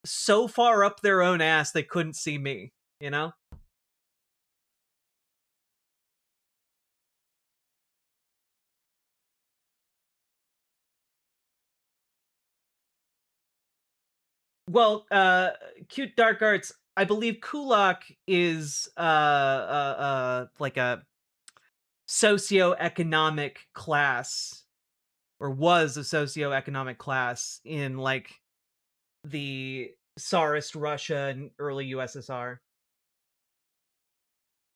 so far up their own ass they couldn't see me, you know? Well, Cute Dark Arts, I believe Kulak is like a socioeconomic class, or was a socioeconomic class in like the Tsarist Russia and early USSR.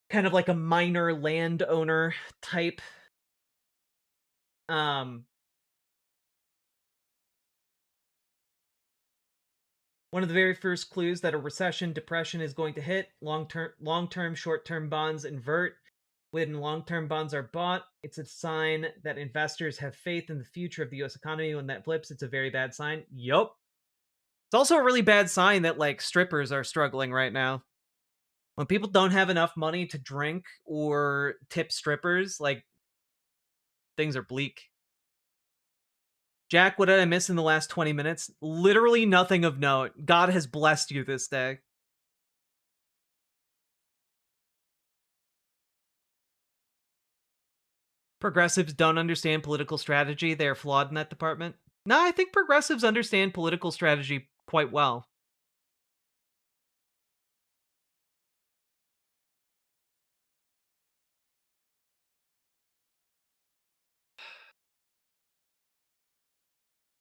Kind of like a minor landowner type. One of the very first clues that a recession, depression is going to hit, long-term, short-term bonds invert. When long-term bonds are bought, it's a sign that investors have faith in the future of the US economy. When that flips, it's a very bad sign. Yup. It's also a really bad sign that, like, strippers are struggling right now. When people don't have enough money to drink or tip strippers, like, things are bleak. Jack, what did I miss in the last 20 minutes? Literally nothing of note. God has blessed you this day. Progressives don't understand political strategy. They are flawed in that department. No, I think progressives understand political strategy quite well.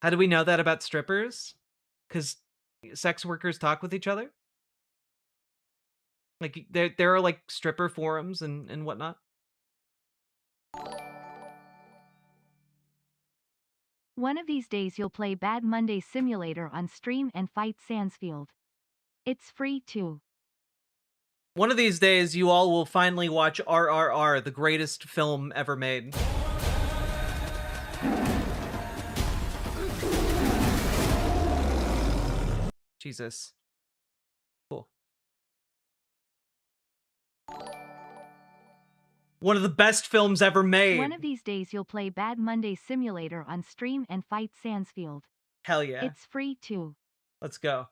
How do we know that about strippers? Because sex workers talk with each other? Like, there are, like, stripper forums and whatnot? One of these days you'll play Bad Monday Simulator on stream and fight Sansfield. It's free too. One of these days, you all will finally watch RRR, the greatest film ever made. Jesus. Cool. One of the best films ever made. One of these days you'll play Bad Monday Simulator on stream and fight Sansfield. Hell yeah. It's free too. Let's go.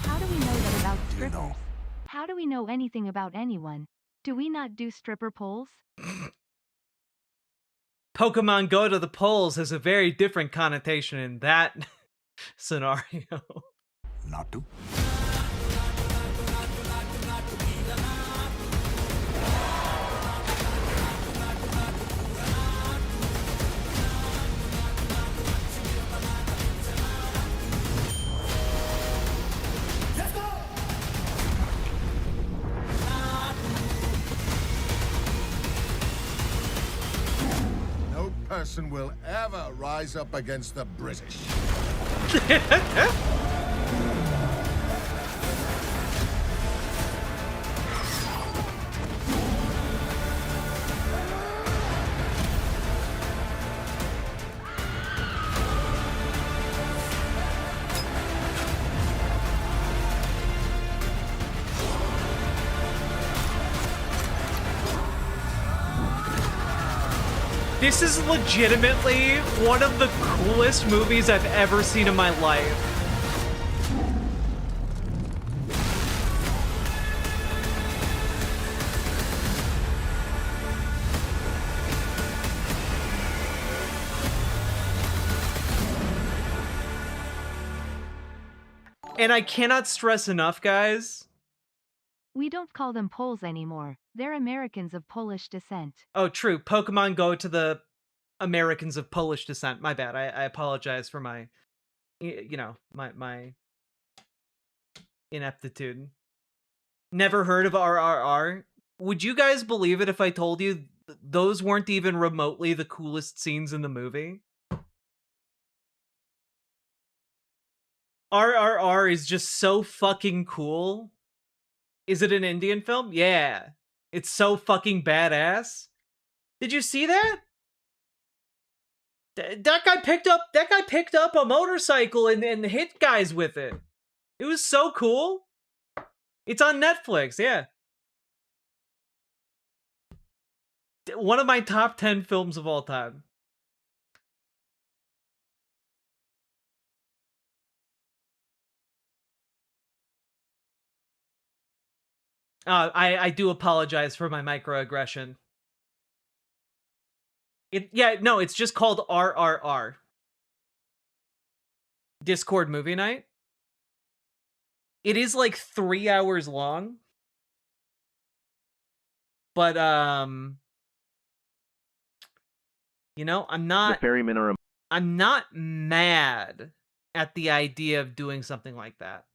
How do we know that about strippers? How do we know anything about anyone? Do we not do stripper polls? Pokemon Go to the polls has a very different connotation in that scenario. Not to. No person will ever rise up against the British. This is legitimately one of the coolest movies I've ever seen in my life. And I cannot stress enough, guys. We don't call them Poles anymore. They're Americans of Polish descent. Oh, true. Pokemon Go to the Americans of Polish descent. My bad. I apologize for my, my ineptitude. Never heard of RRR. Would you guys believe it if I told you those weren't even remotely the coolest scenes in the movie? RRR is just so fucking cool. Is it an Indian film? Yeah. It's so fucking badass. Did you see that? That guy picked up a motorcycle and hit guys with it. It was so cool. It's on Netflix, yeah. One of my top 10 films of all time. I do apologize for my microaggression. It's just called RRR. Discord movie night. It is like 3 hours long. But You know, I'm not mad at the idea of doing something like that.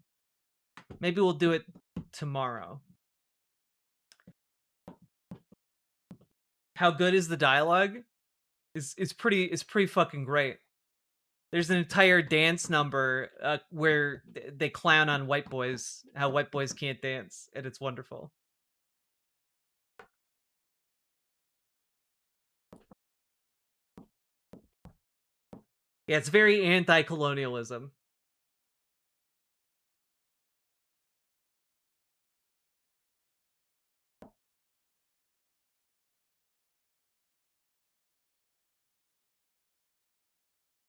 Maybe we'll do it tomorrow. How good is the dialogue? It's pretty fucking great. There's an entire dance number where they clown on white boys, how white boys can't dance, and it's wonderful. Yeah, it's very anti-colonialism.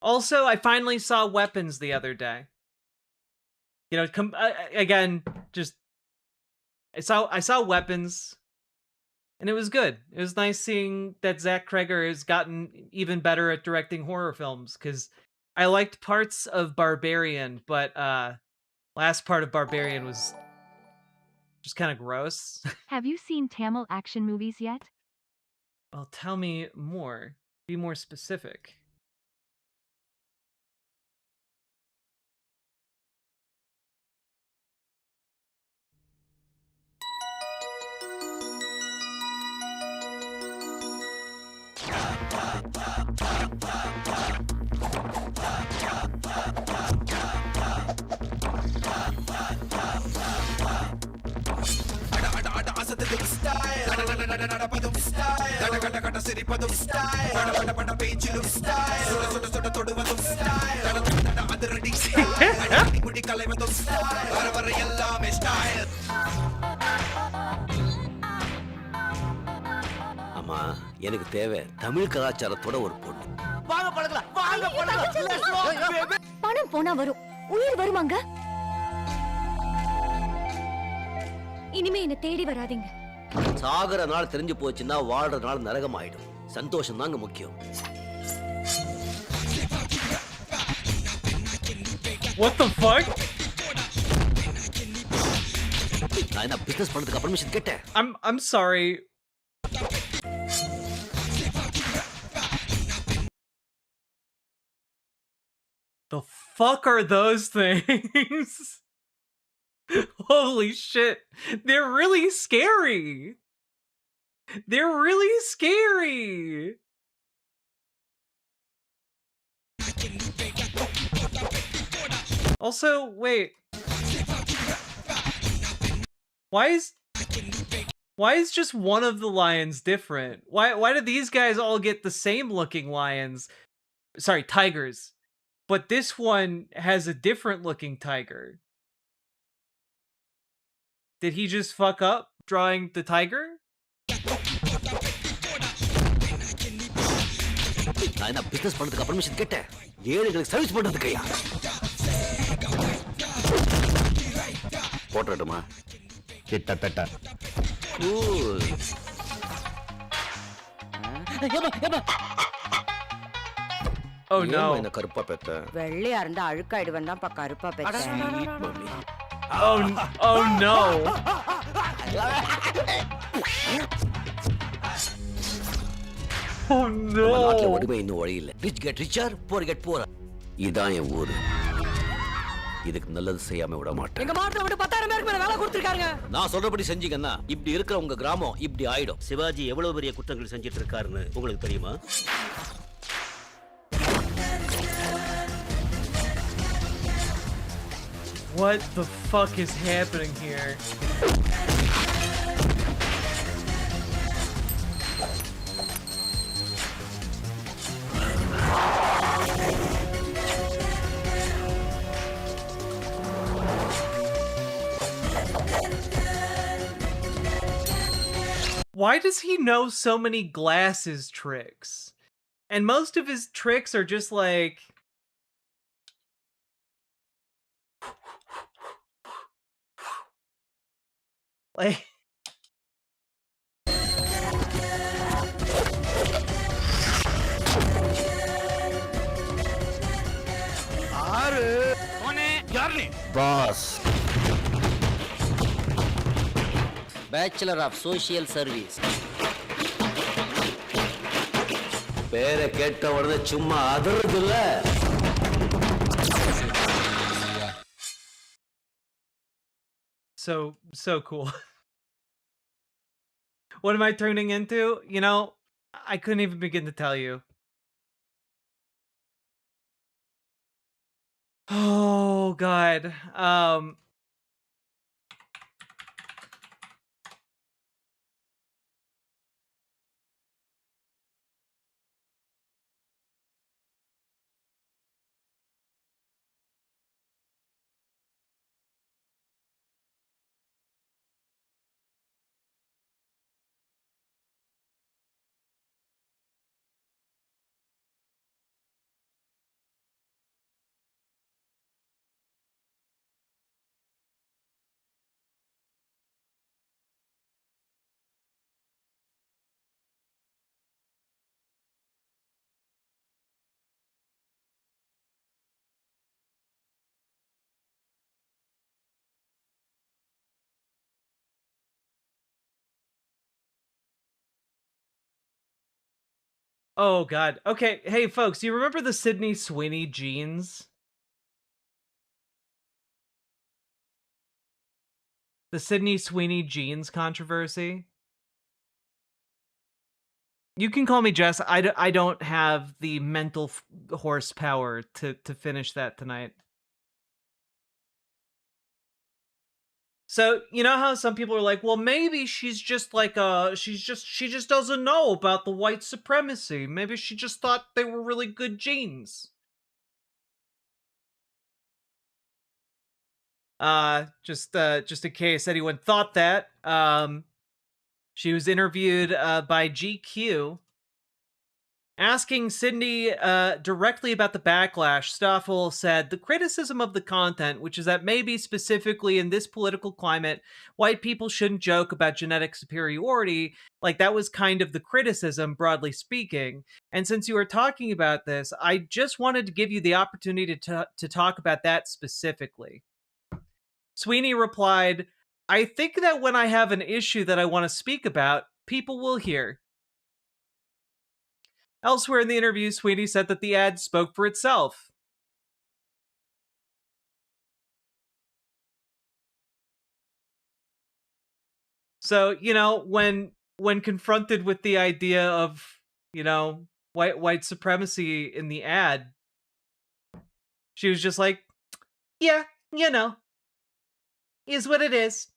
Also, I finally saw Weapons the other day. You know, again, just I saw Weapons, and it was good. It was nice seeing that Zach Kreger has gotten even better at directing horror films, because I liked parts of Barbarian, but last part of Barbarian was just kind of gross. Have you seen Tamil action movies yet? Well, tell me more. Be more specific. அம்மா எனக்கு தேவை தமிழ் கலாச்சாரத்தோட ஒரு பொண்ணு. பணம் போனா வரும், உயிர் வருமாங்க. இனிமே என்ன தேடி வராதீங்க. சாகர நாள் தெரிஞ்சு போச்சுன்னா வாழ்ற நாள் நரகம் ஆயிடும். சந்தோஷம் தாங்க முக்கியம். What the fuck? நான் என்ன பிசினஸ் பண்ணதுக்கு பர்மிஷன் கேட்டேன். I'm sorry. The fuck are those things? Holy shit. They're really scary. They're really scary. Also, wait. Why is just one of the lions different? Why do these guys all get the same looking lions? Sorry, tigers. But this one has a different looking tiger. Did he just fuck up drawing the tiger? நான் என்ன business பண்ணதுக்கு permission கேட்டேன். ஏழைகளுக்கு service பண்றதுக்குயா. போட்டுறட்டுமா? கிட்டத்தட்ட. Cool. Oh no. என்ன கருப்பா பெத்த. வெள்ளையா இருந்தா அழுக்காயிடுவன் தான் பா கருப்பா பெத்த. Oh no. Oh no. நாட்டுல ஒடுமை இன்னும் ஒழியல. Rich get richer, poor get poorer. இதான் என் ஊரு. இதுக்கு நல்லது செய்யாம விட மாட்டேன். எங்க மாவட்டத்துல விட்டு 10,000 பேருக்கு மேல வேலை கொடுத்திருக்காங்க. நான் சொல்றபடி செஞ்சீங்கன்னா இப்படி இருக்கிற உங்க கிராமம் இப்படி ஆயிடும். சிவாஜி எவ்வளவு பெரிய குற்றங்கள் செஞ்சிட்டு இருக்காருன்னு உங்களுக்கு தெரியுமா? What the fuck is happening here? Why does he know so many glasses tricks? And most of his tricks are just like... Like... Boss. Bachelor of Social Service. பேரை கேட்ட உடனே சும்மா அதறதில்ல. So cool. What am I turning into? You know, I couldn't even begin to tell you. Oh God. Oh God. Okay, hey folks, you remember the Sydney Sweeney jeans? The Sydney Sweeney jeans controversy? You can call me Jess. I don't have the mental horsepower to finish that tonight. So, you know how some people are like, well, maybe she's just like she just doesn't know about the white supremacy. Maybe she just thought they were really good jeans. Just in case anyone thought that, she was interviewed by GQ asking Sydney directly about the backlash. Stoffel said, the criticism of the content, which is that maybe specifically in this political climate, white people shouldn't joke about genetic superiority, like that was kind of the criticism, broadly speaking. And since you were talking about this, I just wanted to give you the opportunity to talk about that specifically. Sweeney replied, I think that when I have an issue that I want to speak about, people will hear. Elsewhere in the interview, Sweeney said that the ad spoke for itself. So, you know, when confronted with the idea of, you know, white supremacy in the ad, she was just like, yeah, you know, is what it is.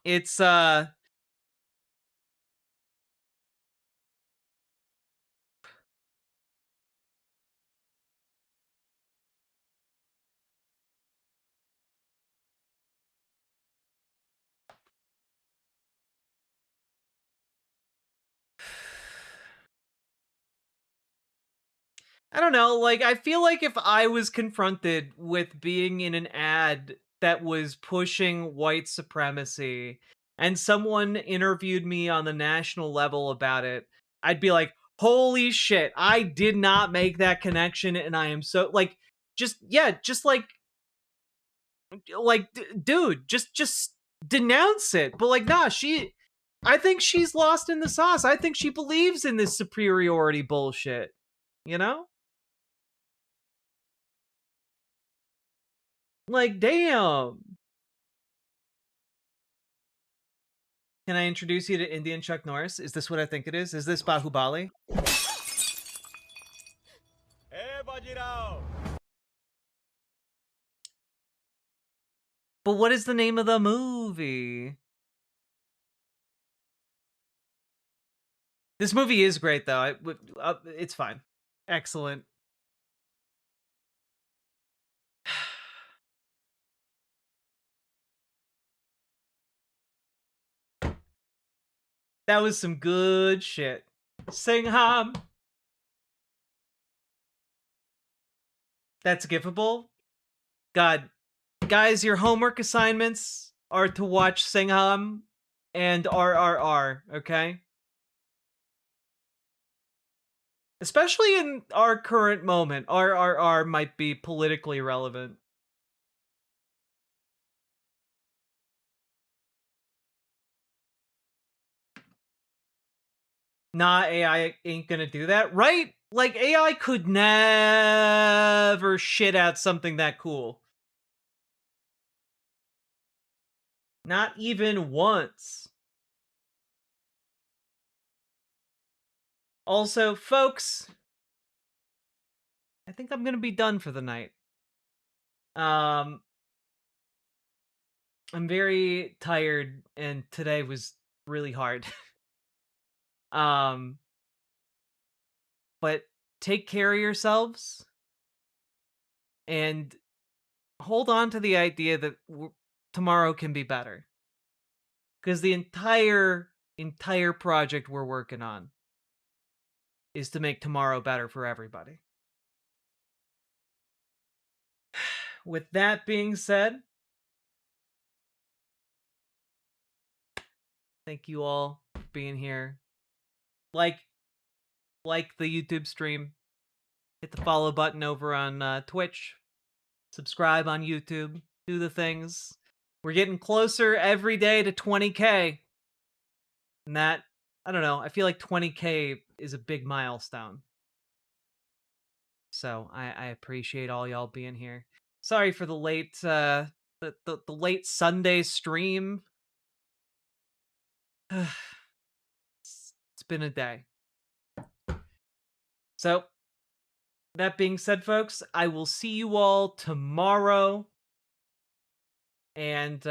It's I don't know, like, I feel like if I was confronted with being in an ad that was pushing white supremacy and someone interviewed me on the national level about it, I'd be like, holy shit, I did not make that connection and I am so, like, just, yeah, just dude, just denounce it. But, like, nah, I think she's lost in the sauce. I think she believes in this superiority bullshit, you know? Like, damn. Can I introduce you to Indian Chuck Norris? Is this what I think it is? Is this Bahubali? But what is the name of the movie? This movie is great, though. It's fine. Excellent. That was some good shit. Singham. That's giftable. God, guys, your homework assignments are to watch Singham and RRR, okay? Especially in our current moment, RRR might be politically relevant. nah, AI ain't gonna do that, right? Like, AI could never shit out something that cool. Not even once. Also, folks, I think I'm gonna be done for the night. I'm very tired, and today was really hard. um, but take care of yourselves, and hold on to the idea that tomorrow can be better. Because the entire project we're working on is to make tomorrow better for everybody. With that being said, thank you all for being here. Like the YouTube stream. Hit the follow button over on Twitch. Subscribe on YouTube. Do the things. We're getting closer every day to 20K. And that, I don't know, I feel like 20K is a big milestone. So I appreciate all y'all being here. Sorry for the late the late Sunday stream. It's been a day. So that being said, folks, I will see you all tomorrow. And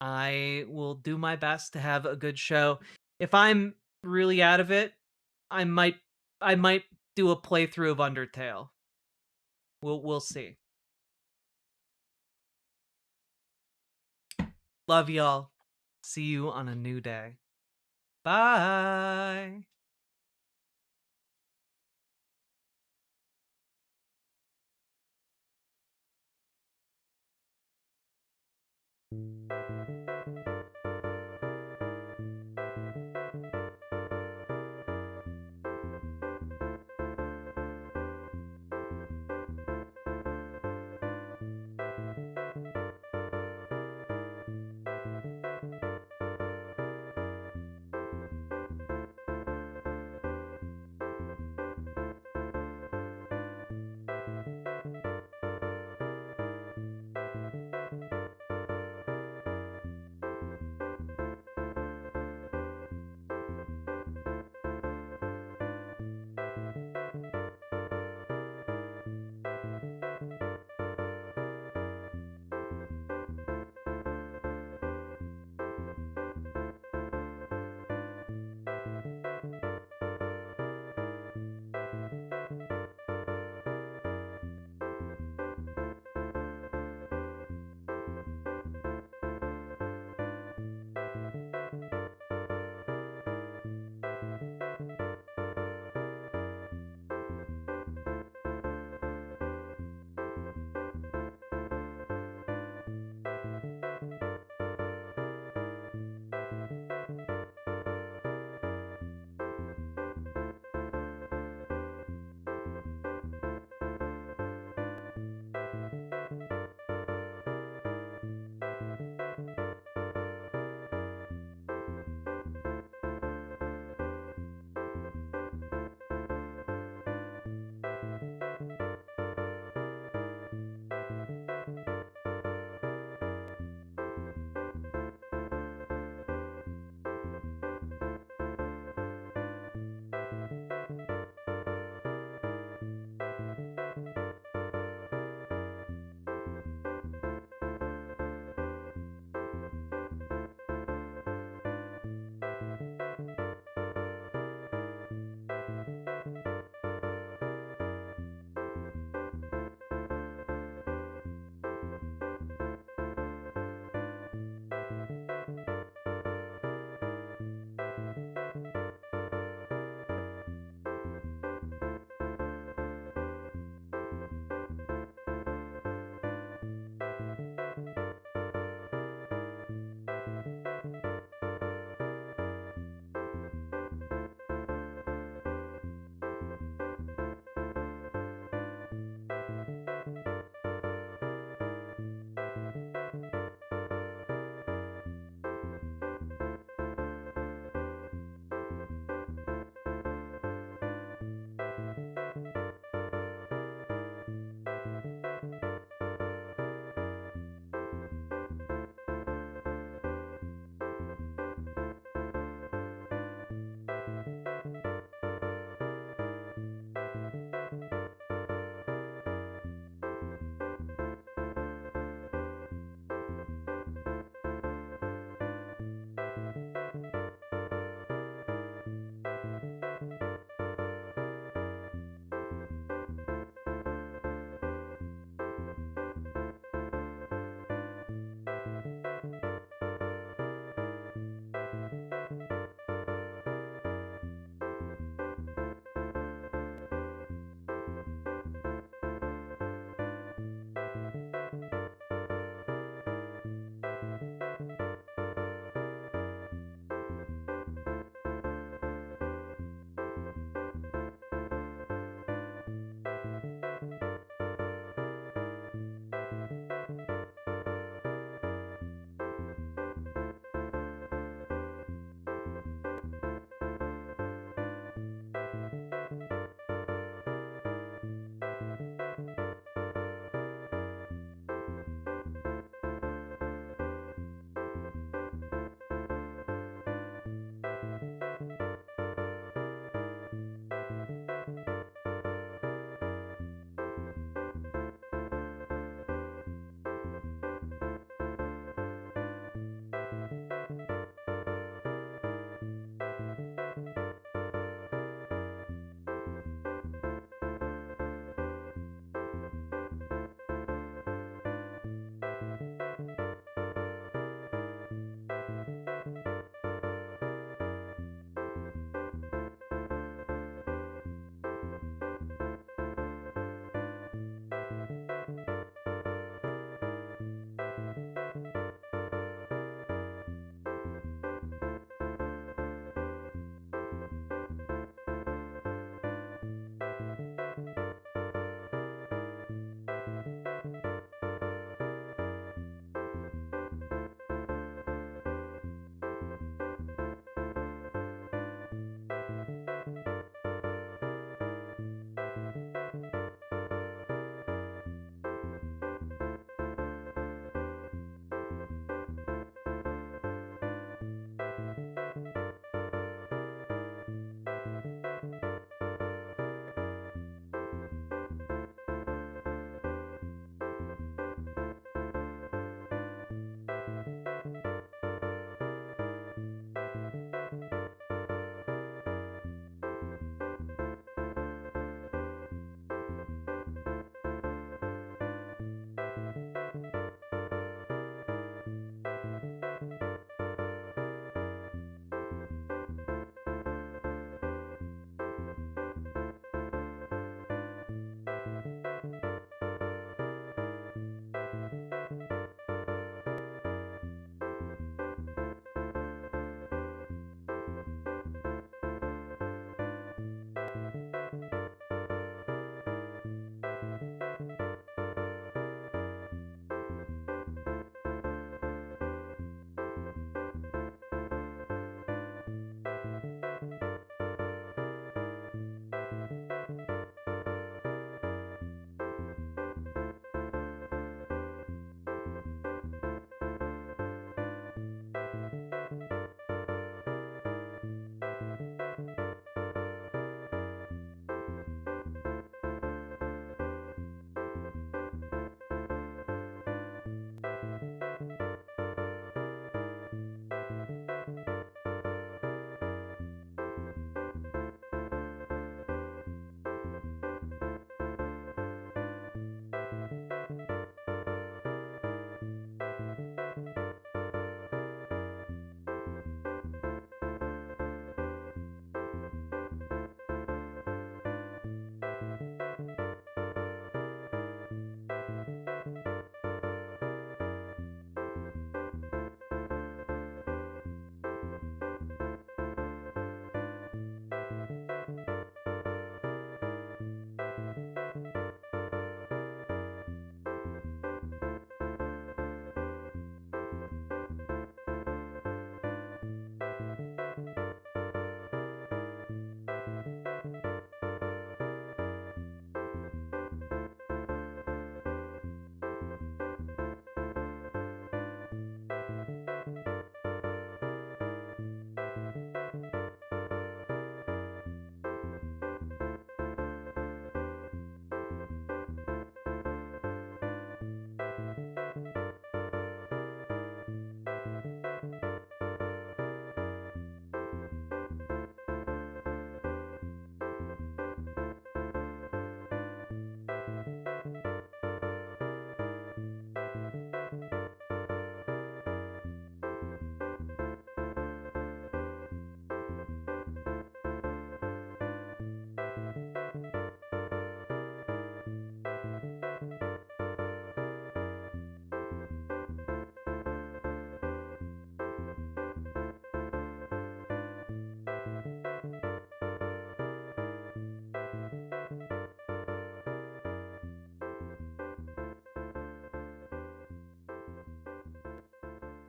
I will do my best to have a good show. If I'm really out of it, I might do a playthrough of Undertale. We'll see. Love y'all. See you on a new day. Bye.